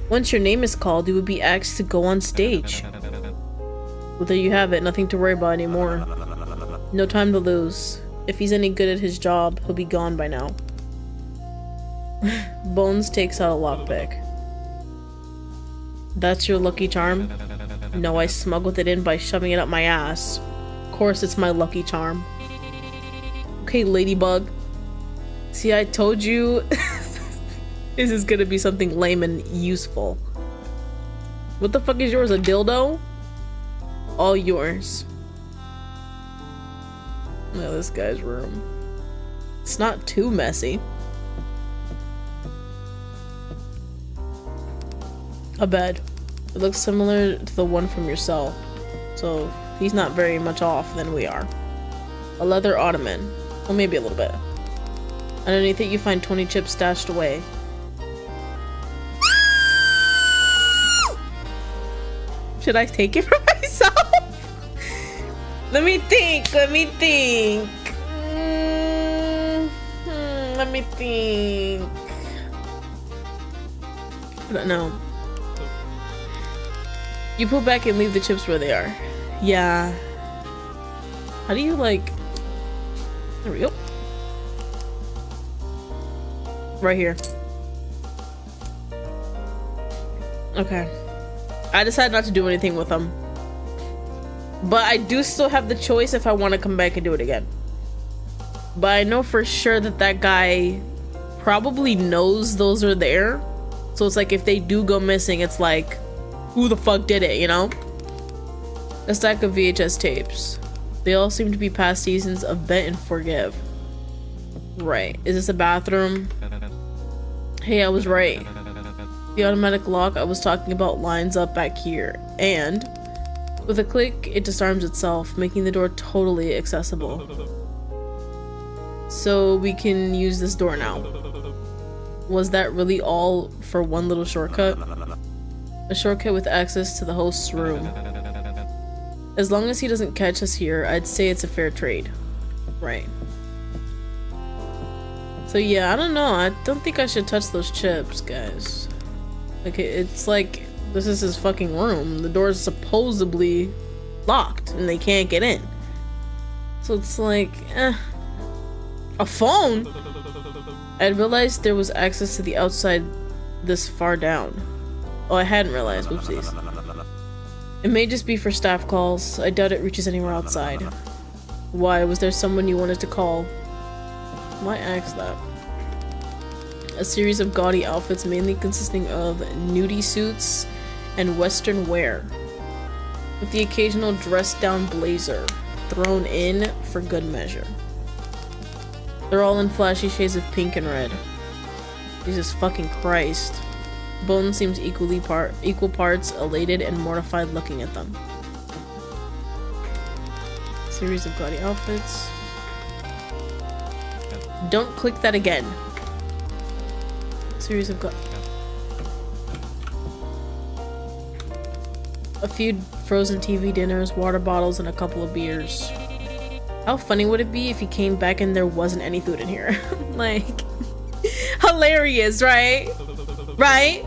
Once your name is called, you will be asked to go on stage. Well, there you have it. Nothing to worry about anymore. No time to lose. If he's any good at his job, he'll be gone by now. Bones takes out a lockpick. That's your lucky charm? No, I smuggled it in by shoving it up my ass. Of course it's my lucky charm. Okay, Ladybug. See, I told you this is gonna be something lame and useful. What the fuck is yours? A dildo? All yours. No, this guy's room. It's not too messy. A bed. It looks similar to the one from your cell, so he's not very much off than we are. A leather ottoman. Well, maybe a little bit. Underneath it you find 20 chips stashed away. Should I take it for myself? Let me think. Let me think. Let me think. I don't know. You pull back and leave the chips where they are. Yeah. How do you like... There we go. Right here. Okay. I decided not to do anything with them. But I do still have the choice if I want to come back and do it again. But I know for sure that that guy probably knows those are there. So it's like if they do go missing, it's like, who the fuck did it, you know? A stack of VHS tapes. They all seem to be past seasons of Bet and Forgive. Right. Is this a bathroom? Hey, I was right. The automatic lock I was talking about lines up back here. And with a click, it disarms itself, making the door totally accessible. So we can use this door now. Was that really all for one little shortcut? A shortcut with access to the host's room. As long as he doesn't catch us here, I'd say it's a fair trade. Right. So yeah, I don't know. I don't think I should touch those chips, guys. Like, it's like, this is his fucking room. The door is supposedly locked and they can't get in. So it's like, a phone? I had realized there was access to the outside this far down. Oh, I hadn't realized. Whoopsies. It may just be for staff calls. I doubt it reaches anywhere outside. Why? Was there someone you wanted to call? Why ask that? A series of gaudy outfits mainly consisting of nudie suits and western wear, with the occasional dressed-down blazer thrown in for good measure. They're all in flashy shades of pink and red. Jesus fucking Christ. Bones seems equal parts elated and mortified looking at them. Series of gaudy outfits. Don't click that again. Series of a few frozen TV dinners, water bottles, and a couple of beers. How funny would it be if he came back and there wasn't any food in here? Like, hilarious, right? Right?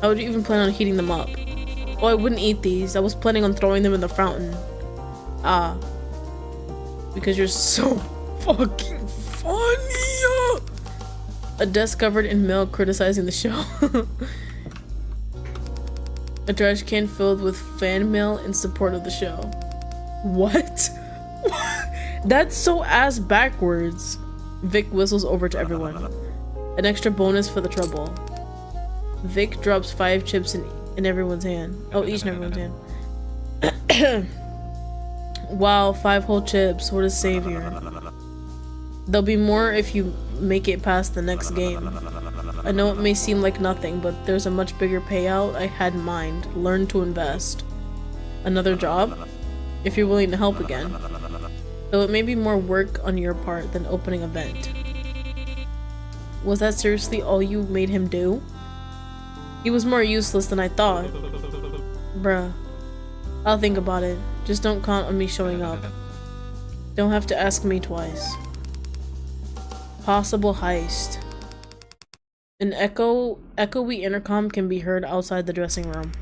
How would you even plan on heating them up? Oh, I wouldn't eat these. I was planning on throwing them in the fountain. Ah. Because you're so fucking funny. A desk covered in milk criticizing the show. A trash can filled with fan mail in support of the show. What? That's so ass backwards. Vic whistles over to everyone. An extra bonus for the trouble. Vic drops 5 chips in everyone's hand. Oh, each in everyone's hand. Wow, 5 whole chips. What a savior. There'll be more if you make it past the next game. I know it may seem like nothing, but there's a much bigger payout I had in mind. Learn to invest. Another job? If you're willing to help again. Though it may be more work on your part than opening a vent. Was that seriously all you made him do? He was more useless than I thought. Bruh. I'll think about it. Just don't count on me showing up. Don't have to ask me twice. Possible heist. An echoey intercom can be heard outside the dressing room.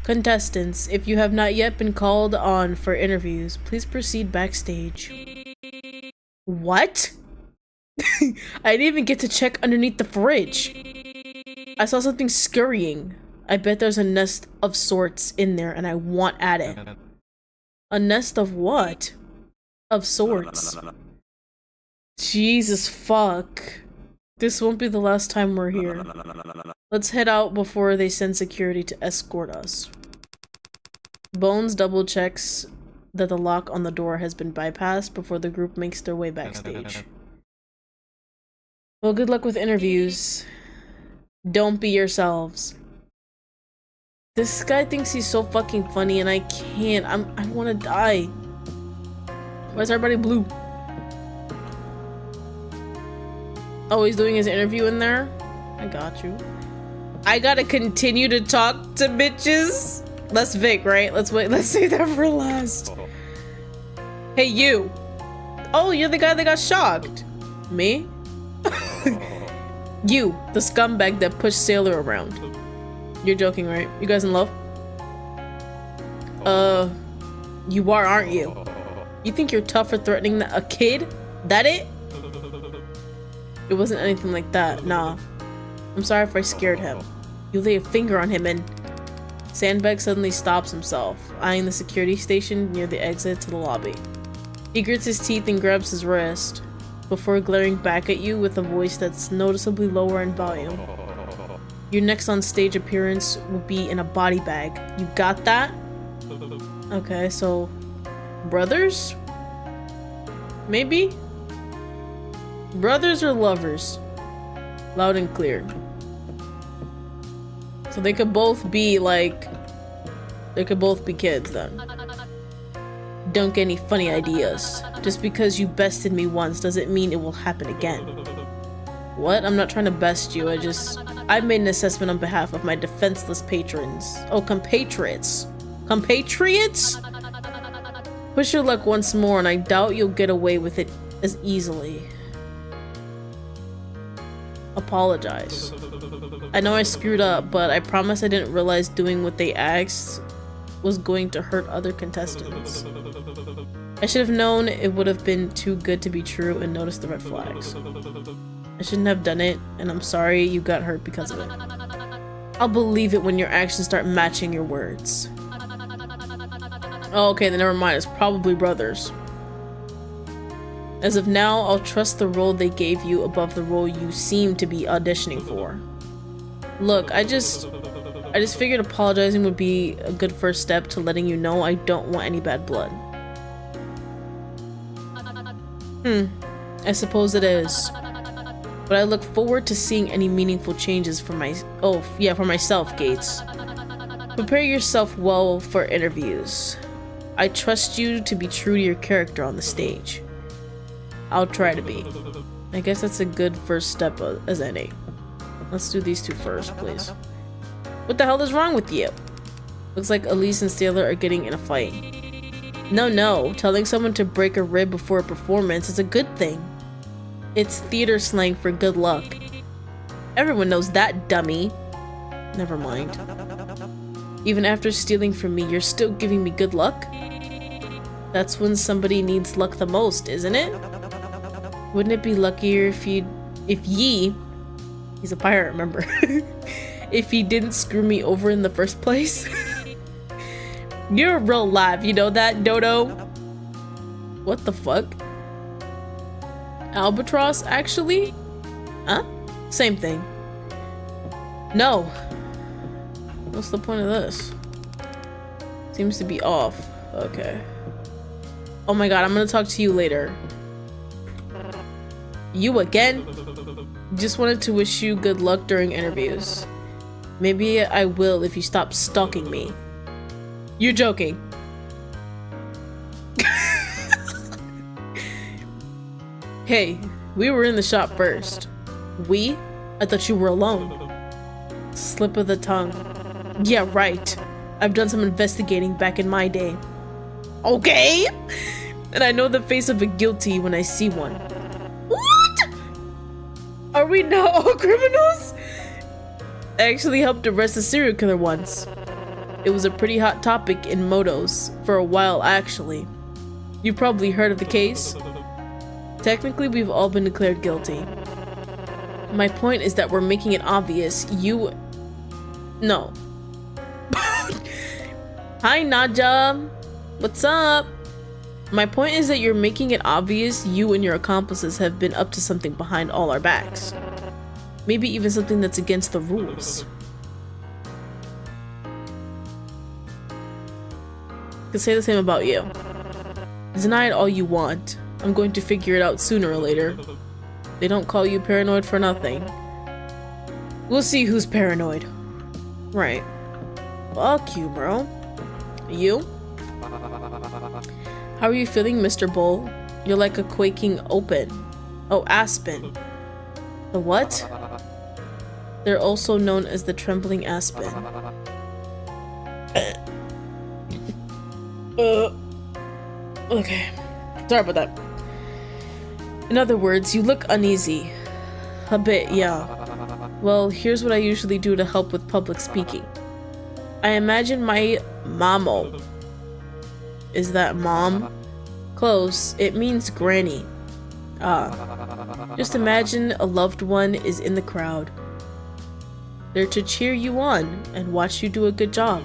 Contestants, if you have not yet been called on for interviews, please proceed backstage. What? I didn't even get to check underneath the fridge. I saw something scurrying. I bet there's a nest of sorts in there and I want at it. A nest of what? Of sorts. Jesus fuck. This won't be the last time we're here. Let's head out before they send security to escort us. Bones double checks that the lock on the door has been bypassed before the group makes their way backstage. Well, good luck with interviews. Don't be yourselves. This guy thinks he's so fucking funny and I can't. I wanna die. Why is everybody blue? Oh, he's doing his interview in there? I got you. I gotta continue to talk to bitches? That's Vic, right? Let's wait. Let's save that for last. Hey, you. Oh, you're the guy that got shocked. Me? You, the scumbag that pushed Sailor around. You're joking, right? You guys in love? You are, aren't you? You think you're tough for threatening a kid? That it? It wasn't anything like that, nah. I'm sorry if I scared him. You lay a finger on him and... Sandbag suddenly stops himself, eyeing the security station near the exit to the lobby. He grits his teeth and grabs his wrist, before glaring back at you with a voice that's noticeably lower in volume. Your next on-stage appearance will be in a body bag. You got that? Okay, so... brothers? Maybe? Brothers or lovers? Loud and clear. So they could both be like... they could both be kids then. Don't get any funny ideas. Just because you bested me once doesn't mean it will happen again. What? I'm not trying to best you, I made an assessment on behalf of my defenseless patrons. Oh, compatriots. Compatriots? Push your luck once more and I doubt you'll get away with it as easily. Apologize. I know I screwed up, but I promise I didn't realize doing what they asked was going to hurt other contestants. I should have known it would have been too good to be true and noticed the red flags. I shouldn't have done it, and I'm sorry you got hurt because of it. I'll believe it when your actions start matching your words. Oh, okay, then never mind. It's probably brothers. As of now, I'll trust the role they gave you above the role you seem to be auditioning for. Look, I just figured apologizing would be a good first step to letting you know I don't want any bad blood. I suppose it is. But I look forward to seeing any meaningful changes for myself, Gates. Prepare yourself well for interviews. I trust you to be true to your character on the stage. I'll try to be. I guess that's a good first step as any. Let's do these two first, please. What the hell is wrong with you? Looks like Elise and Sailor are getting in a fight. No, telling someone to break a rib before a performance is a good thing. It's theater slang for good luck. Everyone knows that, dummy. Never mind. Even after stealing from me, you're still giving me good luck? That's when somebody needs luck the most, isn't it? Wouldn't it be luckier if ye, he's a pirate, remember, if he didn't screw me over in the first place? You're real live, you know that, Dodo? What the fuck? Albatross, actually? Huh? Same thing. No. What's the point of this? Seems to be off. Okay. Oh my god, I'm gonna talk to you later. You again? Just wanted to wish you good luck during interviews. Maybe I will if you stop stalking me. You're joking. Hey, we were in the shop first. We? I thought you were alone. Slip of the tongue. Yeah, right. I've done some investigating back in my day. Okay? And I know the face of a guilty when I see one. What? Are we now all criminals? I actually helped arrest a serial killer once. It was a pretty hot topic in motos for a while, actually. You've probably heard of the case. Technically, we've all been declared guilty. My point is that we're making it obvious you... No. Hi, Naja. What's up? My point is that you're making it obvious you and your accomplices have been up to something behind all our backs. Maybe even something that's against the rules. I can say the same about you. Deny it all you want. I'm going to figure it out sooner or later. They don't call you paranoid for nothing. We'll see who's paranoid. Right. Fuck you, bro. You? How are you feeling, Mr. Bull? You're like a quaking open. Oh, aspen. The what? They're also known as the trembling aspen. Okay. Sorry about that. In other words, you look uneasy. A bit, yeah. Well, here's what I usually do to help with public speaking. I imagine my mamo. Is that mom? Close. It means granny. Just imagine a loved one is in the crowd. They're to cheer you on and watch you do a good job.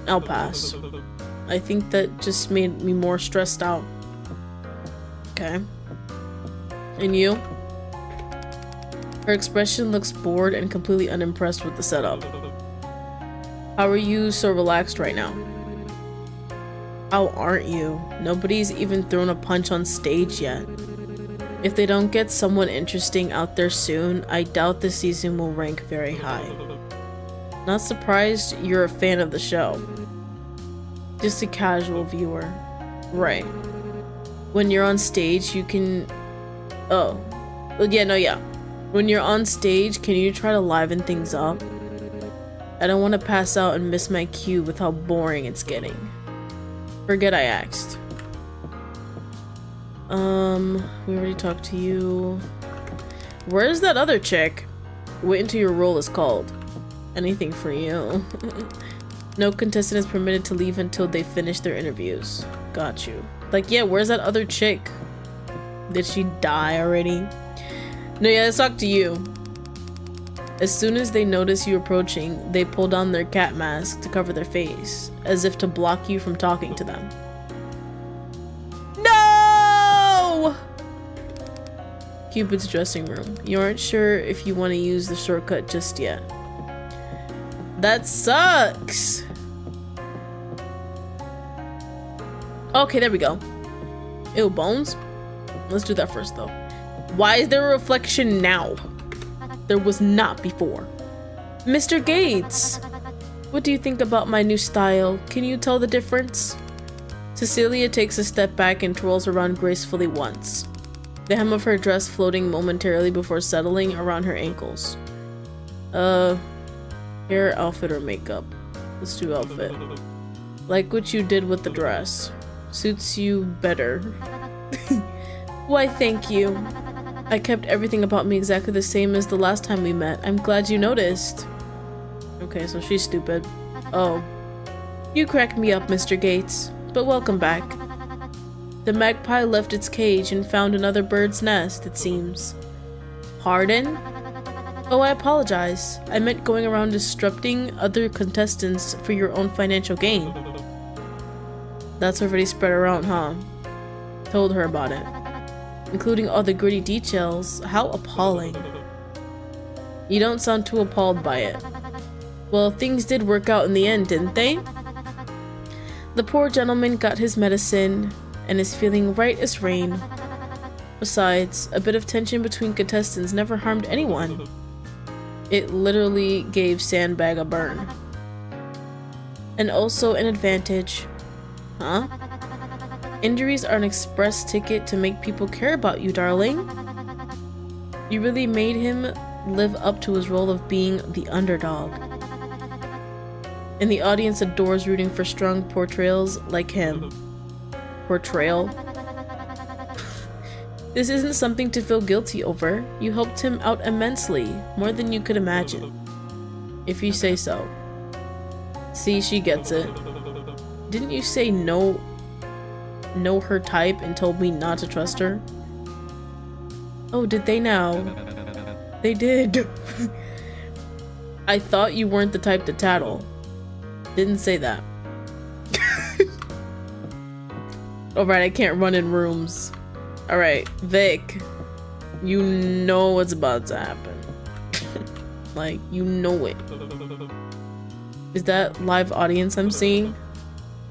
I'll pass. I think that just made me more stressed out. Okay. And you? Her expression looks bored and completely unimpressed with the setup. How are you so relaxed right now? How aren't you? Nobody's even thrown a punch on stage yet. If they don't get someone interesting out there soon, I doubt the season will rank very high. Not surprised you're a fan of the show. Just a casual viewer. Right. When you're on stage, you can... Oh. Yeah. When you're on stage, can you try to liven things up? I don't want to pass out and miss my cue with how boring it's getting. Forget I asked. We already talked to you. Where's that other chick? Wait until your role is called. Anything for you. No contestant is permitted to leave until they finish their interviews. Got you. Like, yeah, where's that other chick? Did she die already? No, yeah, let's talk to you. As soon as they notice you approaching, they pull down their cat mask to cover their face, as if to block you from talking to them. No! Cupid's dressing room. You aren't sure if you want to use the shortcut just yet. That sucks! Okay, there we go. Ew, bones? Let's do that first, though. Why is there a reflection now? There was not before. Mr. Gates! What do you think about my new style? Can you tell the difference? Cecilia takes a step back and twirls around gracefully once, the hem of her dress floating momentarily before settling around her ankles. Hair, outfit, or makeup? Let's do outfit. Like what you did with the dress. Suits you better. Why, thank you. I kept everything about me exactly the same as the last time we met. I'm glad you noticed. Okay, so she's stupid. Oh. You cracked me up, Mr. Gates. But welcome back. The magpie left its cage and found another bird's nest, it seems. Pardon? Oh, I apologize. I meant going around disrupting other contestants for your own financial gain. That's already spread around, huh? Told her about it. Including all the gritty details. How appalling. You don't sound too appalled by it. Well, things did work out in the end, didn't they? The poor gentleman got his medicine and is feeling right as rain. Besides, a bit of tension between contestants never harmed anyone. It literally gave Sandbag a burn. And also an advantage. Huh? Injuries are an express ticket to make people care about you, darling. You really made him live up to his role of being the underdog. And the audience adores rooting for strong portrayals like him. Portrayal? This isn't something to feel guilty over. You helped him out immensely, more than you could imagine. If you say so. See, she gets it. Didn't you say know her type and told me not to trust her? Oh, did they now? They did. I thought you weren't the type to tattle. Didn't say that. Alright, I can't run in rooms. Alright, Vic. You know what's about to happen. Like, you know it. Is that live audience I'm seeing?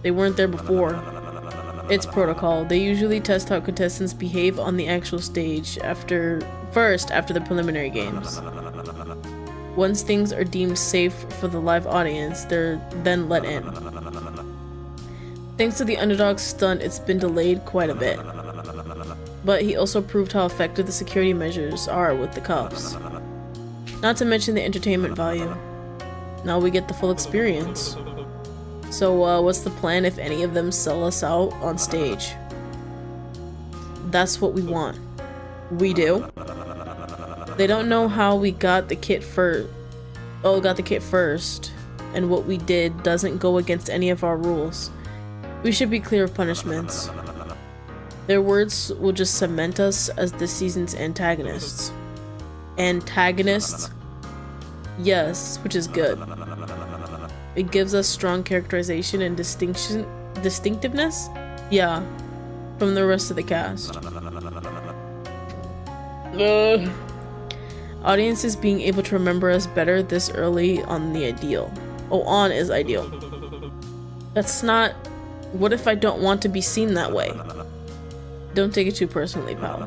They weren't there before. It's protocol. They usually test how contestants behave on the actual stage after the preliminary games. Once things are deemed safe for the live audience, they're then let in. Thanks to the underdog stunt, it's been delayed quite a bit. But he also proved how effective the security measures are with the cuffs. Not to mention the entertainment value. Now we get the full experience. So what's the plan if any of them sell us out on stage? That's what we want. We do. They don't know how we got the kit first. Oh, got the kit first. And what we did doesn't go against any of our rules. We should be clear of punishments. Their words will just cement us as this season's antagonists. Antagonists? Yes, which is good. It gives us strong characterization and distinctiveness? Yeah, from the rest of the cast. Audiences being able to remember us better this early on the ideal. Oh, on is ideal. That's not... What if I don't want to be seen that way? Don't take it too personally, pal.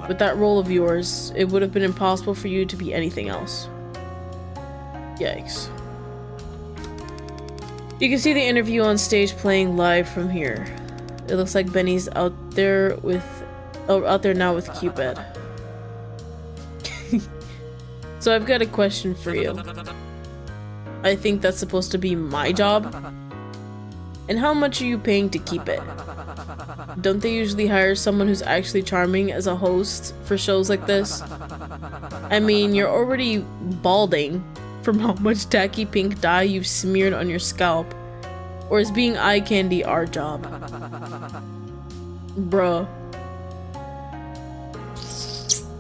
With that role of yours, it would have been impossible for you to be anything else. Yikes. You can see the interview on stage playing live from here. It looks like Benny's out there now with Cupid. So I've got a question for you. I think that's supposed to be my job. And how much are you paying to keep it? Don't they usually hire someone who's actually charming as a host for shows like this? I mean, you're already balding from how much tacky pink dye you've smeared on your scalp. Or is being eye candy our job? Bruh.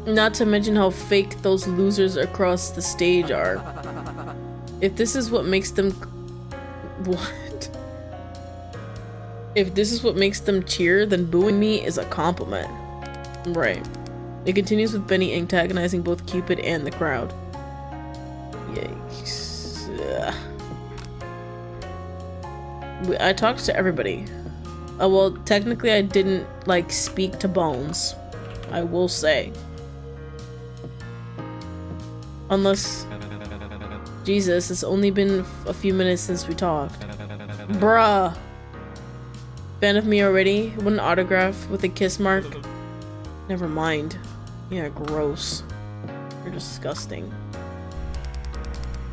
Not to mention how fake those losers across the stage are. If this is what makes them... What? If this is what makes them cheer, then booing me is a compliment. Right. It continues with Benny antagonizing both Cupid and the crowd. Yikes. Ugh. I talked to everybody. Well, technically I didn't, like, speak to Bones. I will say. Unless... Jesus, it's only been a few minutes since we talked. Bruh. Fan of me already? Want an autograph with a kiss mark? Never mind. Yeah, gross. You're disgusting.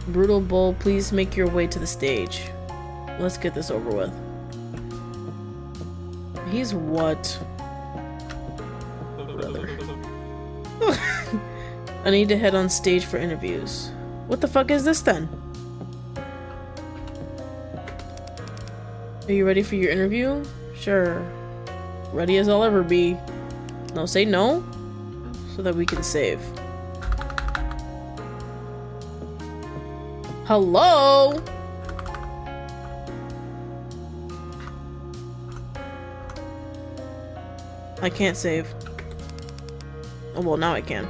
Brutal Bull, please make your way to the stage. Let's get this over with. He's what? Brother. I need to head on stage for interviews. What the fuck is this then? Are you ready for your interview? Sure. Ready as I'll ever be. No, say no, so that we can save. Hello? I can't save. Oh, well, now I can.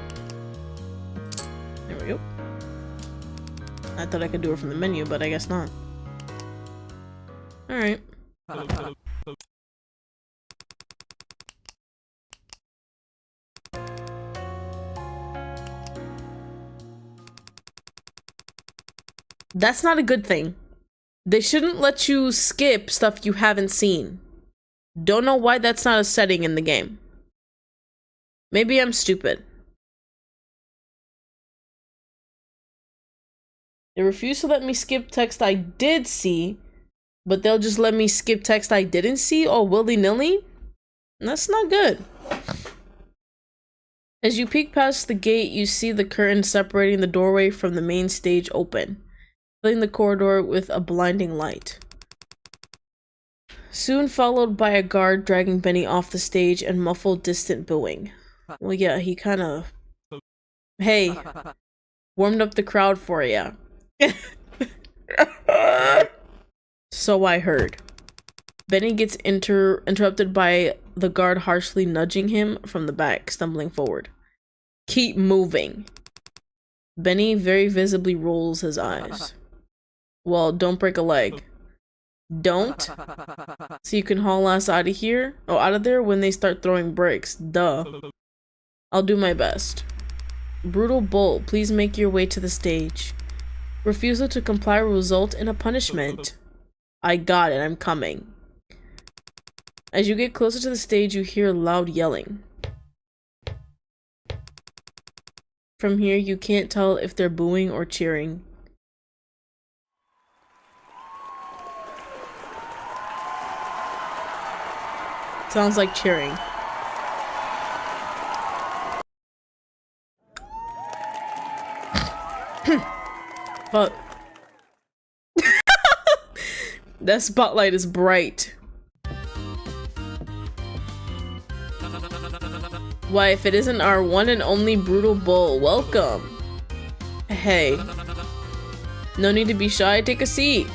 There we go. I thought I could do it from the menu, but I guess not. Alright. That's not a good thing. They shouldn't let you skip stuff you haven't seen. Don't know why that's not a setting in the game. Maybe I'm stupid. They refuse to let me skip text I did see, but they'll just let me skip text I didn't see all willy-nilly? That's not good. As you peek past the gate, you see the curtain separating the doorway from the main stage open, filling the corridor with a blinding light. Soon followed by a guard dragging Benny off the stage and muffled distant booing. Well, yeah, he kind of... Hey, warmed up the crowd for ya. So I heard. Benny gets interrupted by the guard harshly nudging him from the back, stumbling forward. Keep moving. Benny very visibly rolls his eyes. Well, don't break a leg. Don't? So you can haul ass out of here? Oh, out of there when they start throwing bricks. Duh. I'll do my best. Brutal Bull, please make your way to the stage. Refusal to comply will result in a punishment. I got it, I'm coming. As you get closer to the stage, you hear loud yelling. From here, you can't tell if they're booing or cheering. Sounds like cheering. Fuck. That spotlight is bright. Why, if it isn't our one and only Brutal Bull, welcome. Hey. No need to be shy, take a seat.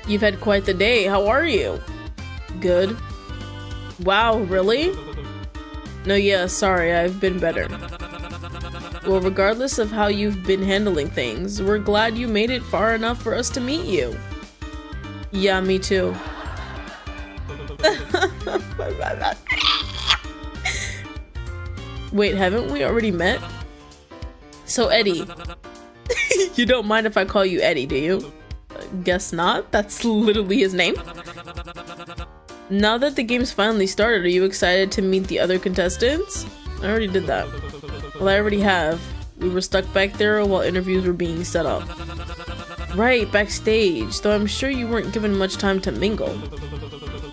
You've had quite the day, how are you? Good. Wow, really? No, yeah, sorry, I've been better. Well, regardless of how you've been handling things, we're glad you made it far enough for us to meet you. Yeah, me too. Wait, haven't we already met? So Eddie. You don't mind if I call you Eddie, do you? Guess not. That's literally his name. Now that the game's finally started, are you excited to meet the other contestants? I already did that. Well, I already have. We were stuck back there while interviews were being set up. Right, backstage, though I'm sure you weren't given much time to mingle.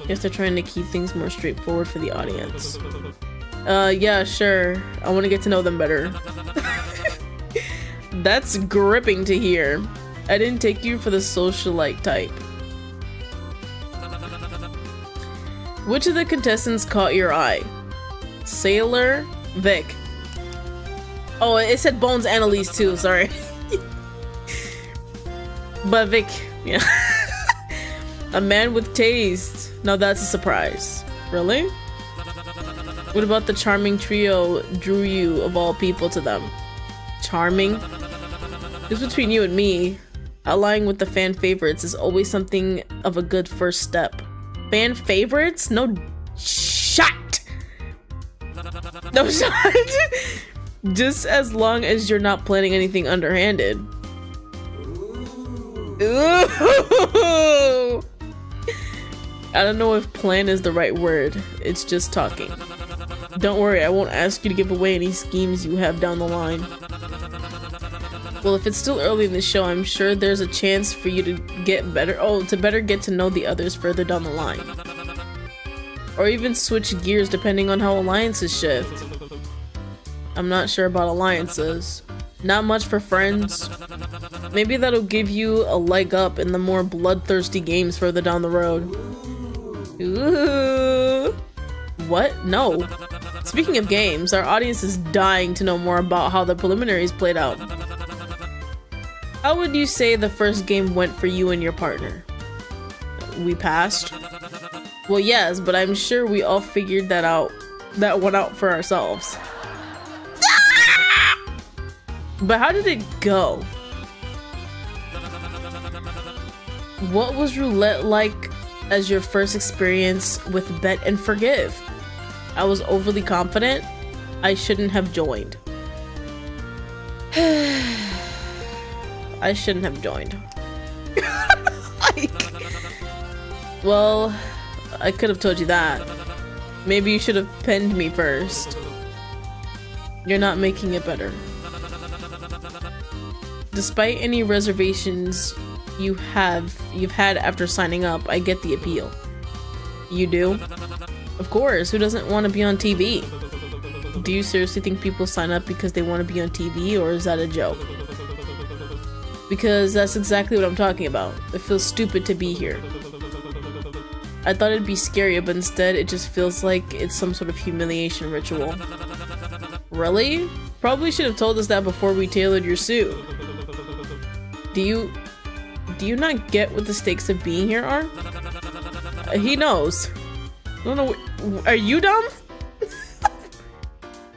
Guess they're trying to keep things more straightforward for the audience. Yeah, sure. I want to get to know them better. That's gripping to hear. I didn't take you for the socialite type. Which of the contestants caught your eye? Sailor, Vic. Oh, it said Bones Annalise too, sorry. But Vic, yeah. A man with taste. Now that's a surprise. Really? What about the charming trio drew you, of all people, to them? Charming? It's between you and me. Allying with the fan favorites is always something of a good first step. Fan favorites? No shot! No shot! Just as long as you're not planning anything underhanded. Ooh. I don't know if plan is the right word. It's just talking. Don't worry, I won't ask you to give away any schemes you have down the line. Well, if it's still early in the show, I'm sure there's a chance for you to get better. Oh, to better get to know the others further down the line. Or even switch gears depending on how alliances shift. I'm not sure about alliances. Not much for friends. Maybe that'll give you a leg up in the more bloodthirsty games further down the road. Ooh. What? No. Speaking of games, our audience is dying to know more about how the preliminaries played out. How would you say the first game went for you and your partner? We passed? Well, yes, but I'm sure we all figured that one out for ourselves. But how did it go? What was roulette like as your first experience with Bet and Forgive? I was overly confident. I shouldn't have joined. I shouldn't have joined. Like, Well, I could have told you that. Maybe you should have penned me first. You're not making it better. Despite any reservations you've had after signing up, I get the appeal. You do? Of course, who doesn't want to be on TV? Do you seriously think people sign up because they want to be on TV, or is that a joke? Because that's exactly what I'm talking about. It feels stupid to be here. I thought it'd be scarier, but instead it just feels like it's some sort of humiliation ritual. Really? Probably should have told us that before we tailored your suit. Do you not get what the stakes of being here are? He knows. I don't know. Are you dumb?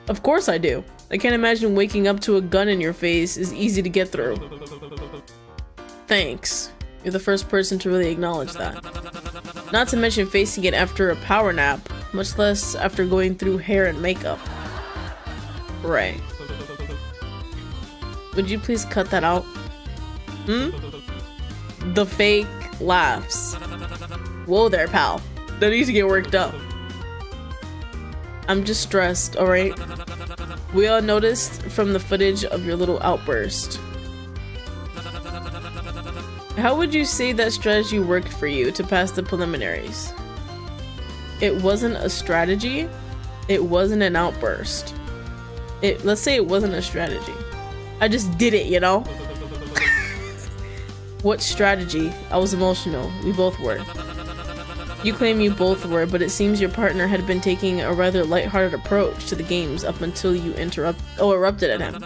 Of course I do. I can't imagine waking up to a gun in your face is easy to get through. Thanks. You're the first person to really acknowledge that. Not to mention facing it after a power nap, much less after going through hair and makeup. Right. Would you please cut that out? The fake laughs. Whoa there, pal. Don't need to get worked up. I'm just stressed, alright? We all noticed from the footage of your little outburst. How would you say that strategy worked for you to pass the preliminaries? It wasn't a strategy. It wasn't an outburst. Let's say it wasn't a strategy. I just did it, you know? What strategy? I was emotional. We both were. You claim you both were, but it seems your partner had been taking a rather lighthearted approach to the games up until you erupted at him.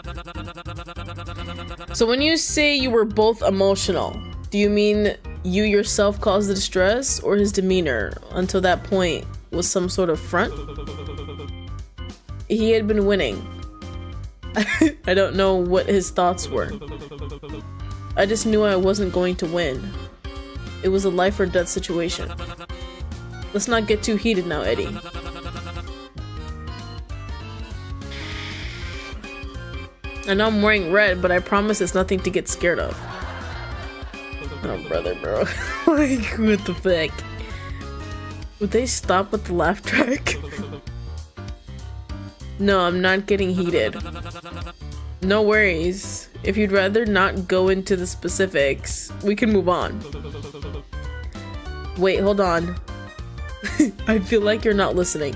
So when you say you were both emotional, do you mean you yourself caused the distress, or his demeanor until that point was some sort of front? He had been winning. I don't know what his thoughts were. I just knew I wasn't going to win. It was a life or death situation. Let's not get too heated now, Eddie. I know I'm wearing red, but I promise it's nothing to get scared of. Oh, brother, bro. Like, what the fuck? Would they stop with the laugh track? No, I'm not getting heated. No worries. If you'd rather not go into the specifics, we can move on. Wait, hold on. I feel like you're not listening.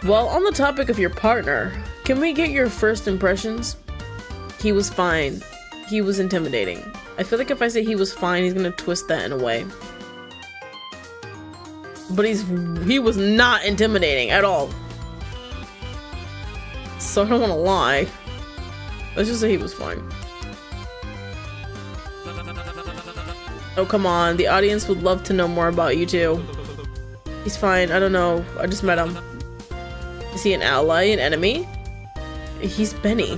Well, on the topic of your partner, can we get your first impressions? He was fine. He was intimidating. I feel like if I say he was fine, he's gonna twist that in a way. But he was not intimidating at all. So I don't want to lie. Let's just say he was fine. Oh, come on. The audience would love to know more about you too. He's fine. I don't know. I just met him. Is he an ally, an enemy? He's Benny.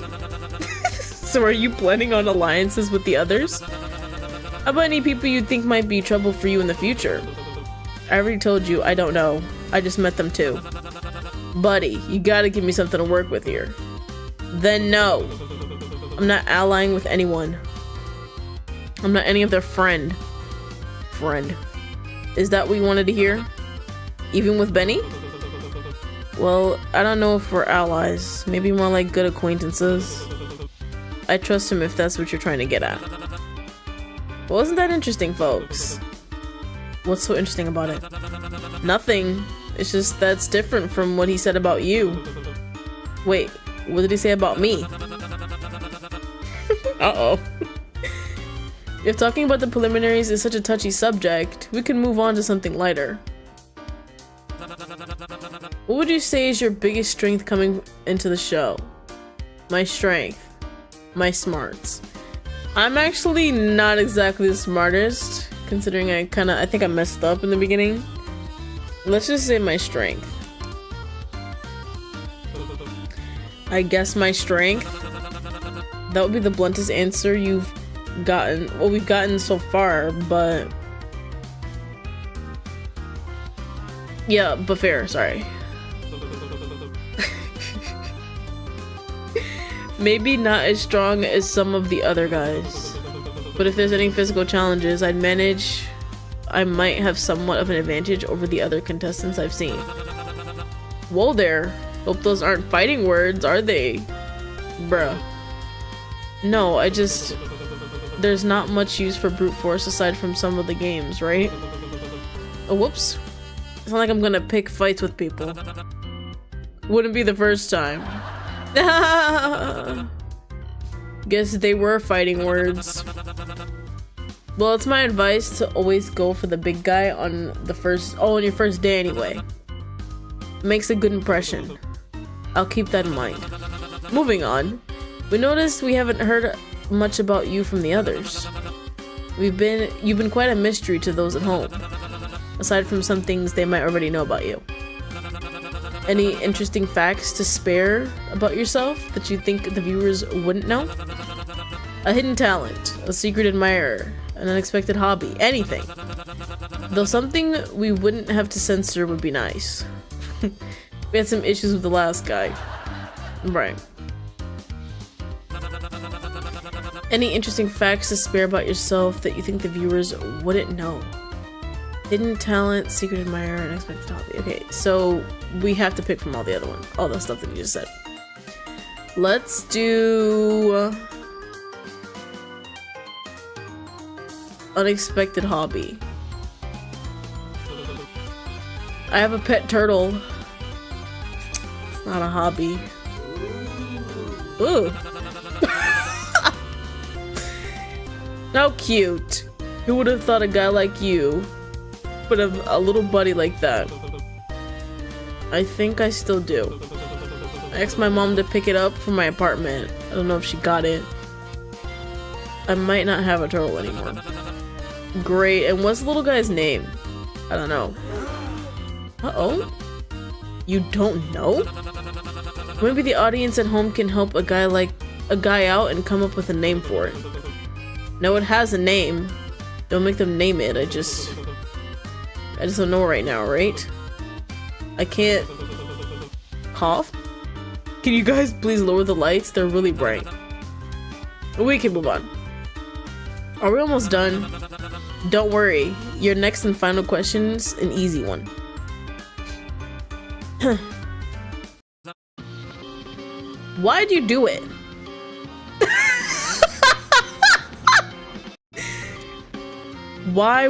So are you planning on alliances with the others? How about any people you think might be trouble for you in the future? I already told you I don't know. I just met them too. Buddy, you gotta give me something to work with here. Then no. I'm not allying with anyone. I'm not any of their friend. Is that what you wanted to hear? Even with Benny? Well, I don't know if we're allies. Maybe more like good acquaintances. I trust him if that's what you're trying to get at. Well, isn't that interesting, folks? What's so interesting about it? Nothing. It's just that's different from what he said about you. Wait, what did he say about me? Uh-oh. If talking about the preliminaries is such a touchy subject, we can move on to something lighter. What would you say is your biggest strength coming into the show? My strength. My smarts. I'm actually not exactly the smartest, considering I think I messed up in the beginning. Let's just say my strength. I guess my strength. That would be the bluntest answer you've gotten. Well, we've gotten so far, but yeah, but fair, sorry. Maybe not as strong as some of the other guys, but if there's any physical challenges, I'd manage I might have somewhat of an advantage over the other contestants I've seen. Whoa there. Hope those aren't fighting words, are they? Bruh. No, there's not much use for brute force aside from some of the games, right? Oh, whoops. It's not like I'm gonna pick fights with people. Wouldn't be the first time. Guess they were fighting words. Well, it's my advice to always go for the big guy on your first day anyway. Makes a good impression. I'll keep that in mind. Moving on. We noticed we haven't heard much about you from the others. You've been quite a mystery to those at home, aside from some things they might already know about you. Any interesting facts to spare about yourself that you think the viewers wouldn't know? A hidden talent, a secret admirer, an unexpected hobby, anything. Though something we wouldn't have to censor would be nice. We had some issues with the last guy. Right. Any interesting facts to spare about yourself that you think the viewers wouldn't know? Hidden talent, secret admirer, unexpected hobby. Okay, so we have to pick from all the other ones. All the stuff that you just said. Let's do... unexpected hobby. I have a pet turtle. It's not a hobby. Ooh. How cute. Who would have thought a guy like you would have a little buddy like that? I think I still do. I asked my mom to pick it up from my apartment. I don't know if she got it. I might not have a turtle anymore. Great, and what's the little guy's name? I don't know. Uh-oh? You don't know? Maybe the audience at home can help a guy out and come up with a name for it. No, it has a name. Don't make them name it. I just don't know right now, right? I can't cough. Can you guys please lower the lights? They're really bright. We can move on. Are we almost done? Don't worry. Your next and final question's an easy one. Why'd you do it? Why?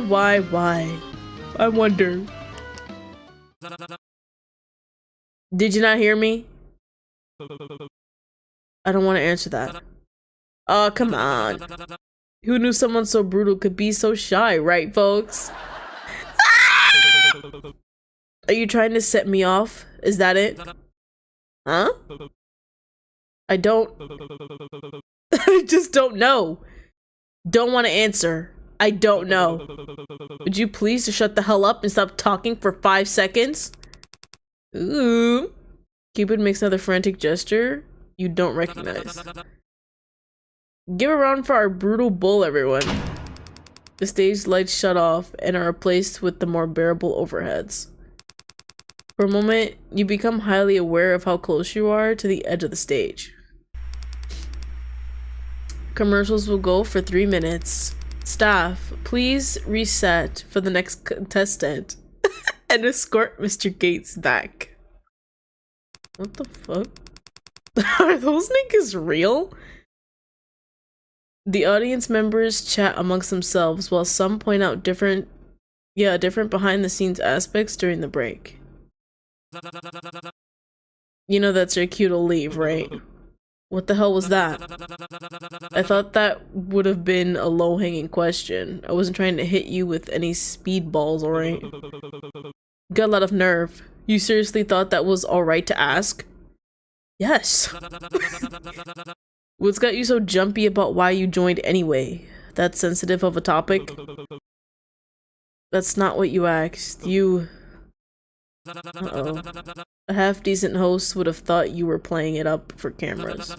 I wonder. Did you not hear me? I don't want to answer that. Oh, come on. Who knew someone so brutal could be so shy, right, folks? Are you trying to set me off? Is that it? Huh? I just don't know. Don't want to answer. I don't know. Would you please just shut the hell up and stop talking for 5 seconds? Ooh. Cupid makes another frantic gesture you don't recognize. Give a round for our brutal bull, everyone. The stage lights shut off and are replaced with the more bearable overheads. For a moment, you become highly aware of how close you are to the edge of the stage. Commercials will go for 3 minutes. Staff, please reset for the next contestant and escort Mr. Gates back. What the fuck? Are those niggas real? The audience members chat amongst themselves while some point out different behind the scenes aspects during the break. You know that's your cue to leave, right? What the hell was that? I thought that would have been a low-hanging question. I wasn't trying to hit you with any speedballs, alright? Got a lot of nerve. You seriously thought that was alright to ask? Yes. What's got you so jumpy about why you joined anyway? That sensitive of a topic? That's not what you asked. You... Uh-oh. A half-decent host would have thought you were playing it up for cameras.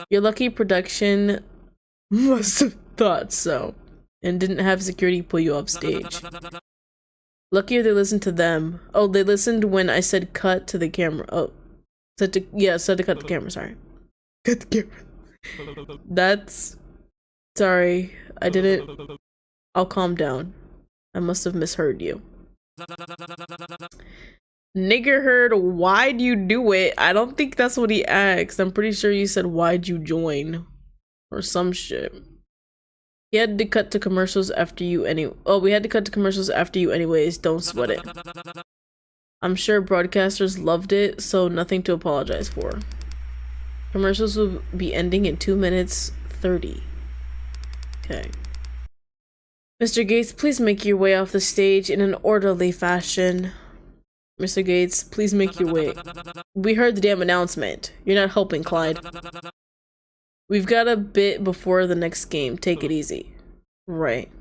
Your lucky production must have thought so, and didn't have security pull you off stage. Luckier they listened to them. Oh, they listened when I said cut to the camera. Oh, said to cut the camera, sorry. Cut the camera. That's... Sorry, I didn't... I'll calm down. I must have misheard you. Nigger heard, why'd you do it? I don't think that's what he asked. I'm pretty sure you said, why'd you join? Or some shit. He had to cut to commercials after you we had to cut to commercials after you anyways. Don't sweat it. I'm sure broadcasters loved it, so nothing to apologize for. Commercials will be ending in 2 minutes 30. Okay. Mr. Gates, please make your way off the stage in an orderly fashion. Mr. Gates, please make your way. We heard the damn announcement. You're not helping, Clyde. We've got a bit before the next game. Take it easy. Right.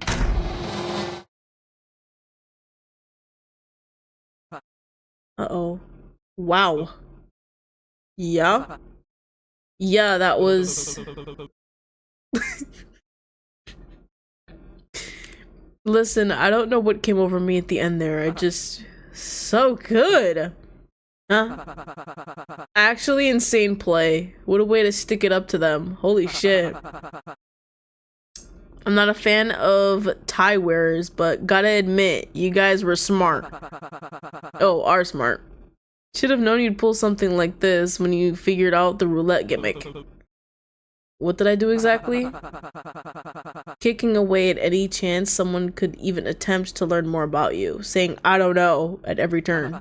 Uh-oh. Wow. Yeah? Yeah, that was... Listen, I don't know what came over me at the end there. I just... So good! Huh? Actually insane play. What a way to stick it up to them. Holy shit. I'm not a fan of tie wearers, but gotta admit, you guys were smart. Oh, are smart. Should have known you'd pull something like this when you figured out the roulette gimmick. What did I do exactly? Kicking away at any chance someone could even attempt to learn more about you, saying I don't know at every turn.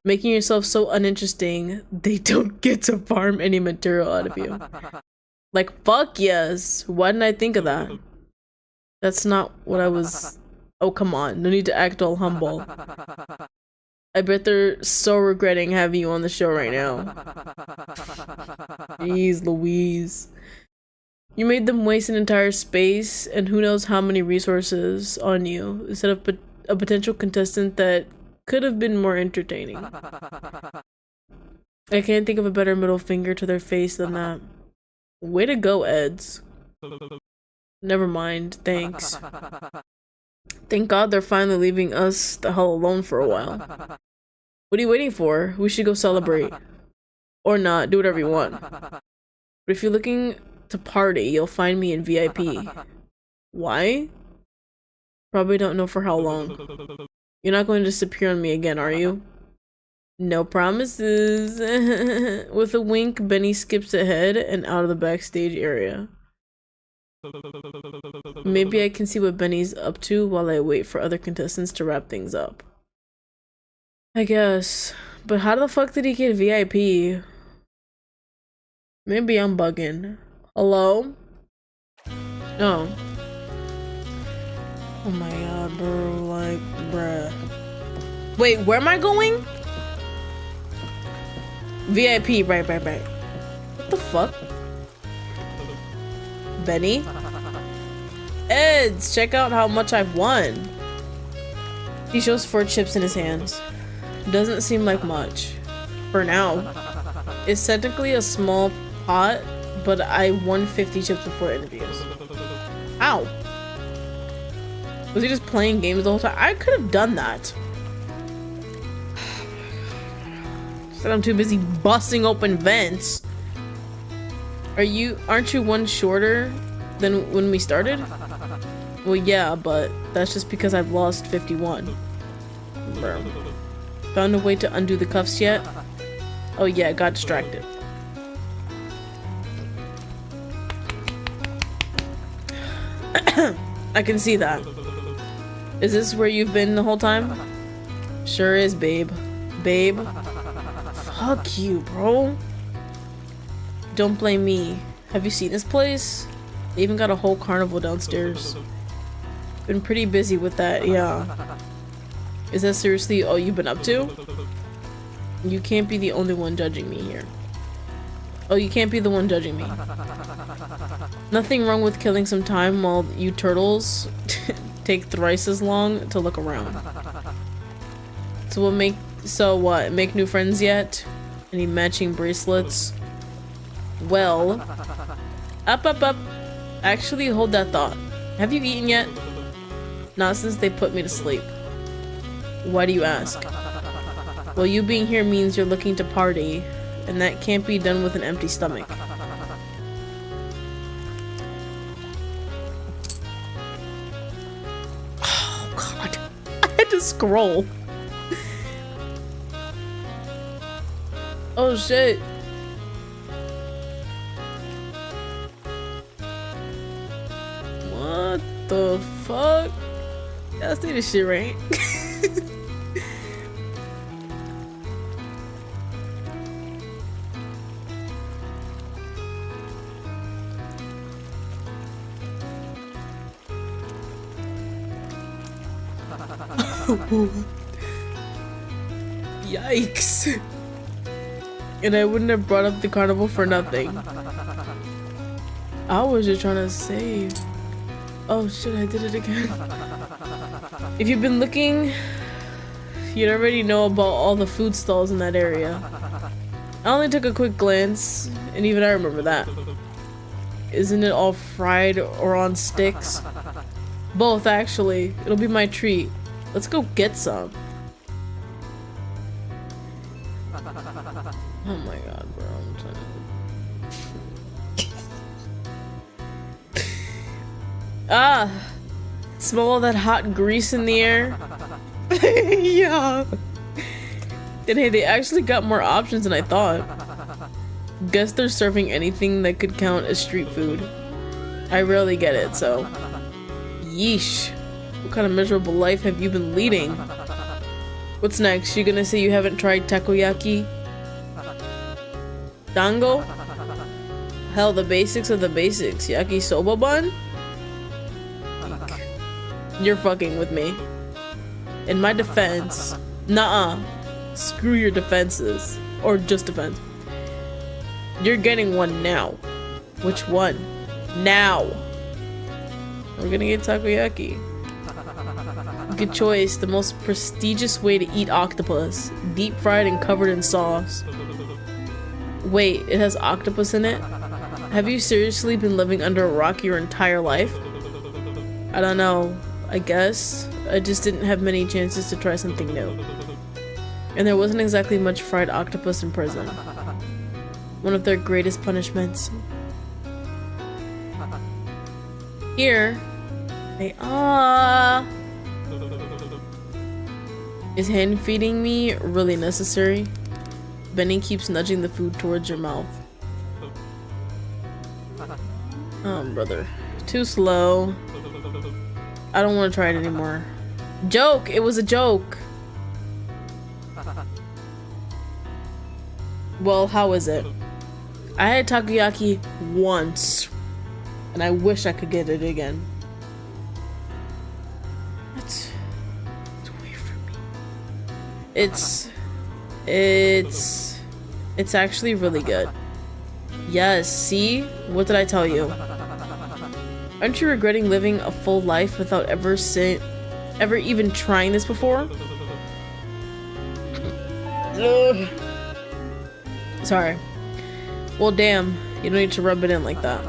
Making yourself so uninteresting, they don't get to farm any material out of you. Like, fuck yes. Why didn't I think of that? That's not what I was... Oh, come on. No need to act all humble. I bet they're so regretting having you on the show right now. Jeez Louise. You made them waste an entire space and who knows how many resources on you instead of a potential contestant that could have been more entertaining. I can't think of a better middle finger to their face than that. Way to go, Eds. Never mind, thanks. Thank God they're finally leaving us the hell alone for a while. What are you waiting for? We should go celebrate. Or not, do whatever you want. But if you're looking to party, you'll find me in VIP. Why? Probably don't know for how long. You're not going to disappear on me again, are you? No promises. With a wink, Benny skips ahead and out of the backstage area. Maybe I can see what Benny's up to while I wait for other contestants to wrap things up. I guess. But how the fuck did he get VIP? Maybe I'm bugging. Hello? No. Oh my god, bro. Like, bruh. Wait, where am I going? VIP, right. What the fuck? Benny? Eds, check out how much I've won. He shows 4 chips in his hands. Doesn't seem like much. For now. It's technically a small pot, but I won 50 chips before interviews. Ow. Was he just playing games the whole time? I could have done that. Said I'm too busy busting open vents. Aren't you one shorter than when we started? Well, yeah, but that's just because I've lost 51. Bro. Found a way to undo the cuffs yet? Oh yeah, got distracted. I can see that. Is this where you've been the whole time? Sure is, babe. Babe? Fuck you, bro. Don't blame me. Have you seen this place? They even got a whole carnival downstairs. Been pretty busy with that, yeah. Is that seriously all you've been up to? You can't be the only one judging me here. Oh, you can't be the one judging me. Nothing wrong with killing some time while you turtles take thrice as long to look around. So what? Make new friends yet? Any matching bracelets? Well, up. Actually, hold that thought. Have you eaten yet? Not since they put me to sleep. Why do you ask? Well, you being here means you're looking to party, and that can't be done with an empty stomach. Oh, scroll. Oh shit. What the fuck? Y'all see this shit, right? Yikes. And I wouldn't have brought up the carnival for nothing. I was just trying to save. Oh shit, I did it again. If you've been looking, you'd already know about all the food stalls in that area. I only took a quick glance, and even I remember that. Isn't it all fried or on sticks? Both, actually. It'll be my treat. Let's go get some. Oh my god, bro. I'm trying to... Smell all that hot grease in the air. Yeah. And hey, they actually got more options than I thought. Guess they're serving anything that could count as street food. I rarely get it, so... Yeesh. What kind of miserable life have you been leading? What's next? You gonna say you haven't tried takoyaki? Dango? Hell, the basics of the basics. Yakisoba bun? You're fucking with me. In my defense, nuh-uh. Screw your defenses. Or just defense. You're getting one now. Which one? Now. We're gonna get takoyaki. Good choice. The most prestigious way to eat octopus. Deep fried and covered in sauce. Wait, it has octopus in it? Have you seriously been living under a rock your entire life? I don't know. I guess. I just didn't have many chances to try something new. And there wasn't exactly much fried octopus in prison. One of their greatest punishments. Here, they Is hand feeding me really necessary? Benny keeps nudging the food towards your mouth. Oh, brother. Too slow. I don't want to try it anymore. Joke! It was a joke! Well, how is it? I had takoyaki once, and I wish I could get it again. It's away from me. It's actually really good. Yes, see? What did I tell you? Aren't you regretting living a full life without ever even trying this before? Ugh. Sorry. Well, damn. You don't need to rub it in like that.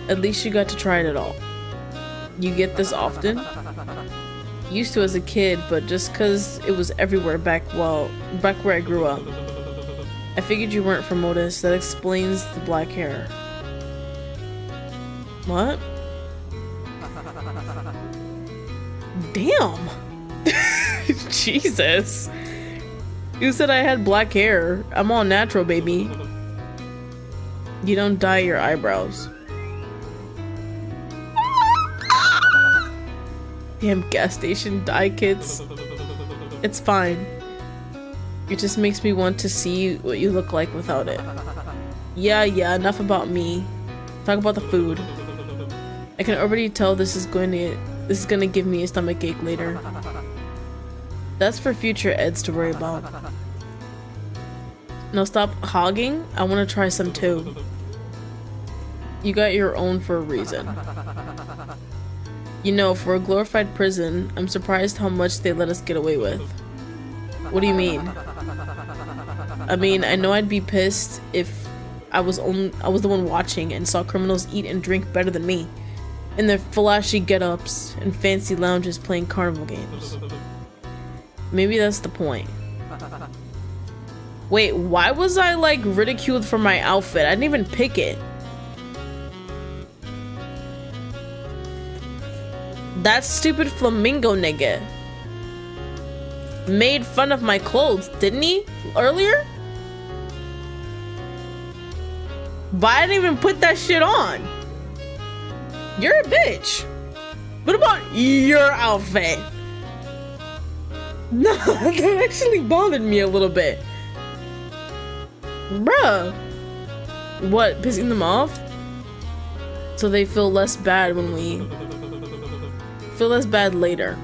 At least you got to try it at all. You get this often? Used to as a kid, but just cause it was everywhere back where I grew up. I figured you weren't from Otis. That explains the black hair. What? Damn! Jesus! You said I had black hair. I'm all natural, baby. You don't dye your eyebrows. Damn gas station dye kits. It's fine. It just makes me want to see what you look like without it. Yeah, enough about me. Talk about the food. I can already tell this is gonna give me a stomachache later. That's for future Eds to worry about. Now stop hogging. I want to try some too. You got your own for a reason. You know, for a glorified prison, I'm surprised how much they let us get away with. What do you mean? I mean, I know I'd be pissed if I was the one watching and saw criminals eat and drink better than me, in their flashy get-ups and fancy lounges playing carnival games. Maybe that's the point. Wait, why was I like ridiculed for my outfit? I didn't even pick it. That stupid flamingo nigga. made fun of my clothes, didn't he? Earlier? But I didn't even put that shit on. You're a bitch. What about your outfit? No, that actually bothered me a little bit. Bruh. What, pissing them off? So they feel less bad when we... Feel less bad later.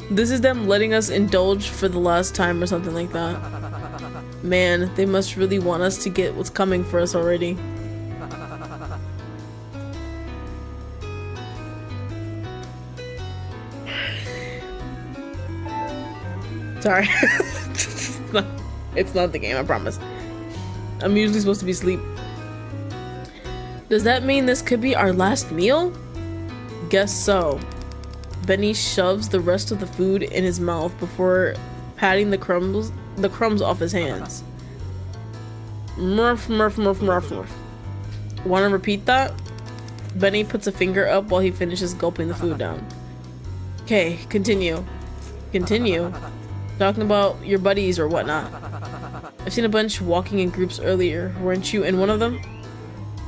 This is them letting us indulge for the last time or something like that. Man, they must really want us to get what's coming for us already. Sorry. It's not the game, I promise. I'm usually supposed to be asleep. Does that mean this could be our last meal? Guess so. Benny shoves the rest of the food in his mouth before patting the crumbs off his hands. Murph, murph, murph, murph, murph. Wanna repeat that? Benny puts a finger up while he finishes gulping the food down. Okay, continue. Continue? Talking about your buddies or whatnot. I've seen a bunch walking in groups earlier. Weren't you in one of them?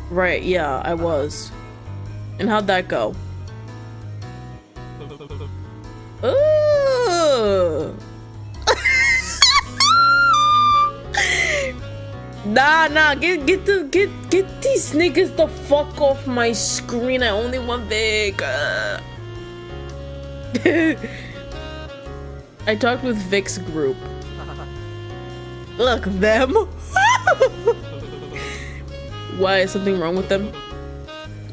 Right, yeah, I was. And how'd that go? Ooh. Nah, get these niggas the fuck off my screen. I only want Vic. I talked with Vic's group. Look, them. Why, is something wrong with them?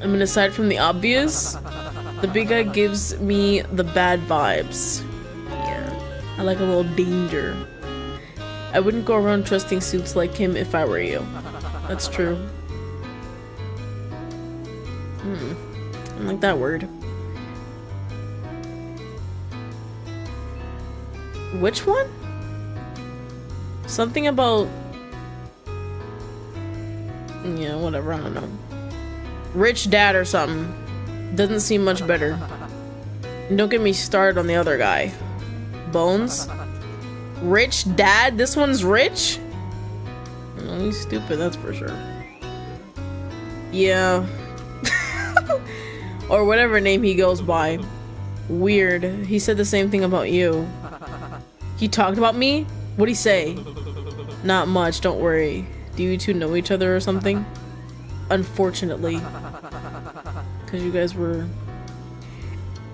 I mean, aside from the obvious, the big guy gives me the bad vibes. Yeah, I like a little danger. I wouldn't go around trusting suits like him if I were you. That's true. I like that word. Which one? Something about... Yeah, whatever, I don't know. Rich dad or something. Doesn't seem much better. And don't get me started on the other guy. Bones? Rich dad? This one's rich? Oh, he's stupid, that's for sure. Yeah. Or whatever name he goes by. Weird. He said the same thing about you. He talked about me? What'd he say? Not much, don't worry. Do you two know each other or something? Unfortunately. Because you guys were...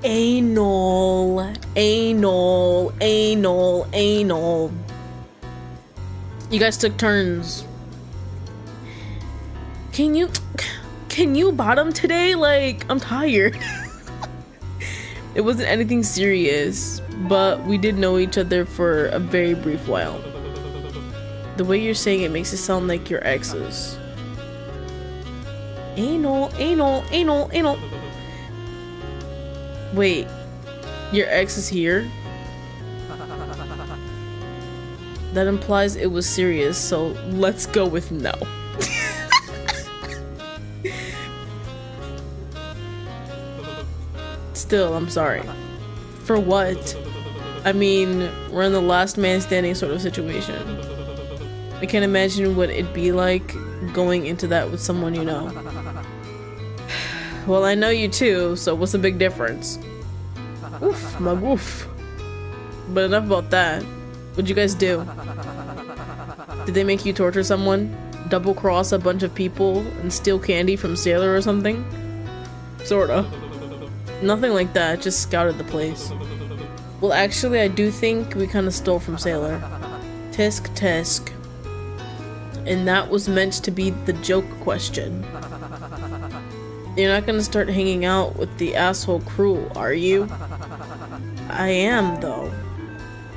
Anal. You guys took turns. Can you bottom today? Like, I'm tired. It wasn't anything serious, but we did know each other for a very brief while. The way you're saying it makes it sound like your exes. Anal. Wait, your ex is here? That implies it was serious, so let's go with no. Still, I'm sorry. For what? I mean, we're in the last man standing sort of situation. I can't imagine what it'd be like going into that with someone you know. Well, I know you too, so what's the big difference? Oof, my woof. But enough about that. What'd you guys do? Did they make you torture someone? Double cross a bunch of people and steal candy from Sailor or something? Sorta. Nothing like that, just scouted the place. Well, actually, I do think we kinda stole from Sailor. Tisk. And that was meant to be the joke question. You're not gonna start hanging out with the asshole crew, are you? I am, though.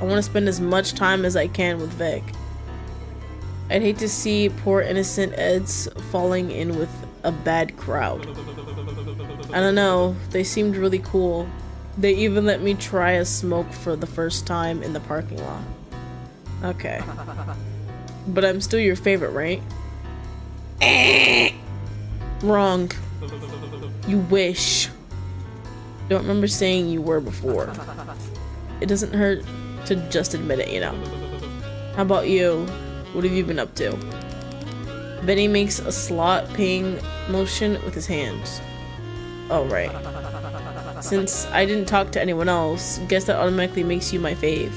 I want to spend as much time as I can with Vic. I'd hate to see poor innocent Eds falling in with a bad crowd. I don't know, they seemed really cool. They even let me try a smoke for the first time in the parking lot. Okay. But I'm still your favorite, right? Wrong. You wish. Don't remember saying you were before. it doesn't hurt to just admit it, you know. How about you? What have you been up to? Benny makes a slot paying motion with his hands. Oh, right. Since I didn't talk to anyone else, guess that automatically makes you my fave.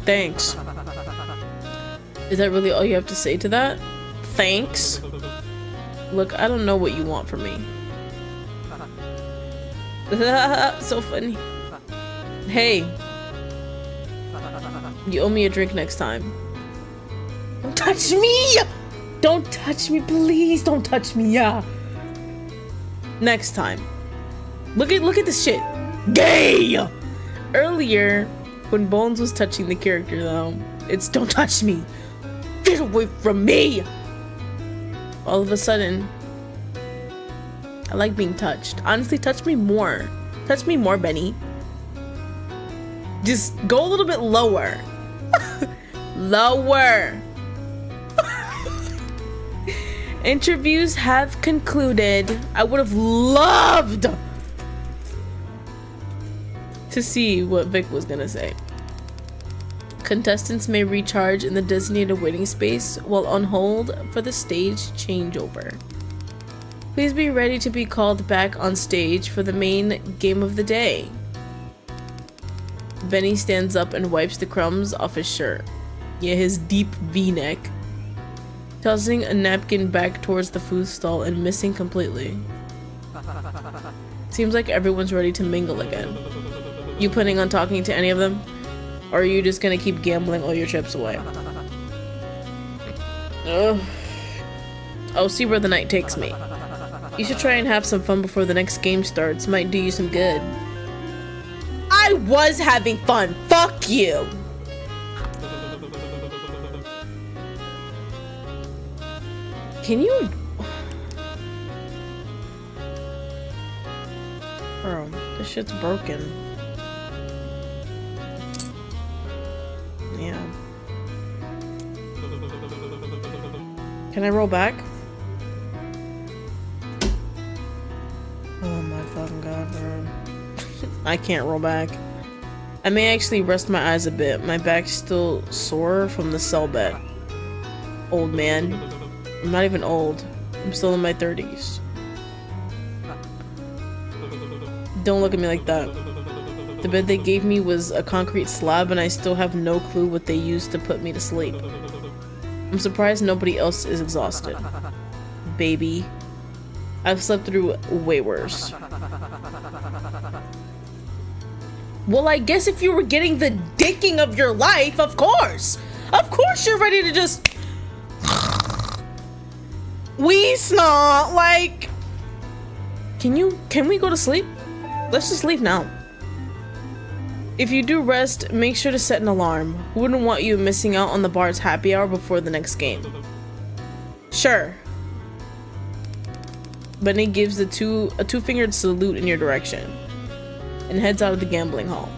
Thanks. Is that really all you have to say to that? Thanks? Look, I don't know what you want from me. So funny. Hey. You owe me a drink next time. Don't touch me! Don't touch me, please! Don't touch me, yeah! Next time. Look at this shit. Gay! Earlier, when Bones was touching the character though, it's don't touch me! Get away from me! All of a sudden, I like being touched. Honestly, touch me more. Touch me more, Benny. Just go a little bit lower. Lower. Interviews have concluded. I would have loved to see what Vic was gonna say. Contestants may recharge in the designated waiting space while on hold for the stage changeover. Please be ready to be called back on stage for the main game of the day. Benny stands up and wipes the crumbs off his shirt. Yeah, his deep V-neck. Tossing a napkin back towards the food stall and missing completely. Seems like everyone's ready to mingle again. You planning on talking to any of them? Or are you just gonna keep gambling all your chips away? Ugh. I'll see where the night takes me. You should try and have some fun before the next game starts. Might do you some good. I was having fun. Fuck you. Can you? Bro, this shit's broken. Yeah. Can I roll back? Oh my fucking god, bro. I can't roll back. I may actually rest my eyes a bit. My back's still sore from the cell bet. Old man. I'm not even old. I'm still in my 30s. Don't look at me like that. The bed they gave me was a concrete slab and I still have no clue what they used to put me to sleep. I'm surprised nobody else is exhausted. Baby. I've slept through way worse. Well, I guess if you were getting the dicking of your life, of course! Of course you're ready to just... We snort, like... Can we go to sleep? Let's just leave now. If you do rest, make sure to set an alarm. Wouldn't want you missing out on the bar's happy hour before the next game. Sure. Benny gives a two-fingered salute in your direction and heads out of the gambling hall.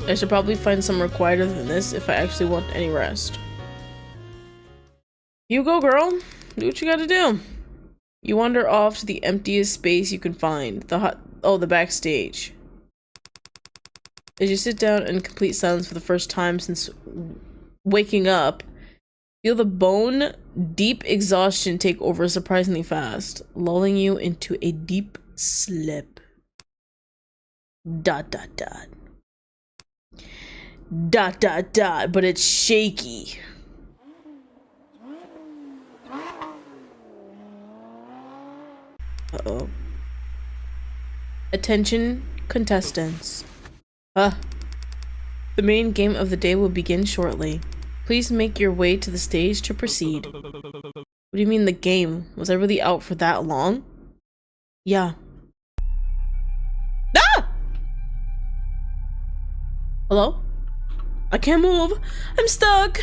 I should probably find somewhere quieter than this if I actually want any rest. You go, girl. Do what you gotta do. You wander off to the emptiest space you can find. The backstage. As you sit down in complete silence for the first time since waking up, feel the bone deep exhaustion take over surprisingly fast, lulling you into a deep slip. ... But it's shaky. Uh-oh. Attention, contestants. The main game of the day will begin shortly. Please make your way to the stage to proceed. What do you mean the game? Was I really out for that long? Yeah. Ah! Hello? I can't move. I'm stuck.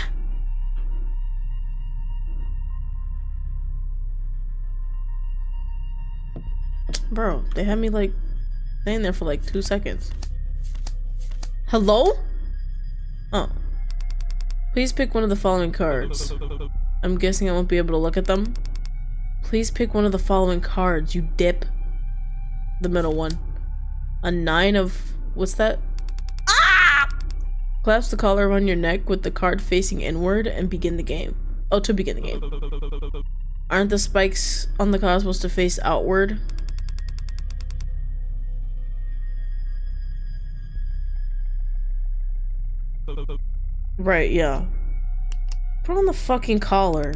Bro, they had me like staying there for like 2 seconds. Hello? Oh. Please pick one of the following cards. I'm guessing I won't be able to look at them. Please pick one of the following cards, you dip. The middle one. A 9 of... What's that? Ah! Clasp the collar around your neck with the card facing inward and begin the game. Oh, to begin the game. Aren't the spikes on the card supposed to face outward? Right, yeah. Put on the fucking collar.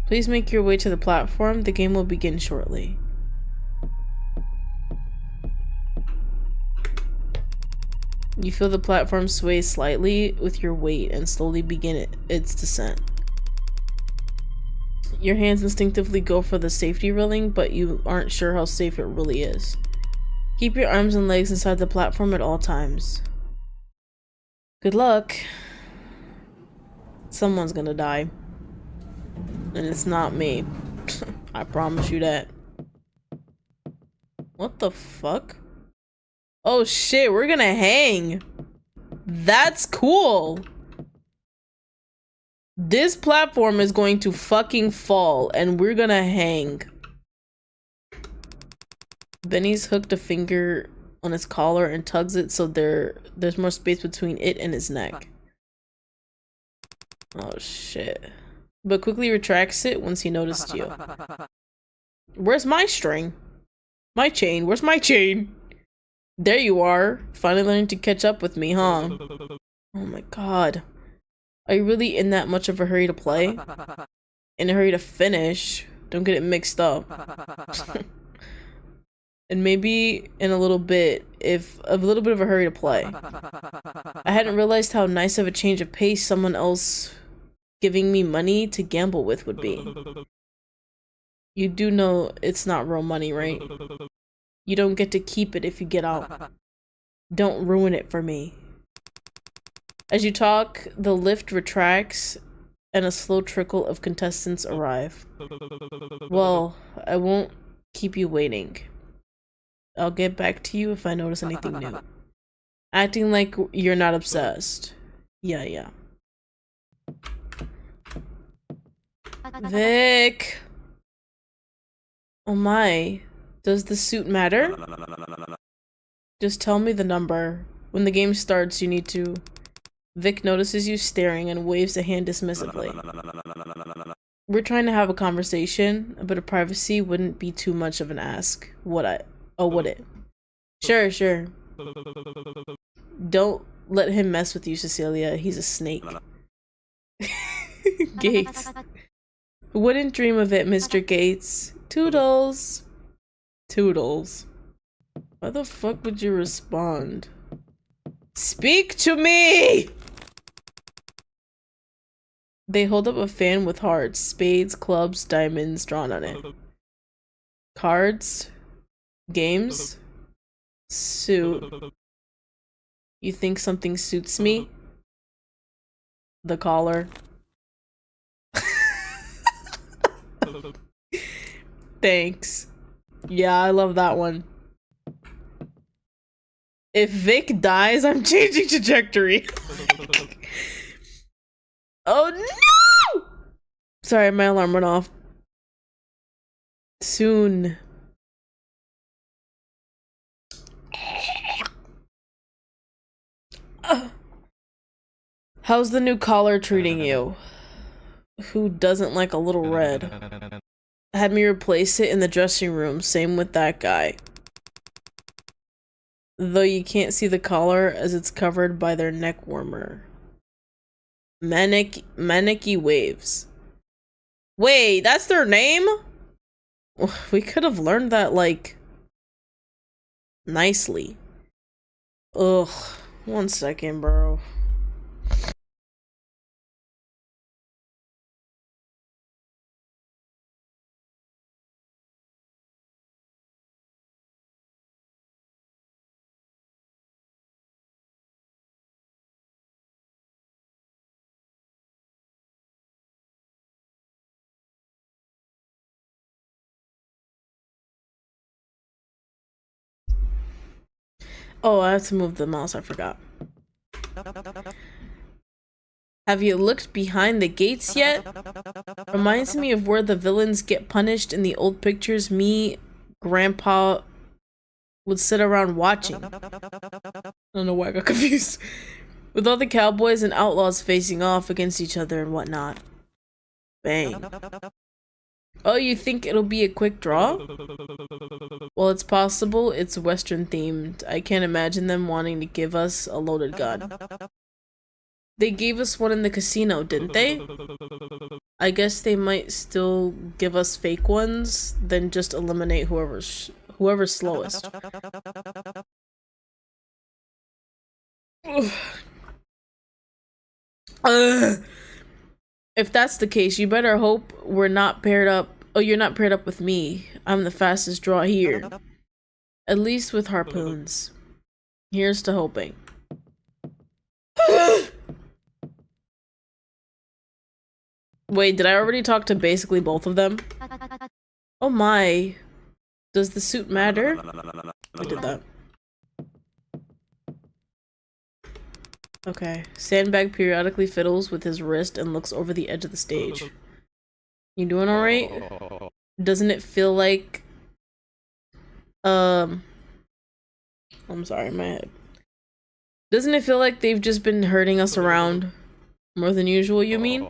Please make your way to the platform. The game will begin shortly. You feel the platform sway slightly with your weight and slowly begin its descent. Your hands instinctively go for the safety railing, but you aren't sure how safe it really is. Keep your arms and legs inside the platform at all times. Good luck. Someone's gonna die. And it's not me. I promise you that. What the fuck? Oh shit, we're gonna hang. That's cool. This platform is going to fucking fall and we're gonna hang. Benny's hooked a finger on his collar and tugs it so there's more space between it and his neck. Oh shit. But quickly retracts it once he noticed you. Where's my string? My chain. Where's my chain? There you are. Finally learning to catch up with me, huh? Oh my god. Are you really in that much of a hurry to play? In a hurry to finish? Don't get it mixed up. And maybe in a little bit, if a little bit of a hurry to play. I hadn't realized how nice of a change of pace someone else giving me money to gamble with would be. You do know it's not real money, right? You don't get to keep it if you get out. Don't ruin it for me. As you talk, the lift retracts and a slow trickle of contestants arrive. Well, I won't keep you waiting. I'll get back to you if I notice anything new. Acting like you're not obsessed. Yeah. Vic! Oh my. Does the suit matter? Just tell me the number. When the game starts, you need to... Vic notices you staring and waves a hand dismissively. We're trying to have a conversation. A bit of privacy wouldn't be too much of an ask. Would it? Sure. Don't let him mess with you, Cecilia. He's a snake. Gates. Wouldn't dream of it, Mr. Gates. Toodles. Why the fuck would you respond? Speak to me! They hold up a fan with hearts, spades, clubs, diamonds drawn on it. Cards? Games? Suit. You think something suits me? The collar. Thanks. Yeah, I love that one. If Vic dies, I'm changing trajectory. Oh no! Sorry, my alarm went off. Soon. How's the new collar treating you? Who doesn't like a little red? Had me replace it in the dressing room, same with that guy. Though you can't see the collar as it's covered by their neck warmer. Manicky Waves. Wait, that's their name? We could have learned that, like, nicely. Ugh, 1 second, bro. Oh, I have to move the mouse, I forgot. Have you looked behind the gates yet? Reminds me of where the villains get punished in the old pictures me grandpa would sit around watching. I don't know why I got confused. With all the cowboys and outlaws facing off against each other and whatnot. Bang. Oh, you think it'll be a quick draw? Well, it's possible. It's Western themed. I can't imagine them wanting to give us a loaded gun. They gave us one in the casino, didn't they? I guess they might still give us fake ones, then just eliminate whoever's slowest. If that's the case, you better hope we're not paired up. Oh, you're not paired up with me. I'm the fastest draw here. At least with harpoons. Here's to hoping. Wait, did I already talk to basically both of them? Oh my. Does the suit matter? I did that. Okay. Sandbag periodically fiddles with his wrist and looks over the edge of the stage. You doing alright? Doesn't it feel like... I'm sorry, my head. Doesn't it feel like they've just been herding us around? More than usual, you mean?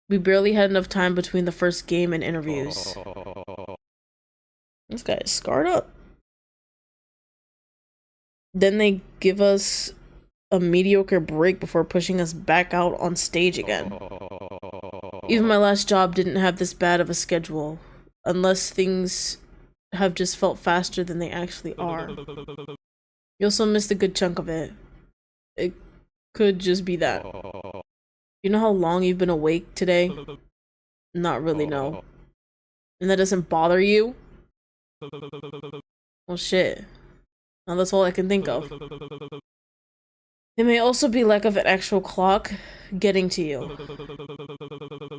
We barely had enough time between the first game and interviews. This guy is scarred up. Then they give us a mediocre break before pushing us back out on stage again. Even my last job didn't have this bad of a schedule, unless things have just felt faster than they actually are. You also missed a good chunk of it. It could just be that. You know how long you've been awake today? Not really, no. And that doesn't bother you? Well, shit. Now that's all I can think of. It may also be lack of an actual clock getting to you.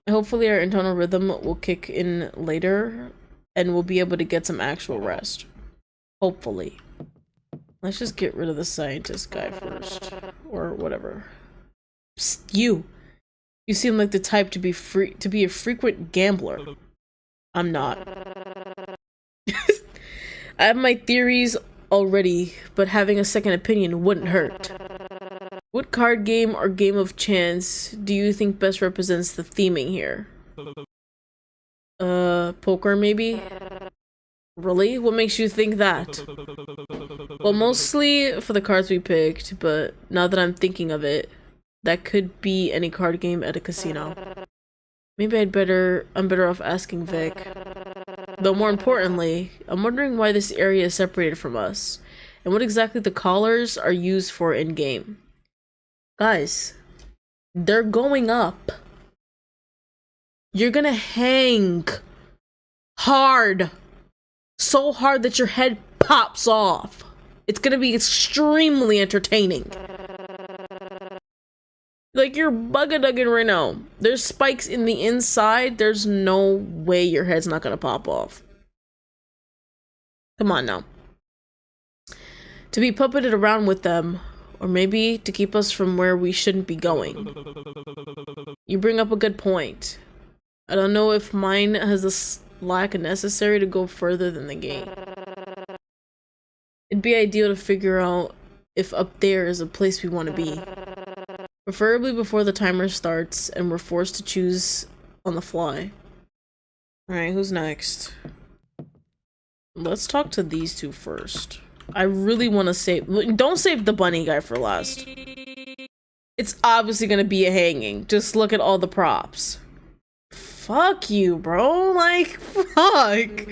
Hopefully our internal rhythm will kick in later and we'll be able to get some actual rest. Hopefully. Let's just get rid of the scientist guy first. Or whatever. Psst, you! You seem like the type to be a frequent gambler. I'm not. I have my theories already, but having a second opinion wouldn't hurt. What card game or game of chance do you think best represents the theming here? Poker maybe? Really? What makes you think that? Well, mostly for the cards we picked, but now that I'm thinking of it, that could be any card game at a casino. Maybe I'm better off asking Vic. Though more importantly, I'm wondering why this area is separated from us, and what exactly the collars are used for in-game. Guys, they're going up. You're gonna hang hard. So hard that your head pops off. It's gonna be extremely entertaining. Like, you're bug-a-dugging right now. There's spikes in the inside. There's no way your head's not gonna pop off. Come on now. To be puppeted around with them, or maybe to keep us from where we shouldn't be going. You bring up a good point. I don't know if mine has the slack necessary to go further than the game. It'd be ideal to figure out if up there is a place we want to be. Preferably before the timer starts and we're forced to choose on the fly. Alright, who's next? Let's talk to these two first. I really want to save... Don't save the bunny guy for last. It's obviously gonna be a hanging. Just look at all the props. Fuck you, bro. Like, fuck.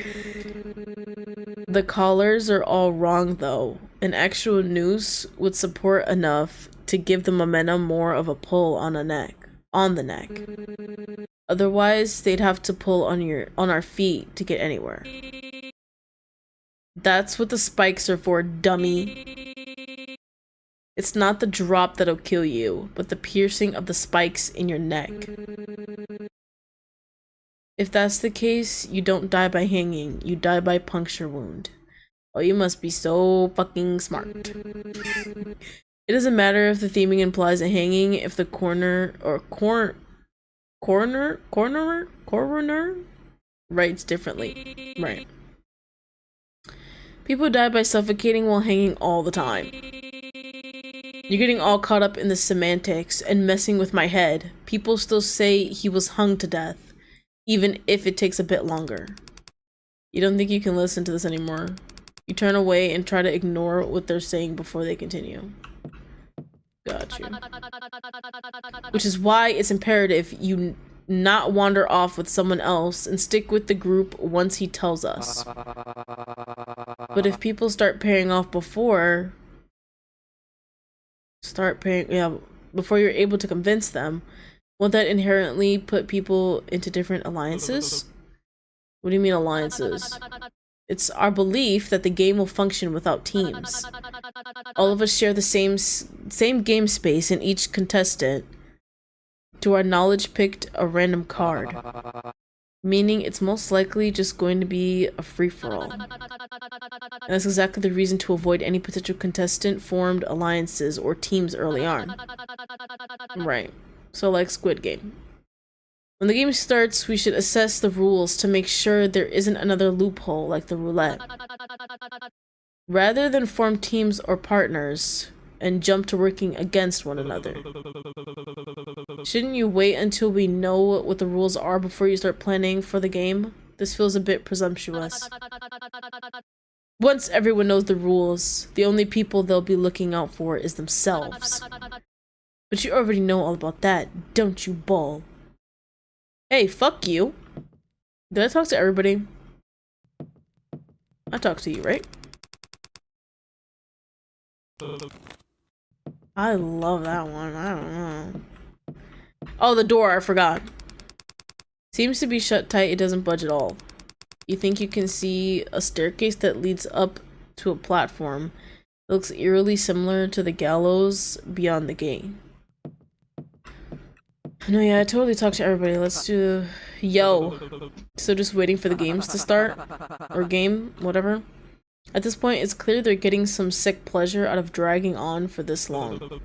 The collars are all wrong, though. An actual noose would support enough to give the momentum more of a pull on the neck. Otherwise, they'd have to pull on our feet to get anywhere. That's what the spikes are for, dummy. It's not the drop that'll kill you, but the piercing of the spikes in your neck. If that's the case, you don't die by hanging, you die by puncture wound. Oh, you must be so fucking smart. It doesn't matter if the theming implies a hanging if the coroner writes differently. Right. People die by suffocating while hanging all the time. You're getting all caught up in the semantics and messing with my head. People still say he was hung to death, even if it takes a bit longer. You don't think you can listen to this anymore. You turn away and try to ignore what they're saying before they continue. Got you. Which is why it's imperative you not wander off with someone else and stick with the group once he tells us. But if people start pairing off before you're able to convince them, won't that inherently put people into different alliances? What do you mean alliances? It's our belief that the game will function without teams. All of us share the same game space, and each contestant, to our knowledge, picked a random card. Meaning it's most likely just going to be a free-for-all. And that's exactly the reason to avoid any potential contestant formed alliances or teams early on. Right. So like Squid Game. When the game starts, we should assess the rules to make sure there isn't another loophole like the roulette. Rather than form teams or partners and jump to working against one another. Shouldn't you wait until we know what the rules are before you start planning for the game? This feels a bit presumptuous. Once everyone knows the rules, the only people they'll be looking out for is themselves. But you already know all about that, don't you, Bull? Hey, fuck you. Did I talk to everybody? I talked to you, right? I love that one. I don't know. Oh, the door. I forgot. Seems to be shut tight. It doesn't budge at all. You think you can see a staircase that leads up to a platform. It looks eerily similar to the gallows beyond the gate. No, yeah, I totally talked to everybody. Let's do... Yo. So just waiting for the games to start? Or game, whatever. At this point, it's clear they're getting some sick pleasure out of dragging on for this long.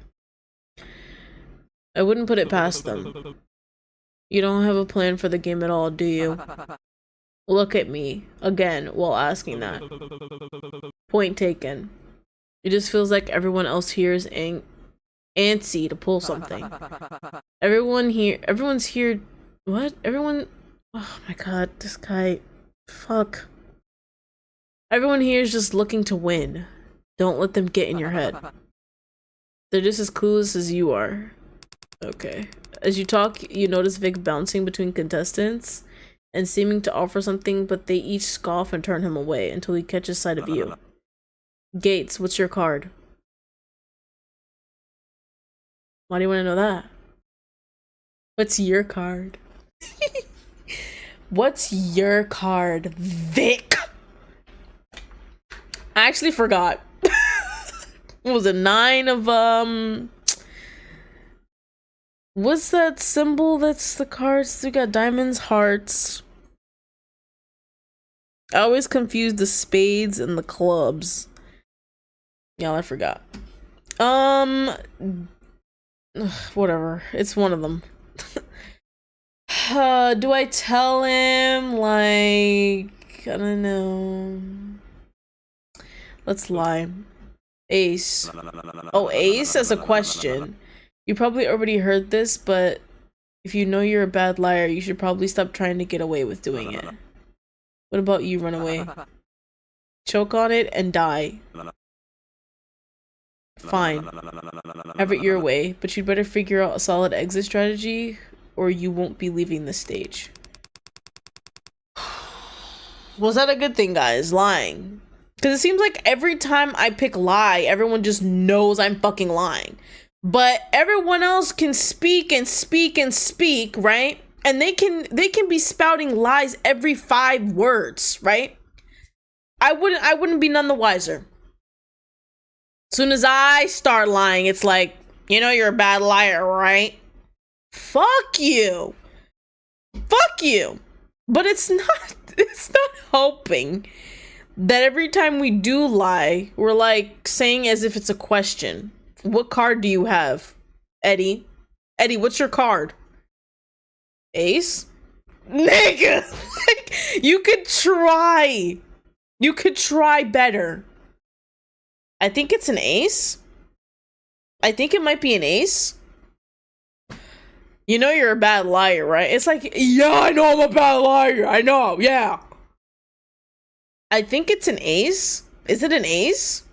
I wouldn't put it past them. You don't have a plan for the game at all, do you? Look at me, again, while asking that. Point taken. It just feels like everyone else here is antsy to pull something. Everyone's here. What? Everyone. Oh my god, this guy. Fuck. Everyone here is just looking to win. Don't let them get in your head. They're just as clueless as you are. Okay. As you talk, you notice Vic bouncing between contestants and seeming to offer something, but they each scoff and turn him away until he catches sight of you. Gates, what's your card? Why do you want to know that? What's your card? What's your card, Vic? I actually forgot. What was it? 9 of what's that symbol that's the cards? We got diamonds, hearts. I always confuse the spades and the clubs. Y'all, I forgot. Whatever. It's one of them. Do I tell him, like, I don't know. Let's lie. Ace. Oh, Ace as a question. You probably already heard this, but if you know you're a bad liar, you should probably stop trying to get away with doing it. What about you, run away? Choke on it and die. Fine. Have it your way, but you'd better figure out a solid exit strategy or you won't be leaving the stage. Was that a good thing, guys? Lying. Because it seems like every time I pick lie, everyone just knows I'm fucking lying. But everyone else can speak and speak and speak, right? And they can be spouting lies every 5 words, right? I wouldn't be none the wiser. As soon as I start lying, it's like, you know you're a bad liar, right? Fuck you. Fuck you. But it's not helping that every time we do lie, we're like saying as if it's a question. What card do you have, Eddie? Eddie, what's your card? Ace? Nigga! Like, you could try. You could try better. I think it's an ace. I think it might be an ace. You know you're a bad liar, right? It's like, yeah, I know I'm a bad liar. I know, yeah. I think it's an ace. Is it an ace?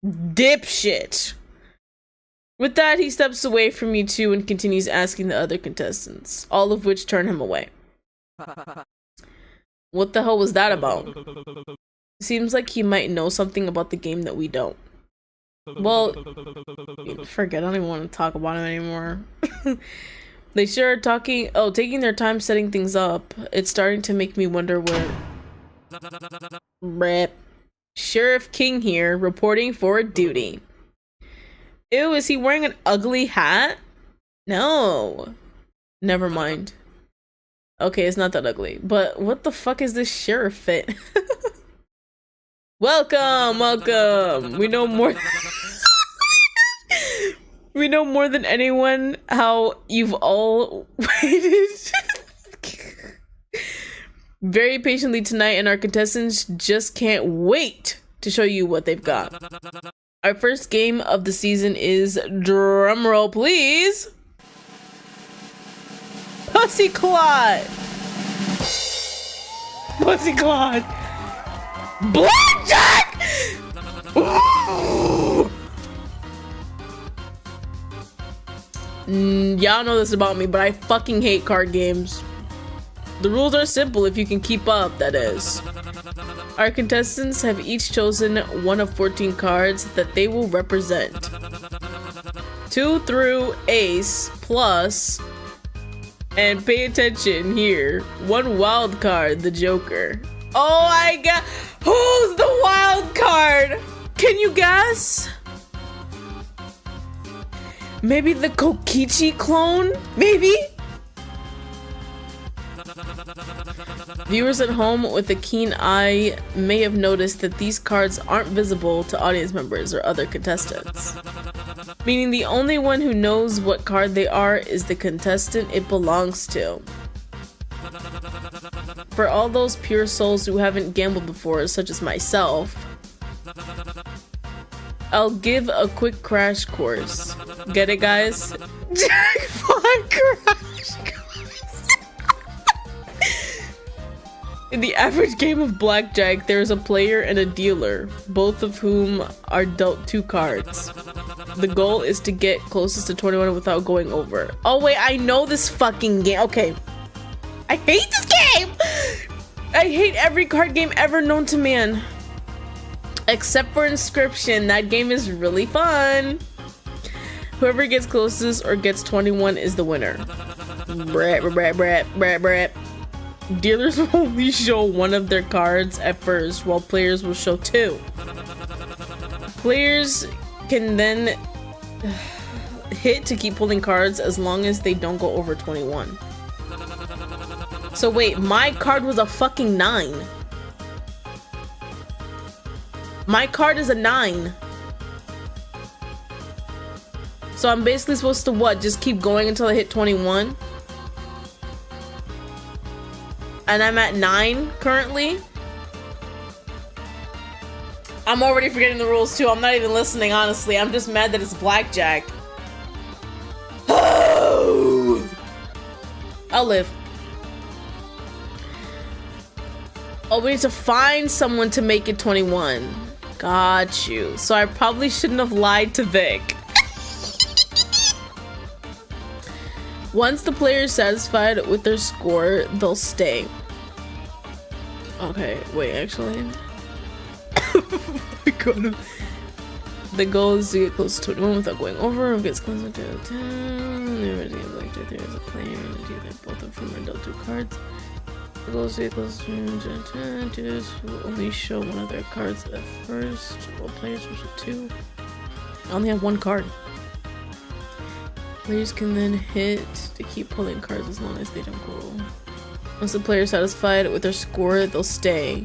Dipshit. With that, he steps away from you two and continues asking the other contestants, all of which turn him away. What the hell was that about? Seems like he might know something about the game that we don't. Well, forget, I don't even want to talk about it anymore. They sure are taking their time setting things up. It's starting to make me wonder where... Rip. Sheriff King here, reporting for duty. Ew, is he wearing an ugly hat? No. Never mind. Okay, it's not that ugly. But what the fuck is this sheriff fit? Welcome! We know more... We know more than anyone how you've all waited very patiently tonight, and our contestants just can't wait to show you what they've got. Our first game of the season is, drumroll please, Pussy Clot! Pussy Clot! Blackjack! Y'all know this about me, but I fucking hate card games. The rules are simple if you can keep up, that is. Our contestants have each chosen one of 14 cards that they will represent. 2 through ace plus, and pay attention here, 1 wild card, the Joker. Oh my god, who's the wild card? Can you guess? Maybe the Kokichi clone? Maybe? Viewers at home with a keen eye may have noticed that these cards aren't visible to audience members or other contestants. Meaning the only one who knows what card they are is the contestant it belongs to. For all those pure souls who haven't gambled before, such as myself, I'll give a quick crash course. Get it, guys? Jackpot Crash Course! In the average game of blackjack, there is a player and a dealer, both of whom are dealt 2 cards. The goal is to get closest to 21 without going over. Oh wait, I know this fucking game. Okay. I hate this game! I hate every card game ever known to man. Except for Inscription, that game is really fun. Whoever gets closest or gets 21 is the winner. Brat, brat, brat, brat, brat. Dealers will only show 1 of their cards at first, while players will show 2. Players can then hit to keep pulling cards as long as they don't go over 21. So wait, my card was a fucking 9. My card is a 9. So I'm basically supposed to what? Just keep going until I hit 21? And I'm at 9 currently? I'm already forgetting the rules too. I'm not even listening, honestly. I'm just mad that it's blackjack. Oh! I'll live. Oh, we need to find someone to make it 21. Got you. So I probably shouldn't have lied to Vic. Once the player is satisfied with their score, they'll stay. Okay, wait, actually. Oh my god. The goal is to get close to 21 without going over. Who gets closer to 10? There is a player and a dealer. Both of them are dealt 2 cards. The goal is to get close to 10. Dealers will only show 1 of their cards at first, while players will show 2. I only have 1 card. Players can then hit to keep pulling cards as long as they don't go. Once the player is satisfied with their score, they'll stay.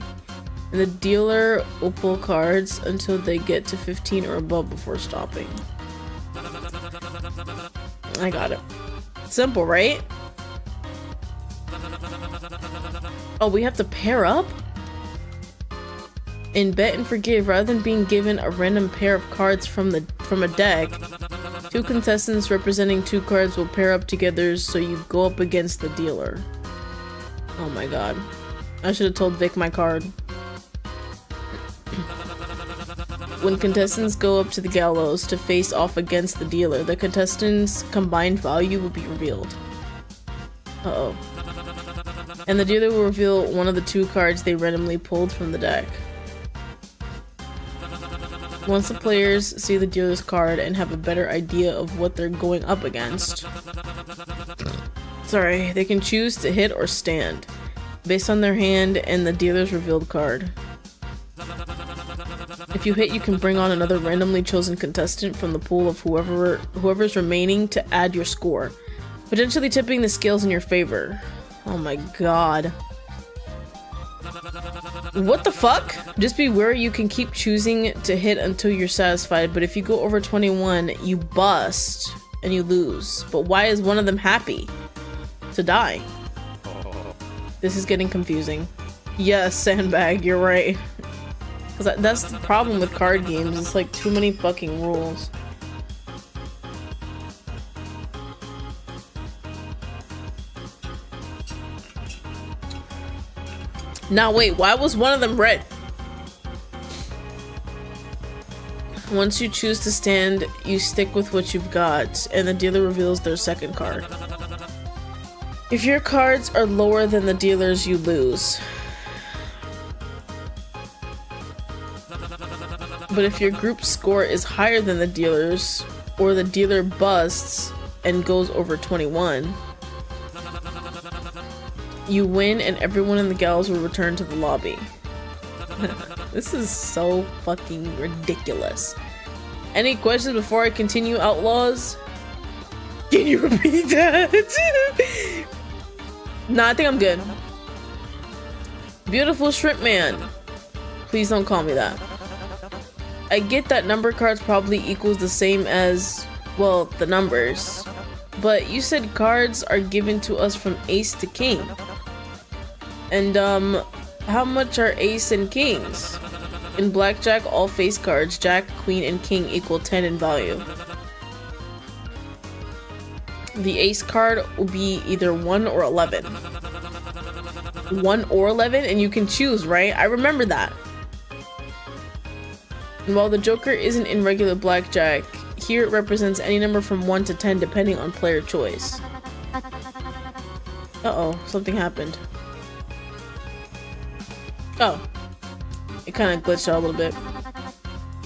And the dealer will pull cards until they get to 15 or above before stopping. I got it. Simple, right? Oh, we have to pair up? In Bet and Forgive, rather than being given a random pair of cards from a deck, two contestants representing two cards will pair up together so you go up against the dealer. Oh my god. I should have told Vic my card. When contestants go up to the gallows to face off against the dealer, the contestants' combined value will be revealed. Uh-oh. And the dealer will reveal one of the two cards they randomly pulled from the deck. Once the players see the dealer's card and have a better idea of what they're going up against, they can choose to hit or stand, based on their hand and the dealer's revealed card. If you hit, you can bring on another randomly chosen contestant from the pool of whoever's remaining to add your score, potentially tipping the scales in your favor. Oh my god. What the fuck? Just be wary, you can keep choosing to hit until you're satisfied, but if you go over 21, you bust and you lose. But why is one of them happy to die? This is getting confusing. Yes, Sandbag, you're right. That's the problem with card games, it's like too many fucking rules. Now wait, why was one of them red? Once you choose to stand, you stick with what you've got, and the dealer reveals their second card. If your cards are lower than the dealer's, you lose. But if your group score is higher than the dealer's, or the dealer busts and goes over 21, you win and everyone in the gallows will return to the lobby. This is so fucking ridiculous. Any questions before I continue, Outlaws? Can you repeat that? Nah, I think I'm good. Beautiful Shrimp Man. Please don't call me that. I get that number cards probably equals the same as, well, the numbers. But you said cards are given to us from ace to king. And, how much are ace and kings? In blackjack, all face cards, jack, queen, and king equal 10 in value. The ace card will be either 1 or 11. 1 or 11, and you can choose, right? I remember that. And while the Joker isn't in regular blackjack, here it represents any number from 1 to 10 depending on player choice. Uh-oh, something happened. Oh. It kind of glitched out a little bit.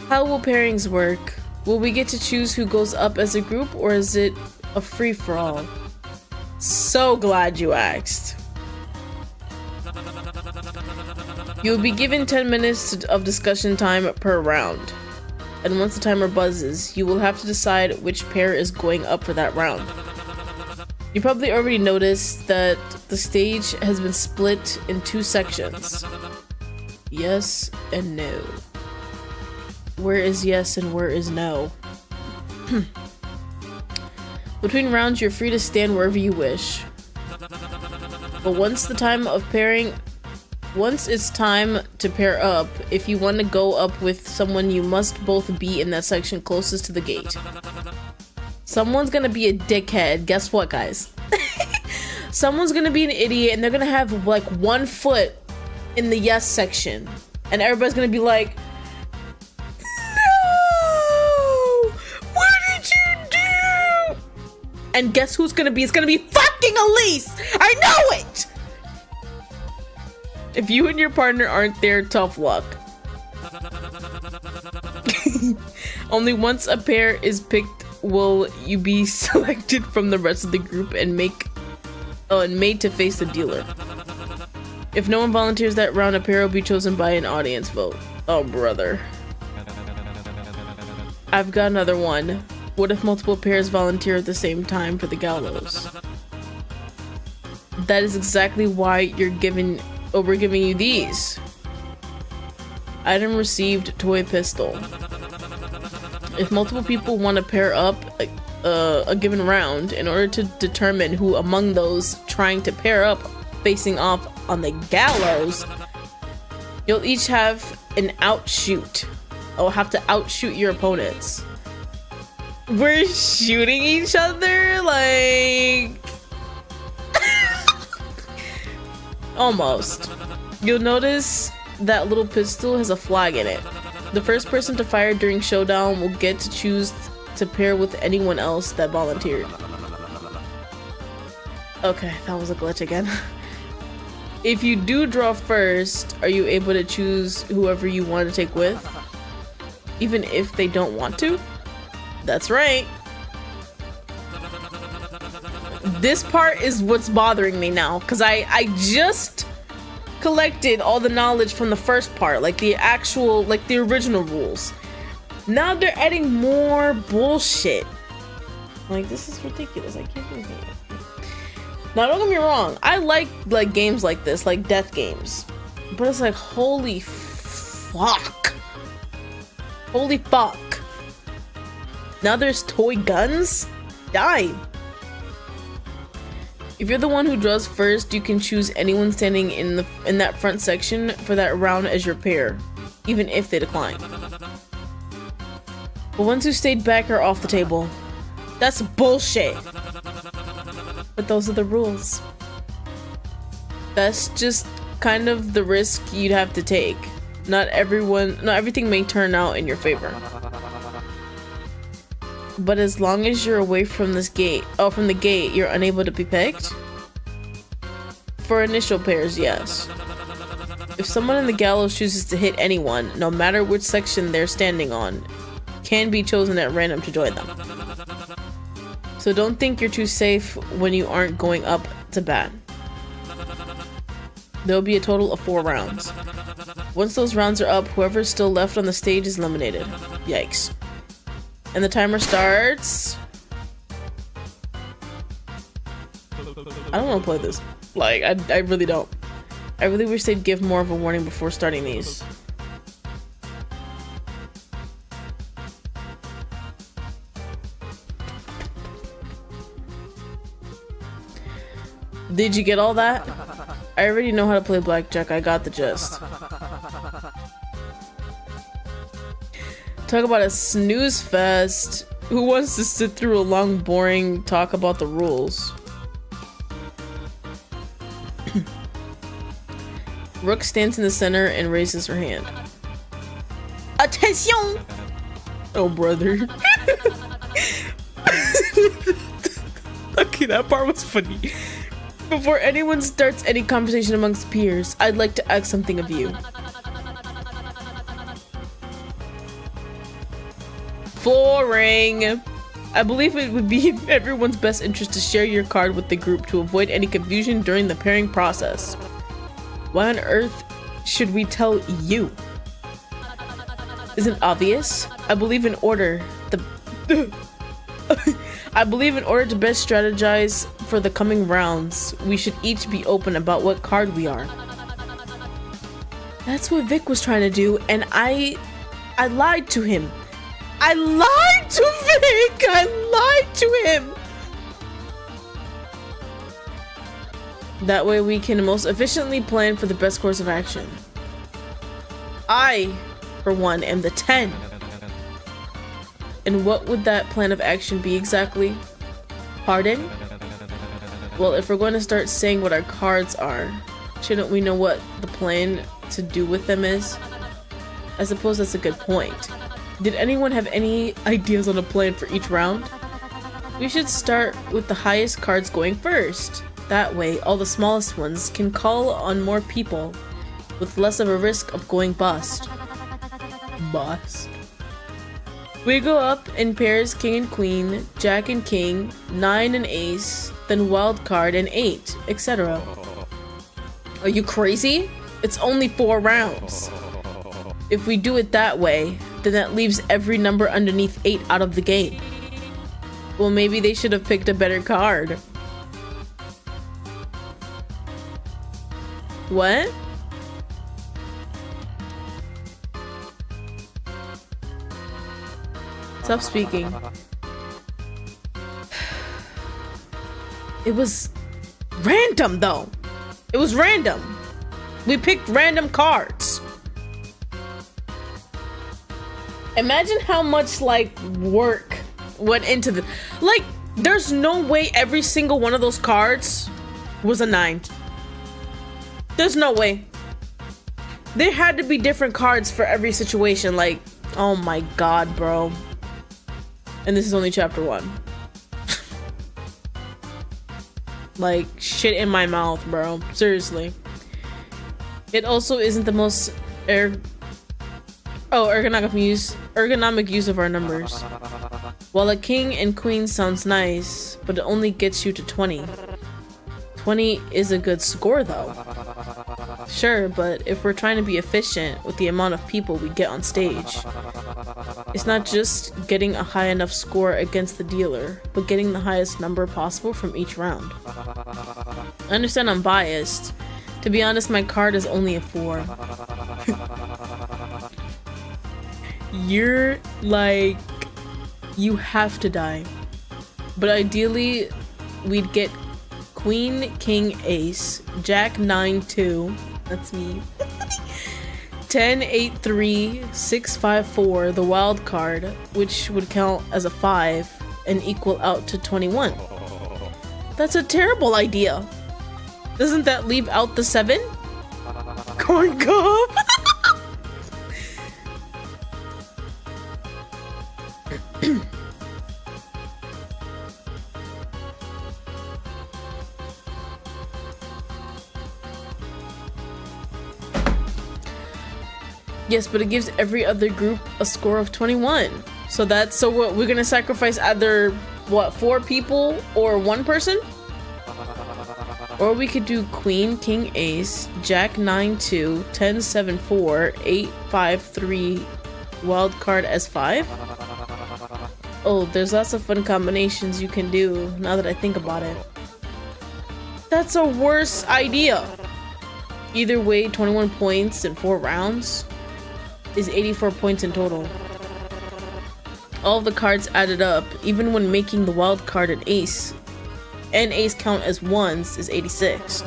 How will pairings work? Will we get to choose who goes up as a group, or is it a free-for-all? So glad you asked. You'll be given 10 minutes of discussion time per round. And once the timer buzzes, you will have to decide which pair is going up for that round. You probably already noticed that the stage has been split in 2 sections. Yes and no. Where is yes and where is no? Between rounds, you're free to stand wherever you wish. But once it's time to pair up, if you want to go up with someone, you must both be in that section closest to the gate. Someone's gonna be a dickhead. Guess what, guys? Someone's gonna be an idiot and they're gonna have like 1 foot in the yes section. And everybody's gonna be like, no! What did you do? And guess who's gonna be? It's gonna be fucking Elise! I know it! If you and your partner aren't there, tough luck. Only once a pair is picked will you be selected from the rest of the group and made to face the dealer. If no one volunteers that round, a pair will be chosen by an audience vote. Oh, brother. I've got another one. What if multiple pairs volunteer at the same time for the gallows? That is exactly why we're giving you these. Item received, toy pistol. If multiple people want to pair up a given round, in order to determine who among those trying to pair up facing off on the gallows, you'll each have an outshoot. Oh, have to outshoot your opponents. We're shooting each other like almost. You'll notice that little pistol has a flag in it. The first person to fire during showdown will get to choose to pair with anyone else that volunteered. Okay, that was a glitch again. If you do draw first, are you able to choose whoever you want to take with? Even if they don't want to? That's right. This part is what's bothering me now, because I just collected all the knowledge from the first part, like the actual, like the original rules. Now they're adding more bullshit. Like, this is ridiculous. I can't believe it. Now, don't get me wrong. I like games like this, like death games. But it's like, holy fuck. Holy fuck. Now there's toy guns? Die. If you're the one who draws first, you can choose anyone standing in that front section for that round as your pair, even if they decline. The ones who stayed back are off the table. That's bullshit. But those are the rules. That's just kind of the risk you'd have to take. Not everything may turn out in your favor. But as long as you're away from this gate, from the gate, you're unable to be picked? For initial pairs, yes. If someone in the gallows chooses to hit anyone, no matter which section they're standing on, can be chosen at random to join them. So don't think you're too safe when you aren't going up to bat. There'll be a total of 4 rounds. Once those rounds are up, whoever's still left on the stage is eliminated. Yikes. And the timer starts. I don't want to play this. Like, I really don't. I really wish they'd give more of a warning before starting these. Did you get all that? I already know how to play blackjack. I got the gist. Talk about a snooze fest. Who wants to sit through a long, boring talk about the rules? Rook stands in the center and raises her hand. Attention! Oh, brother. Okay, that part was funny. Before anyone starts any conversation amongst peers, I'd like to ask something of you. Flooring. I believe it would be in everyone's best interest to share your card with the group to avoid any confusion during the pairing process. Why on earth should we tell you? Isn't obvious? I believe in order to best strategize for the coming rounds, we should each be open about what card we are. That's what Vic was trying to do, and I lied to him. I lied to Vic! I lied to him! That way we can most efficiently plan for the best course of action. I, for one, am the 10. And what would that plan of action be exactly? Pardon? Well, if we're going to start saying what our cards are, shouldn't we know what the plan to do with them is? I suppose that's a good point. Did anyone have any ideas on a plan for each round? We should start with the highest cards going first. That way, all the smallest ones can call on more people with less of a risk of going bust. Bust. We go up in pairs king and queen, jack and king, 9 and ace, then wild card and 8, etc. Are you crazy? It's only 4 rounds. If we do it that way, then that leaves every number underneath 8 out of the game. Well, maybe they should have picked a better card. What? Stop speaking. It was random, though. It was random. We picked random cards. Imagine how much like work went into the like. There's no way every single one of those cards was a 9. There's no way. There had to be different cards for every situation. Like, oh my god, bro. And this is only chapter 1. Like, shit in my mouth, bro. Seriously. It also isn't the most ergonomic use of our numbers. While a king and queen sounds nice, but it only gets you to 20. 20 is a good score though. Sure, but if we're trying to be efficient with the amount of people we get on stage, it's not just getting a high enough score against the dealer, but getting the highest number possible from each round. I understand I'm biased. To be honest, my card is only a 4. You're like, you have to die. But ideally, we'd get Queen, King, Ace, Jack, 9, 2. That's me. 10, 8, 3, 6, 5, 4, the wild card, which would count as a 5 and equal out to 21. That's a terrible idea. Doesn't that leave out the 7? Corn cob. Yes, but it gives every other group a score of 21. So what, we're gonna sacrifice either, what, 4 people or 1 person? Or we could do Queen, King, Ace, Jack, 9, 2, 10, 7, 4, 8, 5, 3, wild card as 5? Oh, there's lots of fun combinations you can do now that I think about it. That's a worse idea. Either way, 21 points in 4 rounds is 84 points in total. All of the cards added up, even when making the wild card an ace, and ace count as 1s, is 86.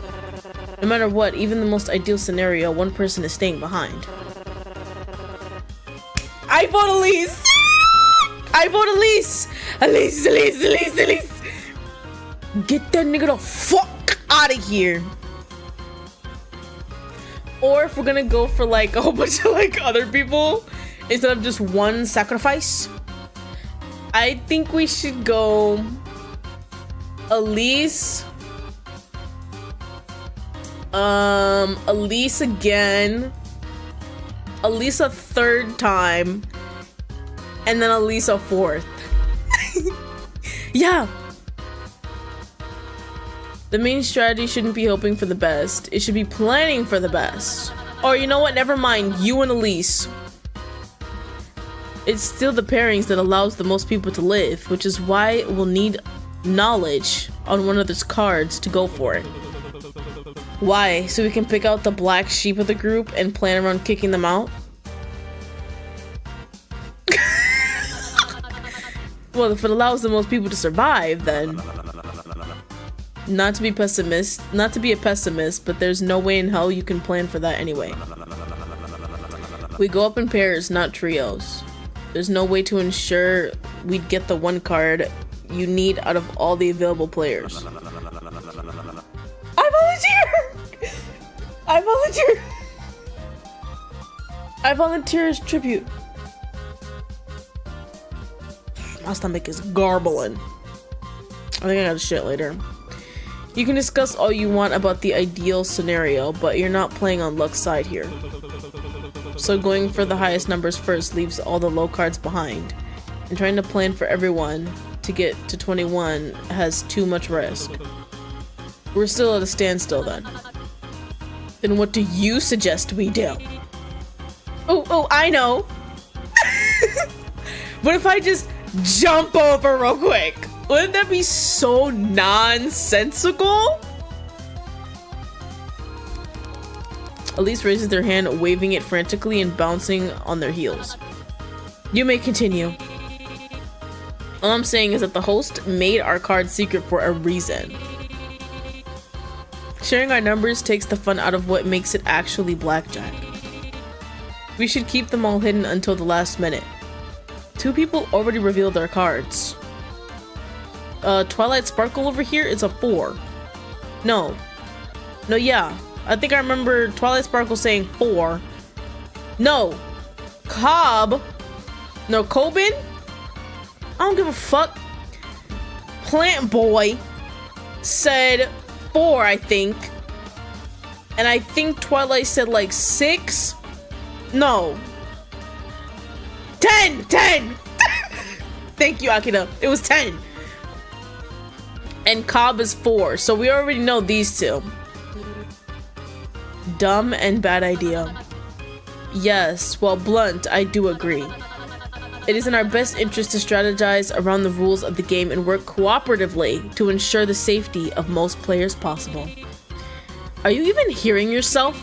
No matter what, even the most ideal scenario, 1 person is staying behind. I vote Elise! I vote Elise! Elise! Get that nigga the fuck out of here! Or if we're gonna go for like a whole bunch of like other people instead of just 1 sacrifice, I think we should go Elise, Elise again, Elise a 3rd time, and then Elise a 4th. Yeah. The main strategy shouldn't be hoping for the best. It should be planning for the best. Or you know what? Never mind. You and Elise. It's still the pairings that allows the most people to live, which is why we'll need knowledge on one of those cards to go for it. Why? So we can pick out the black sheep of the group and plan around kicking them out? Well, if it allows the most people to survive, then... Not to be a pessimist, but there's no way in hell you can plan for that anyway. We go up in pairs, not trios. There's no way to ensure we'd get the 1 card you need out of all the available players. I volunteer as tribute. My stomach is garbling. I think I gotta shit later. You can discuss all you want about the ideal scenario, but you're not playing on luck's side here. So going for the highest numbers first leaves all the low cards behind, and trying to plan for everyone to get to 21 has too much risk. We're still at a standstill then. Then what do you suggest we do? Oh, I know! What if I just jump over real quick? Wouldn't that be so nonsensical? Elise raises their hand, waving it frantically and bouncing on their heels. You may continue. All I'm saying is that the host made our card secret for a reason. Sharing our numbers takes the fun out of what makes it actually blackjack. We should keep them all hidden until the last minute. 2 people already revealed their cards. Twilight Sparkle over here is a 4. No, yeah. I think I remember Twilight Sparkle saying 4. No. Cobb. No, Coben? I don't give a fuck. Plant Boy said 4, I think. And I think Twilight said like 6. No. 10! 10! Thank you, Akira. It was 10. And Cobb is 4. So we already know these two. Dumb and bad idea. Yes, well, blunt, I do agree. It is in our best interest to strategize around the rules of the game and work cooperatively to ensure the safety of most players possible. Are you even hearing yourself?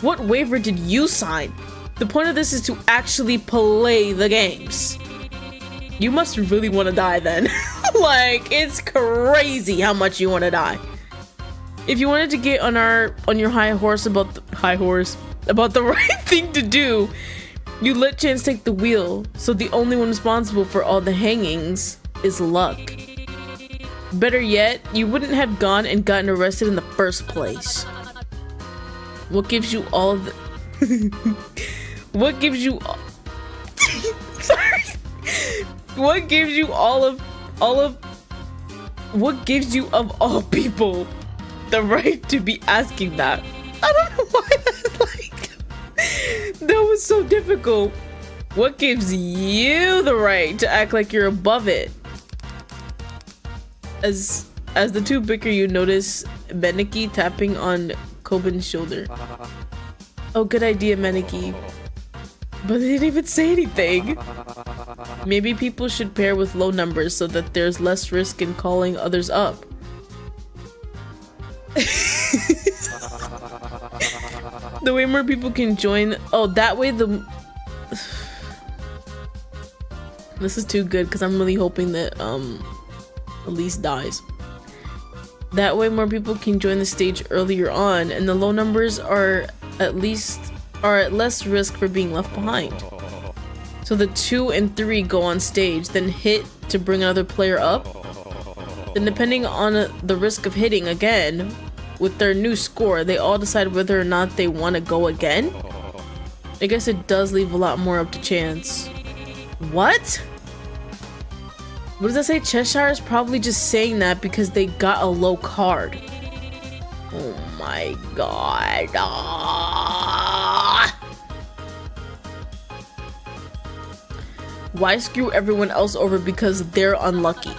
What waiver did you sign? The point of this is to actually play the games. You must really want to die then. Like, it's crazy how much you want to die. If you wanted to get on your high horse about the right thing to do, you let chance take the wheel, so the only one responsible for all the hangings is luck. Better yet, you wouldn't have gone and gotten arrested in the first place. What gives you all of the what gives you sorry. What gives you what gives you of all people the right to be asking that? I don't know why that's like that was so difficult. What gives you the right to act like you're above it? As the two bicker, you notice Meniki tapping on Koben's shoulder. Oh, good idea, Meniki. But they didn't even say anything. Maybe people should pair with low numbers so that there's less risk in calling others up. The way more people can join. Oh, that way the. This is too good because I'm really hoping that Elise dies. That way more people can join the stage earlier on, and the low numbers are at less risk for being left behind. So the 2 and 3 go on stage, then hit to bring another player up. Then depending on the risk of hitting again, with their new score, they all decide whether or not they want to go again. I guess it does leave a lot more up to chance. What? What does that say? Cheshire is probably just saying that because they got a low card. Oh my god. Ah! Why screw everyone else over because they're unlucky?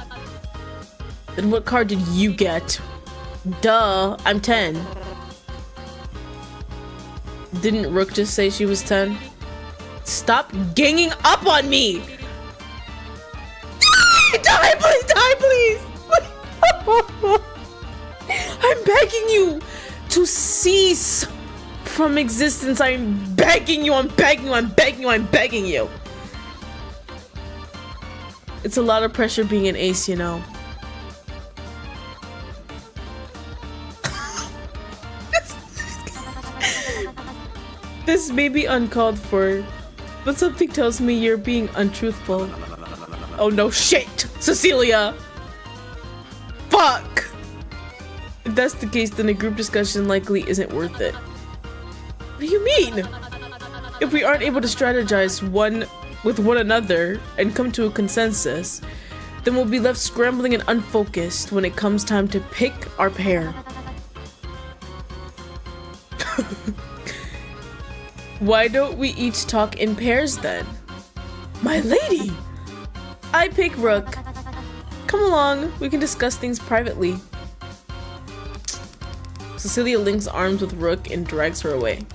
Then what card did you get? Duh, I'm 10. Didn't Rook just say she was 10? Stop ganging up on me! Die, please, die, please! I'm begging you to cease from existence. I'm begging you, I'm begging you, I'm begging you, I'm begging you. It's a lot of pressure being an ace, you know. This may be uncalled for, but something tells me you're being untruthful. Oh no, shit! Cecilia! Fuck! If that's the case, then a group discussion likely isn't worth it. What do you mean? If we aren't able to strategize with one another and come to a consensus, then we'll be left scrambling and unfocused when it comes time to pick our pair. Why don't we each talk in pairs then? My lady! I pick Rook. Come along, we can discuss things privately. Cecilia links arms with Rook and drags her away.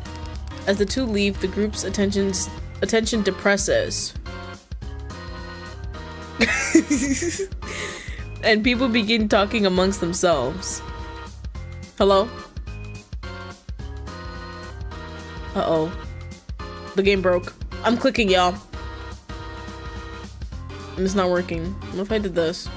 As the two leave, the group's attention depresses. And people begin talking amongst themselves. Hello? Uh-oh. The game broke. I'm clicking, y'all. And it's not working. What if I did this?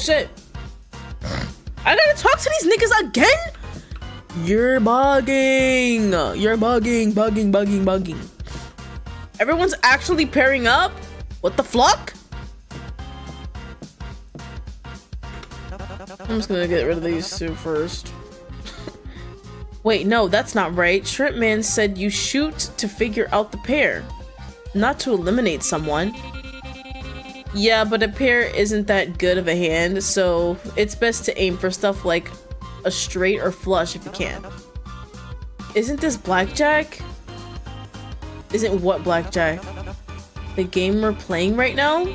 shit. I gotta talk to these niggas again? You're bugging. You're bugging. Everyone's actually pairing up? What the fuck? I'm just gonna get rid of these two first. Wait, no, that's not right. Shrimp Man said you shoot to figure out the pair, not to eliminate someone. Yeah, but a pair isn't that good of a hand, so it's best to aim for stuff like a straight or flush if you can. Isn't this blackjack? Isn't what blackjack? The game we're playing right now?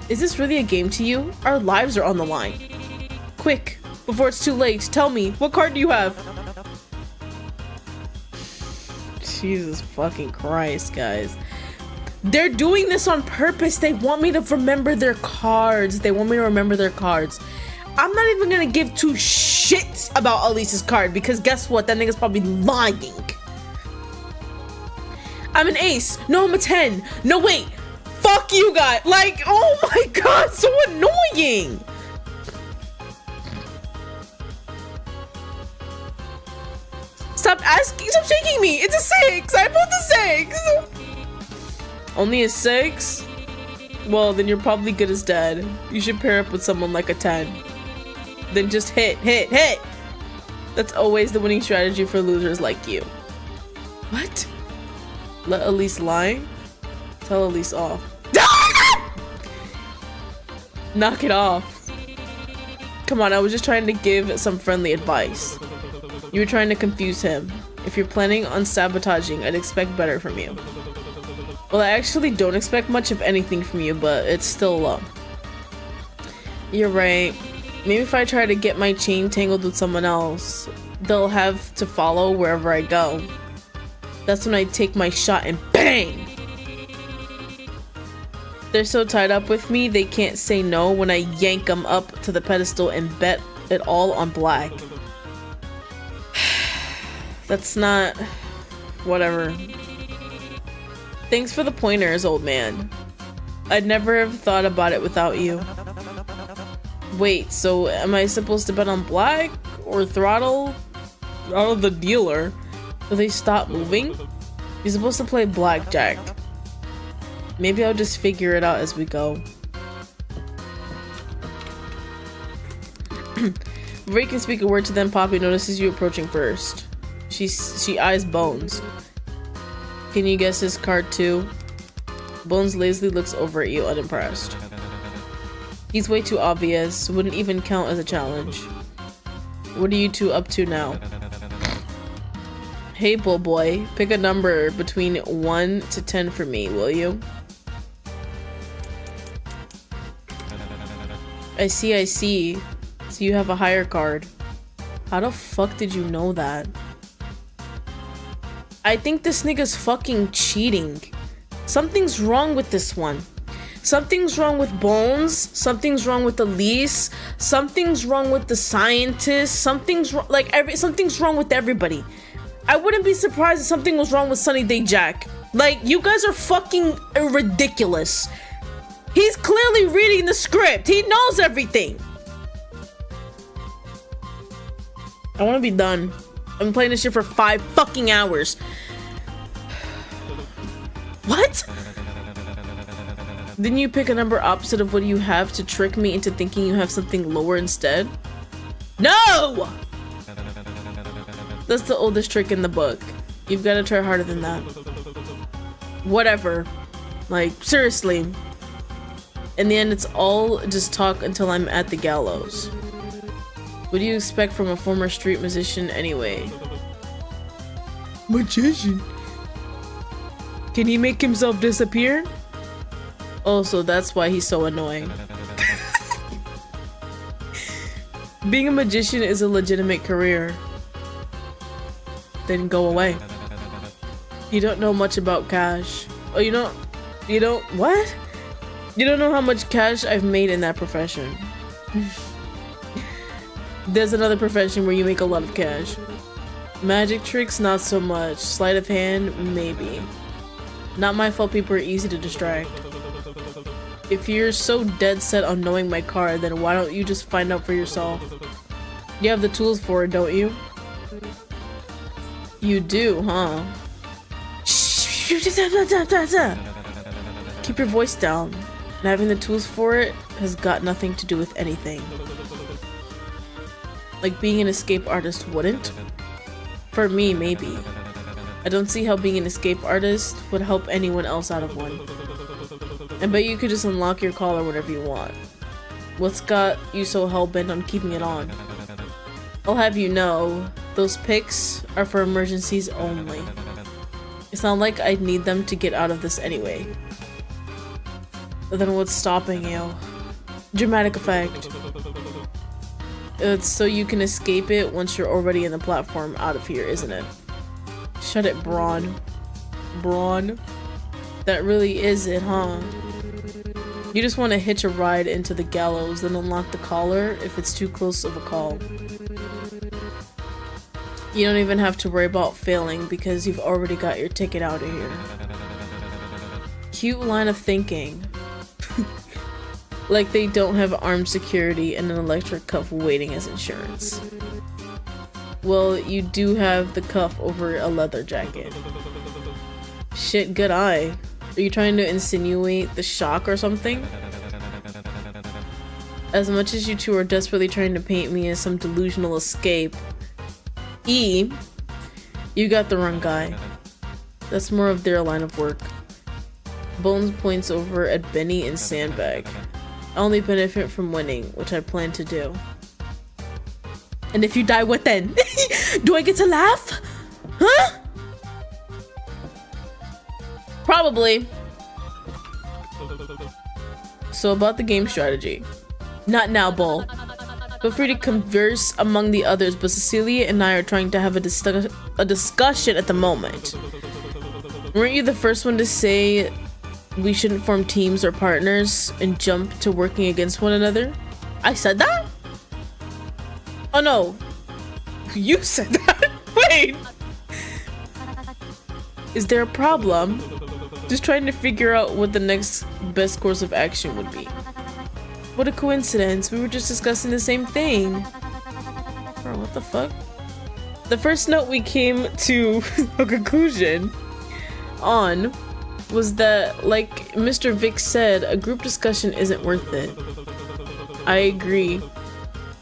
Is this really a game to you? Our lives are on the line. Quick, before it's too late, tell me, what card do you have? Jesus fucking Christ, guys. They're doing this on purpose. They want me to remember their cards. I'm not even gonna give two shits about Elise's card because guess what? That nigga's probably lying. I'm an ace. No, I'm a 10. No, wait. Fuck you guys. Like, oh my god, so annoying. Stop shaking me. It's a 6. I pulled the 6. Only a 6? Well, then you're probably good as dead. You should pair up with someone like a 10. Then just hit. That's always the winning strategy for losers like you. What? Let Elise lie? Tell Elise off. Knock it off. Come on, I was just trying to give some friendly advice. You were trying to confuse him. If you're planning on sabotaging, I'd expect better from you. Well, I actually don't expect much of anything from you, but it's still low. You're right. Maybe if I try to get my chain tangled with someone else, they'll have to follow wherever I go. That's when I take my shot and bang! They're so tied up with me, they can't say no when I yank them up to the pedestal and bet it all on black. That's not... whatever. Thanks for the pointers, old man. I'd never have thought about it without you. Wait, so am I supposed to bet on black? Or throttle? Throttle the dealer? Will they stop moving? You're supposed to play blackjack. Maybe I'll just figure it out as we go. Before you can speak a word to them, Poppy notices you approaching first. She eyes Bones. Can you guess his card too? Bones lazily looks over at you, unimpressed. He's way too obvious. Wouldn't even count as a challenge. What are you two up to now? Hey, bull boy. Pick a number between 1 to 10 for me, will you? I see. So you have a higher card. How the fuck did you know that? I think this nigga's fucking cheating. Something's wrong with this one. Something's wrong with Bones. Something's wrong with Elise. Something's wrong with the scientist. Something's wrong with everybody. I wouldn't be surprised if something was wrong with Sunny Day Jack. Like, you guys are fucking ridiculous. He's clearly reading the script. He knows everything. I want to be done. I've been playing this shit for 5 fucking hours. What? Didn't you pick a number opposite of what you have to trick me into thinking you have something lower instead? No! That's the oldest trick in the book. You've got to try harder than that. Whatever. Like, seriously. In the end, it's all just talk until I'm at the gallows. What do you expect from a former street musician anyway? Magician? Can he make himself disappear? Oh, so that's why he's so annoying. Being a magician is a legitimate career. Then go away. You don't know much about cash. Oh, you don't what? You don't know how much cash I've made in that profession. There's another profession where you make a lot of cash. Magic tricks, not so much. Sleight of hand, maybe. Not my fault people are easy to distract. If you're so dead set on knowing my car, then why don't you just find out for yourself? You have the tools for it, don't you? You do, huh? Keep your voice down. And having the tools for it has got nothing to do with anything. Like being an escape artist wouldn't? For me, maybe. I don't see how being an escape artist would help anyone else out of one. I bet you could just unlock your collar whenever you want. What's got you so hell-bent on keeping it on? I'll have you know, those pics are for emergencies only. It's not like I'd need them to get out of this anyway. But then what's stopping you? Dramatic effect. It's so you can escape it once you're already in the platform out of here, isn't it? Shut it, Braun. Braun? That really is it, huh? You just want to hitch a ride into the gallows, then unlock the collar if it's too close of a call. You don't even have to worry about failing because you've already got your ticket out of here. Cute line of thinking. Like they don't have armed security and an electric cuff waiting as insurance. Well, you do have the cuff over a leather jacket. Shit, good eye. Are you trying to insinuate the shock or something? As much as you two are desperately trying to paint me as some delusional escape, you got the wrong guy. That's more of their line of work. Bones points over at Benny and Sandbag. I only benefit from winning, which I plan to do. And if you die, what then? Do I get to laugh? Huh? Probably. So about the game strategy. Not now, Bull. Feel free to converse among the others, but Cecilia and I are trying to have a discussion at the moment. Weren't you the first one to say we shouldn't form teams or partners and jump to working against one another? I said that? Oh no. You said that? Wait. Is there a problem? Just trying to figure out what the next best course of action would be. What a coincidence. We were just discussing the same thing. Bro, what the fuck? The first note we came to a conclusion on was that, like Mr. Vic said, a group discussion isn't worth it. I agree.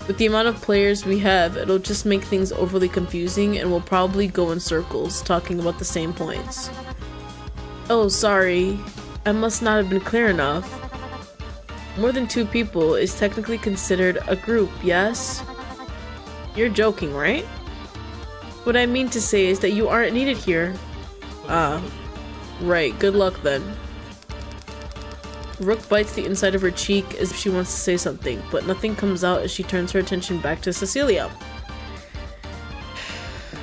With the amount of players we have, it'll just make things overly confusing and we'll probably go in circles, talking about the same points. Oh, sorry. I must not have been clear enough. More than 2 people is technically considered a group, yes? You're joking, right? What I mean to say is that you aren't needed here. Ah. Right, good luck then. Rook bites the inside of her cheek as if she wants to say something, but nothing comes out as she turns her attention back to Cecilia.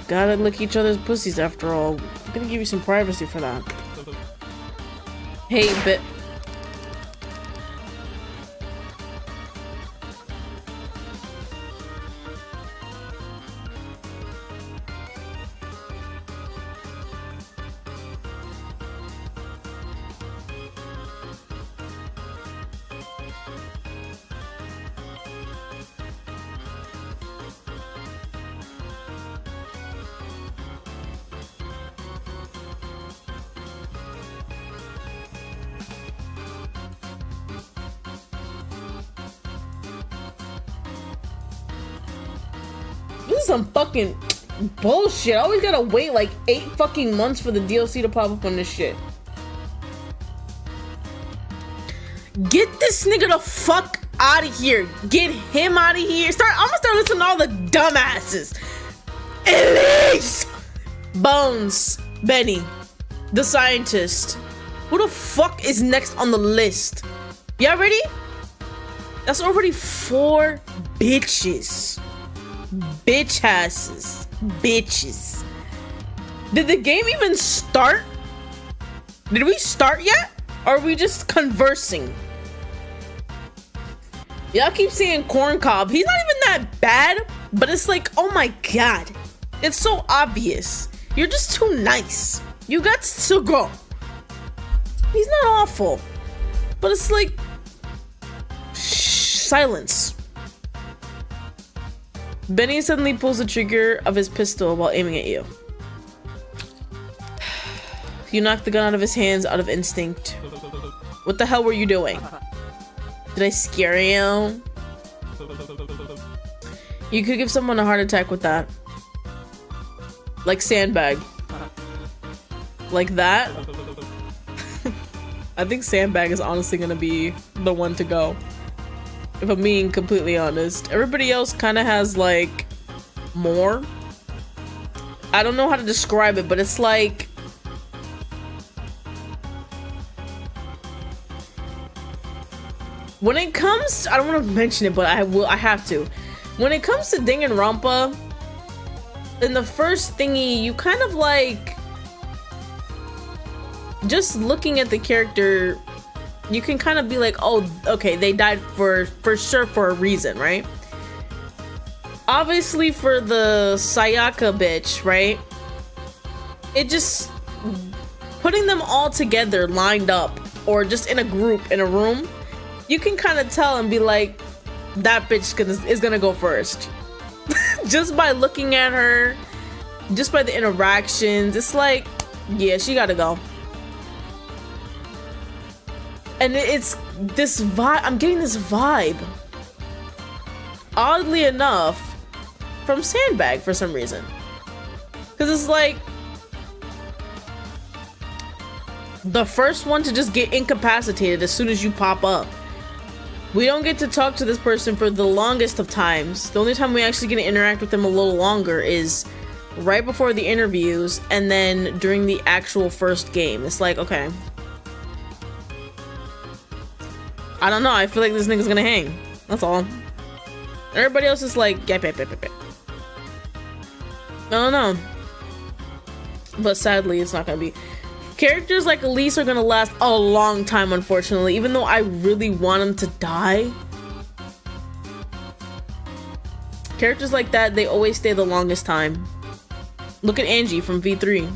Gotta lick each other's pussies after all. I'm gonna give you some privacy for that. Hey, This is some fucking bullshit. I always gotta wait like 8 fucking months for the DLC to pop up on this shit. Get this nigga the fuck out of here. Get him out of here. I'm gonna start listening to all the dumbasses. Elise! Bones. Benny. The scientist. Who the fuck is next on the list? Y'all ready? That's already 4 bitches. Bitch asses. Bitches. Did the game even start? Did we start yet? Or are we just conversing? Y'all keep saying Corn Cob. He's not even that bad, but it's like, oh my god. It's so obvious. You're just too nice. You got to go. He's not awful. But it's like, Silence. Benny suddenly pulls the trigger of his pistol while aiming at you. You knock the gun out of his hands out of instinct. What the hell were you doing? Did I scare you? You could give someone a heart attack with that. Like Sandbag. Like that? I think Sandbag is honestly gonna be the one to go. If I'm being completely honest. Everybody else kind of has like more. I don't know how to describe it, but it's like when it comes to, I don't want to mention it, but I have to. When it comes to Danganronpa, in the first thingy, you kind of like just looking at the character, you can kind of be like, oh, okay, they died for sure for a reason, right? Obviously for the Sayaka bitch, right? It just putting them all together lined up or just in a group in a room, you can kind of tell and be like, that bitch is gonna go first. Just by looking at her, just by the interactions, it's like, yeah, she gotta go. And it's this vibe, I'm getting this vibe, oddly enough, from Sandbag for some reason. Because it's like the first one to just get incapacitated as soon as you pop up. We don't get to talk to this person for the longest of times. The only time we actually get to interact with them a little longer is right before the interviews and then during the actual first game. It's like, okay. I don't know, I feel like this nigga's gonna hang. That's all. Everybody else is like, yep. I don't know. But sadly, it's not gonna be. Characters like Elise are gonna last a long time, unfortunately, even though I really want them to die. Characters like that, they always stay the longest time. Look at Angie from V3.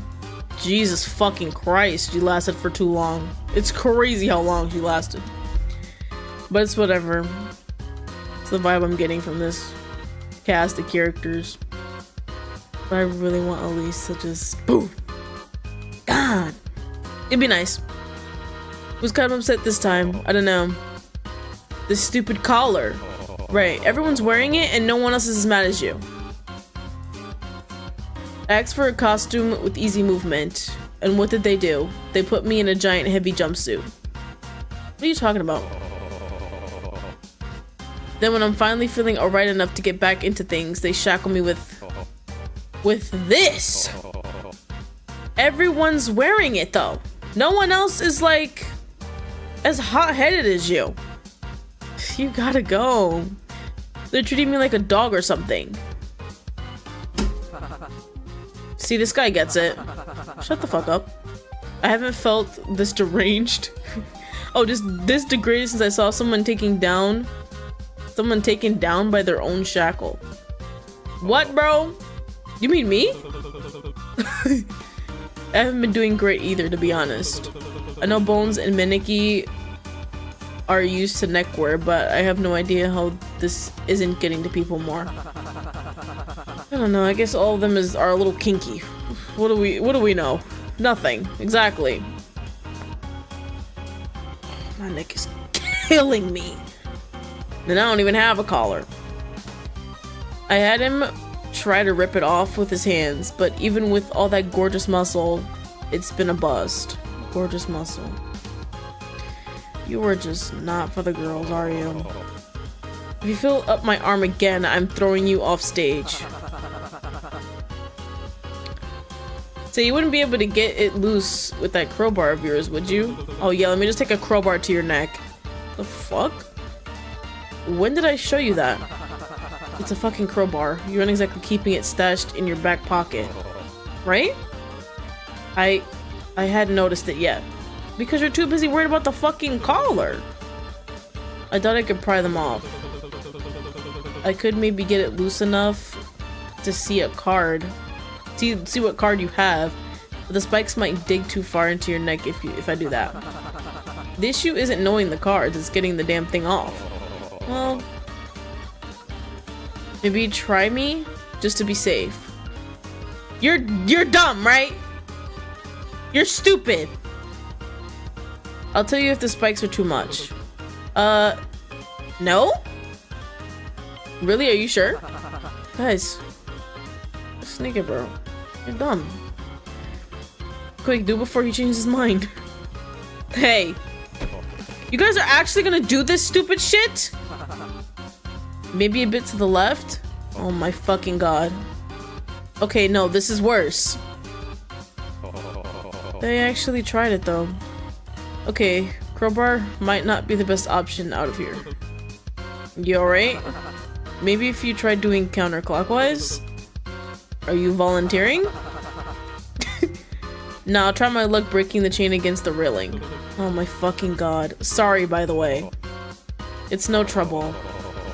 Jesus fucking Christ, she lasted for too long. It's crazy how long she lasted. But it's whatever. It's the vibe I'm getting from this cast of characters. But I really want Elise to just boom. God. It'd be nice. Was kind of upset this time. I don't know. This stupid collar. Right. Everyone's wearing it and no one else is as mad as you. I asked for a costume with easy movement. And what did they do? They put me in a giant heavy jumpsuit. What are you talking about? Then when I'm finally feeling alright enough to get back into things, they shackle me with this. Everyone's wearing it though. No one else is like as hot-headed as you. You gotta go. They're treating me like a dog or something. See, this guy gets it. Shut the fuck up. I haven't felt this deranged. Oh, just this degraded since I saw someone taken down by their own shackle. What, bro? You mean me? I haven't been doing great either, to be honest. I know Bones and Miniki are used to neckwear, but I have no idea how this isn't getting to people more. I don't know, I guess all of them are a little kinky. What do we know? Nothing. Exactly. My neck is killing me. And I don't even have a collar. I had him try to rip it off with his hands, but even with all that gorgeous muscle, it's been a bust. Gorgeous muscle. You are just not for the girls, are you? If you fill up my arm again, I'm throwing you off stage. So you wouldn't be able to get it loose with that crowbar of yours, would you? Oh yeah, let me just take a crowbar to your neck. The fuck? When did I show you that? It's a fucking crowbar. You aren't exactly keeping it stashed in your back pocket. Right? I hadn't noticed it yet. Because you're too busy worried about the fucking collar. I thought I could pry them off. I could maybe get it loose enough to see a card. See what card you have. But the spikes might dig too far into your neck if I do that. The issue isn't knowing the cards, it's getting the damn thing off. Well, maybe try me just to be safe. You're dumb, right? You're stupid. I'll tell you if the spikes are too much. No? Really? Are you sure? Guys, sneak it, bro. You're dumb. Quick, do before he changes his mind. Hey. You guys are actually gonna do this stupid shit? Maybe a bit to the left? Oh my fucking god. Okay, no, this is worse. They actually tried it though. Okay, crowbar might not be the best option out of here. You alright? Maybe if you try doing counterclockwise? Are you volunteering? Nah, I'll try my luck breaking the chain against the railing. Oh my fucking god. Sorry, by the way. It's no trouble.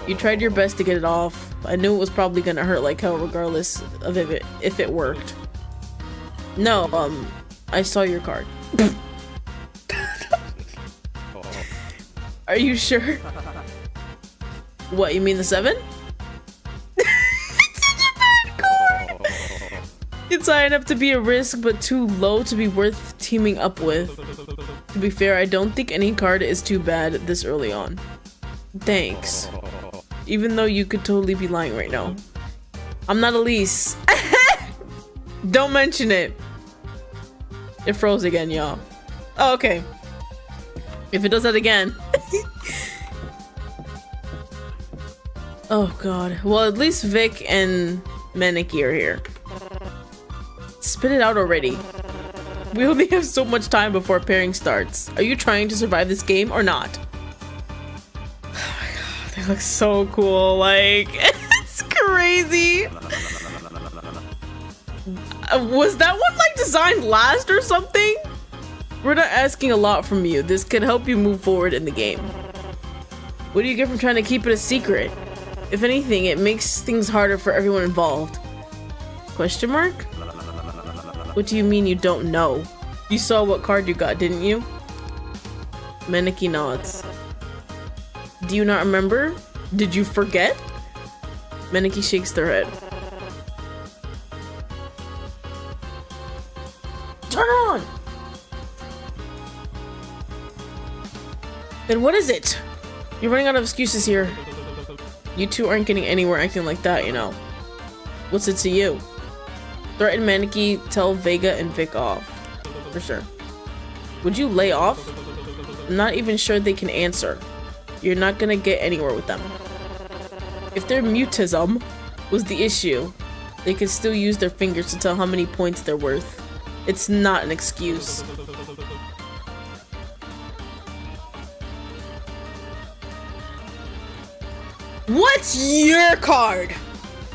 You tried your best to get it off. I knew it was probably gonna hurt like hell regardless of if it worked. No, I saw your card. Are you sure? What, you mean the 7? It's such a bad card! It's high enough to be a risk, but too low to be worth teaming up with. To be fair, I don't think any card is too bad this early on. Thanks. Even though you could totally be lying right now. I'm not Elise. Don't mention it. It froze again, y'all. Oh, okay. If it does that again. Oh god. Well, at least Vic and Meniki are here. Spit it out already. We only have so much time before pairing starts. Are you trying to survive this game or not? Oh my god, they look so cool. Like, it's crazy. Was that one like designed last or something? We're not asking a lot from you. This could help you move forward in the game. What do you get from trying to keep it a secret? If anything, it makes things harder for everyone involved. Question mark? What do you mean you don't know? You saw what card you got, didn't you? Meniki nods. Do you not remember? Did you forget? Meniki shakes their head. Turn on! Then what is it? You're running out of excuses here. You two aren't getting anywhere acting like that, you know. What's it to you? Threaten Meniki, tell Vega and Vic off. For sure. Would you lay off? I'm not even sure they can answer. You're not gonna get anywhere with them. If their mutism was the issue, they could still use their fingers to tell how many points they're worth. It's not an excuse. What's your card?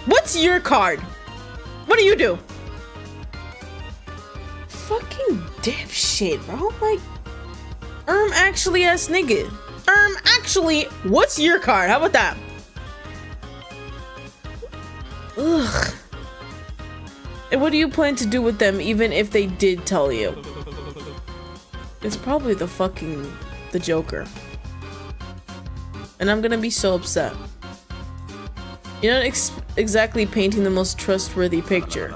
What's your card? What do you do? Fucking dipshit, bro. Like, actually ass nigga. Actually, what's your card? How about that? Ugh. And what do you plan to do with them even if they did tell you? It's probably the Joker. And I'm gonna be so upset. You're not exactly painting the most trustworthy picture.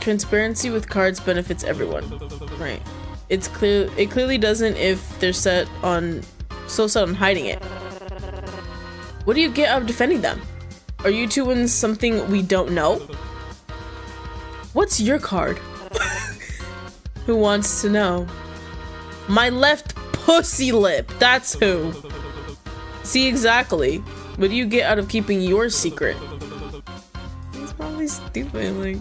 Transparency with cards benefits everyone. Right. It clearly doesn't if they're so set on hiding it. What do you get out of defending them? Are you two in something we don't know? What's your card? Who wants to know? My left pussy lip. That's who. See, exactly. What do you get out of keeping your secret? It's probably stupid, like...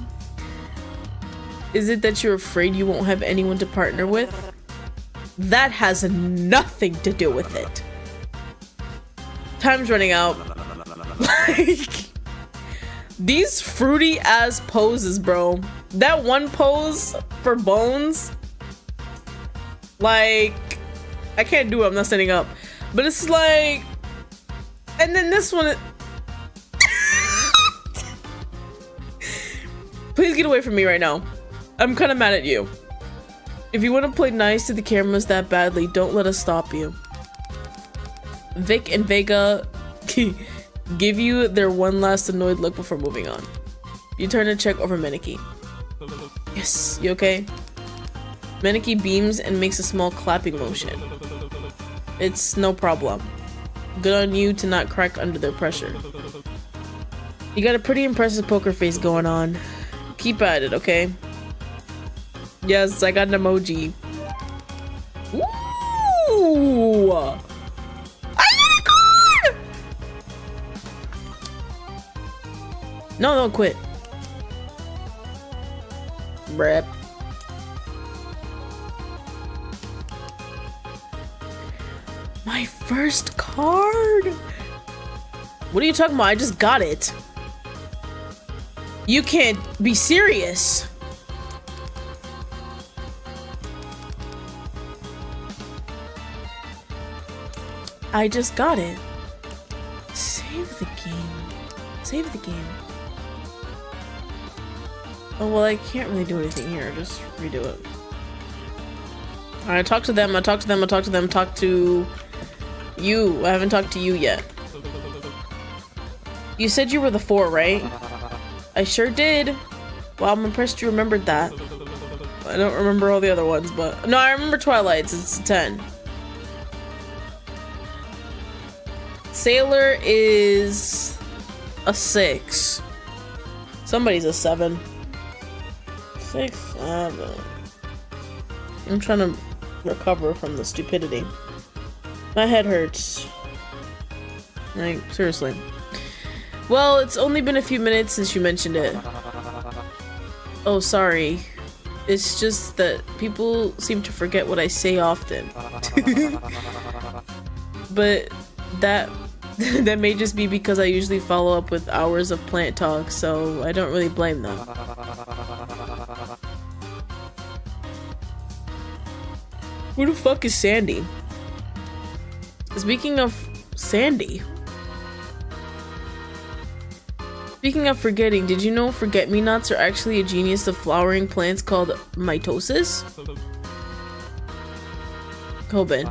Is it that you're afraid you won't have anyone to partner with? That has nothing to do with it. Time's running out. Like... These fruity ass poses, bro. That one pose for Bones... Like... I can't do it, I'm not standing up. But it's like... And then this one... Please get away from me right now. I'm kind of mad at you. If you want to play nice to the cameras that badly, don't let us stop you. Vic and Vega give you their one last annoyed look before moving on. You turn to check over Meniki. Yes, you okay? Meniki beams and makes a small clapping motion. It's no problem. Good on you to not crack under their pressure. You got a pretty impressive poker face going on. Keep at it, okay? Yes, I got an emoji. Ooh! I got a card! No, don't quit. Brep. My first card? What are you talking about? I just got it. You can't be serious. I just got it. Save the game. Save the game. Oh, well, I can't really do anything here. Just redo it. Alright, talk to them. I talk to them. I talk to them. Talk to you. I haven't talked to you yet. You said you were the 4, right? I sure did. Well, I'm impressed you remembered that. I don't remember all the other ones, but... No, I remember Twilight's. It's a 10. Sailor is a 6. Somebody's a 7. 6, 7. I'm trying to recover from the stupidity. My head hurts. Like, seriously. Well, it's only been a few minutes since you mentioned it. Oh, sorry. It's just that people seem to forget what I say often. But that may just be because I usually follow up with hours of plant talk, so I don't really blame them. Who the fuck is Sandy? Speaking of Sandy. Speaking of forgetting, did you know forget-me-nots are actually a genus of flowering plants called mitosis? Coben.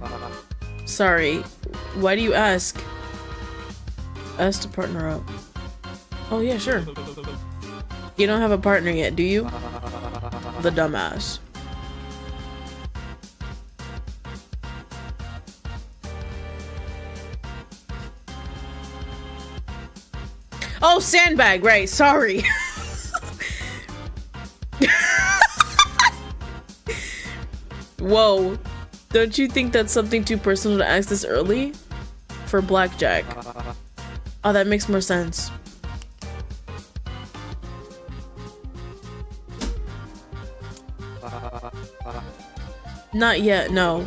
Sorry. Why do you ask? Ask to partner up. Oh yeah, sure. You don't have a partner yet, do you? The dumbass. Oh, sandbag, right, sorry. Whoa. Don't you think that's something too personal to ask this early? For blackjack. Oh, that makes more sense. Not yet, no.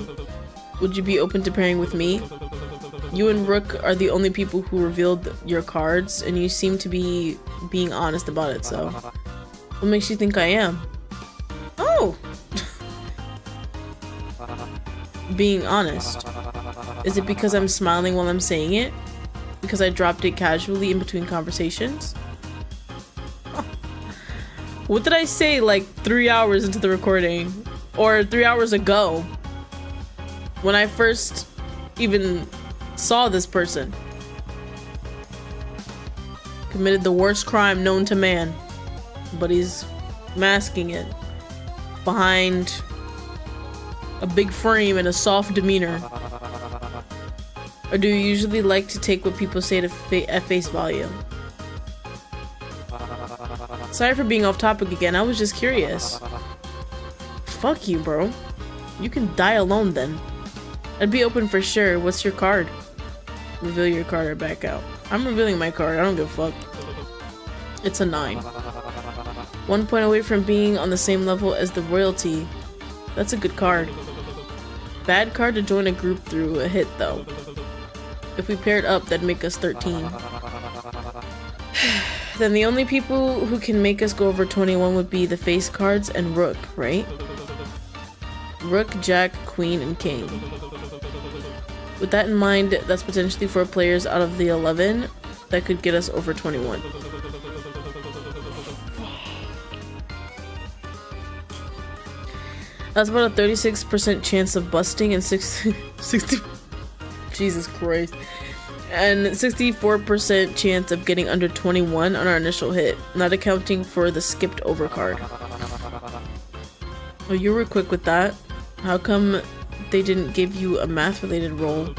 Would you be open to pairing with me? You and Rook are the only people who revealed your cards, and you seem to be being honest about it, so... What makes you think I am? Oh! Being honest. Is it because I'm smiling while I'm saying it? Because I dropped it casually in between conversations? What did I say like 3 hours into the recording? Or 3 hours ago? When I first even saw this person. Committed the worst crime known to man. But he's masking it behind a big frame and a soft demeanor. Or do you usually like to take what people say at face value? Sorry for being off topic again, I was just curious. Fuck you, bro. You can die alone then. I'd be open for sure. What's your card? Reveal your card or back out. I'm revealing my card, I don't give a fuck. It's a 9. 1 point away from being on the same level as the royalty. That's a good card. Bad card to join a group through a hit though. If we paired up, that'd make us 13. Then the only people who can make us go over 21 would be the face cards and Rook, right? Rook, Jack, Queen, and King. With that in mind, that's potentially 4 players out of the 11 that could get us over 21. That's about a 36% chance of busting and 60 Jesus Christ. And 64% chance of getting under 21 on our initial hit, not accounting for the skipped over card. Oh, you were quick with that. How come they didn't give you a math related roll?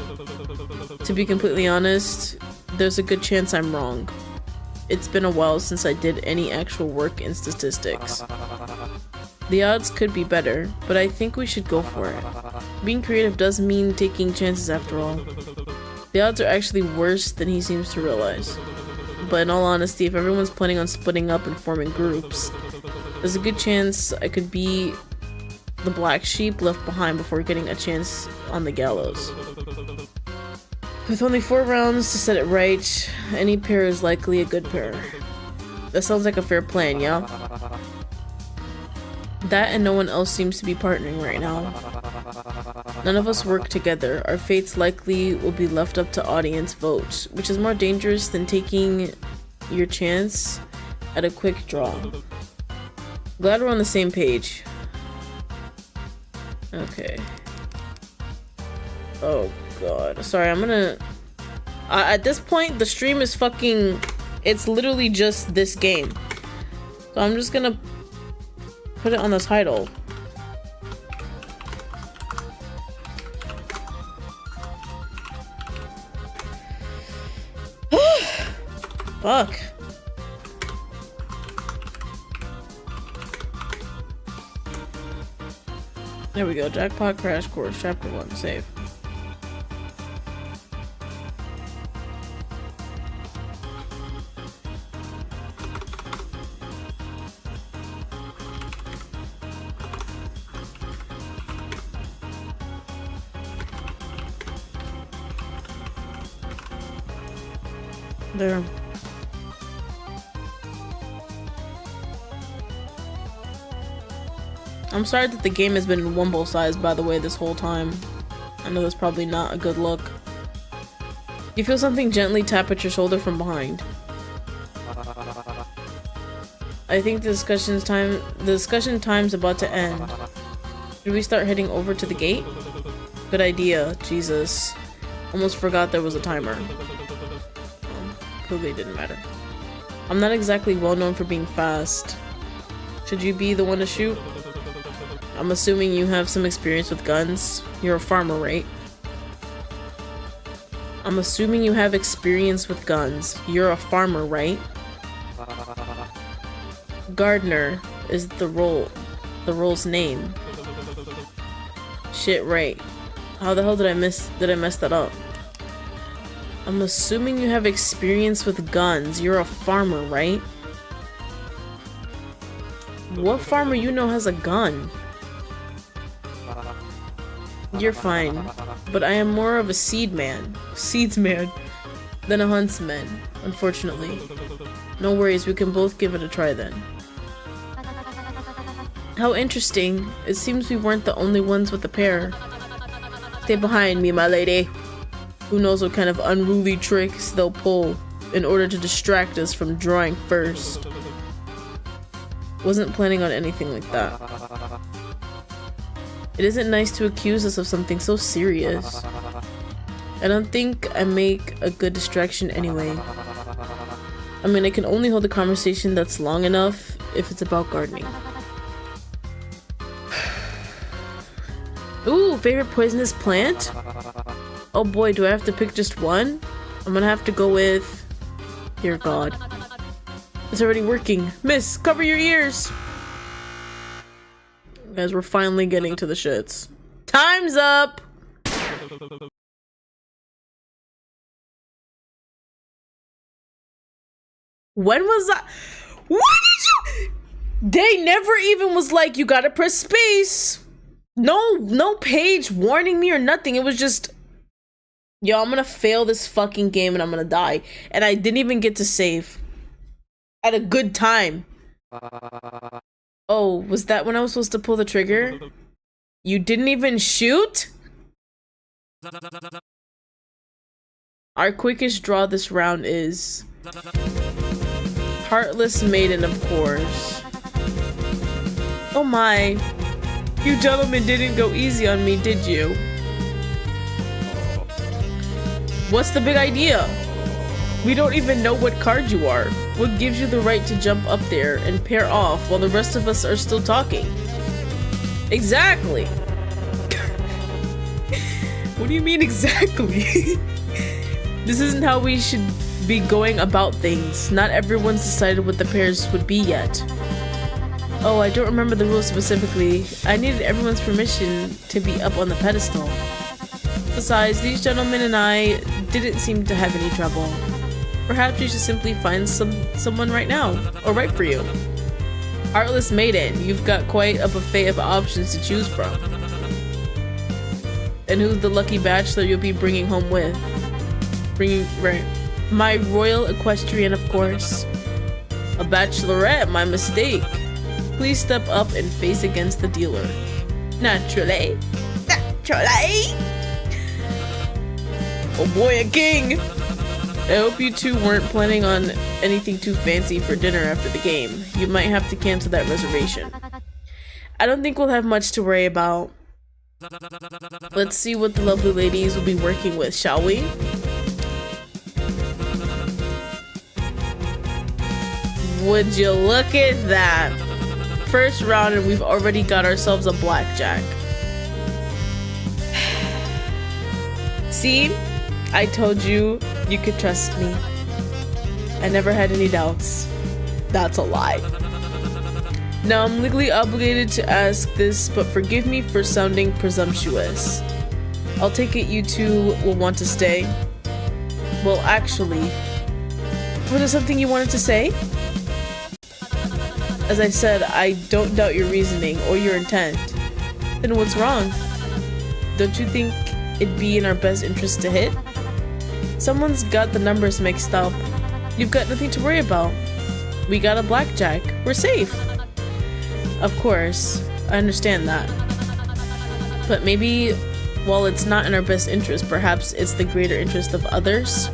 To be completely honest, there's a good chance I'm wrong. It's been a while since I did any actual work in statistics. The odds could be better, but I think we should go for it. Being creative does mean taking chances after all. The odds are actually worse than he seems to realize. But in all honesty, if everyone's planning on splitting up and forming groups, there's a good chance I could be the black sheep left behind before getting a chance on the gallows. With only 4 rounds to set it right, any pair is likely a good pair. That sounds like a fair plan, yeah? That and no one else seems to be partnering right now. None of us work together. Our fates likely will be left up to audience vote, which is more dangerous than taking your chance at a quick draw. Glad we're on the same page. Okay. Oh god. Sorry, I'm gonna... at this point, the stream is fucking... It's literally just this game. So I'm just gonna put it on the title. Fuck. There we go. Jackpot Crash Course, Chapter 1. Save. There. I'm sorry that the game has been in Wumble size, by the way, this whole time. I know that's probably not a good look. You feel something gently tap at your shoulder from behind. I think the discussion time's about to end. Should we start heading over to the gate? Good idea. Jesus. Almost forgot there was a timer. Clearly didn't matter. I'm not exactly well known for being fast. Should you be the one to shoot? I'm assuming you have some experience with guns. You're a farmer, right? I'm assuming you have experience with guns. You're a farmer, right? Gardener is the role's name. Shit, right. How the hell did I mess that up? I'm assuming you have experience with guns. You're a farmer, right? What farmer you know has a gun? You're fine, but I am more of a seedsman than a huntsman, unfortunately. No worries, we can both give it a try then. How interesting. It seems we weren't the only ones with a pair. Stay behind me, my lady. Who knows what kind of unruly tricks they'll pull in order to distract us from drawing first. Wasn't planning on anything like that. It isn't nice to accuse us of something so serious. I don't think I make a good distraction anyway. I mean, I can only hold a conversation that's long enough if it's about gardening. Ooh, favorite poisonous plant? Oh boy, do I have to pick just one? I'm gonna have to go with... Dear God. It's already working. Miss, cover your ears! Guys, we're finally getting to the shits. Time's up! When was that? What did you... They never even was like, you gotta press space. No page warning me or nothing. It was just... Yo, I'm gonna fail this fucking game and I'm gonna die. And I didn't even get to save. At a good time. Oh, was that when I was supposed to pull the trigger? You didn't even shoot? Our quickest draw this round is... Heartless Maiden, of course. Oh my. You gentlemen didn't go easy on me, did you? What's the big idea? We don't even know what card you are. What gives you the right to jump up there and pair off while the rest of us are still talking? Exactly. What do you mean exactly? This isn't how we should be going about things. Not everyone's decided what the pairs would be yet. Oh, I don't remember the rules specifically. I needed everyone's permission to be up on the pedestal. Besides, these gentlemen and I didn't seem to have any trouble. Perhaps you should simply find someone right now, or right for you. Heartless Maiden, you've got quite a buffet of options to choose from. And who's the lucky bachelor you'll be bringing home with? Right. My royal equestrian, of course. A bachelorette, my mistake. Please step up and face against the dealer. Naturally. Oh boy, a king! I hope you two weren't planning on anything too fancy for dinner after the game. You might have to cancel that reservation. I don't think we'll have much to worry about. Let's see what the lovely ladies will be working with, shall we? Would you look at that? First round and we've already got ourselves a blackjack. See? I told you you could trust me. I never had any doubts. That's a lie. Now I'm legally obligated to ask this, but forgive me for sounding presumptuous. I'll take it you two will want to stay. Well, actually, was there something you wanted to say? As I said, I don't doubt your reasoning or your intent. Then what's wrong? Don't you think it'd be in our best interest to hit? Someone's got the numbers mixed up. You've got nothing to worry about. We got a blackjack. We're safe. Of course, I understand that. But maybe, while it's not in our best interest, perhaps it's the greater interest of others?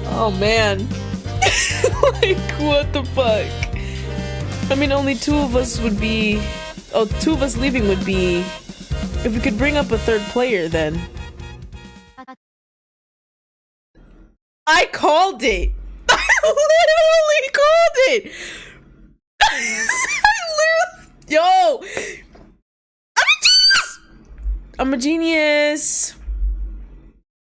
Oh man. Like, what the fuck? I mean, only two of us leaving would be... If we could bring up a third player, then. I called it! I literally called it! Yo! I'm a genius!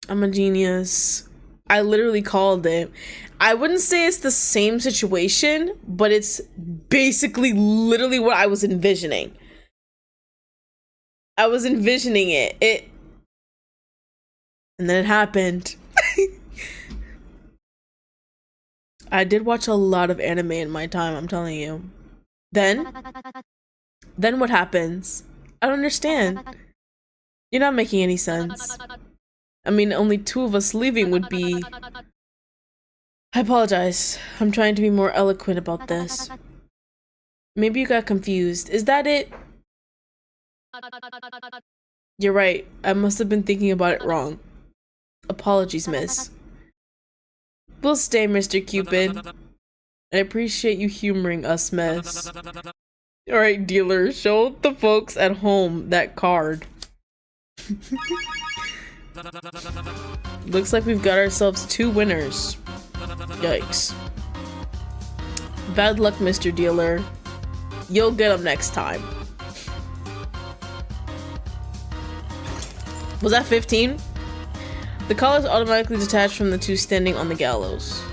I'm a genius. I literally called it. I wouldn't say it's the same situation, but it's basically literally what I was envisioning. I was envisioning it. And then it happened. I did watch a lot of anime in my time, I'm telling you. Then what happens? I don't understand. You're not making any sense. I mean, only two of us leaving would be... I apologize. I'm trying to be more eloquent about this. Maybe you got confused. Is that it? You're right. I must have been thinking about it wrong. Apologies, miss. We'll stay, Mr. Cupid. I appreciate you humoring us, miss. Alright, dealer. Show the folks at home that card. Looks like we've got ourselves two winners. Yikes. Bad luck, Mr. Dealer. You'll get them next time. Was that 15? The collars automatically detached from the two standing on the gallows.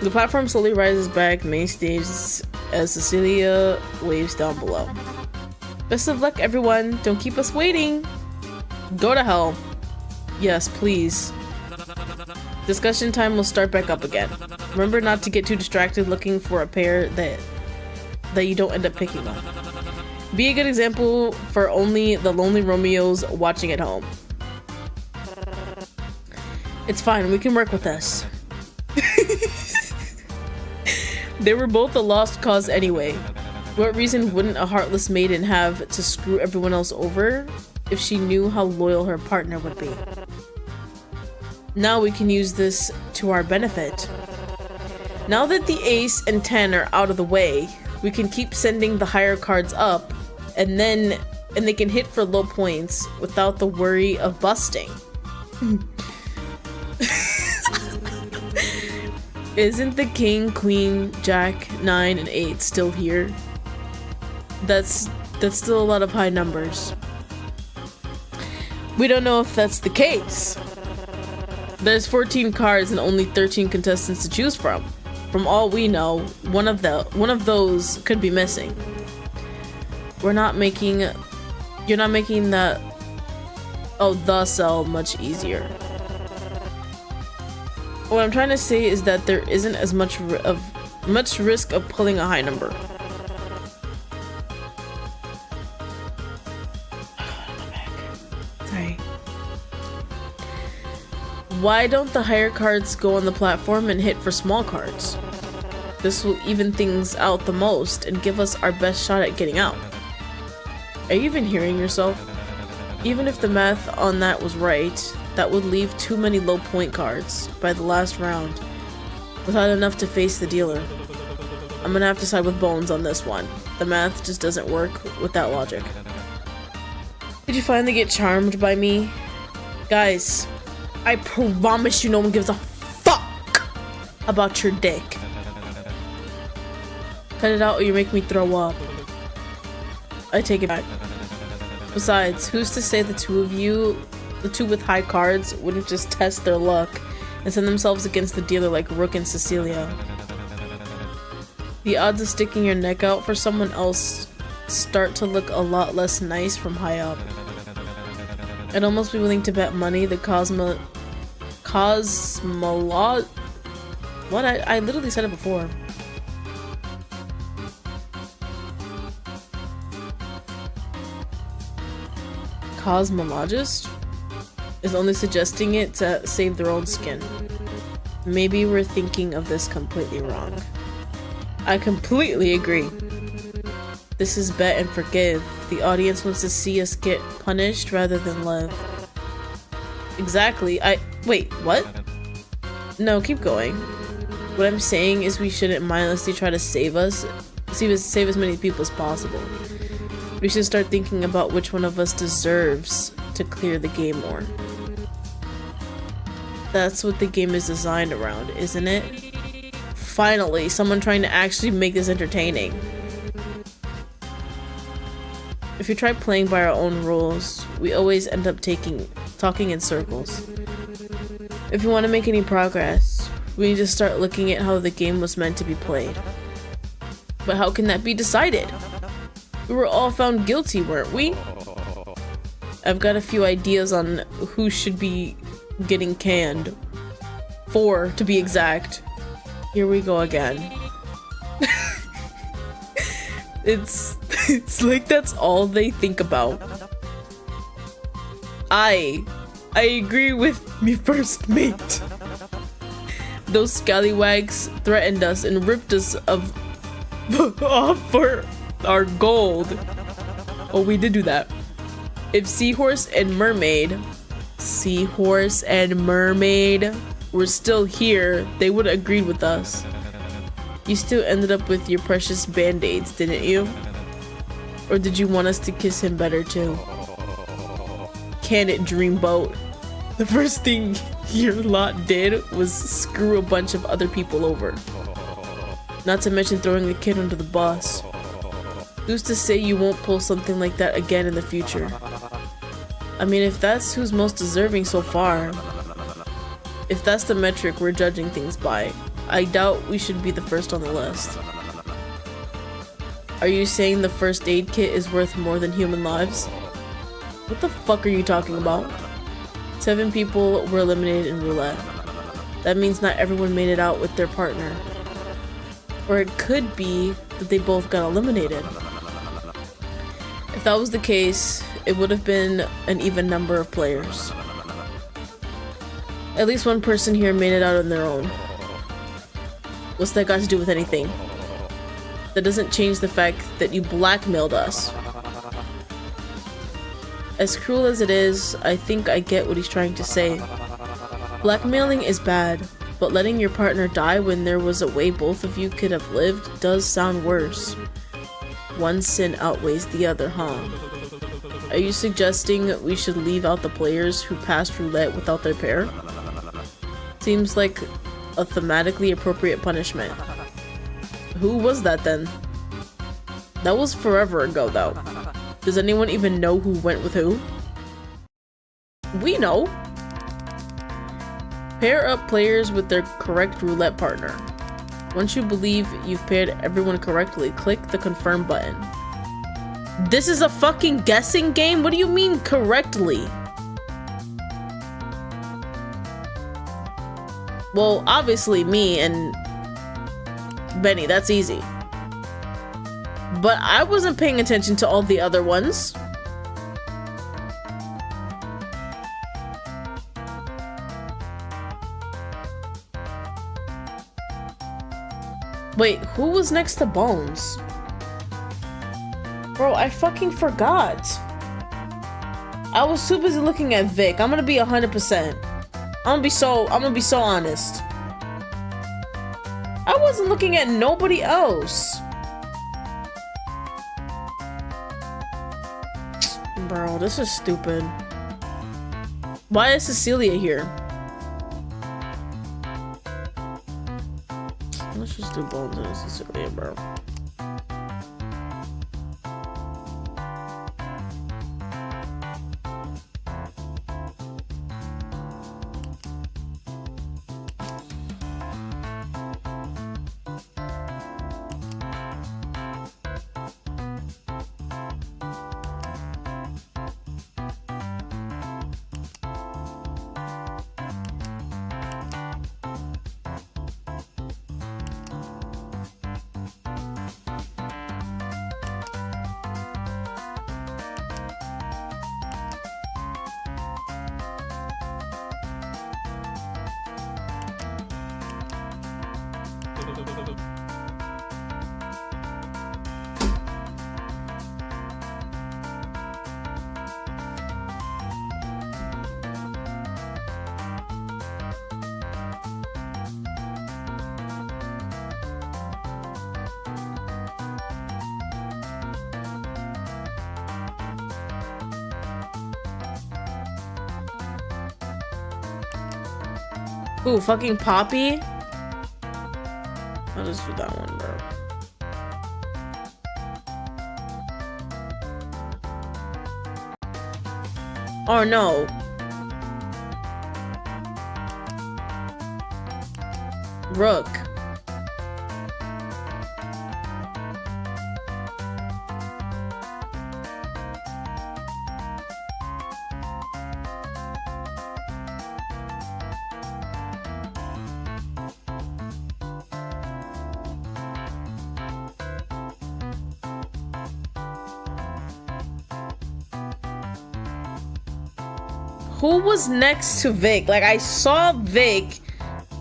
The platform slowly rises back main stage as Cecilia waves down below. Best of luck, everyone. Don't keep us waiting. Go to hell. Yes, please. Discussion time will start back up again. Remember not to get too distracted looking for a pair that you don't end up picking up. Be a good example for only the lonely Romeos watching at home. It's fine, we can work with this. They were both a lost cause anyway. What reason wouldn't a heartless maiden have to screw everyone else over if she knew how loyal her partner would be? Now we can use this to our benefit. Now that the ace and 10 are out of the way, we can keep sending the higher cards up, and they can hit for low points without the worry of busting. Isn't the king, queen, jack, 9, and 8 still here? That's still a lot of high numbers. We don't know if that's the case. There's 14 cards and only 13 contestants to choose from. From all we know, one of those could be missing. You're not making that the sell much easier. What I'm trying to say is that there isn't as much risk of pulling a high number. Sorry. Why don't the higher cards go on the platform and hit for small cards? This will even things out the most and give us our best shot at getting out. Are you even hearing yourself? Even if the math on that was right, that would leave too many low point cards by the last round, without enough to face the dealer. I'm gonna have to side with Bones on this one. The math just doesn't work with that logic. Did you finally get charmed by me? Guys, I promise you no one gives a fuck about your dick. Cut it out or you make me throw up. I take it back. Besides, who's to say the two with high cards wouldn't just test their luck and send themselves against the dealer like Rook and Cecilia? The odds of sticking your neck out for someone else start to look a lot less nice from high up. I'd almost be willing to bet money the what? I literally said it before. Cosmologist is only suggesting it to save their own skin. Maybe we're thinking of this completely wrong. I completely agree. This is bet and forgive. The audience wants to see us get punished rather than live. Exactly. Wait, what? No, keep going. What I'm saying is we shouldn't mindlessly try to save as many people as possible. We should start thinking about which one of us deserves to clear the game more. That's what the game is designed around, isn't it? Finally, someone trying to actually make this entertaining. If we try playing by our own rules, we always end up talking in circles. If we want to make any progress, we need to start looking at how the game was meant to be played. But how can that be decided? We were all found guilty, weren't we? I've got a few ideas on who should be getting canned. 4, to be exact. Here we go again. It's like that's all they think about. I agree with me first mate. Those scallywags threatened us and ripped us off for our gold. Oh, we did do that. If Seahorse and Mermaid were still here, they would have agreed with us. You still ended up with your precious band-aids, didn't you? Or did you want us to kiss him better too? Can it, Dreamboat? The first thing your lot did was screw a bunch of other people over. Not to mention throwing the kid under the bus. Who's to say you won't pull something like that again in the future? I mean, if that's who's most deserving so far, if that's the metric we're judging things by, I doubt we should be the first on the list. Are you saying the first aid kit is worth more than human lives? What the fuck are you talking about? 7 people were eliminated in roulette. That means not everyone made it out with their partner. Or it could be that they both got eliminated. If that was the case, it would have been an even number of players. At least one person here made it out on their own. What's that got to do with anything? That doesn't change the fact that you blackmailed us. As cruel as it is, I think I get what he's trying to say. Blackmailing is bad. But letting your partner die when there was a way both of you could have lived does sound worse. One sin outweighs the other, huh? Are you suggesting we should leave out the players who passed roulette without their pair? Seems like a thematically appropriate punishment. Who was that then? That was forever ago though. Does anyone even know who went with who? We know. Pair up players with their correct roulette partner. Once you believe you've paired everyone correctly, click the confirm button. This is a fucking guessing game? What do you mean correctly? Well, obviously me and Benny, that's easy. But I wasn't paying attention to all the other ones. Wait, who was next to Bones? Bro, I fucking forgot. I was too busy looking at Vic. I'm gonna be 100%. I'm gonna be so honest. I wasn't looking at nobody else. Bro, this is stupid. Why is Cecilia here? Let's just do Bones and Cecilia, bro. Ooh, fucking Poppy? I'll just do that one, bro. Oh no. Rook. Who was next to Vic? Like, I saw Vic,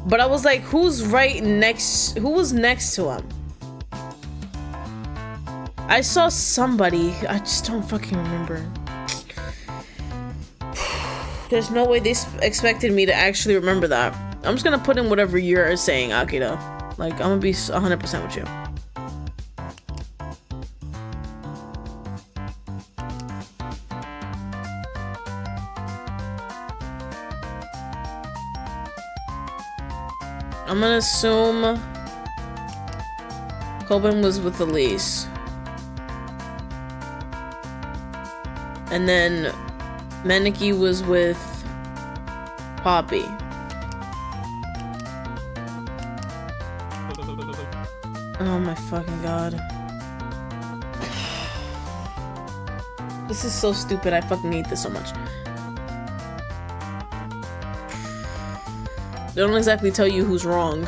but I was like, who's right next? Who was next to him? I saw somebody. I just don't fucking remember. There's no way they expected me to actually remember that. I'm just gonna put in whatever you're saying, Akira. Like, I'm gonna be 100% with you. I'm gonna assume Coben was with Elise. And then Meniki was with Poppy. Oh my fucking god. This is so stupid. I fucking hate this so much. They don't exactly tell you who's wrong.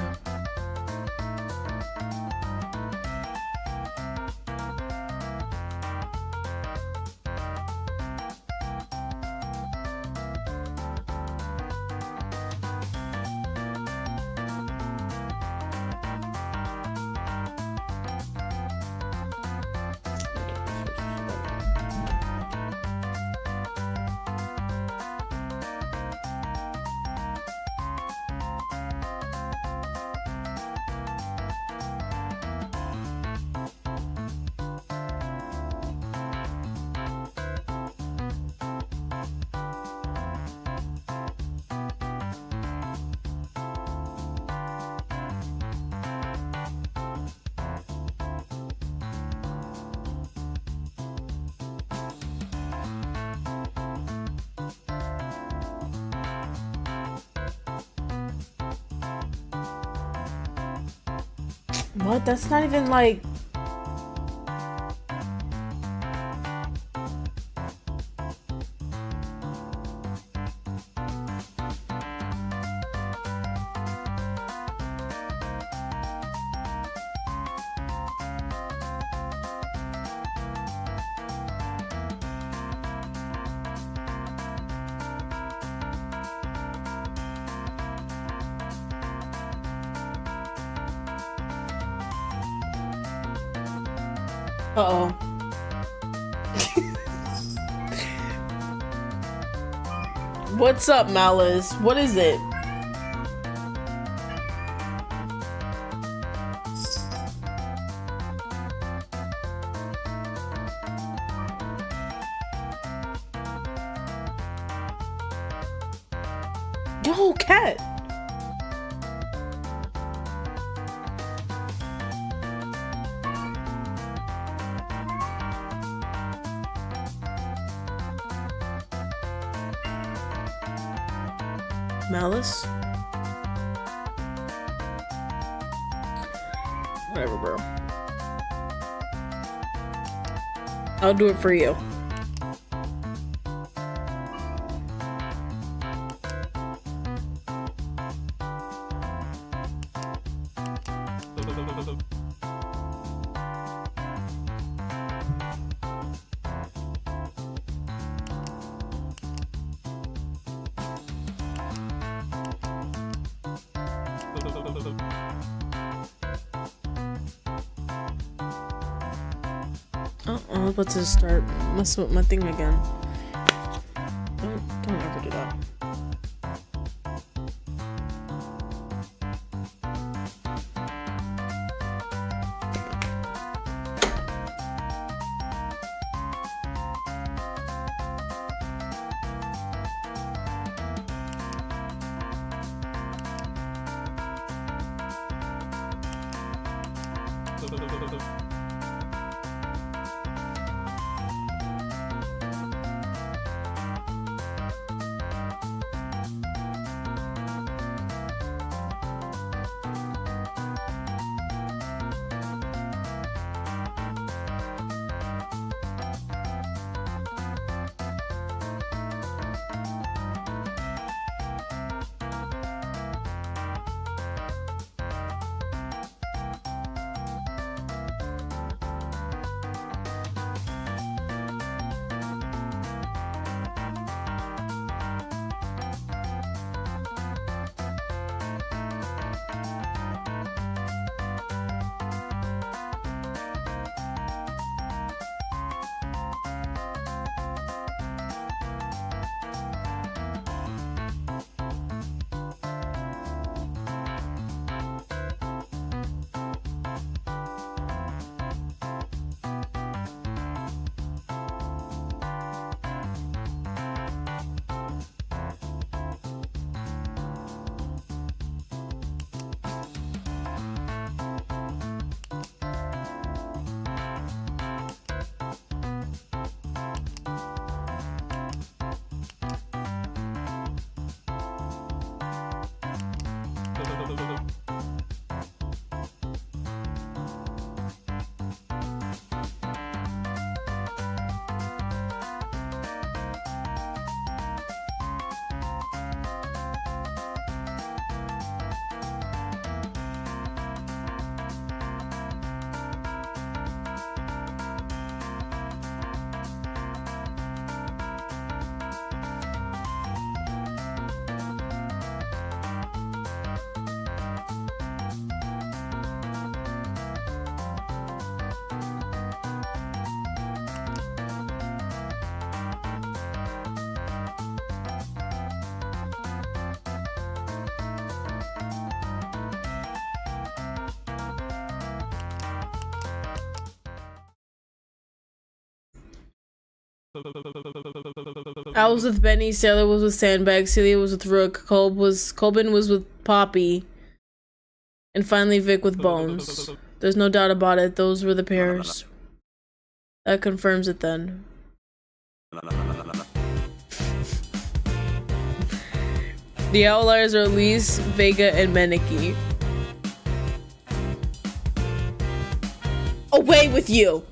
What? That's not even like... Uh-oh. What's up, Malice? What is it? Yo, cat! Malice? Whatever, bro. I'll do it for you. I'm about to start messing with my thing again. Don't ever do that. I was with Benny, Sailor was with Sandbag, Celia was with Rook, Colbin was with Poppy, and finally Vic with Bones. There's no doubt about it, those were the pairs. That confirms it then. The outliers are Elise, Vega, and Meniki. Away with you!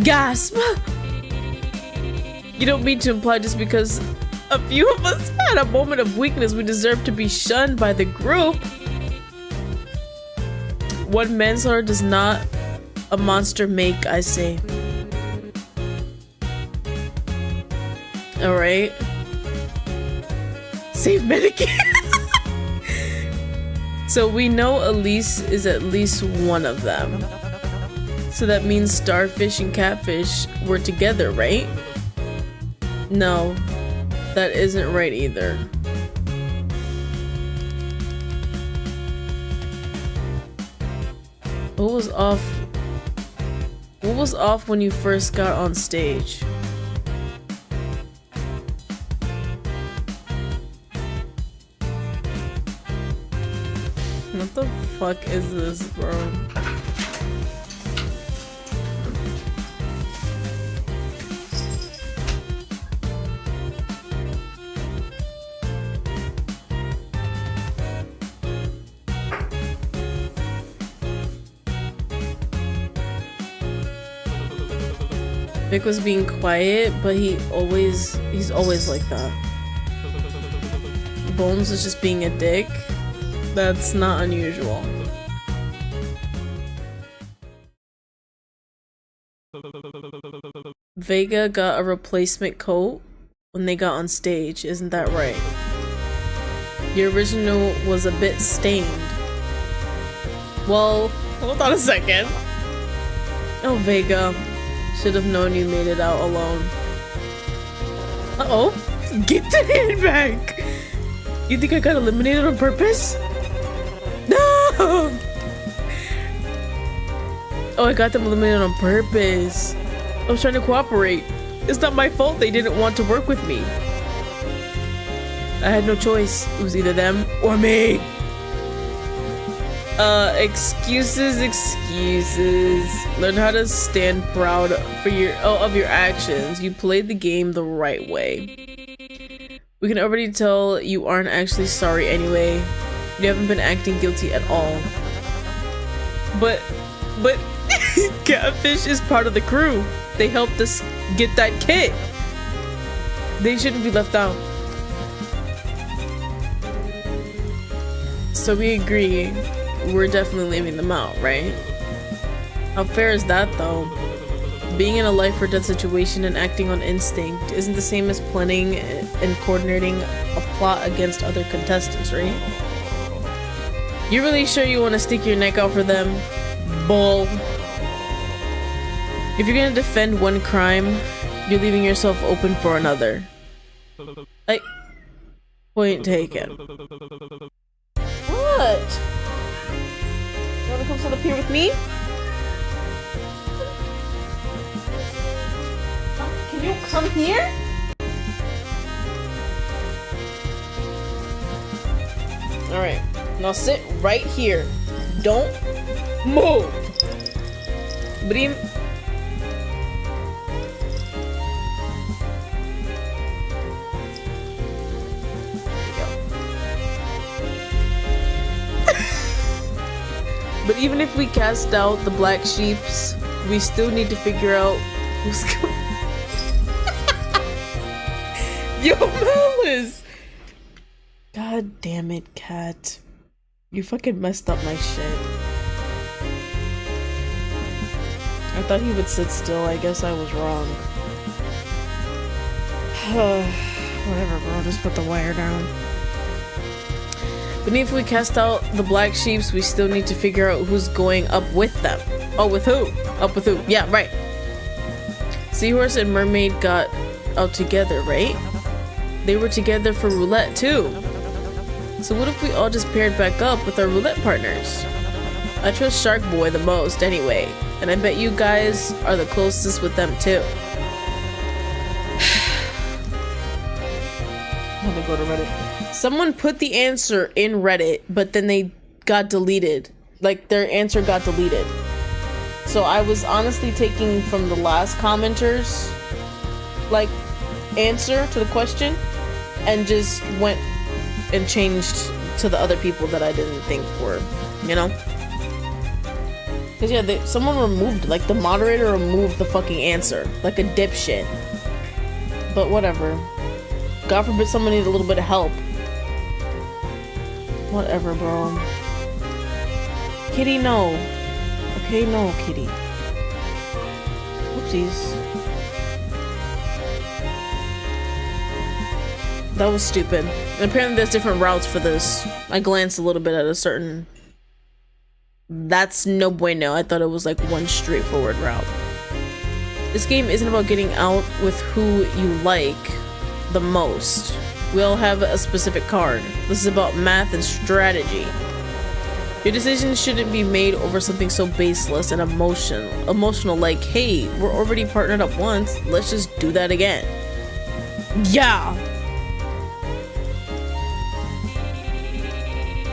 Gasp! You don't mean to imply just because a few of us had a moment of weakness we deserve to be shunned by the group? One manslaughter does not a monster make, I say. Alright. Save Medicaid. So we know Elise is at least one of them. So that means Starfish and Catfish were together, right? No, that isn't right either. What was off? What was off when you first got on stage? What the fuck is this, bro? Vic was being quiet, but he's always like that. Bones is just being a dick. That's not unusual. Vega got a replacement coat when they got on stage, isn't that right? The original was a bit stained. Well, hold on a second. Oh, Vega. Should have known you made it out alone. Uh-oh. Get the hand back! You think I got eliminated on purpose? No! Oh, I got them eliminated on purpose. I was trying to cooperate. It's not my fault they didn't want to work with me. I had no choice. It was either them or me. Excuses. Learn how to stand proud for of your actions. You played the game the right way. We can already tell you aren't actually sorry anyway. You haven't been acting guilty at all. But Catfish is part of the crew. They helped us get that kit. They shouldn't be left out. So we agree. We're definitely leaving them out, right? How fair is that, though? Being in a life or death situation and acting on instinct isn't the same as planning and coordinating a plot against other contestants, right? You really sure you want to stick your neck out for them? Bull. If you're gonna defend one crime, you're leaving yourself open for another. Like, point taken. What? You wanna come sit up here with me? Can you come here? Alright, now sit right here. Don't move. Brim. But even if we cast out the black sheeps, we still need to figure out who's going. Yo, Malice! God damn it, Cat. You fucking messed up my shit. I thought he would sit still. I guess I was wrong. Whatever, bro. Just put the wire down. But if we cast out the black sheeps, we still need to figure out who's going up with them. Oh, with who? Up with who? Yeah, right. Seahorse and Mermaid got out together, right? They were together for roulette too. So what if we all just paired back up with our roulette partners? I trust Shark Boy the most anyway, and I bet you guys are the closest with them too. Let me go to Reddit. Someone put the answer in Reddit, but then they got deleted. Like, their answer got deleted. So I was honestly taking from the last commenter's, like, answer to the question, and just went and changed to the other people that I didn't think were, you know? Cause yeah, someone removed, like the moderator removed the fucking answer, like a dipshit. But whatever. God forbid someone needed a little bit of help. Whatever, bro. Kitty, no. Okay, no, Kitty. Oopsies. That was stupid. And apparently there's different routes for this. I glanced a little bit at a certain... That's no bueno. I thought it was like one straightforward route. This game isn't about getting out with who you like the most. We all have a specific card. This is about math and strategy. Your decisions shouldn't be made over something so baseless and emotional like, hey, we're already partnered up once, let's just do that again. Yeah!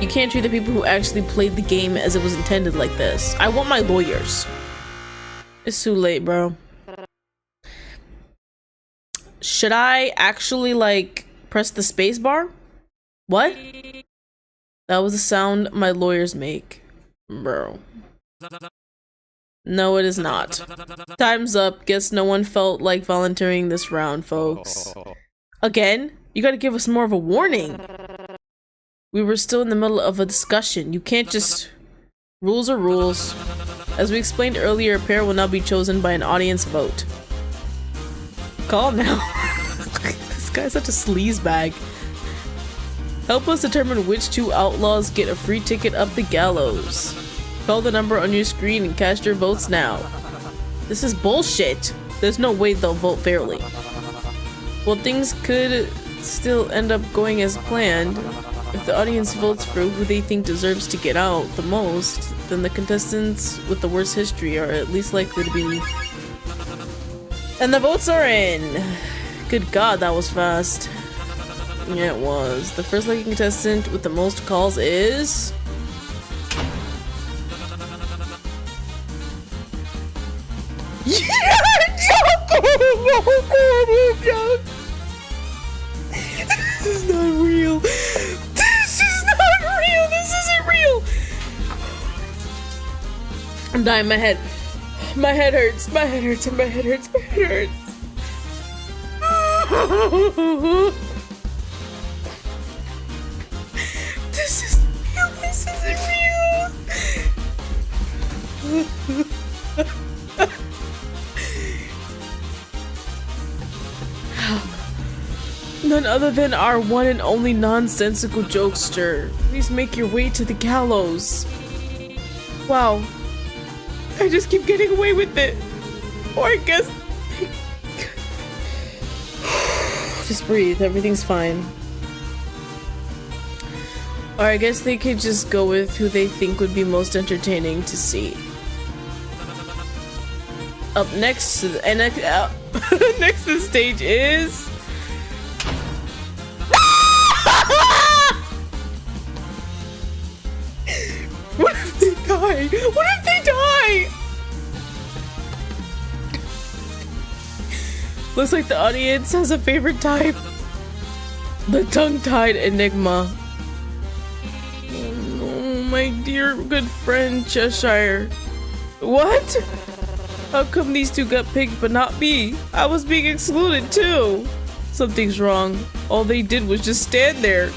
You can't treat the people who actually played the game as it was intended like this. I want my lawyers. It's too late, bro. Should I actually, like, press the space bar? What? That was the sound my lawyers make. Bro. No, it is not. Time's up. Guess no one felt like volunteering this round, folks. Again? You gotta give us more of a warning. We were still in the middle of a discussion. You can't just... Rules are rules. As we explained earlier, a pair will now be chosen by an audience vote. Calm now. This guy's such a sleazebag. Help us determine which two outlaws get a free ticket up the gallows. Call the number on your screen and cast your votes now. This is bullshit. There's no way they'll vote fairly. Well, things could still end up going as planned. If the audience votes for who they think deserves to get out the most, then the contestants with the worst history are at least likely to be... And the votes are in! Good God, that was fast. Yeah, it was. The first lucky contestant with the most calls is... This is not real. This is not real. This isn't real. I'm dying. My head. My head hurts. My head hurts. My head hurts. My head hurts. This isn't real. This isn't real. None other than our one and only nonsensical jokester. Please make your way to the gallows. Wow. I just keep getting away with it. Or I guess... Just breathe. Everything's fine. Or I guess they could just go with who they think would be most entertaining to see. Up next to the... next to the stage is... What if they die? What if they die? Looks like the audience has a favorite type. The tongue-tied enigma. Oh no, my dear good friend Cheshire. What? How come these two got picked but not me? I was being excluded too. Something's wrong. All they did was just stand there.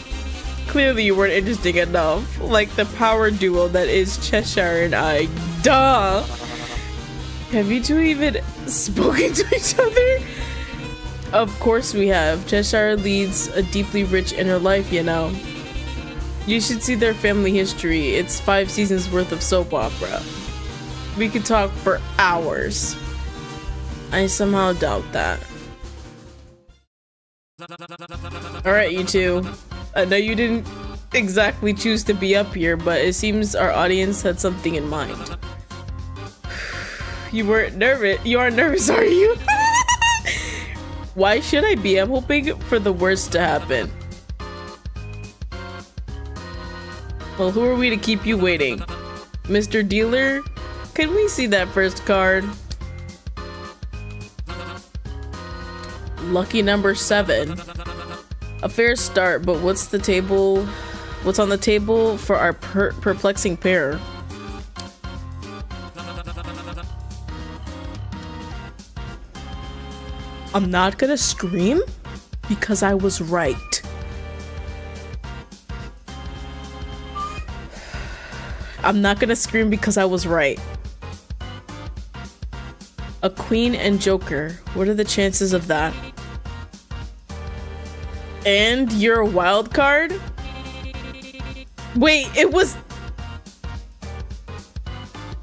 Clearly you weren't interesting enough. Like the power duo that is Cheshire and I. Duh! Have you two even spoken to each other? Of course we have. Cheshire leads a deeply rich inner life, you know. You should see their family history. It's 5 seasons worth of soap opera. We could talk for hours. I somehow doubt that. Alright, you two. I know you didn't exactly choose to be up here, but it seems our audience had something in mind. You weren't nervous. You aren't nervous, are you? Why should I be? I'm hoping for the worst to happen. Well, who are we to keep you waiting? Mr. Dealer? Can we see that first card? Lucky number 7. A fair start, but what's on the table for our perplexing pair? I'm not gonna scream because I was right. I'm not gonna scream because I was right. A queen and joker. What are the chances of that? And you're a wild card? Wait, it was...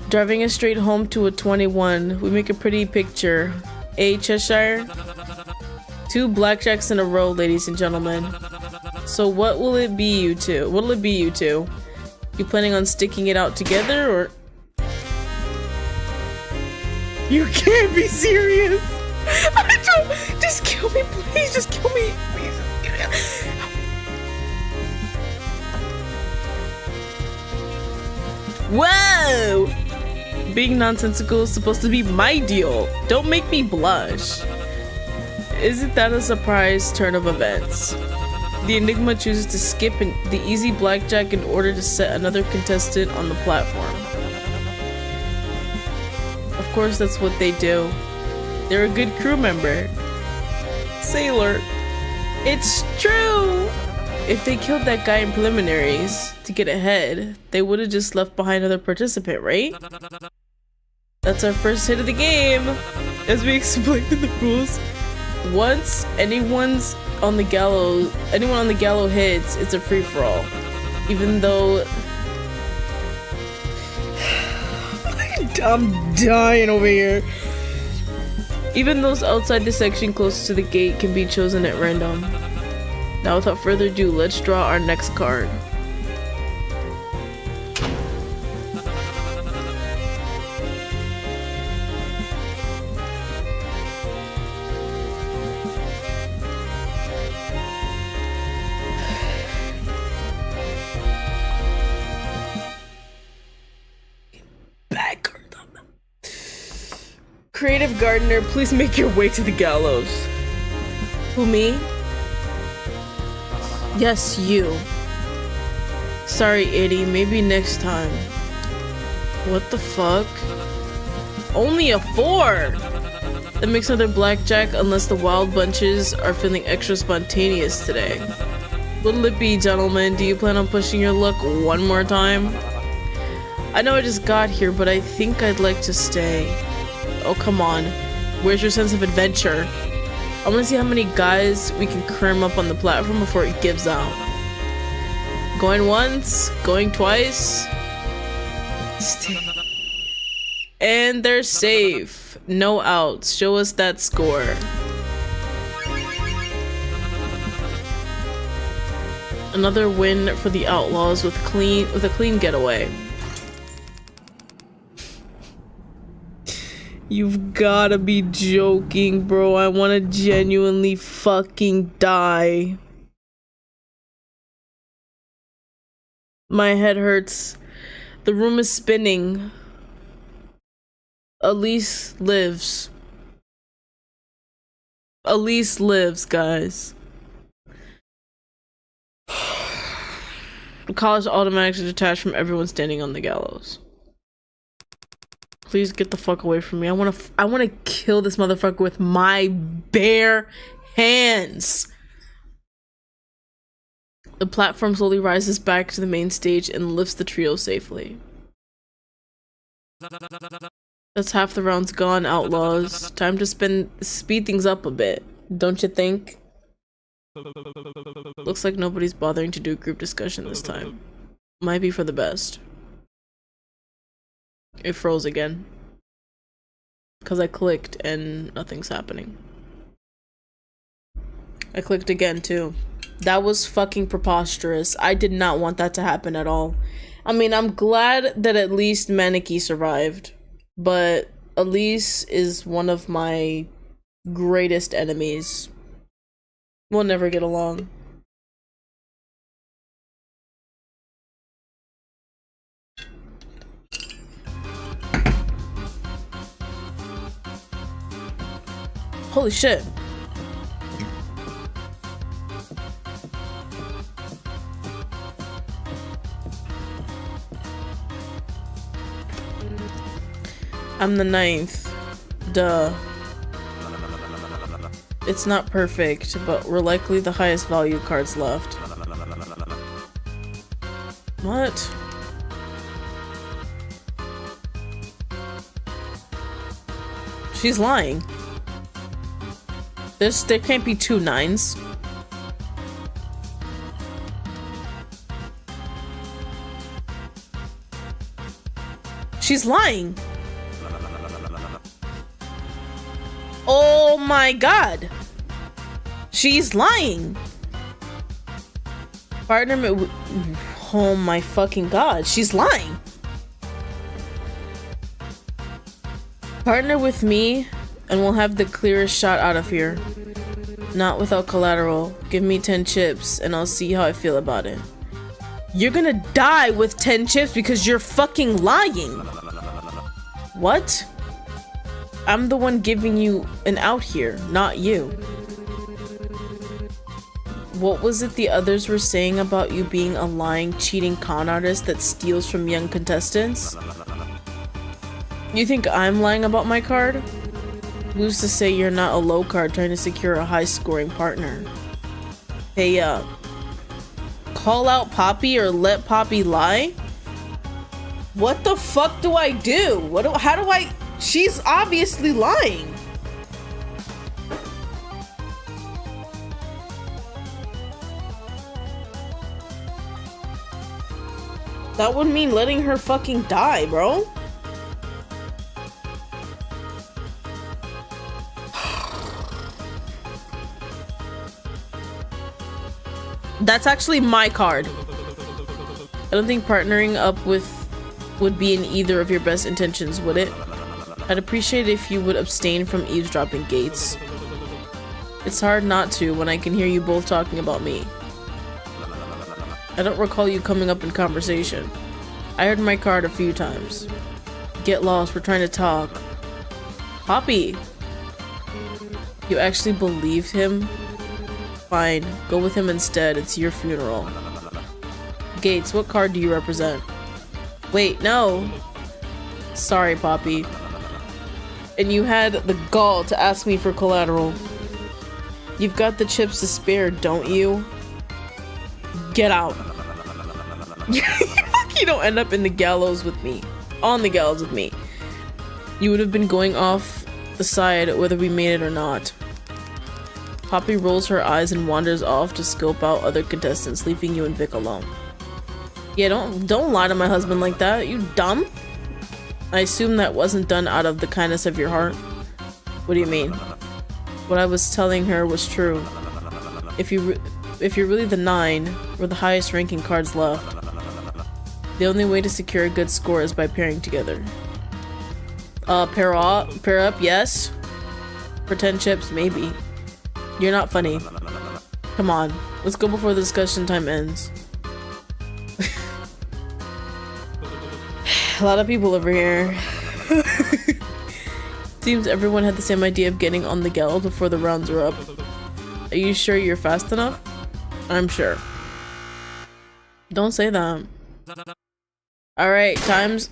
Driving us straight home to a 21. We make a pretty picture. Cheshire? 2 blackjacks in a row, ladies and gentlemen. So what will it be, you two? What'll it be, you two? You planning on sticking it out together, or... You can't be serious! I don't... Just kill me, please! Just kill me! Please. Whoa! Being nonsensical is supposed to be my deal. Don't make me blush. Isn't that a surprise turn of events? The Enigma chooses to skip the easy blackjack in order to set another contestant on the platform. Of course, that's what they do. They're a good crew member. Sailor. It's true! If they killed that guy in preliminaries to get ahead, they would have just left behind another participant, right? That's our first hit of the game! As we explained in the rules, once anyone on the gallows hits, it's a free-for-all. Even though... I'm dying over here. Even those outside the section closest to the gate can be chosen at random. Now without further ado, let's draw our next card. Creative gardener, please make your way to the gallows. Who, me? Yes, you. Sorry, Itty, maybe next time. What the fuck? Only a 4! That makes another blackjack unless the wild bunches are feeling extra spontaneous today. What'll it be, gentlemen? Do you plan on pushing your luck one more time? I know I just got here, but I think I'd like to stay. Oh, come on. Where's your sense of adventure? I want to see how many guys we can cram up on the platform before it gives out. Going once, going twice. And they're safe. No outs. Show us that score. Another win for the Outlaws with a clean getaway. You've gotta be joking, bro. I want to genuinely fucking die. My head hurts. The room is spinning. Elise lives. Elise lives, guys. The college automatically detached from everyone standing on the gallows. Please get the fuck away from me. I wanna kill this motherfucker with my bare hands. The platform slowly rises back to the main stage and lifts the trio safely. That's half the rounds gone, Outlaws. Time to speed things up a bit, don't you think? Looks like nobody's bothering to do a group discussion this time. Might be for the best. It froze again. Because I clicked and nothing's happening. I clicked again too. That was fucking preposterous. I did not want that to happen at all. I mean, I'm glad that at least Maneki survived. But Elise is one of my greatest enemies. We'll never get along. Holy shit. I'm the 9th. Duh. It's not perfect, but we're likely the highest value cards left. What? She's lying. There can't be 2 9s. She's lying. Oh my god. She's lying. Partner, oh my fucking god. She's lying. Partner with me and we'll have the clearest shot out of here. Not without collateral. Give me 10 chips and I'll see how I feel about it. You're gonna die with 10 chips because you're fucking lying. What? I'm the one giving you an out here, not you. What was it the others were saying about you being a lying, cheating con artist that steals from young contestants? You think I'm lying about my card? Who's to say you're not a low card trying to secure a high scoring partner? Hey, call out Poppy or let Poppy lie? What the fuck do I do? How do I? She's obviously lying. That would mean letting her fucking die, bro. That's actually my card. I don't think partnering up with would be in either of your best intentions, would it? I'd appreciate it if you would abstain from eavesdropping, Gates. It's hard not to when I can hear you both talking about me. I don't recall you coming up in conversation. I heard my card a few times. Get lost, we're trying to talk. Poppy! You actually believe him? Fine, go with him instead, it's your funeral. Gates, what card do you represent? Wait, no! Sorry, Poppy. And you had the gall to ask me for collateral. You've got the chips to spare, don't you? Get out. You don't end up in the gallows with me. On the gallows with me. You would have been going off the side whether we made it or not. Poppy rolls her eyes and wanders off to scope out other contestants, leaving you and Vic alone. Yeah, don't lie to my husband like that. You dumb. I assume that wasn't done out of the kindness of your heart. What do you mean? What I was telling her was true. If you're really the 9, we're the highest ranking cards left. The only way to secure a good score is by pairing together. Pair up, yes. For 10 chips, maybe. You're not funny. Come on, let's go before the discussion time ends. A lot of people over here. Seems everyone had the same idea of getting on the gallows before the rounds are up. Are you sure you're fast enough? I'm sure. Don't say that. Alright, time's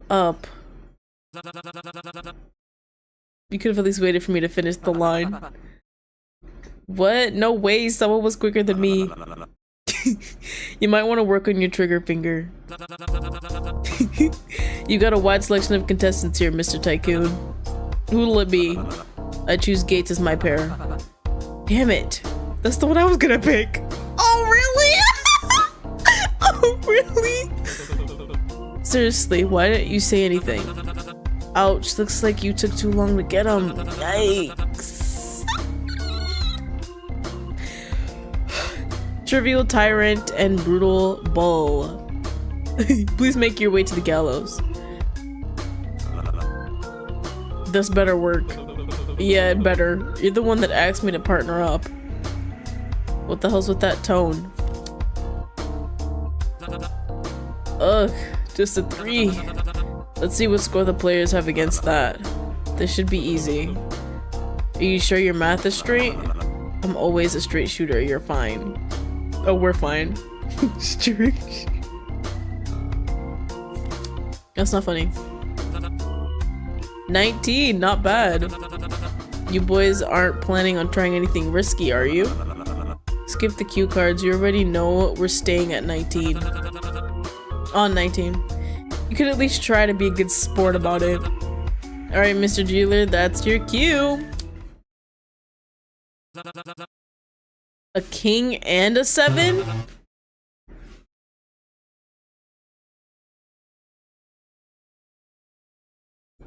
up. You could have at least waited for me to finish the line. What? No way, someone was quicker than me. You might want to work on your trigger finger. You got a wide selection of contestants here, Mr. Tycoon. Who'll it be? I choose Gates as my pair. Damn it. That's the one I was gonna pick. Oh, really? Oh, really? Seriously, why didn't you say anything? Ouch, looks like you took too long to get him. Yikes. Trivial Tyrant and Brutal Bull. Please make your way to the gallows. This better work. Yeah, it better. You're the one that asked me to partner up. What the hell's with that tone? Ugh, just a 3. Let's see what score the players have against that. This should be easy. Are you sure your math is straight? I'm always a straight shooter, you're fine. Oh, we're fine. Straight. That's not funny. 19, not bad. You boys aren't planning on trying anything risky, are you? Skip the cue cards. You already know we're staying at 19. On 19. You could at least try to be a good sport about it. Alright, Mr. Jeweler, that's your cue. A king and a 7?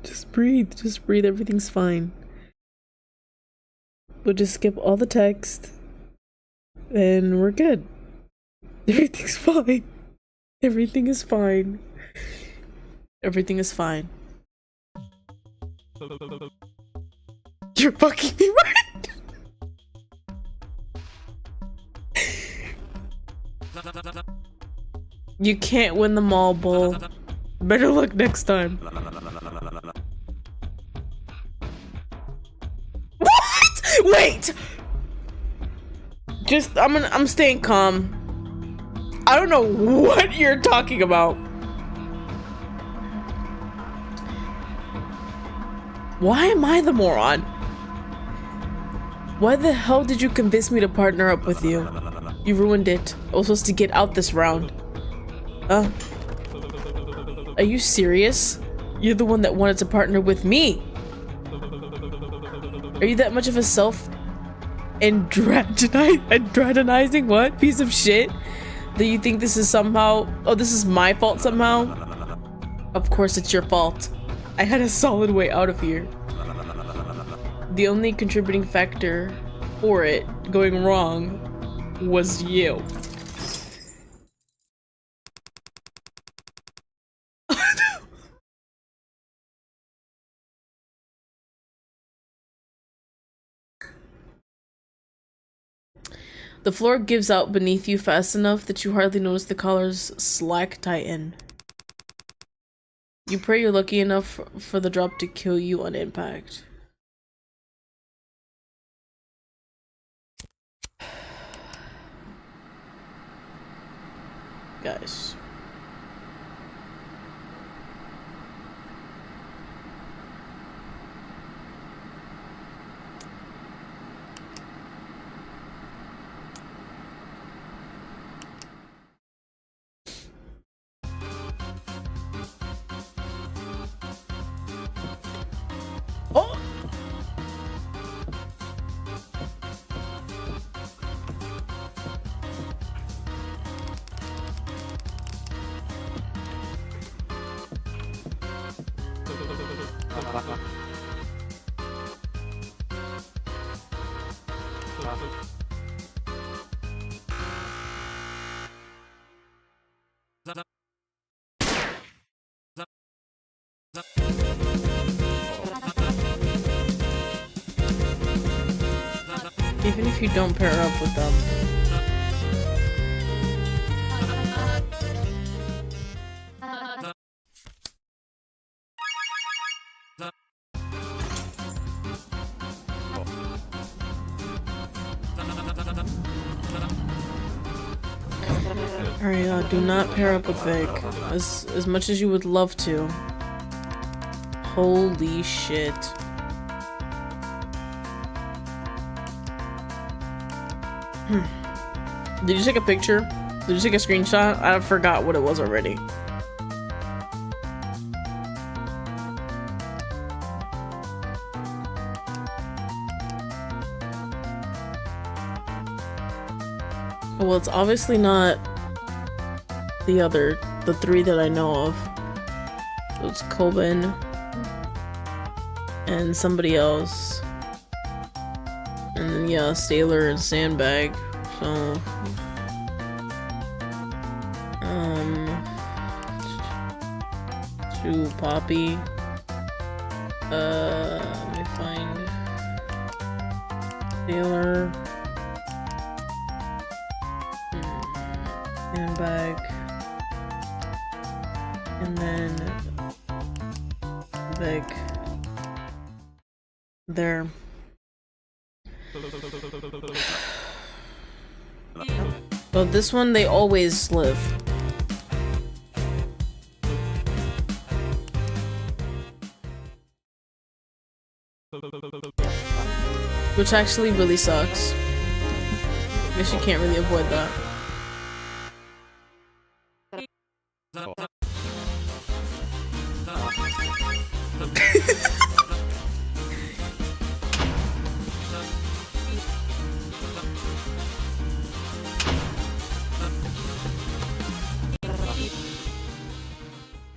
Just breathe, everything's fine. We'll just skip all the text and we're good. Everything's fine. Everything is fine. Everything is fine. You're fucking me right. You can't win them all, bull. Better luck next time. What? Wait! Just, I'm staying calm. I don't know what you're talking about. Why am I the moron? Why the hell did you convince me to partner up with you? You ruined it. I was supposed to get out this round. Are you serious? You're the one that wanted to partner with me. Are you that much of a androgenizing what? Piece of shit? That you think this is somehow... Oh, this is my fault somehow? Of course it's your fault. I had a solid way out of here. The only contributing factor for it going wrong was you. The floor gives out beneath you fast enough that you hardly notice the collar's slack tighten. You pray you're lucky enough for the drop to kill you on impact. Guys. Oh! Even if you don't pair up with them. Alright, do not pair up with Vic. As much as you would love to. Holy shit. Did you take a picture? Did you take a screenshot? I forgot what it was already. Well, it's obviously not the three that I know of. So it's Coben and somebody else. And then, yeah, Sailor and Sandbag. So, to Poppy. Let me find Sailor. Sandbag. And then Vic. There. Well, this one they always live. Which actually really sucks. Guess you can't really avoid that.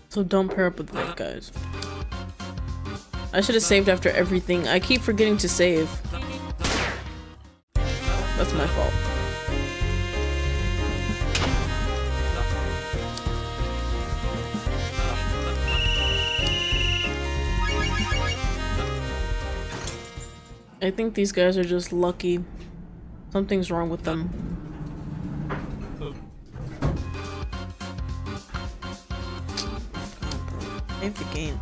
So don't pair up with that, guys. I should have saved after everything. I keep forgetting to save. That's my fault. I think these guys are just lucky. Something's wrong with them. Save the game.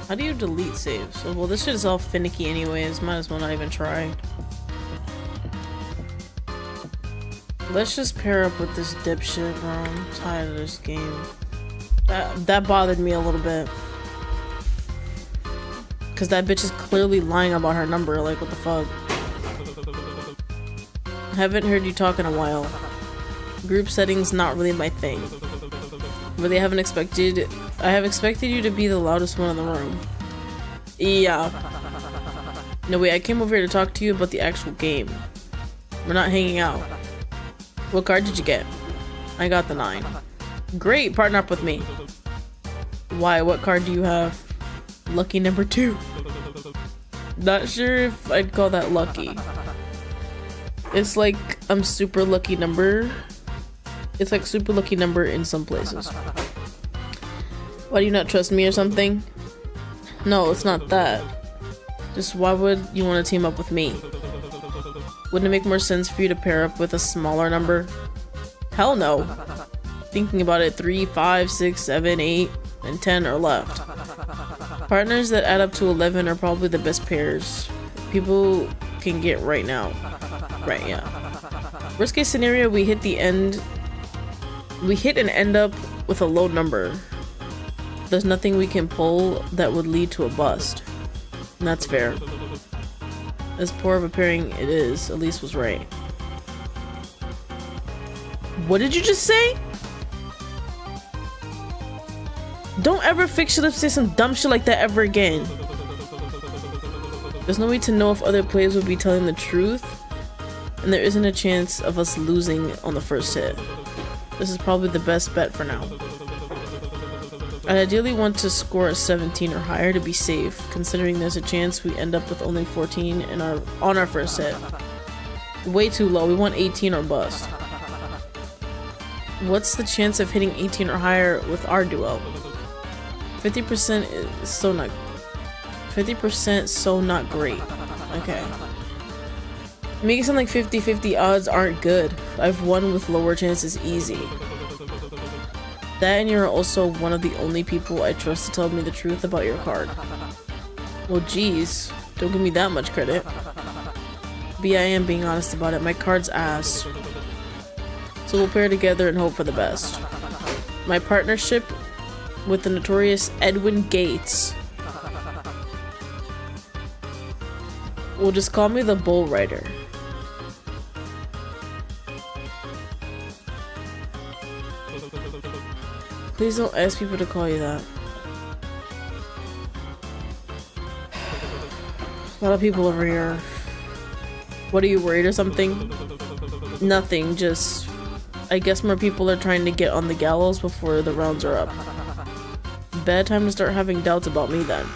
How do you delete saves? Well, this shit is all finicky anyways. Might as well not even try. Let's just pair up with this dipshit, bro. I'm tired of this game. That bothered me a little bit. Cause that bitch is clearly lying about her number. Like, what the fuck? Haven't heard you talk in a while. Group settings not really my thing. But I have expected you to be the loudest one in the room. Yeah. No wait, I came over here to talk to you about the actual game. We're not hanging out. What card did you get? I got the 9. Great, partner up with me. Why? What card do you have? Lucky number 2. Not sure if I'd call that lucky. It's like super lucky number. It's like super lucky number in some places. Why do you not trust me or something? No, it's not that. Just why would you want to team up with me? Wouldn't it make more sense for you to pair up with a smaller number? Hell no. Thinking about it, 3, 5, 6, 7, 8, and 10 are left. Partners that add up to 11 are probably the best pairs people can get right now. Right, yeah. Worst case scenario, we hit and end up with a low number. There's nothing we can pull that would lead to a bust. And that's fair. As poor of a pairing it is, Elise was right. What did you just say? Don't ever fix your lips, say some dumb shit like that ever again. There's no way to know if other players would be telling the truth, and there isn't a chance of us losing on the first hit. This is probably the best bet for now. I ideally want to score a 17 or higher to be safe, considering there's a chance we end up with only 14 on our first hit. Way too low, we want 18 or bust. What's the chance of hitting 18 or higher with our duo? 50% is so not 50% so not great. Okay. Make it sound like 50-50 odds aren't good. I've won with lower chances easy. That and you're also one of the only people I trust to tell me the truth about your card. Well geez, don't give me that much credit. But yeah, I am being honest about it. My card's ass. So we'll pair together and hope for the best. My partnership with the notorious Edwin Gates. We'll just call me the Bull Rider. Please don't ask people to call you that. A lot of people over here. What are you, worried or something? Nothing, just I guess more people are trying to get on the gallows before the rounds are up. Bad time to start having doubts about me then.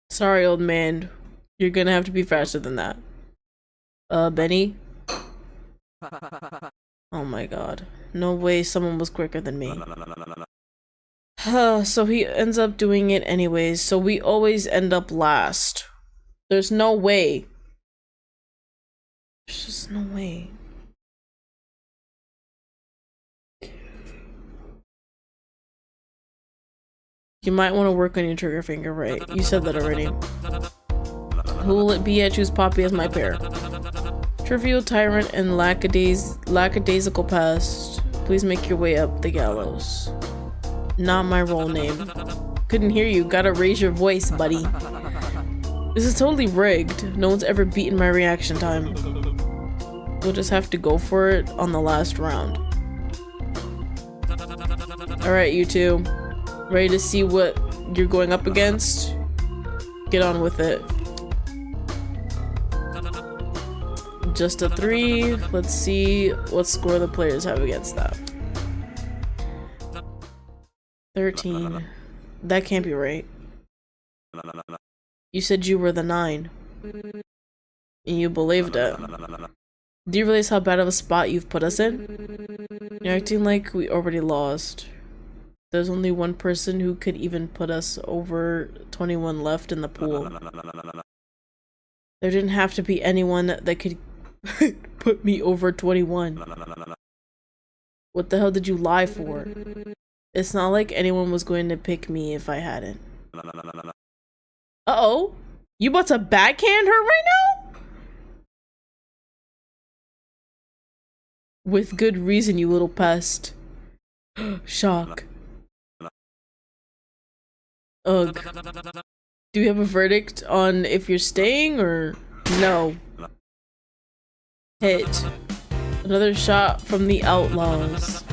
Sorry, old man. You're gonna have to be faster than that. Benny? Oh my god. No way someone was quicker than me. So he ends up doing it anyways, so we always end up last. There's no way. There's just no way. You might want to work on your trigger finger, right? You said that already. Who will it be? I choose Poppy as my pair. Trivial tyrant and lackadaisical past. Please make your way up the gallows. Not my role name. Couldn't hear you. Gotta raise your voice, buddy. This is totally rigged. No one's ever beaten my reaction time. We'll just have to go for it on the last round. Alright, you two. Ready to see what you're going up against? Get on with it. Just a 3. Let's see what score the players have against that. 13. That can't be right. You said you were the 9. And you believed it. Do you realize how bad of a spot you've put us in? You're acting like we already lost. There's only one person who could even put us over 21 left in the pool. There didn't have to be anyone that could put me over 21. What the hell did you lie for? It's not like anyone was going to pick me if I hadn't. Uh-oh. You about to backhand her right now? With good reason, you little pest. Shock. Ugh. Do you have a verdict on if you're staying or no? Hit. Another shot from the outlaws.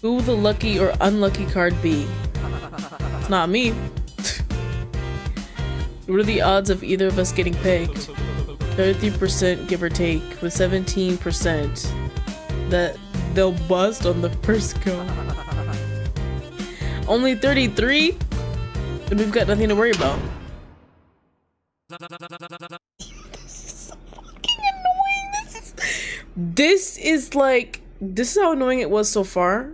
Who will the lucky or unlucky card be? It's not me. What are the odds of either of us getting picked? 33% give or take, with 17% that they'll bust on the first go. Only 33? And we've got nothing to worry about. This is so fucking annoying. This is how annoying it was so far.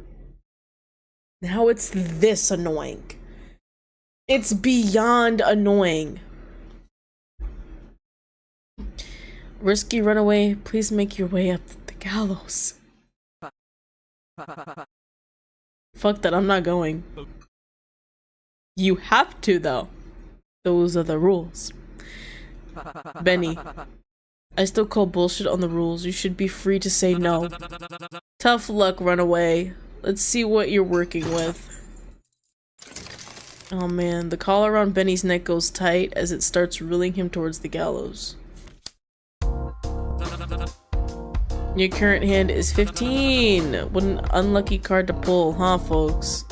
Now it's this annoying. It's beyond annoying. Risky runaway, please make your way up the gallows. Fuck that, I'm not going. You have to, though. Those are the rules. Benny, I still call bullshit on the rules. You should be free to say no. Tough luck, runaway. Let's see what you're working with. Oh man, the collar around Benny's neck goes tight as it starts reeling him towards the gallows. Your current hand is 15. What an unlucky card to pull, huh, folks?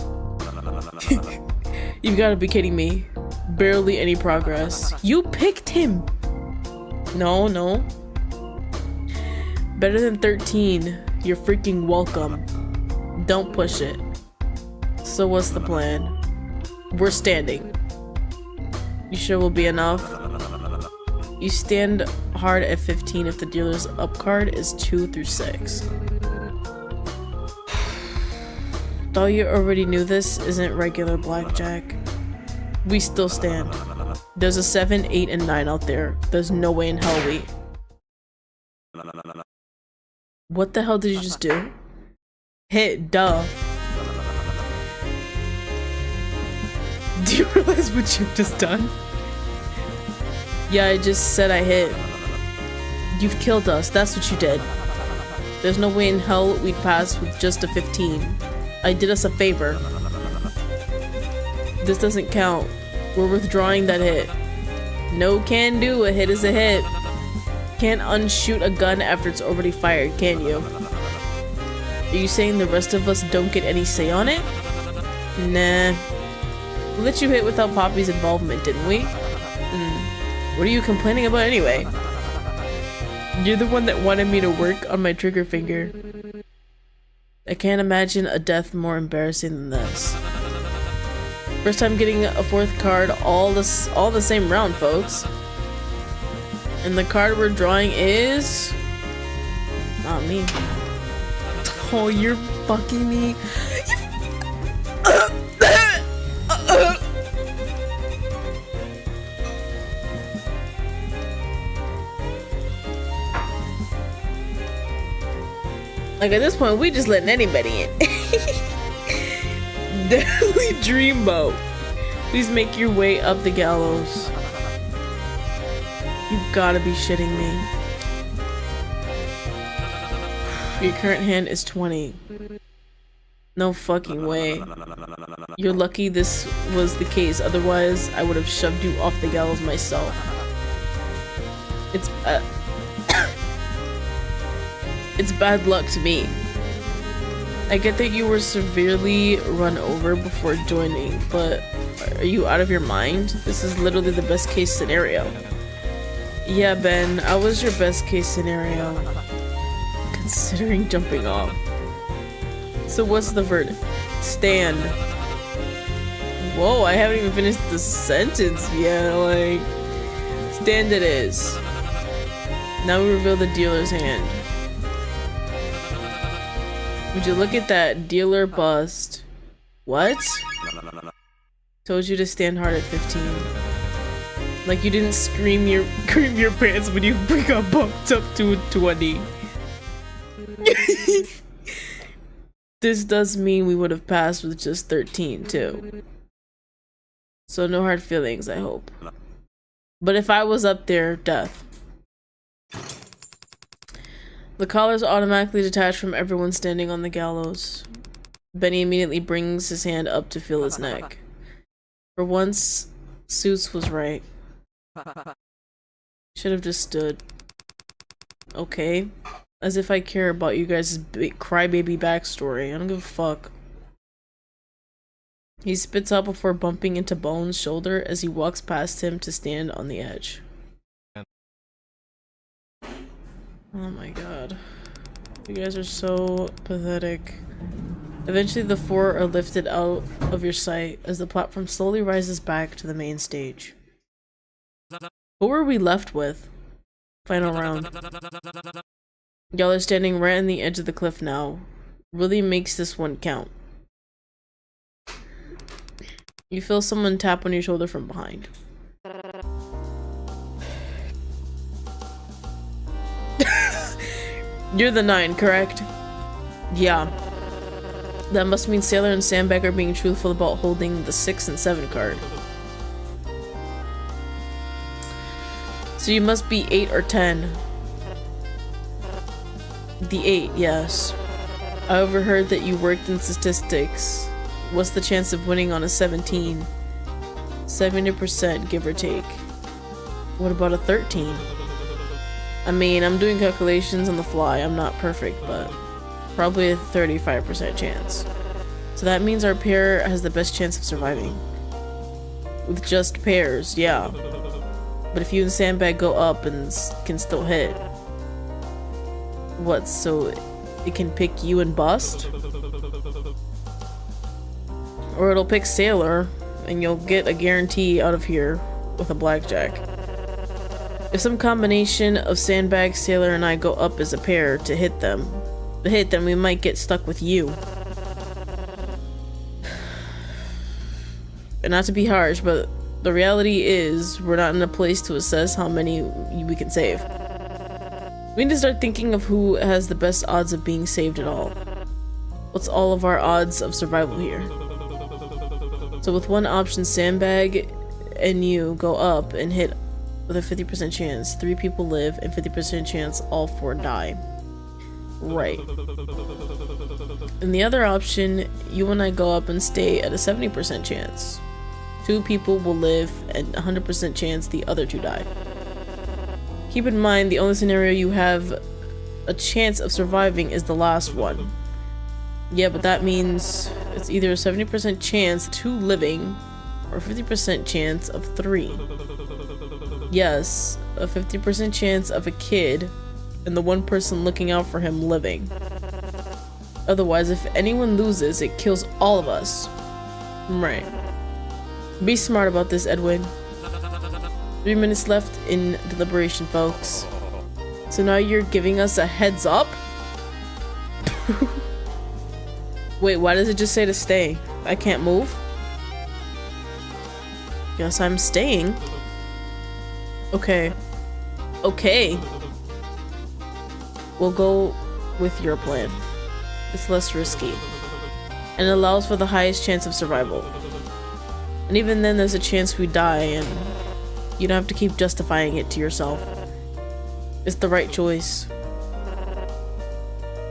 You've got to be kidding me. Barely any progress. You picked him! No, no. Better than 13. You're freaking welcome. Don't push it. So what's the plan? We're standing. You sure will be enough? You stand hard at 15 if the dealer's up card is 2 through 6. Though you already knew this isn't regular blackjack, we still stand. There's a 7, 8, and 9 out there. There's no way in hell we... What the hell did you just do? Hit, duh. Do you realize what you've just done? Yeah, I just said I hit. You've killed us, that's what you did. There's no way in hell we'd pass with just a 15. I did us a favor. This doesn't count. We're withdrawing that hit. No can do, a hit is a hit. Can't unshoot a gun after it's already fired, can you? Are you saying the rest of us don't get any say on it? Nah. We let you hit without Poppy's involvement, didn't we? What are you complaining about anyway? You're the one that wanted me to work on my trigger finger. I can't imagine a death more embarrassing than this. First time getting a 4th card all the same round, folks. And the card we're drawing is... not me. Oh, you're fucking me. Like at this point, we just letting anybody in. Deadly Dreamboat. Please make your way up the gallows. You've gotta be shitting me. Your current hand is 20. No fucking way. You're lucky this was the case, otherwise I would have shoved you off the gallows myself. It's it's bad luck to me. I get that you were severely run over before joining, but are you out of your mind? This is literally the best case scenario. Yeah, Ben, I was your best case scenario, considering jumping off. So what's the verdict? Stand. Whoa, I haven't even finished the sentence yet, like... Stand it is. Now we reveal the dealer's hand. Would you look at that dealer bust? What? Told you to stand hard at 15. Like you didn't scream your pants when you got bumped up to a 20. This does mean we would have passed with just 13 too. So no hard feelings, I hope. But if I was up there, death. The collars automatically detach from everyone standing on the gallows. Benny immediately brings his hand up to feel his neck. For once, Suits was right. Should have just stood. Okay. As if I care about you guys' big crybaby backstory. I don't give a fuck. He spits out before bumping into Bones' shoulder as he walks past him to stand on the edge. Oh my god. You guys are so pathetic. Eventually the four are lifted out of your sight as the platform slowly rises back to the main stage. Who were we left with? Final round. Y'all are standing right on the edge of the cliff now. Really makes this one count. You feel someone tap on your shoulder from behind. You're the 9, correct? Yeah. That must mean Sailor and Sandbag are being truthful about holding the 6 and 7 card. So you must be 8 or 10. The 8, yes. I overheard that you worked in statistics. What's the chance of winning on a 17? 70%, give or take. What about a 13? I mean, I'm doing calculations on the fly. I'm not perfect, but probably a 35% chance. So that means our pair has the best chance of surviving. With just pairs, yeah. But if you and Sandbag go up and can still hit. What, so it can pick you and bust? Or it'll pick Sailor, and you'll get a guarantee out of here with a blackjack. If some combination of Sandbag, Sailor, and I go up as a pair to hit them, we might get stuck with you. And not to be harsh, but the reality is we're not in a place to assess how many we can save. We need to start thinking of who has the best odds of being saved at all. What's all of our odds of survival here? So with one option, Sandbag and you go up and hit with a 50% chance. 3 people live and 50% chance all 4 die. Right. And the other option, you and I go up and stay at a 70% chance. 2 people will live and 100% chance the other 2 die. Keep in mind, the only scenario you have a chance of surviving is the last one. Yeah, but that means it's either a 70% chance 2 living or 50% chance of 3. Yes, a 50% chance of a kid and the one person looking out for him living. Otherwise, if anyone loses, it kills all of us. Right. Be smart about this, Edwin. 3 minutes left in deliberation, folks. So now you're giving us a heads up? Wait, why does it just say to stay? I can't move? Guess I'm staying. Okay. Okay. We'll go with your plan. It's less risky. And allows for the highest chance of survival. And even then there's a chance we die and you don't have to keep justifying it to yourself. It's the right choice.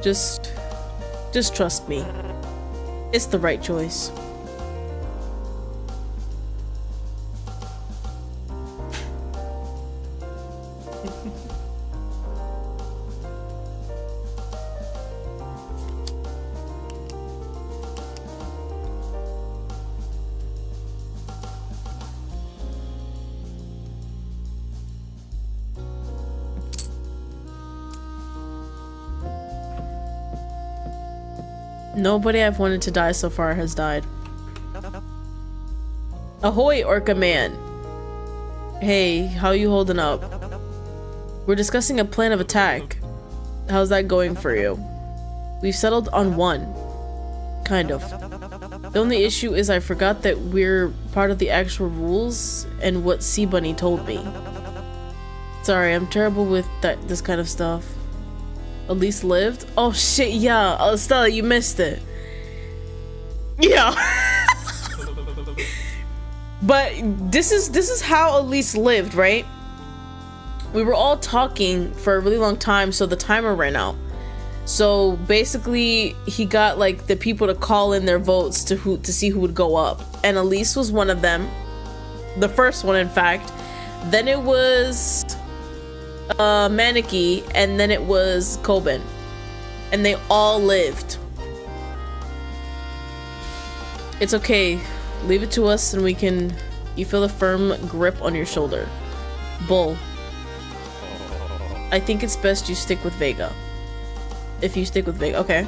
Just trust me. It's the right choice. Nobody I've wanted to die so far has died. Ahoy, Orca Man! Hey, how you holding up? We're discussing a plan of attack. How's that going for you? We've settled on one. Kind of. The only issue is I forgot that we're part of the actual rules and what Sea Bunny told me. Sorry, I'm terrible with this kind of stuff. Elise lived? Oh shit, yeah. Stella, you missed it. Yeah. But this is how Elise lived, right? We were all talking for a really long time, so the timer ran out. So basically, he got like the people to call in their votes to see who would go up, and Elise was one of them. The first one, in fact. Then it was Maneki, and then it was Coben, and they all lived. It's okay, leave it to us and we can. You feel a firm grip on your shoulder. Bull, I think it's best you stick with Vega. If you stick with Vega, okay.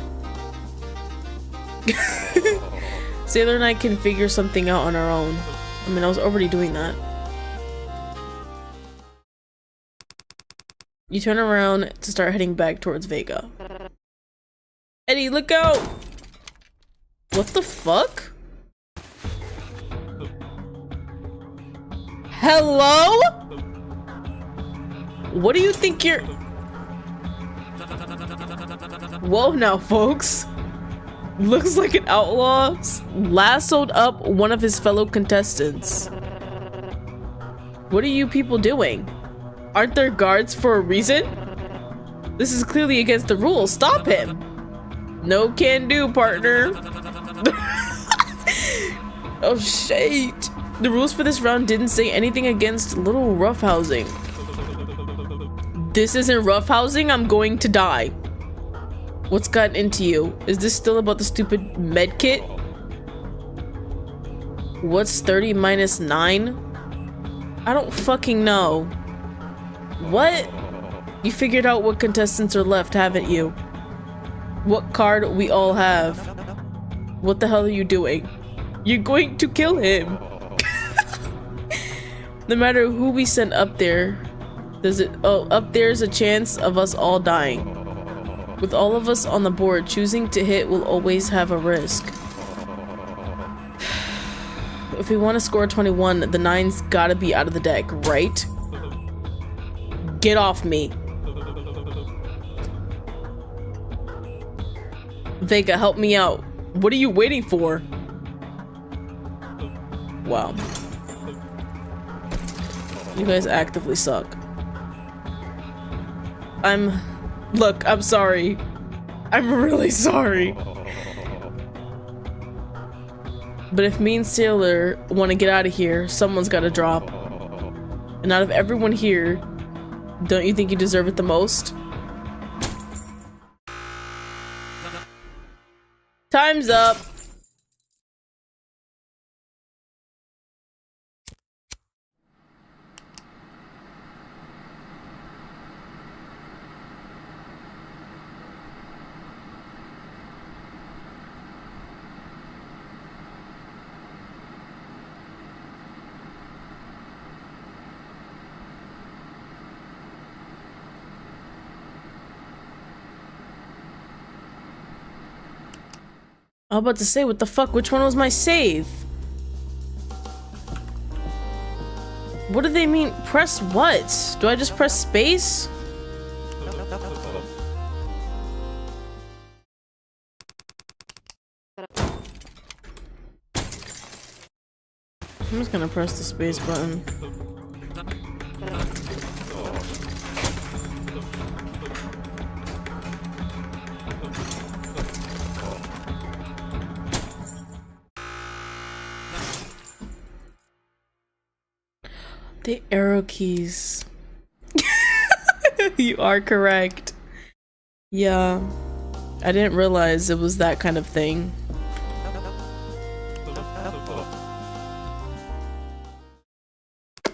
Sailor and I can figure something out on our own. I mean, I was already doing that. You turn around to start heading back towards Vega. Eddie, look out! What the fuck? Hello? What do you think you're... Whoa now, folks. Looks like an outlaw lassoed up one of his fellow contestants. What are you people doing? Aren't there guards for a reason? This is clearly against the rules. Stop him. No can do, partner. Oh shit. The rules for this round didn't say anything against little roughhousing. This isn't roughhousing. I'm going to die. What's gotten into you? Is this still about the stupid med kit? What's 30 minus 9? I don't fucking know. What? You figured out what contestants are left, haven't you? What card we all have? What the hell are you doing? You're going to kill him. No matter who we send up there, up there's a chance of us all dying. With all of us on the board, choosing to hit will always have a risk. If we want to score 21, the 9's gotta be out of the deck, right? Get off me. Vega, help me out. What are you waiting for? Wow. You guys actively suck. Look, I'm sorry. I'm really sorry. But if me and Sailor want to get out of here, someone's got to drop. And out of everyone here, don't you think you deserve it the most? Time's up. I was about to say, what the fuck? Which one was my save? What do they mean? Press what? Do I just press space? I'm just gonna press the space button. The arrow keys. You are correct. Yeah. I didn't realize it was that kind of thing.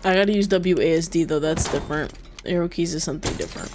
I gotta use WASD though, that's different. Arrow keys is something different.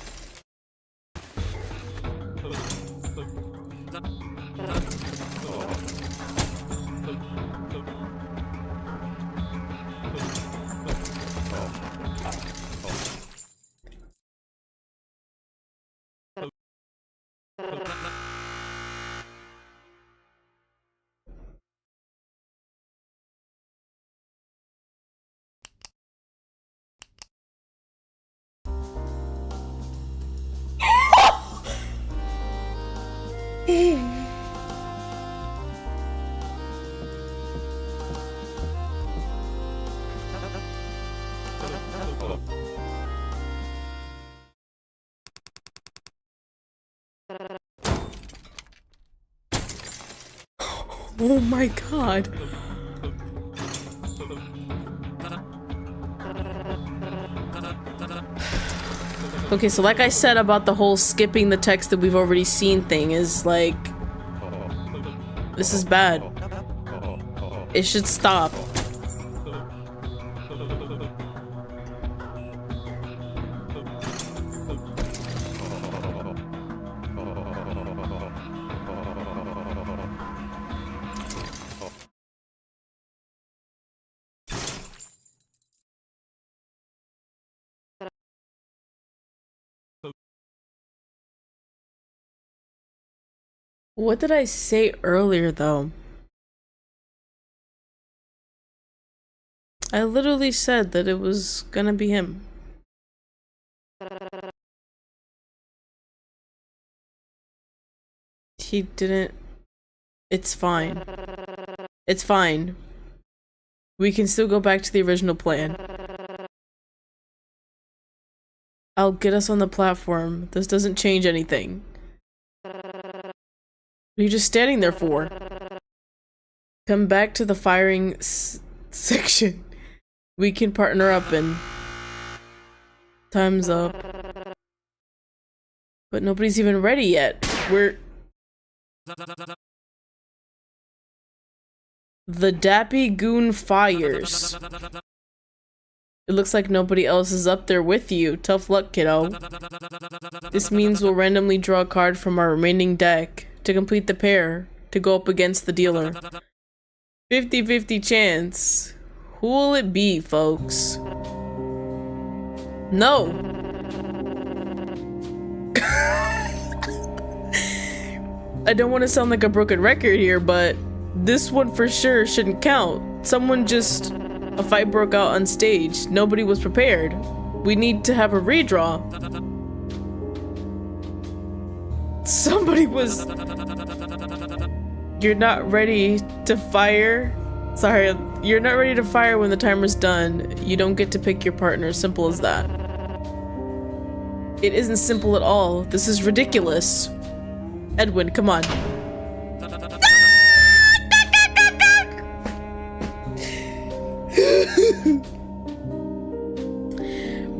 Oh my god. Okay, so like I said about the whole skipping the text that we've already seen thing is like, this is bad. It should stop. What did I say earlier, though? I literally said that it was gonna be him. He didn't... It's fine. It's fine. We can still go back to the original plan. I'll get us on the platform. This doesn't change anything. What are you just standing there for? Come back to the firing section. We can partner up and... Time's up. But nobody's even ready yet. We're... The Dappy Goon fires. It looks like nobody else is up there with you. Tough luck, kiddo. This means we'll randomly draw a card from our remaining deck to complete the pair to go up against the dealer. 50-50 chance. Who will it be, folks? No! I don't want to sound like a broken record here, but this one for sure shouldn't count. Someone just... A fight broke out on stage. Nobody was prepared. We need to have a redraw. Somebody was... You're not ready to fire? Sorry, you're not ready to fire when the timer's done. You don't get to pick your partner. Simple as that. It isn't simple at all. This is ridiculous. Edwin, come on.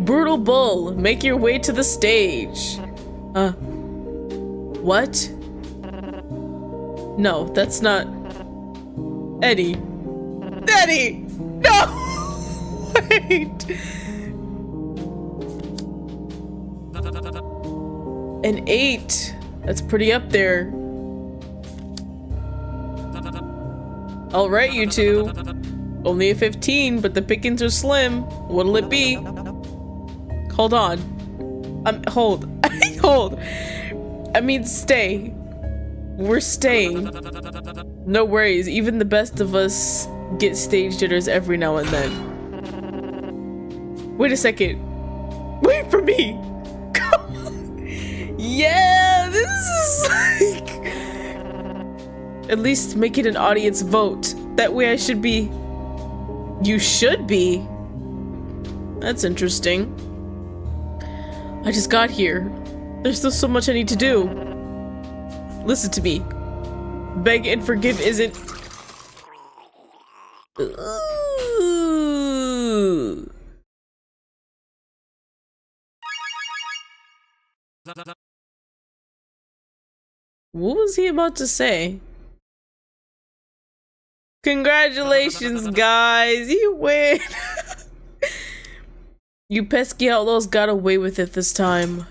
Brutal Bull, make your way to the stage. What? No, that's not... Eddie. Eddie! No! Wait! An 8. That's pretty up there. Alright, you two. Only a 15, but the pickings are slim. What'll it be? Hold on. Hold. Hold. I mean, stay. We're staying. No worries, even the best of us get stage jitters every now and then. Wait a second. Wait for me. Come on. Yeah, this is like... At least make it an audience vote. That way I should be... You should be? That's interesting. I just got here. There's still so much I need to do. Listen to me. Beg and forgive isn't... Ooh. What was he about to say? Congratulations, guys! You win! You pesky outlaws got away with it this time.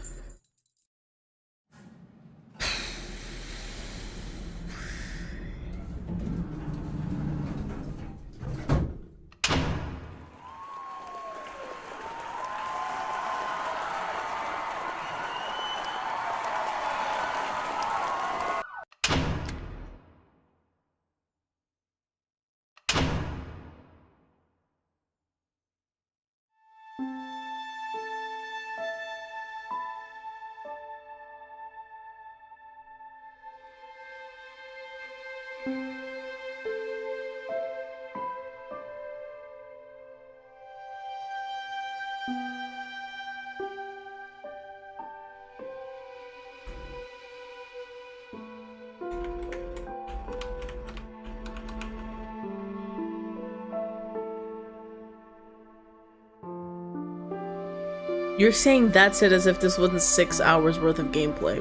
You're saying that's it as if this wasn't 6 hours worth of gameplay.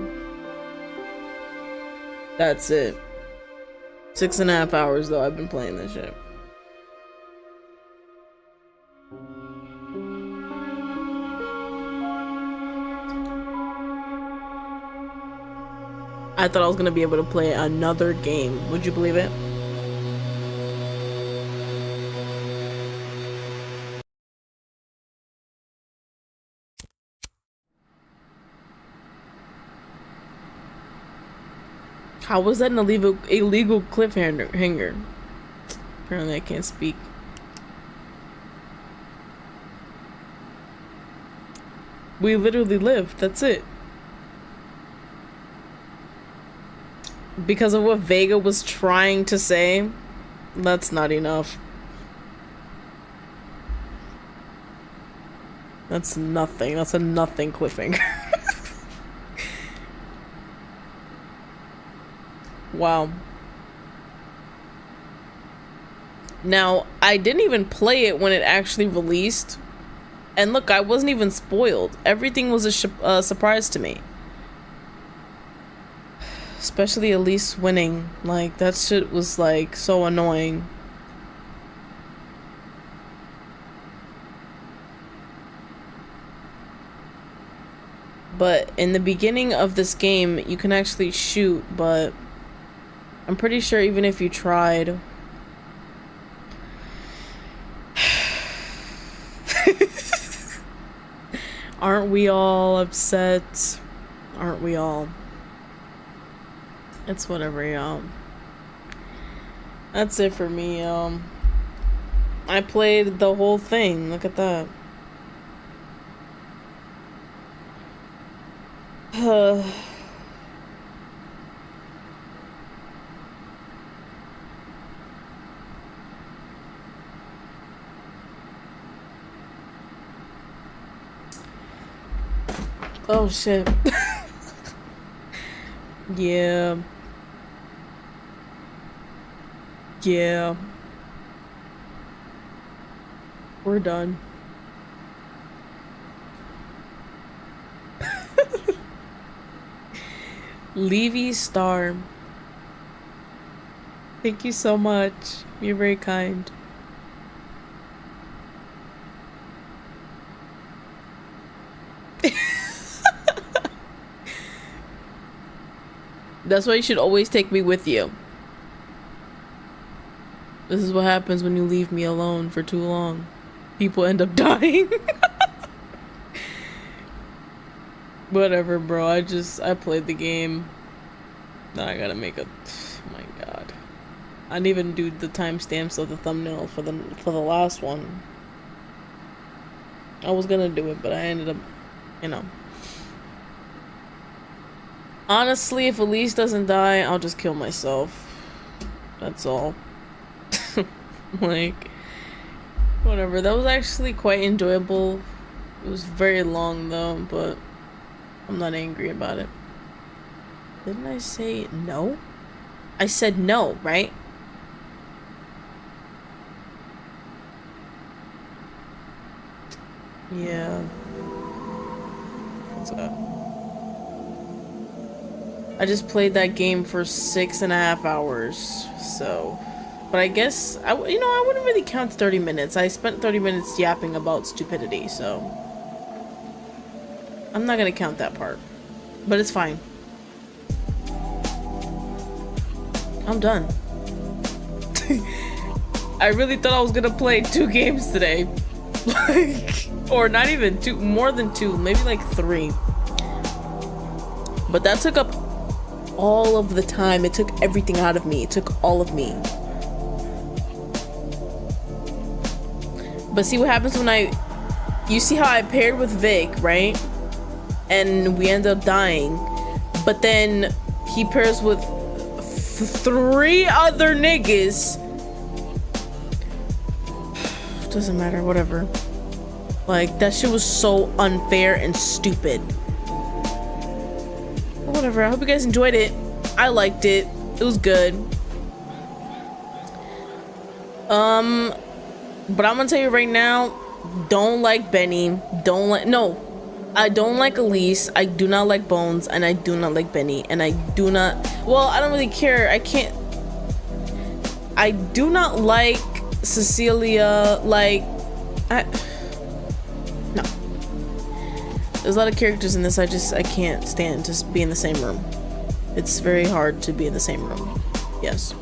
That's it. 6.5 hours though I've been playing this shit. I thought I was gonna be able to play another game. Would you believe it? How was that an illegal cliffhanger? Apparently I can't speak. We literally lived, that's it. Because of what Vega was trying to say, that's not enough. That's nothing. That's a nothing cliffhanger. Wow. Now, I didn't even play it when it actually released. And look, I wasn't even spoiled. Everything was a surprise to me. Especially Elise winning. Like, that shit was, like, so annoying. But in the beginning of this game, you can actually shoot, but I'm pretty sure even if you tried... Aren't we all upset? Aren't we all? It's whatever, y'all. That's it for me, I played the whole thing. Look at that. Oh shit. Yeah. Yeah. We're done. Levy Star. Thank you so much. You're very kind. That's why you should always take me with you. This is what happens when you leave me alone for too long. People end up dying. Whatever, bro. I played the game. Now I gotta make a... Oh my god. I didn't even do the timestamps of the thumbnail for the last one. I was gonna do it, but I ended up, you know. Honestly, if Elise doesn't die, I'll just kill myself. That's all. Like, whatever. That was actually quite enjoyable. It was very long though, but I'm not angry about it. Didn't I say no? I said no, right? Yeah. What's up? I just played that game for 6.5 hours, so. But I guess, I wouldn't really count 30 minutes. I spent 30 minutes yapping about stupidity, so. I'm not gonna count that part. But it's fine. I'm done. I really thought I was gonna play 2 games today. Like, or not even 2, more than 2, maybe like 3. But that took up all of the time. It took everything out of me. It took all of me. But see what happens when you see how I paired with Vic, right? And we end up dying. But then he pairs with 3 other niggas. Doesn't matter, whatever. Like, that shit was so unfair and stupid. Whatever, I hope you guys enjoyed it. I liked it. It was good. But I'm gonna tell you right now, don't like Benny. I don't like Elise. I do not like Bones, and I do not like Benny, and I do not. Well, I don't really care. I do not like Cecilia. Like, no. There's a lot of characters in this I can't stand to be in the same room. It's very hard to be in the same room. Yes.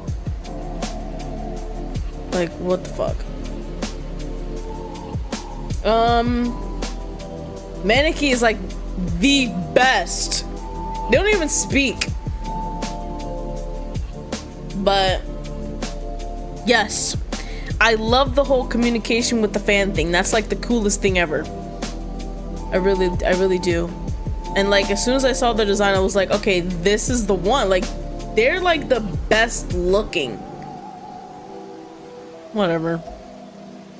Like, what the fuck? Maneki is like the best. They don't even speak. But yes, I love the whole communication with the fan thing. That's like the coolest thing ever. I really do. And like, as soon as I saw the design, I was like, okay, this is the one. Like, they're like the best looking. Whatever.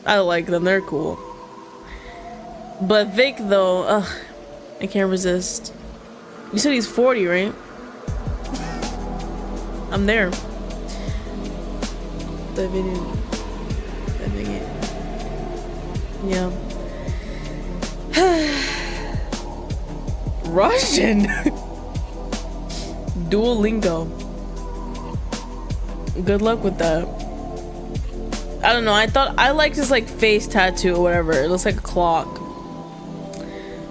I like them. They're cool. But Vic, though, I can't resist. You said he's 40, right? I'm there. The video. Yeah. Russian. Duolingo. Good luck with that. I don't know. I liked his like face tattoo or whatever. It looks like a clock.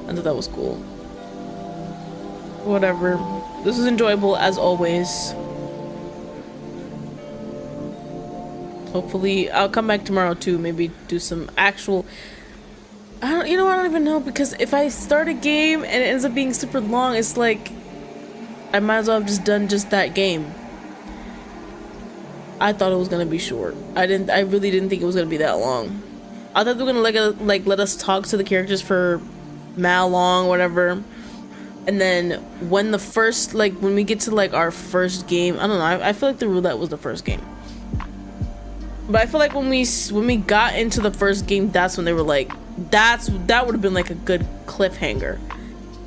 I thought that was cool. Whatever. This was enjoyable as always. Hopefully, I'll come back tomorrow too. Maybe do some actual. I don't even know, because if I start a game and it ends up being super long, it's like I might as well have just done just that game. I thought it was gonna be short. I really didn't think it was gonna be that long. I thought they were gonna let us talk to the characters for mad long, whatever. And then when when we get to like our first game, I don't know. I feel like the roulette was the first game. But I feel like when we got into the first game, that's when they were like, that would have been like a good cliffhanger.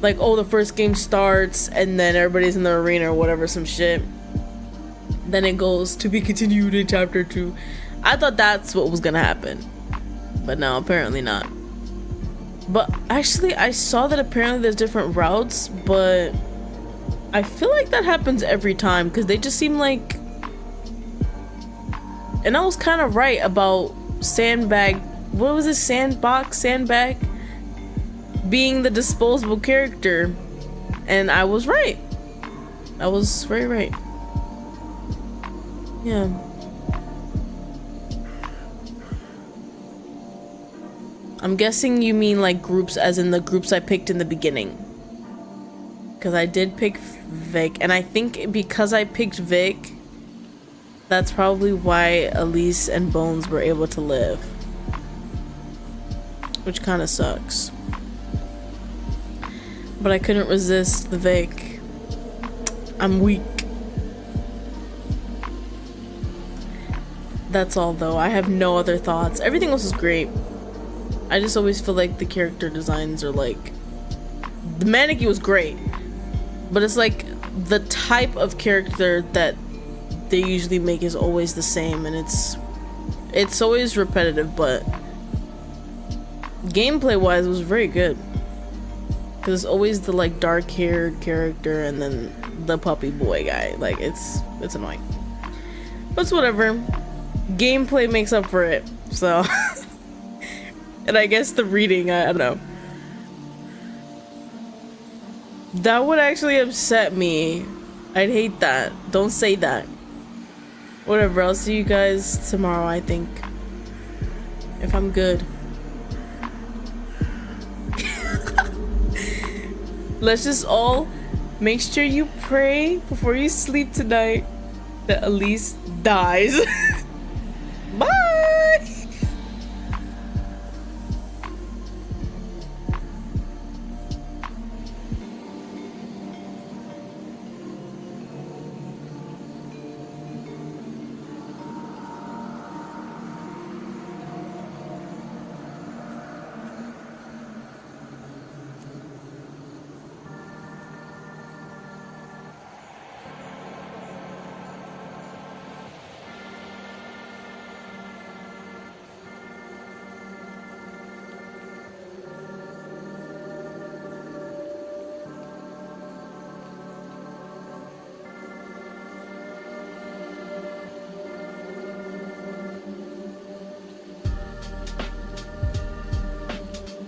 Like, oh, the first game starts and then everybody's in the arena or whatever, some shit. Then it goes to be continued in chapter 2. I thought that's what was gonna happen. But no, apparently not. But actually, I saw that apparently there's different routes, but I feel like that happens every time because they just seem like. And I was kind of right about Sandbag. What was it? Sandbag being the disposable character. And I was right. I was very right. Yeah. I'm guessing you mean like groups as in the groups I picked in the beginning. Because I did pick Vic. And I think because I picked Vic, that's probably why Elise and Bones were able to live. Which kind of sucks. But I couldn't resist the Vic. I'm weak. That's all though. I have no other thoughts. Everything else is great. I just always feel like the character designs are like... The Maneki was great. But it's like the type of character that they usually make is always the same, and it's always repetitive, but gameplay wise it was very good. Because it's always the like dark haired character and then the puppy boy guy. Like it's annoying. But it's whatever. Gameplay makes up for it. So and I guess the reading, I don't know. That would actually upset me. I'd hate that. Don't say that. Whatever, I'll see you guys tomorrow, I think. If I'm good. Let's just all make sure you pray before you sleep tonight that Elise dies.